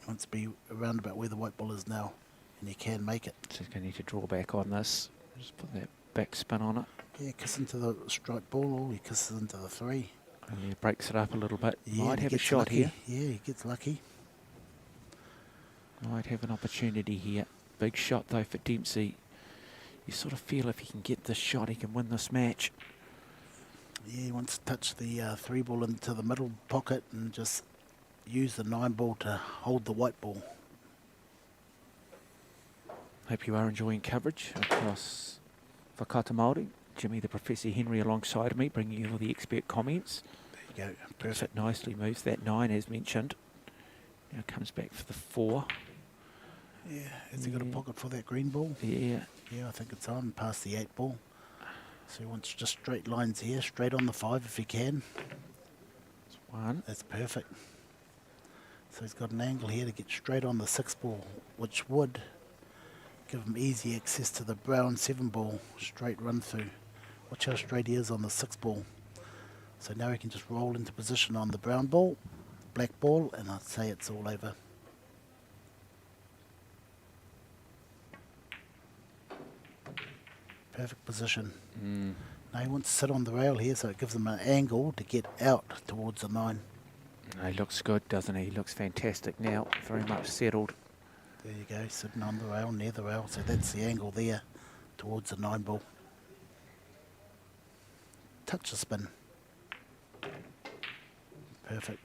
He wants to be around about where the white ball is now, and he can make it. So he's going to need to draw back on this. Just put that back spin on it. Yeah, kiss into the strike ball, or he kisses into the 3. And he breaks it up a little bit. Yeah, Might have a shot lucky. here. Yeah, he gets lucky. Might have an opportunity here. Big shot though for Dempsey. You sort of feel if he can get this shot, he can win this match. Yeah, he wants to touch the 3-ball into the middle pocket and just use the 9-ball to hold the white ball. Hope you are enjoying coverage across Whakata Māori. Jimmy the Professor Henry alongside me, bringing you all the expert comments. There you go. Perfect. Nicely moves that 9 as mentioned. Now comes back for the 4. Yeah, has he got a pocket for that green ball? Yeah. Yeah, I think it's on past the 8-ball. So he wants just straight lines here, straight on the 5 if he can. That's 1. That's perfect. So he's got an angle here to get straight on the 6-ball, which would give him easy access to the brown 7-ball, straight run through. Watch how straight he is on the 6-ball. So now he can just roll into position on the brown ball, black ball, and I'd say it's all over. Perfect position. Now he wants to sit on the rail here, so it gives him an angle to get out towards the 9. He looks good, doesn't he? He looks fantastic now. Very much settled. There you go, sitting on the rail, near the rail. So that's the angle there towards the 9-ball. Touch the spin. Perfect.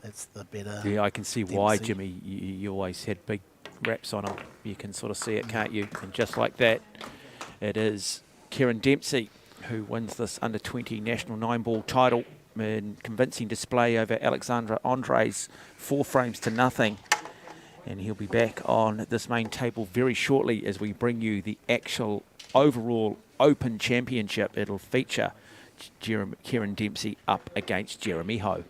That's the better. Yeah, I can see why, Dempsey. Jimmy. You always had big wraps on him. You can sort of see it, can't you? And just like that, it is Kieran Dempsey who wins this under-20 national 9-ball title in convincing display over Alexandra Andres, 4 frames to nothing. And he'll be back on this main table very shortly as we bring you the actual overall Open Championship. It'll feature Kieran Dempsey up against Jeremy Ho.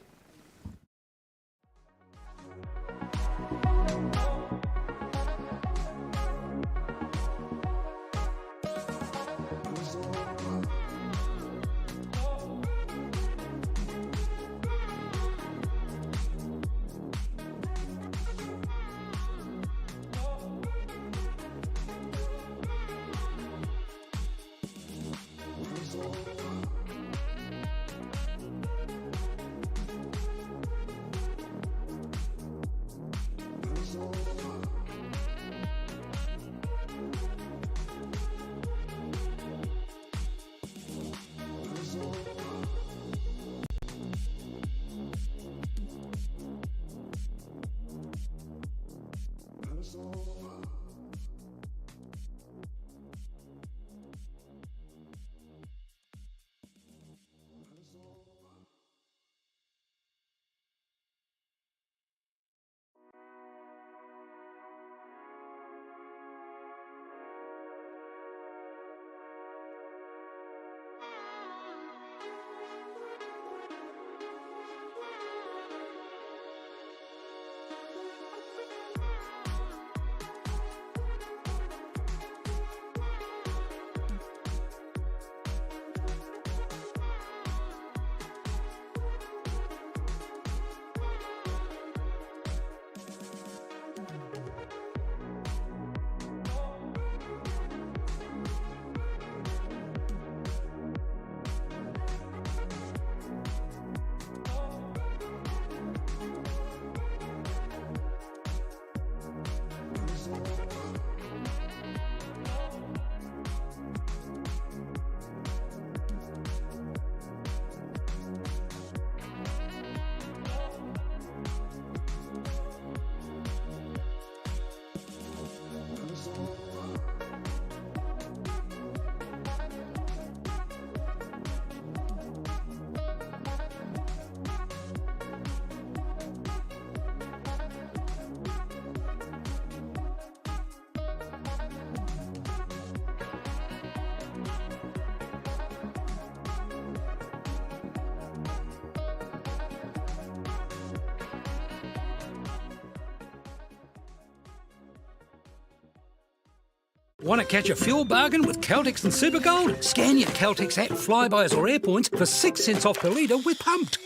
Want to catch a fuel bargain with Caltex and Supergold? Scan your Caltex app, Flybuys or Airpoints for 6 cents off per litre with Pumped.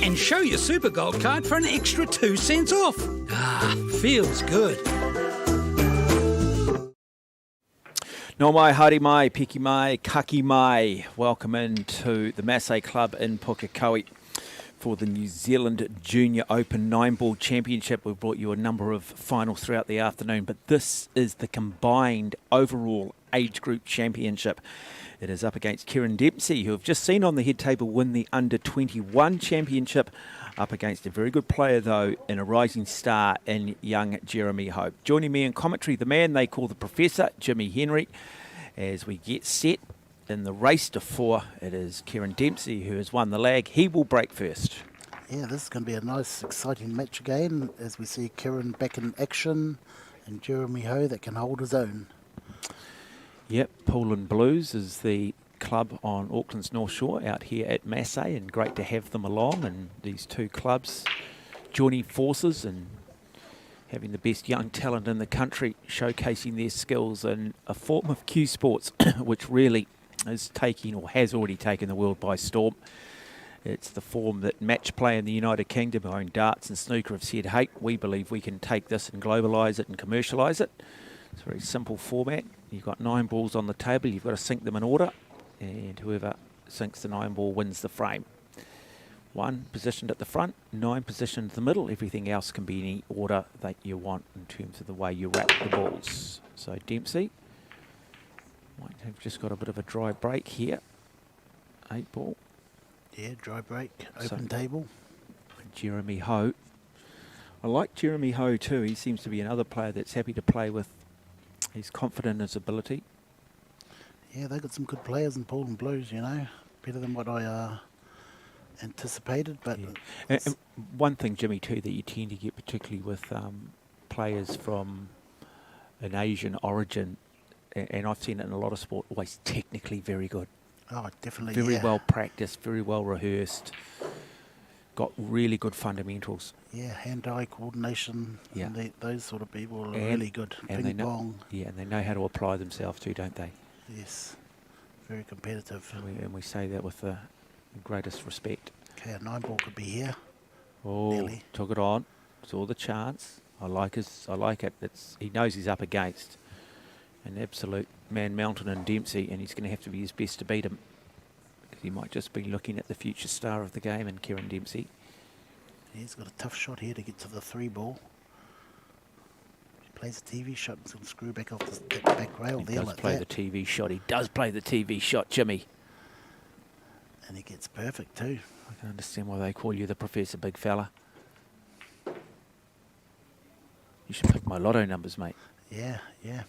And show your Supergold card for an extra 2 cents off. Ah, feels good. No mai, haere mai, piki mai, kaki mai. Welcome into the Massé Club in Pukekohe for the New Zealand Junior Open 9-ball championship. We've brought you a number of finals throughout the afternoon, but this is the combined overall age group championship. It is up against Kieran Dempsey, who have just seen on the head table win the under-21 championship, up against a very good player, though, in a rising star in young Jeremy Hope. Joining me in commentary, the man they call the Professor, Jimmy Henry, as we get set in the race to 4. It is Kieran Dempsey who has won the lag. He will break first. Yeah, this is going to be a nice, exciting match again, as we see Kieran back in action and Jeremy Ho that can hold his own. Yep, Poolin Blues is the club on Auckland's North Shore out here at Massé, and great to have them along, and these two clubs joining forces and having the best young talent in the country showcasing their skills in a form of cue sports which really is taking, or has already taken, the world by storm. It's the form that match play in the United Kingdom, our own darts and snooker have said, hey, we believe we can take this and globalise it and commercialise it. It's a very simple format. You've got 9 balls on the table, you've got to sink them in order, and whoever sinks the 9 ball wins the frame. 1 positioned at the front, 9 positioned in the middle. Everything else can be any order that you want in terms of the way you wrap the balls. So Dempsey might have just got a bit of a dry break here. 8 ball. Yeah, dry break, open table. Jeremy Ho. I like Jeremy Ho too. He seems to be another player that's happy to play with. He's confident in his ability. Yeah, they've got some good players in Poolin Blues, you know. Better than what I anticipated, but... Yeah. And one thing, Jimmy, too, that you tend to get particularly with players from an Asian origin, and I've seen it in a lot of sport, always technically very good. Oh, definitely, Very well practiced, very well rehearsed, got really good fundamentals. Yeah, hand-eye coordination, yeah. And those sort of people are really good. And Ping pong. Yeah, and they know how to apply themselves too, don't they? Yes, very competitive. And we say that with the greatest respect. Okay, a 9 ball could be here. Oh, nearly. Took it on. Saw the chance. I like it. He knows he's up against an absolute man mountain in Dempsey, and he's going to have to be his best to beat him, because he might just be looking at the future star of the game in Kieran Dempsey. He's got a tough shot here to get to the 3 ball. He plays a TV shot and he's going to screw back off that back rail there like that. He does play the TV shot. He does play the TV shot, Jimmy. And he gets perfect too. I can understand why they call you the Professor, big fella. You should pick my lotto numbers, mate. Yeah, yeah.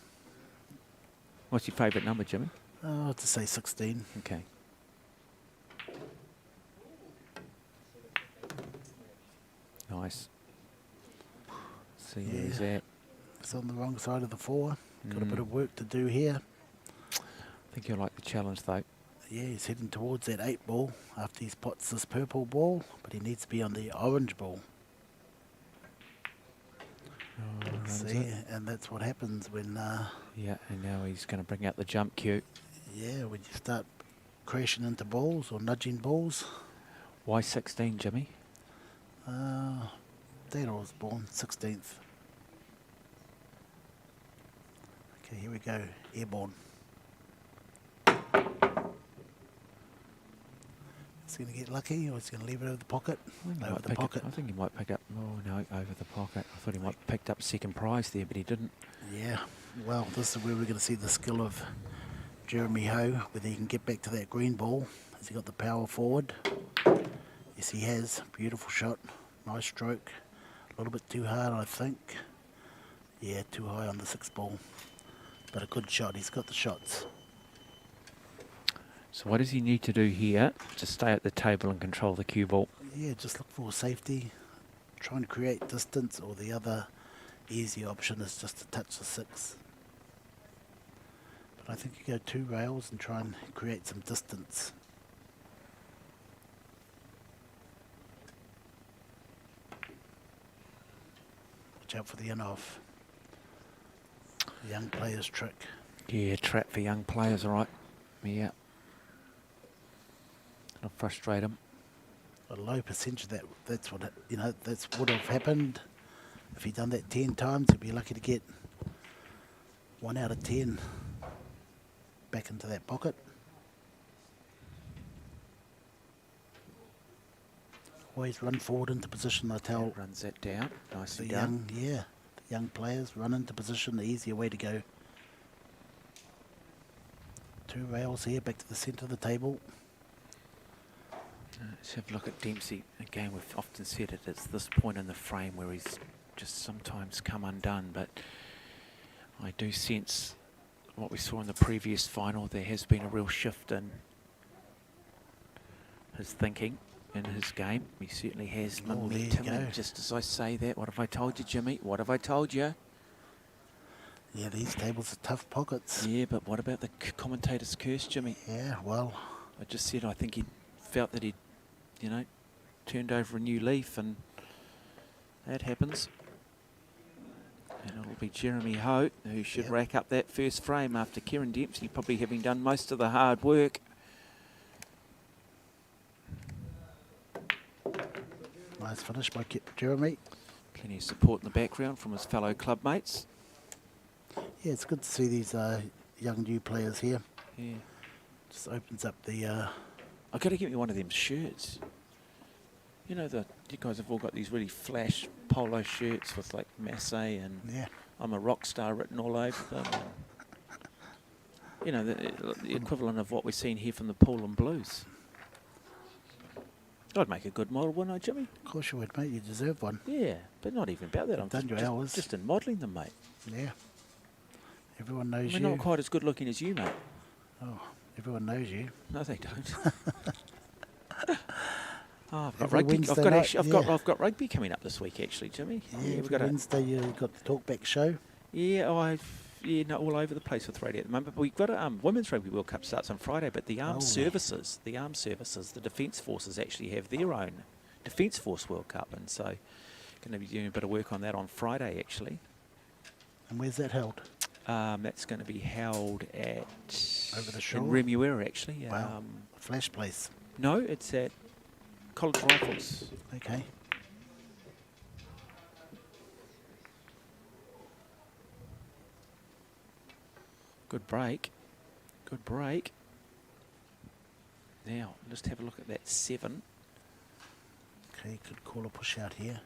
What's your favourite number, Jimmy? Oh, to say 16. Okay. Nice. See where he's at. It's on the wrong side of the 4. Got a bit of work to do here. I think you'll like the challenge, though. Yeah, he's heading towards that 8 ball after he spots this purple ball, but he needs to be on the orange ball. See, and that's what happens when... yeah, and now he's going to bring out the jump cue. Yeah, when you start crashing into balls or nudging balls. Why 16, Jimmy? Dad was born 16th. Okay, here we go. Airborne. Is he going to get lucky, or is he going to leave it over the pocket? Over the pocket. I think he might pick up... Oh, no, over the pocket. I thought he might have picked up second prize there, but he didn't. Yeah. Well, this is where we're going to see the skill of Jeremy Ho, whether he can get back to that green ball. Has he got the power forward? Yes, he has. Beautiful shot. Nice stroke. A little bit too hard, I think. Yeah, too high on the 6 ball. But a good shot. He's got the shots. So what does he need to do here to stay at the table and control the cue ball? Yeah, just look for safety. Trying to create distance, or the other easy option is just to touch the 6. But I think you go 2 rails and try and create some distance. Watch out for the in-off. Young player's trick. Yeah, trap for young players, all right. Yeah. It'll frustrate them. A low percentage of that, that's what, that's would have happened. If he'd done that 10 times, he'd be lucky to get 1 out of 10 back into that pocket. Always run forward into position, I tell. Runs that down. Nicely The done. the young players run into position, the easier way to go. 2 rails here, back to the centre of the table. Let's have a look at Dempsey. Again, we've often said it, it's this point in the frame where he's just sometimes come undone, but I do sense what we saw in the previous final, there has been a real shift in his thinking, in his game. He certainly has momentum. And just as I say that, what have I told you, Jimmy? What have I told you? Yeah, these tables are tough pockets. Yeah, but what about the commentator's curse, Jimmy? Yeah, well, I just said I think he felt that he'd, turned over a new leaf, and that happens. And it'll be Jeremy Ho who should rack up that first frame after Kieran Dempsey probably having done most of the hard work. Nice finish by Jeremy. Plenty of support in the background from his fellow club mates. Yeah, it's good to see these young new players here. Yeah. Just opens up the... I've got to get me one of them shirts. You guys have all got these really flash polo shirts with like Massé and I'm a rock star written all over them. And, the equivalent of what we're seeing here from the Pool and Blues. I'd make a good model, wouldn't I, Jimmy? Of course you would, mate. You deserve one. Yeah, but not even about that. You've done your hours. Just in modelling them, mate. Yeah. Everyone knows you. We're not quite as good looking as you, mate. Oh, everyone knows you. No, they don't. I've got Every rugby. Wednesday I've got rugby coming up this week, actually, Jimmy. Yeah, every Wednesday you've got the Talkback show. Yeah, all over the place with radio at the moment. But we've got a Women's Rugby World Cup starts on Friday, but the armed services, the Defence Forces actually have their own Defence Force World Cup, and so going to be doing a bit of work on that on Friday, actually. And where's that held? That's going to be held at over the shore in Remuera, actually. Wow. Flash place. No, it's at College Rifles. Okay. Good break. Good break. Now, just have a look at that 7. Okay, could call a push out here.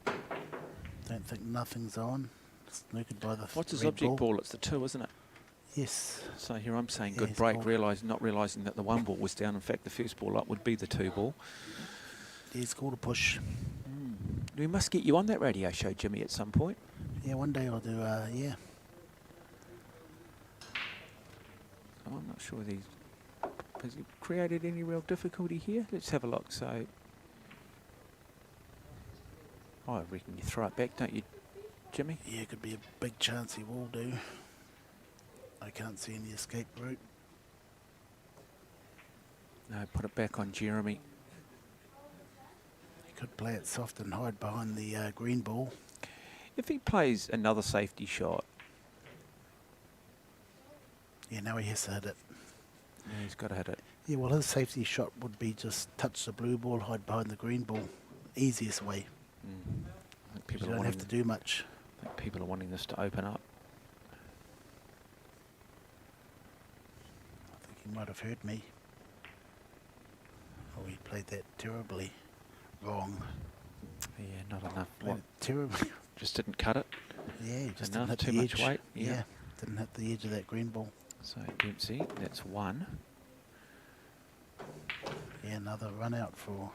Don't think nothing's on. Snookered by the What's his object ball? It's the 2, isn't it? Yes. So here I'm saying good break, not realising that the 1 ball was down. In fact, the first ball up would be the 2 ball. He's called a push. We must get you on that radio show, Jimmy, at some point. Yeah, one day I'll do, yeah. I'm not sure has he created any real difficulty here? Let's have a look. So, I reckon you throw it back, don't you, Jimmy? Yeah, could be a big chance he will do. I can't see any escape route. No, put it back on Jeremy. He could play it soft and hide behind the green ball. If he plays another safety shot. Yeah, now he has to hit it. Yeah, he's got to hit it. Yeah, well, his safety shot would be just touch the blue ball, hide behind the green ball. Easiest way. I think people you don't have to do much. I think people are wanting this to open up. I think he might have heard me. Oh, he played that terribly wrong. Yeah, not enough. Played it terribly. Just didn't cut it. Yeah, he just enough. didn't hit Too the much edge. weight. Yeah, didn't hit the edge of that green ball. So Dempsey, that's 1. Yeah, another run out for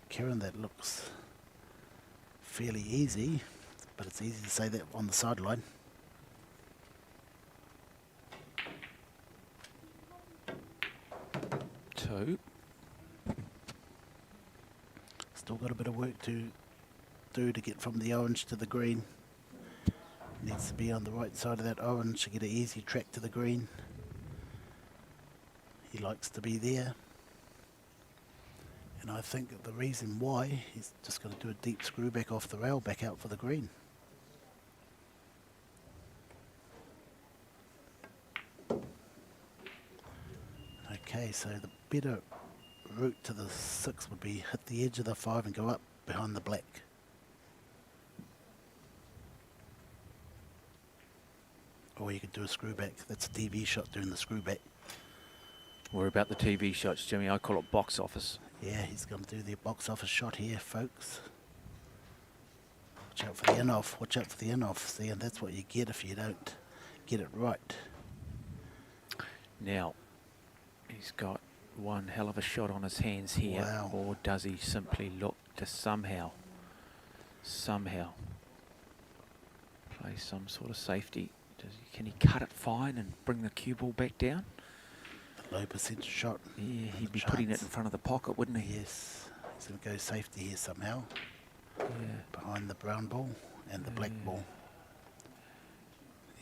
Kieran. That looks fairly easy, but it's easy to say that on the sideline. Two. Still got a bit of work to do to get from the orange to the green. Needs to be on the right side of that orange to get an easy track to the green. He likes to be there. And I think that the reason why, he's just going to do a deep screw back off the rail, back out for the green. Okay, so the better route to the 6 would be hit the edge of the 5 and go up behind the black. Or you could do a screw back. That's a TV shot doing the screw back. We're about the TV shots, Jimmy. I call it box office. Yeah, he's going to do the box office shot here, folks. Watch out for the in-off. Watch out for the in-off. See, and that's what you get if you don't get it right. Now, he's got one hell of a shot on his hands here. Wow. Or does he simply look to somehow play some sort of safety? Can he cut it fine and bring the cue ball back down? Low percentage shot. Yeah, he'd be putting it in front of the pocket, wouldn't he? Yes. He's going to go safety here somehow. Yeah. Behind the brown ball and the black ball.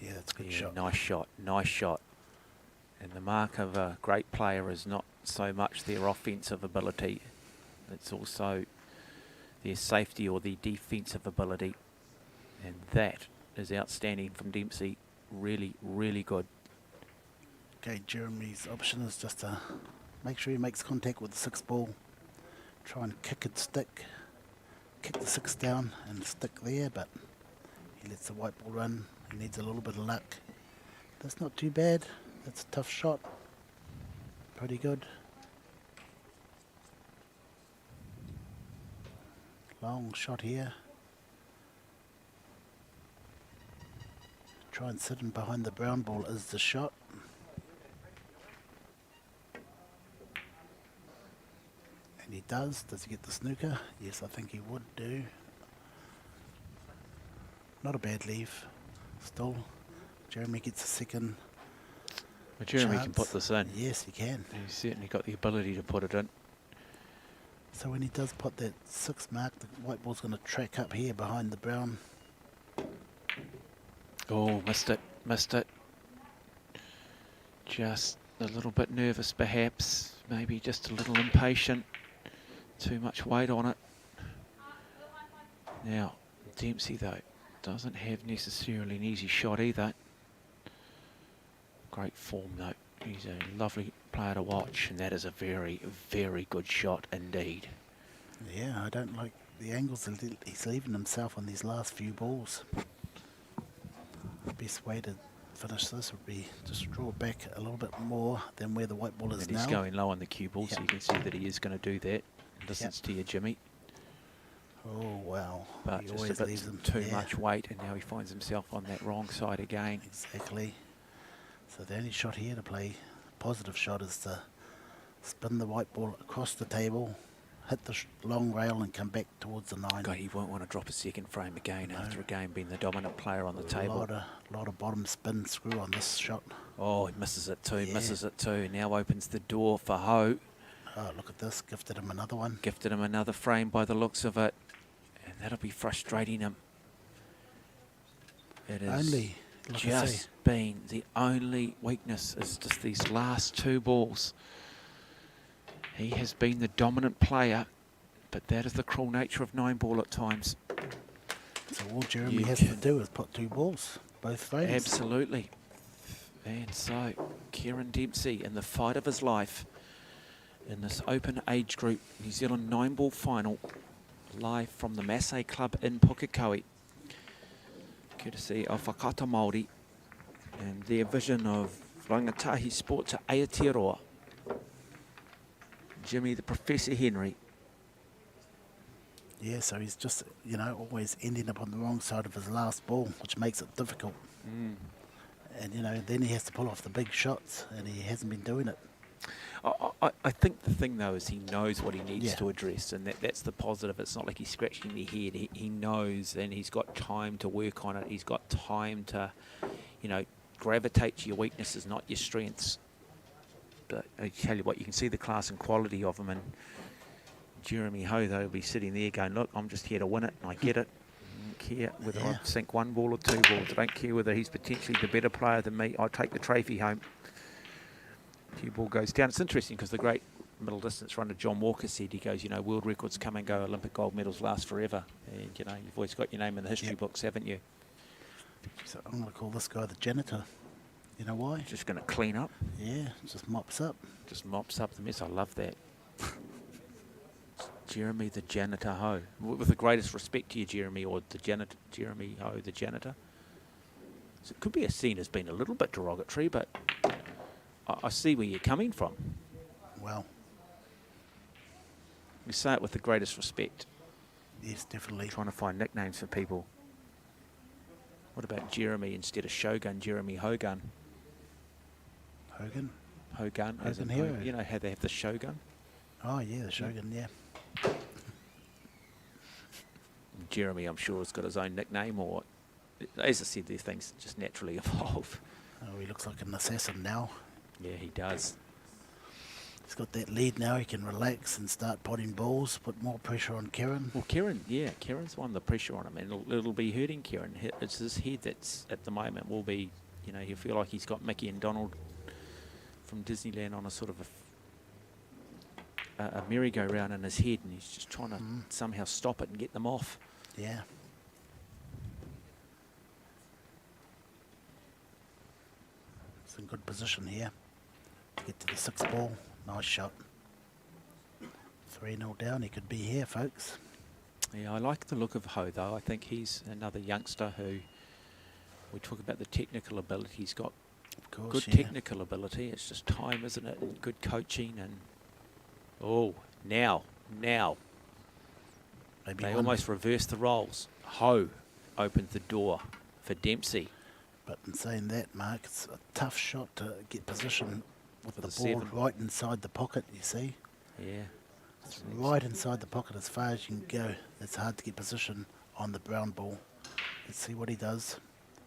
Yeah, that's a good shot. Nice shot, nice shot. And the mark of a great player is not so much their offensive ability, it's also their safety or their defensive ability. And that is outstanding from Dempsey. Really, really good. Okay, Jeremy's option is just to make sure he makes contact with the 6 ball. Try and kick it stick. Kick the 6 down and stick there, but he lets the white ball run. He needs a little bit of luck. That's not too bad. That's a tough shot. Pretty good. Long shot here. Try and sit in behind the brown ball is the shot. And he does. Does he get the snooker? Yes, I think he would do. Not a bad leave. Still, Jeremy gets a second. But Jeremy can chance. put this in. Yes, he can. He's certainly got the ability to put it in. So when he does put that 6 mark, the white ball's going to track up here behind the brown. Oh, missed it, missed it. Just a little bit nervous perhaps, maybe just a little impatient. Too much weight on it. Now, Dempsey though, doesn't have necessarily an easy shot either. Great form though. He's a lovely player to watch, and that is a very, very good shot indeed. Yeah, I don't like the angles he's leaving himself on these last few balls. The best way to finish this would be just draw back a little bit more than where the white ball is And now. he's going low on the cue ball, so you can see that he is going to do that. Listens to you, Jimmy. Oh, wow. But He just always a leaves bit them. too Yeah, much weight, and now he finds himself on that wrong side again. exactly. So the only shot here to play, positive shot, is to spin the white ball across the table, hit the long rail and come back towards the 9. God, he won't want to drop a second frame again after again being the dominant player on the table. Lot of bottom spin screw on this shot. Oh, he misses it too, Yeah. misses it too. Now opens the door for Ho. Oh, look at this. Gifted him another one. Gifted him another frame by the looks of it. And that'll be frustrating him. It is Only, look, I just say, been the only weakness is just these last 2 balls. He has been the dominant player, but that is the cruel nature of 9 ball at times. so all Jeremy has to do is put 2 balls, both frames. Absolutely. And so, Kieran Dempsey in the fight of his life in this open age group New Zealand 9 ball final, live from the Massé Club in Pukekohe. Courtesy of Whakata Māori and their vision of rangatahi sport to Aotearoa. Jimmy the Professor Henry. Yeah, so he's just, you know, always ending up on the wrong side of his last ball, which makes it difficult. And, you know, then he has to pull off the big shots, and he hasn't been doing it. I think the thing, though, is he knows what he needs Yeah. to address, and that's the positive. It's not like he's scratching the head. He knows, and he's got time to work on it. He's got time to, you know, gravitate to your weaknesses, not your strengths. But I tell you what, you can see the class and quality of him. And Jeremy Ho, though, will be sitting there going, look, I'm just here to win it, and I get it. I don't care whether I sink 1 ball or 2 balls. I don't care whether he's potentially the better player than me. I'll take the trophy home. Cue ball goes down. It's interesting because the great middle distance runner John Walker said, he goes, you know, world records come and go, Olympic gold medals last forever. And, you know, you've always got your name in the history books, haven't you? So I'm going to call this guy the janitor. You know why? Just going to clean up. Yeah, just mops up. Just mops up the mess. I love that. Jeremy the janitor Ho. With the greatest respect to you, Jeremy, or the janitor, Jeremy Ho, the janitor. So it could be seen as being a little bit derogatory, but I see where you're coming from. Well, You say it with the greatest respect. yes, definitely. Trying to find nicknames for people. What about Jeremy instead of Shogun, Jeremy Hogun? Hogan? Hogun, as in, Hogan Hero. you know how they have the Shogun? Oh, yeah, the Shogun, yeah. Jeremy, I'm sure, has got his own nickname, or, as I said, these things just naturally evolve. Oh, he looks like an assassin now. Yeah, he does. He's got that lead now. He can relax and start potting balls, put more pressure on Kieran. Well, Kieran's won the pressure on him, and it'll be hurting Kieran. It's his head that's, at the moment, will be, you know, he'll feel like he's got Mickey and Donald from Disneyland on a sort of a merry-go-round in his head, and he's just trying to somehow stop it and get them off. Yeah. It's in good position here. Get to the 6th ball. Nice shot. 3-0 down. He could be here, folks. Yeah, I like the look of Ho, though. I think he's another youngster who, we talk about the technical ability. He's got good technical ability. It's just time, isn't it? And good coaching. And now. Maybe They almost reversed the roles. Ho opened the door for Dempsey. But in saying that, Mark, it's a tough shot to get position with the ball 7. right inside the pocket, you see. Yeah. It's right inside the pocket as far as you can go. It's hard to get position on the brown ball. Let's see what he does.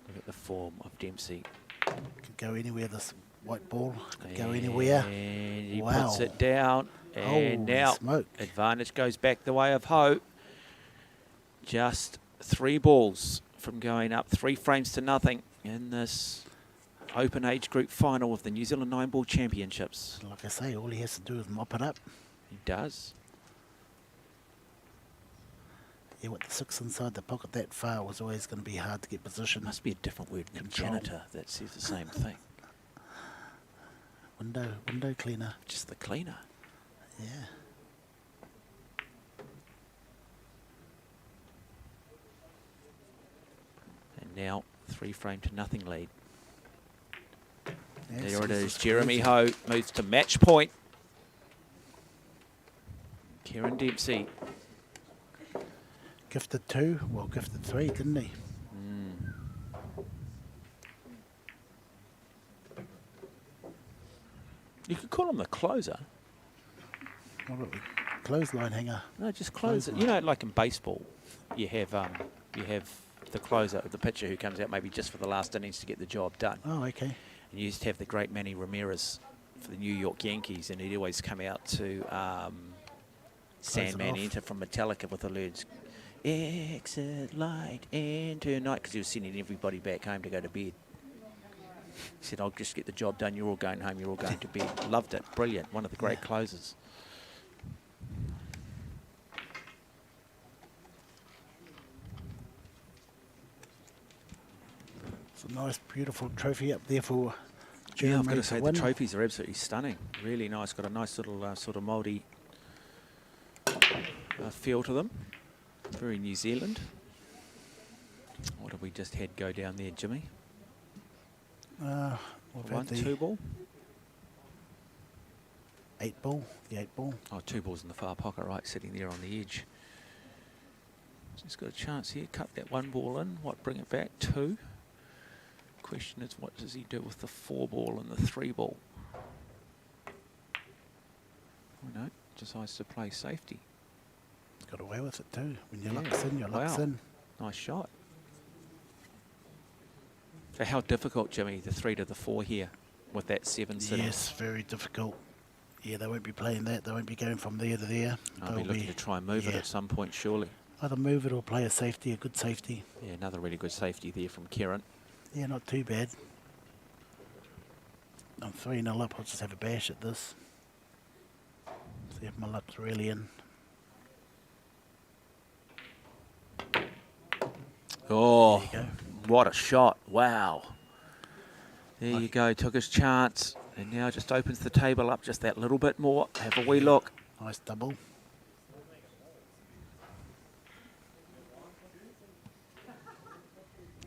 Look at the form of Dempsey. Could go anywhere, this white ball. Could go anywhere. And he Wow. puts it down. And Holy now smoke. advantage goes back the way of Ho. Just 3 balls from going up 3 frames to nothing in this open age group final of the New Zealand 9-ball championships. Like I say, all he has to do is mop it up. He does. Yeah, with the 6 inside the pocket that far was always going to be hard to get position. Must be a different word than Control. janitor that says the same thing. Window cleaner. Just the cleaner. Yeah. And now 3 frame to nothing lead. Yes, There it this is. Jeremy crazy. Ho moves to match point. Kieran Dempsey. Gifted 2, well, gifted 3, didn't he? You could call him the closer. What about the clothesline hanger? No, just close it. You know, like in baseball, you have the closer, the pitcher who comes out maybe just for the last innings to get the job done. Oh, okay. And you used to have the great Manny Ramirez for the New York Yankees, and he'd always come out to Sandman off. Enter from Metallica with the words, exit light, enter night, because he was sending everybody back home to go to bed. He said, I'll just get the job done, you're all going home, you're all going to bed. Loved it, brilliant, one of the great closers. It's a nice, beautiful trophy up there for Yeah, I've got Jeremy to say to the win. trophies are absolutely stunning. Really nice. Got a nice little sort of mouldy feel to them. Very New Zealand. What have we just had go down there, Jimmy? We've One, had the 2 ball. 8 ball, the 8 ball. Oh, 2 balls in the far pocket, right, sitting there on the edge. He's got a chance here. Cut that 1 ball in. What, bring it back? 2. Question is, what does he do with the 4 ball and the 3 ball? Oh no, decides to play safety. Got away with it too. When you Yeah, lucks in, your lucks wow. in. Nice shot. So how difficult, Jimmy, the 3 to the 4 here with that 7 sitting? Yes, very difficult. Yeah, they won't be playing that. They won't be going from there to there. I'll be They'll looking to try and move it yeah, at some point, surely. either move it or play a safety, a good safety. Yeah, another really good safety there from Kieran. Yeah, not too bad. I'm 3-0 up. I'll just have a bash at this. See if my luck's really in. Oh, There you what a shot. Wow. There you go, took his chance, and now just opens the table up just that little bit more. Have a wee look. Nice double.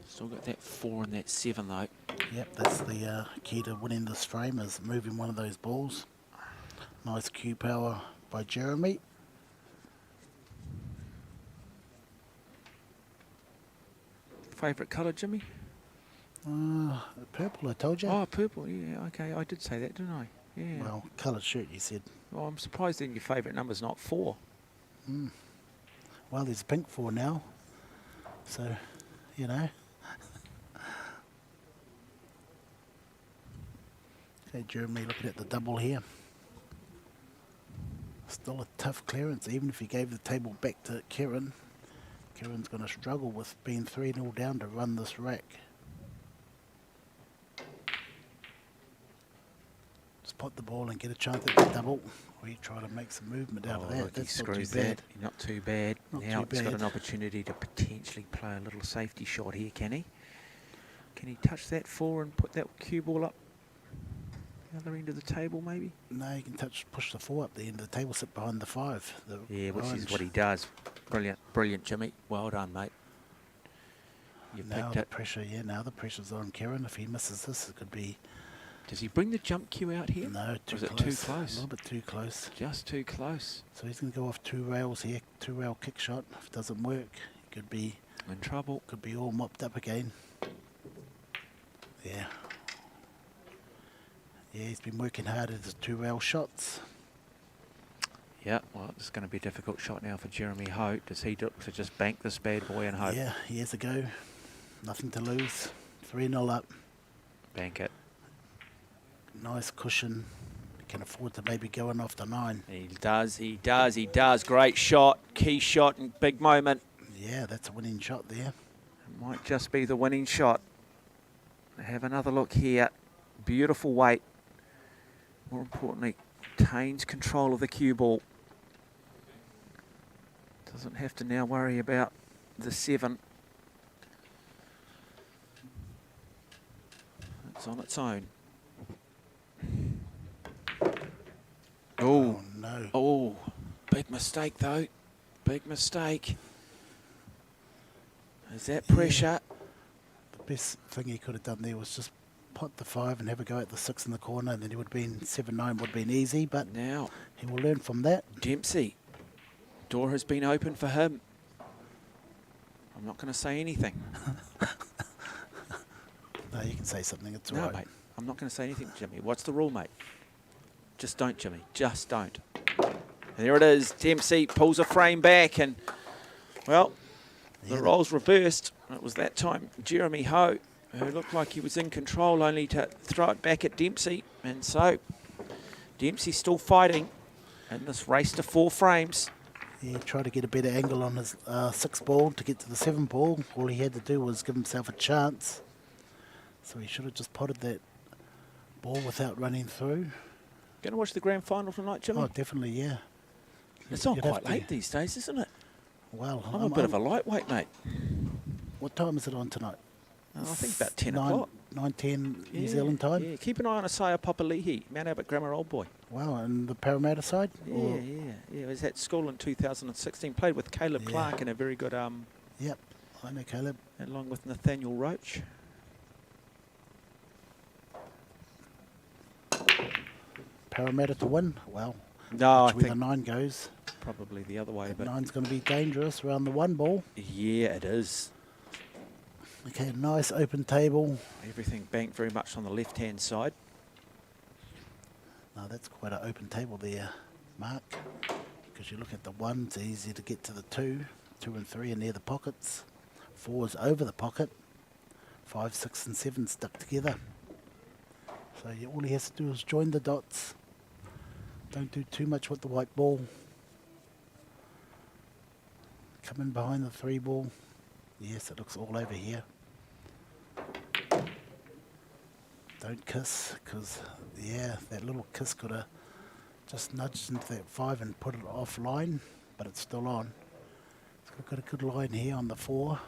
Still got that 4 and that 7 though. Yep, that's the key to winning this frame, is moving one of those balls. Nice cue power by Jeremy. Favourite colour, Jimmy? Purple, I told you. Oh, purple, yeah, okay, I did say that, didn't I? Yeah. Well, coloured shirt, you said. Well, I'm surprised that your favourite number's not 4. Well, there's a pink 4 now, so, you know. Okay, Jeremy looking at the double here. Still a tough clearance, even if he gave the table back to Kieran. Kieran's going to struggle with being 3-0 down to run this rack. Just pot the ball and get a chance at the double. Or you try to make some movement out of that. Look, That's he not too screws bad. that. Not too bad. Not Now too he's got bad. an opportunity to potentially play a little safety shot here, can he? Can he touch that 4 and put that cue ball up the other end of the table, maybe? No, you can push the 4 up the end of the table, sit behind the 5. Yeah, which is orange. what he does. Brilliant, brilliant, Jimmy. Well done, mate. You Now picked the it. pressure, now the pressure's on Kieran. If he misses this, it could be... Does he bring the jump cue out here? No, too Was it close. too close? A little bit too close. Just too close. So he's going to go off 2 rails here, 2-rail kick shot. If it doesn't work, he could be In trouble. Could be all mopped up again. Yeah. Yeah, he's been working hard at his 2-rail shots. Yeah, well, it's going to be a difficult shot now for Jeremy Ho. Does he look to just bank this bad boy and hope? Yeah, he has a go. Nothing to lose. 3-0 up. Bank it. Nice cushion. He can afford to maybe go in off the 9. He does, he does, he does. Great shot, key shot and big moment. Yeah, that's a winning shot there. It might just be the winning shot. Have another look here. Beautiful weight. More importantly, retains control of the cue ball. Doesn't have to now worry about the 7. It's on its own. Oh, no. Oh, big mistake though. Big mistake. Is that pressure? The best thing he could have done there was just pot the 5 and have a go at the 6 in the corner, and then he would have been 7-9 would have been easy, but Now, he will learn from that. Dempsey. Door has been open for him. I'm not going to say anything. No, you can say something, it's all No, right. mate. I'm not going to say anything, Jimmy. What's the rule, mate? Just don't, Jimmy. Just don't. And there it is. Dempsey pulls a frame back and, well, the roles reversed. It was that time Jeremy Ho, who looked like he was in control, only to throw it back at Dempsey. And so Dempsey's still fighting in this race to 4 frames. He tried to get a better angle on his 6 ball to get to the 7 ball. All he had to do was give himself a chance. So he should have just potted that ball without running through. Going to watch the grand final tonight, Jimmy? Oh, definitely, yeah. It's on You'd have quite to- late these days, isn't it? Well, I'm a bit of a lightweight, mate. What time is it on tonight? I think about 10 9, o'clock. 9:10 New Zealand time? Yeah, keep an eye on Asaya Papalihi, Mount Abbott Grammar Old Boy. Wow, and the Parramatta side? Or- Yeah. He was at school in 2016. Played with Caleb Clark in a very good, Yep, I know Caleb. along with Nathaniel Roach. Parramatta to win? Well, No, I which way think the 9 goes. probably the other way. That But 9's going to be dangerous around the 1 ball. yeah, it is. Okay, nice open table. Everything banked very much on the left-hand side. Now that's quite an open table there, Mark. Because you look at the 1, it's easy to get to the 2. 2 and 3 are near the pockets. 4 is over the pocket. 5, 6 and 7 stuck together. So all he has to do is join the dots. Don't do too much with the white ball. Come in behind the 3 ball. Yes, it looks all over here. Don't kiss, because, yeah, that little kiss could have just nudged into that 5 and put it offline, but it's still on. It's got a good line here on the 4.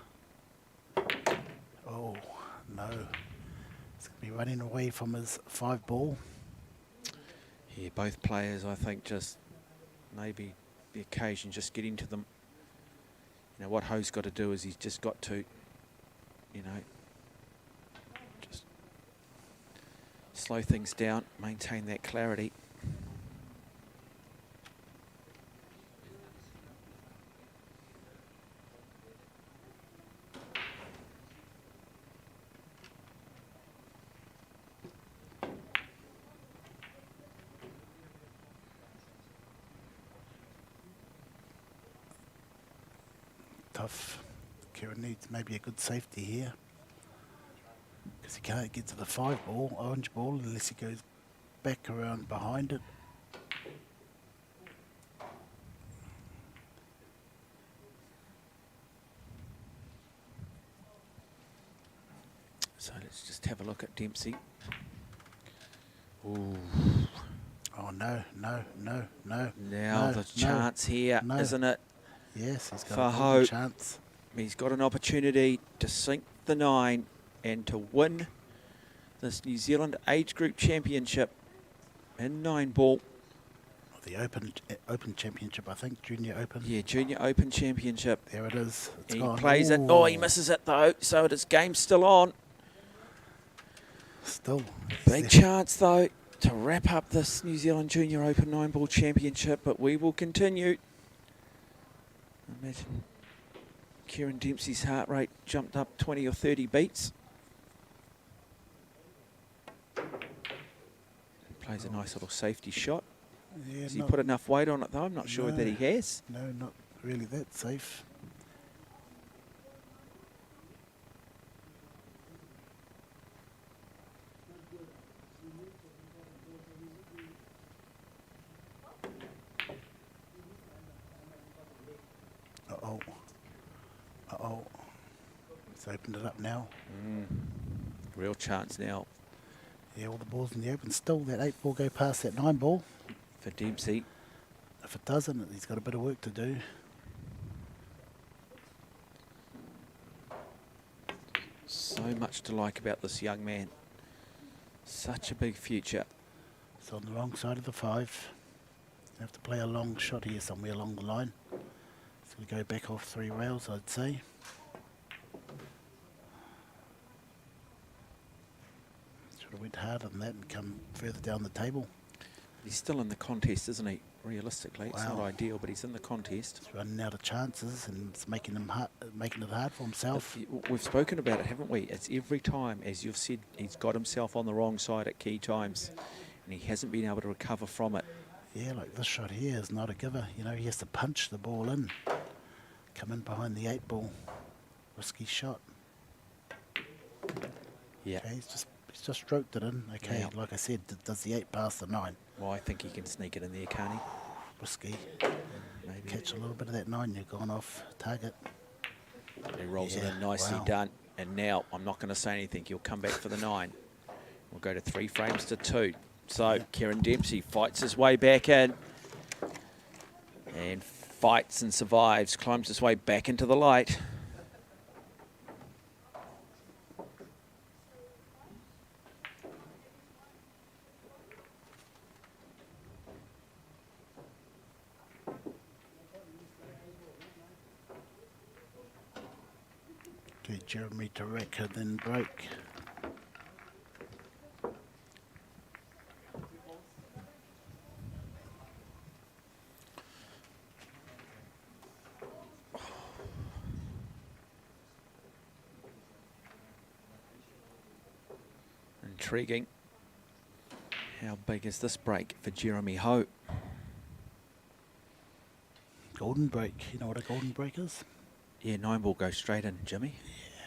Oh, no. He's going to be running away from his 5 ball. Yeah, both players, I think, just maybe the occasion just getting to them. You know, what Ho's got to do is he's just got to, you know, just slow things down, maintain that clarity. Tough. Kieran needs maybe a good safety here, because he can't get to the 5 ball, orange ball, unless he goes back around behind it. So let's just have a look at Dempsey. Ooh. Oh, no. Now No, the chance here, no. isn't it? Yes, he's got For a Ho. golden chance. He's got an opportunity to sink the 9 and to win this New Zealand Age Group Championship in 9 ball. The Open Championship, I think, Junior Open. Yeah, Junior Open Championship. There it is. It's He gone. plays it. Oh, he misses it though. So his game's still on. Still. Big chance though to wrap up this New Zealand Junior Open 9 ball championship, but we will continue. Imagine Kieran Dempsey's heart rate jumped up 20 or 30 beats. Plays a nice little safety shot. Yeah, Has he put enough weight on it though? I'm not sure that he has. No, not really that safe. Uh-oh. Uh-oh. He's opened it up now. Real chance now Yeah, all the balls in the open. Still, that 8 ball go past that 9 ball. for Dempsey. If it doesn't, he's got a bit of work to do. So much to like about this young man. Such a big future. It's on the wrong side of the 5. You have to play a long shot here somewhere along the line. It's going to go back off 3 rails, I'd say. Should have went harder than that and come further down the table. He's still in the contest, isn't he? Realistically, it's not Wow. ideal, but he's in the contest. He's running out of chances and it's making it hard for himself. We've spoken about it, haven't we? It's every time, as you've said, he's got himself on the wrong side at key times, and he hasn't been able to recover from it. Yeah, like this shot here is not a giver. You know, he has to punch the ball in. Come in behind the 8 ball. Risky shot. Yeah. Okay, he's just stroked it in. Okay, Yeah. like I said, does the 8 pass the 9? Well, I think he can sneak it in there, can't he? Risky. Maybe. Catch a little bit of that 9, you've gone off target. He rolls it Yeah, in, nicely wow. done. And now, I'm not going to say anything. He'll come back for the 9. We'll go to 3 frames to 2. So, Kieran Dempsey fights his way back in. And fights and survives. Climbs his way back into the light. Okay, Jeremy Tareka then broke. Intriguing. How big is this break for Jeremy Ho? Golden break. You know what a golden break is? Yeah, 9 ball goes straight in, Jimmy.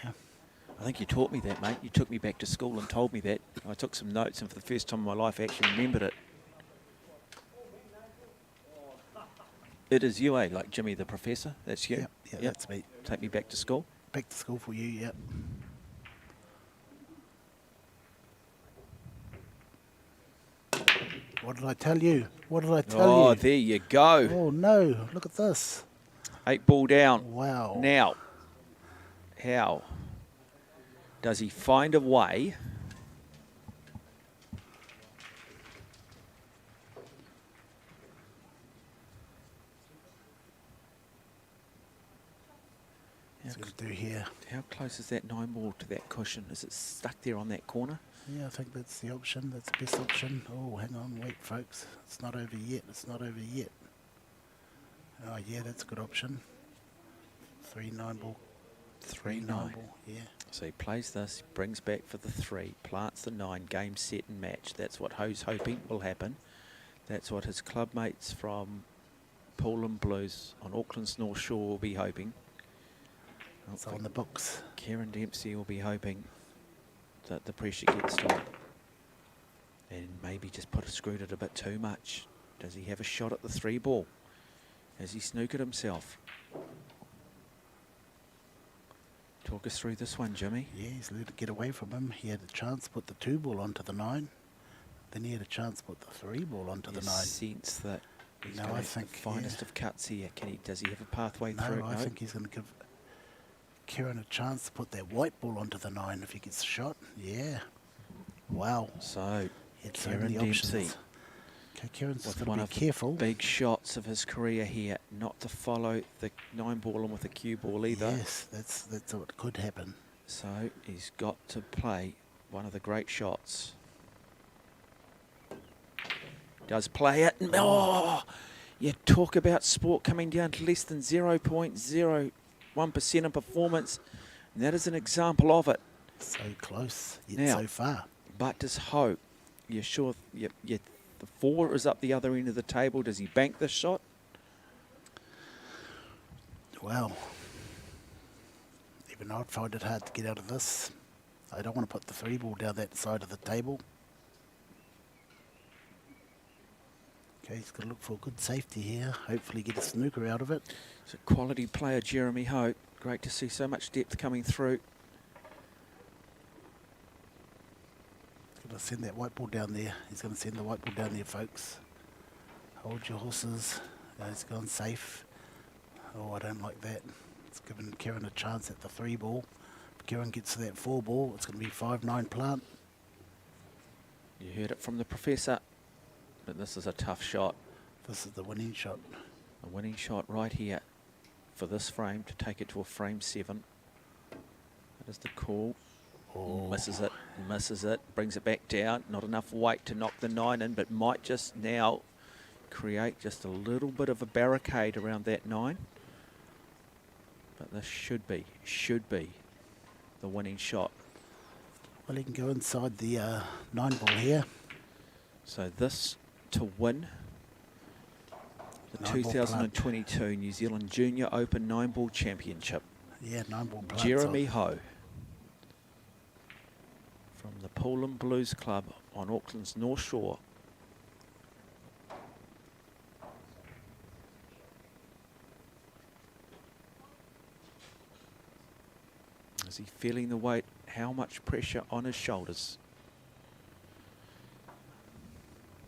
Yeah. I think you taught me that, mate. You took me back to school and told me that. I took some notes, and for the first time in my life, I actually remembered it. It is you, eh? Like Jimmy the Professor? That's you? Yeah, that's me. Take me back to school? Back to school for you, yeah. What did I tell you? What did I tell you? Oh, there you go. Oh, no. Look at this. 8 ball down. Wow. Now, how does he find a way What's he going to do here? How close is that 9 ball to that cushion? Is it stuck there on that corner? Yeah, I think that's the option. That's the best option. Oh, hang on, wait, folks. It's not over yet. It's not over yet. Oh, yeah, that's a good option. 3 9 ball. 3 9 ball, yeah. So he plays this, brings back for the 3, plants the 9, game, set and match. That's what Ho's hoping will happen. That's what his club mates from Poland Blues on Auckland's North Shore will be hoping. It's on the books. Kieran Dempsey will be hoping that the pressure gets to him. And maybe just put a screwed it a bit too much. Does he have a shot at the 3 ball? Has he snookered himself? Talk us through this one, Jimmy. Yeah, he's let it get away from him. He had a chance to put the 2 ball onto the 9. Then he had a chance to put the 3 ball onto the 9. Sense that he's No, going I to think the finest of cuts here. Does he have a pathway No, through? I think he's going to give Kieran a chance to put that white ball onto the 9 if he gets a shot. Yeah. Wow. So, He had so Kieran many Dempsey. options. Okay, Kieran's With got one to of be careful. the big shots of his career here, not to follow the 9 ball and with a cue ball either. Yes, that's what could happen. So he's got to play one of the great shots. Does play it. Oh, you talk about sport coming down to less than 0.01% of performance. And that is an example of it. So close, yet Now, so far. But does Ho, you're sure the 4 is up the other end of the table. Does he bank this shot? Well, even I'd find it hard to get out of this. I don't want to put the 3 ball down that side of the table. Okay, he's got to look for a good safety here. Hopefully get a snooker out of it. He's a quality player, Jeremy Ho. Great to see so much depth coming through. He's going to send that white ball down there. He's going to send the white ball down there, folks. Hold your horses. He's gone safe. Oh, I don't like that. It's given Kieran a chance at the 3 ball. If Kieran gets to that 4 ball, it's going to be 5-9 plant. You heard it from the professor, but this is a tough shot. This is the winning shot. A winning shot right here for this frame to take it to a frame 7. That is the call. Oh. Misses it, brings it back down. Not enough weight to knock the 9 in, but might just now create just a little bit of a barricade around that 9. But this should be the winning shot. Well, he can go inside the 9 ball here. So this to win the 9 ball 2022 New Zealand Junior Open 9 Ball Championship. Yeah, 9 ball plants Jeremy off. Ho from the Poland Blues Club on Auckland's North Shore. Is he feeling the weight? How much pressure on his shoulders?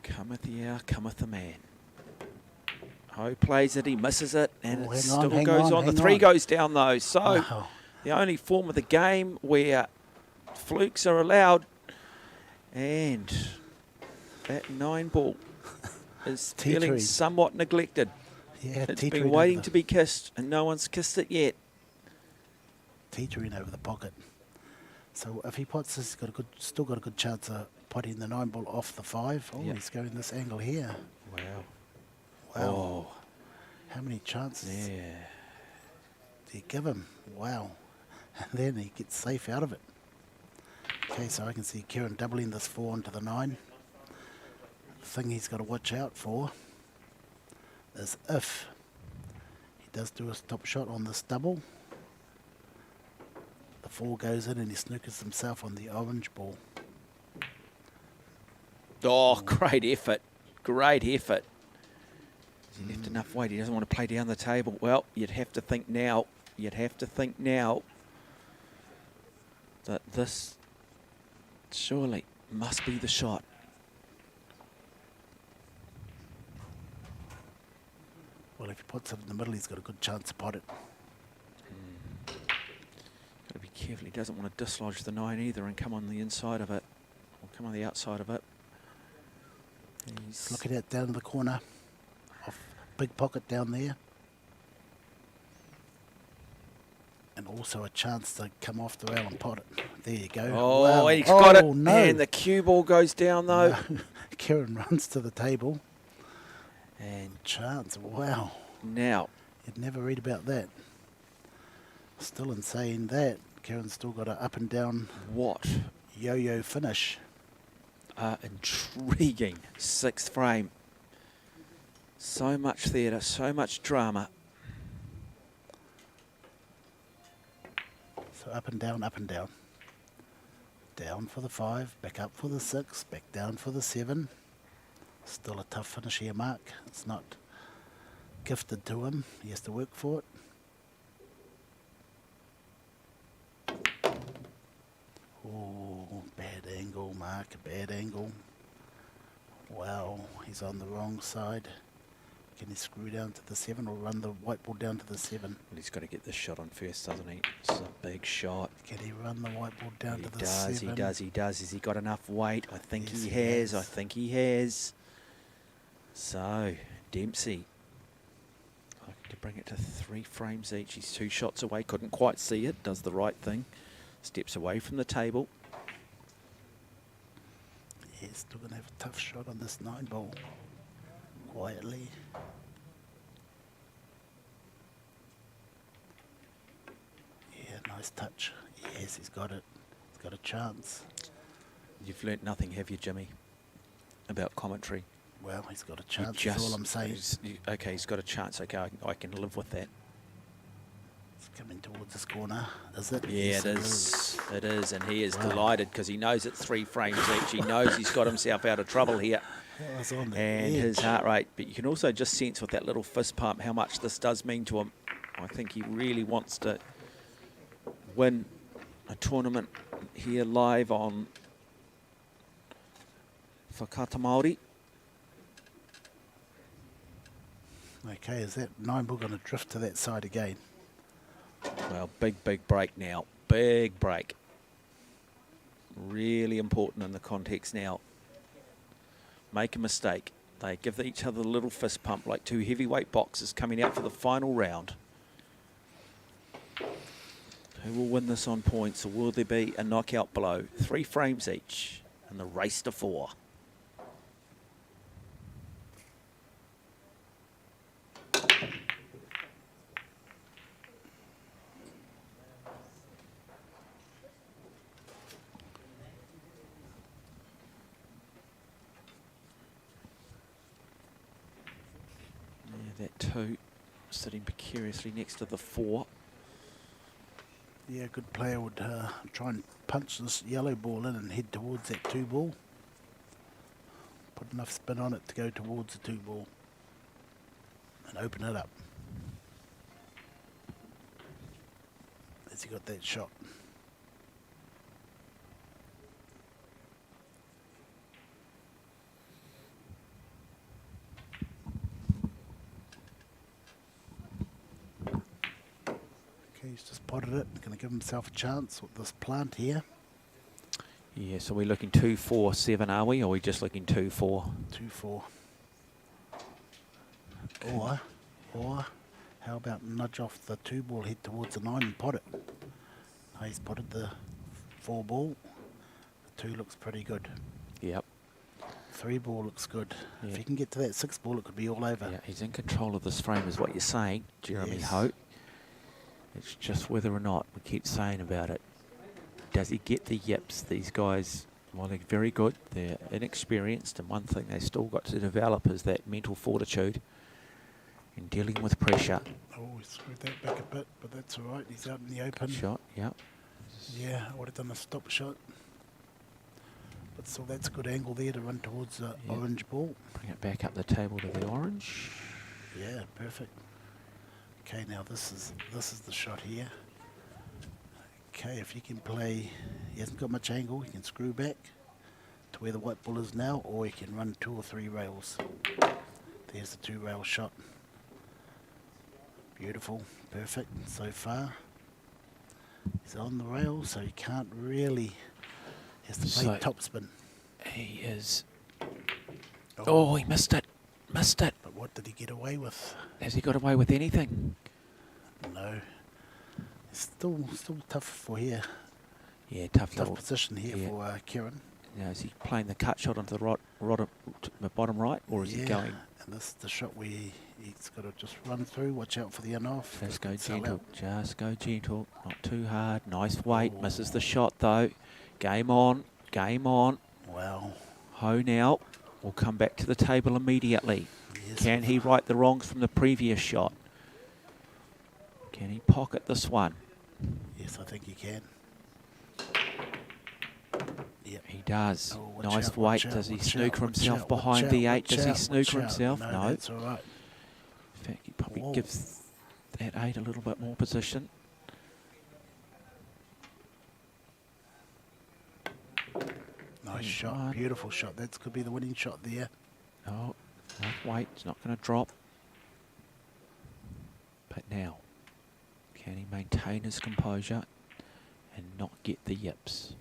Cometh the hour, cometh the man. Ho plays it, he misses it, and Oh, it hang on, still hang goes on. The hang 3 on. goes down though. So Wow. the only form of the game where flukes are allowed, and that 9 ball is feeling Teetering. somewhat neglected. Yeah, It's teetering been over waiting the- to be kissed, and no one's kissed it yet. teetering over the pocket. So if he pots this, he's got still got a good chance of potting the 9 ball off the 5. Oh, Yep. he's going this angle here. Wow. Wow. Oh, How many chances yeah. do you give him? Wow. And then he gets safe out of it. Okay, so I can see Kieran doubling this 4 onto the 9. The thing he's got to watch out for is if he does do a stop shot on this double, the 4 goes in and he snookers himself on the orange ball. Oh, great effort. Great effort. Has he left enough weight? He doesn't want to play down the table. Well, you'd have to think now. That this surely must be the shot. Well, if he puts it in the middle, he's got a good chance to pot it. Got to be careful. He doesn't want to dislodge the 9 either and come on the inside of it, or come on the outside of it. He's Look at that down in the corner. Off big pocket down there. And also a chance to come off the rail and pot it. There you go. Oh, wow. he's got it. No. And the cue ball goes down, though. No. Kieran runs to the table. And Chance. Wow. now, You'd never read about that. Still in saying that, Kieran's still got an up and down what yo-yo finish. intriguing 6th frame. So much theatre, so much drama. So up and down, up and down. Down for the 5, back up for the 6, back down for the 7. Still a tough finish here, Mark. It's not gifted to him. He has to work for it. Oh, bad angle, Mark, bad angle. Wow, he's on the wrong side. Can he screw down to the 7 or run the white ball down to the 7? Well, he's got to get this shot on first, doesn't he? It's a big shot. Can he run the white ball down to the He 7? does. Has he got enough weight? I think Yes, he he has. has. I think he has. So, Dempsey looking to bring it to 3 frames each. He's 2 shots away. Couldn't quite see it. Does the right thing. Steps away from the table. Yeah, still going to have a tough shot on this 9 ball. Quietly. Yeah, nice touch. Yes, he's got it. He's got a chance. You've learnt nothing, have you, Jimmy, about commentary? Well, he's got a chance, that's all I'm saying. Okay, he's got a chance. Okay, I can live with that. It's coming towards this corner, is it? Yeah, Yes, it is. It is, and he is Wow. delighted because he knows it's 3 frames each. He knows he's got himself out of trouble here. That was on the And his edge. heart rate. But you can also just sense with that little fist pump how much this does mean to him. I think he really wants to win a tournament here live on Whakata Māori. Okay, is that 9 ball going to drift to that side again? Well, big break now. Big break. Really important in the context now. Make a mistake. They give each other a little fist pump like 2 heavyweight boxers coming out for the final round. Who will win this on points, or will there be a knockout blow? 3 frames each and the race to 4. That 2 sitting precariously next to the 4. Yeah, a good player would try and punch this yellow ball in and head towards that 2 ball. Put enough spin on it to go towards the 2 ball and open it up. Has he got that shot? Okay, he's just potted it. Going to give himself a chance with this plant here. Yeah, so we're looking 2-4-7, are we? Or are we just looking 2-4? 2-4. Or how about nudge off the 2 ball, head towards the 9 and pot it? No, he's potted the 4 ball. The 2 looks pretty good. Yep. 3 ball looks good. Yeah. If he can get to that 6 ball, it could be all over. Yeah, he's in control of this frame, is what you're saying, Jeremy Yes. Hope. It's just whether or not we keep saying about it. Does he get the yips? These guys, well, they're very good. They're inexperienced, and one thing they still got to develop is that mental fortitude in dealing with pressure. Oh, he screwed that back a bit, but that's all right. He's out in the open. Shot, yep. Yeah, I would have done a stop shot. But still, that's a good angle there to run towards the Yeah. orange ball. Bring it back up the table to the orange. Yeah, perfect. Okay, now this is the shot here. Okay, if you can play, he hasn't got much angle, he can screw back to where the white ball is now, or he can run 2 or 3 rails. There's the 2 rail shot. Beautiful, perfect so far. He's on the rail, so he can't really, he has to play So- topspin. He is. Oh, he missed it. Missed it. But what did he get away with? Has he got away with anything? No. Still tough for here. Yeah, tough Tough little position here for Kieran. Now, is he playing the cut shot onto the the bottom right, or is he going? And this is the shot where he's got to just run through. Watch out for the in-off. Just go gentle. Just go gentle. Not too hard. Nice weight. Misses the shot though. Game on. Game on. Wow. Ho now will come back to the table immediately. Yes. Can he right the wrongs from the previous shot? Can he pocket this one? Yes, I think he can. Yep. He does. Oh, nice weight. Does he snooker himself behind the 8? Does he snooker himself? No. That's all right. In fact, he probably gives that 8 a little bit more position. Nice shot. Beautiful shot. That could be the winning shot there. Oh, enough weight. It's not going to drop. But now, can he maintain his composure and not get the yips?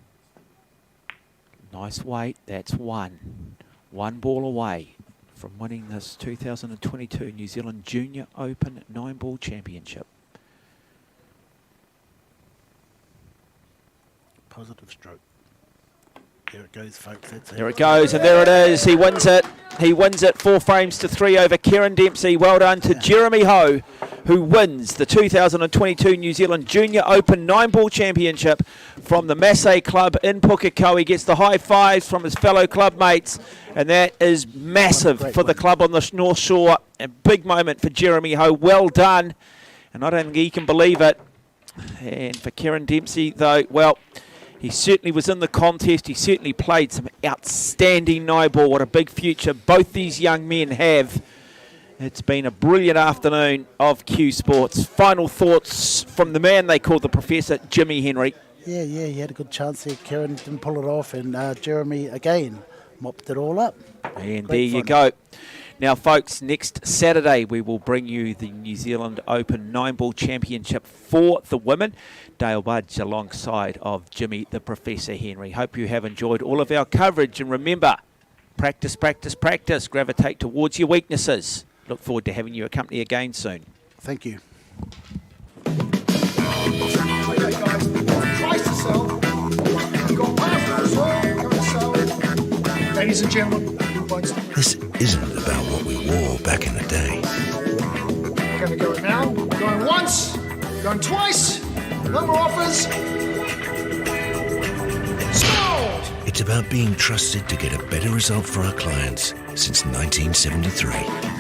Nice weight. That's one. One ball away from winning this 2022 New Zealand Junior Open 9-ball championship. Positive stroke. There it goes, folks. That's There it goes, and there it is. He wins it. He wins it 4-3 over Kieran Dempsey. Well done to Jeremy Ho, who wins the 2022 New Zealand Junior Open 9-ball championship from the Massé Club in Pukekohe. He gets the high fives from his fellow club mates, and that is massive for the club on the North Shore. A big moment for Jeremy Ho. Well done, and I don't think he can believe it. And for Kieran Dempsey, though, well, he certainly was in the contest. He certainly played some outstanding 9-ball. What a big future both these young men have. It's been a brilliant afternoon of Q Sports. Final thoughts from the man they called the Professor, Jimmy Henry. Yeah, he had a good chance there. Kieran didn't pull it off, and Jeremy, again, mopped it all up. And Great there you fun. go. Now, folks, next Saturday we will bring you the New Zealand Open 9-ball championship for the women. Dale Budge alongside of Jimmy the Professor Henry. Hope you have enjoyed all of our coverage. And remember, practice, practice, practice. Gravitate towards your weaknesses. Look forward to having you accompany again soon. Thank you. Okay, guys, twice to sell. Go past the zone, go to sell. Ladies and gentlemen, This isn't about what we wore back in the day. we're going to go now. Going once, going twice. No more offers. Sold! It's about being trusted to get a better result for our clients since 1973.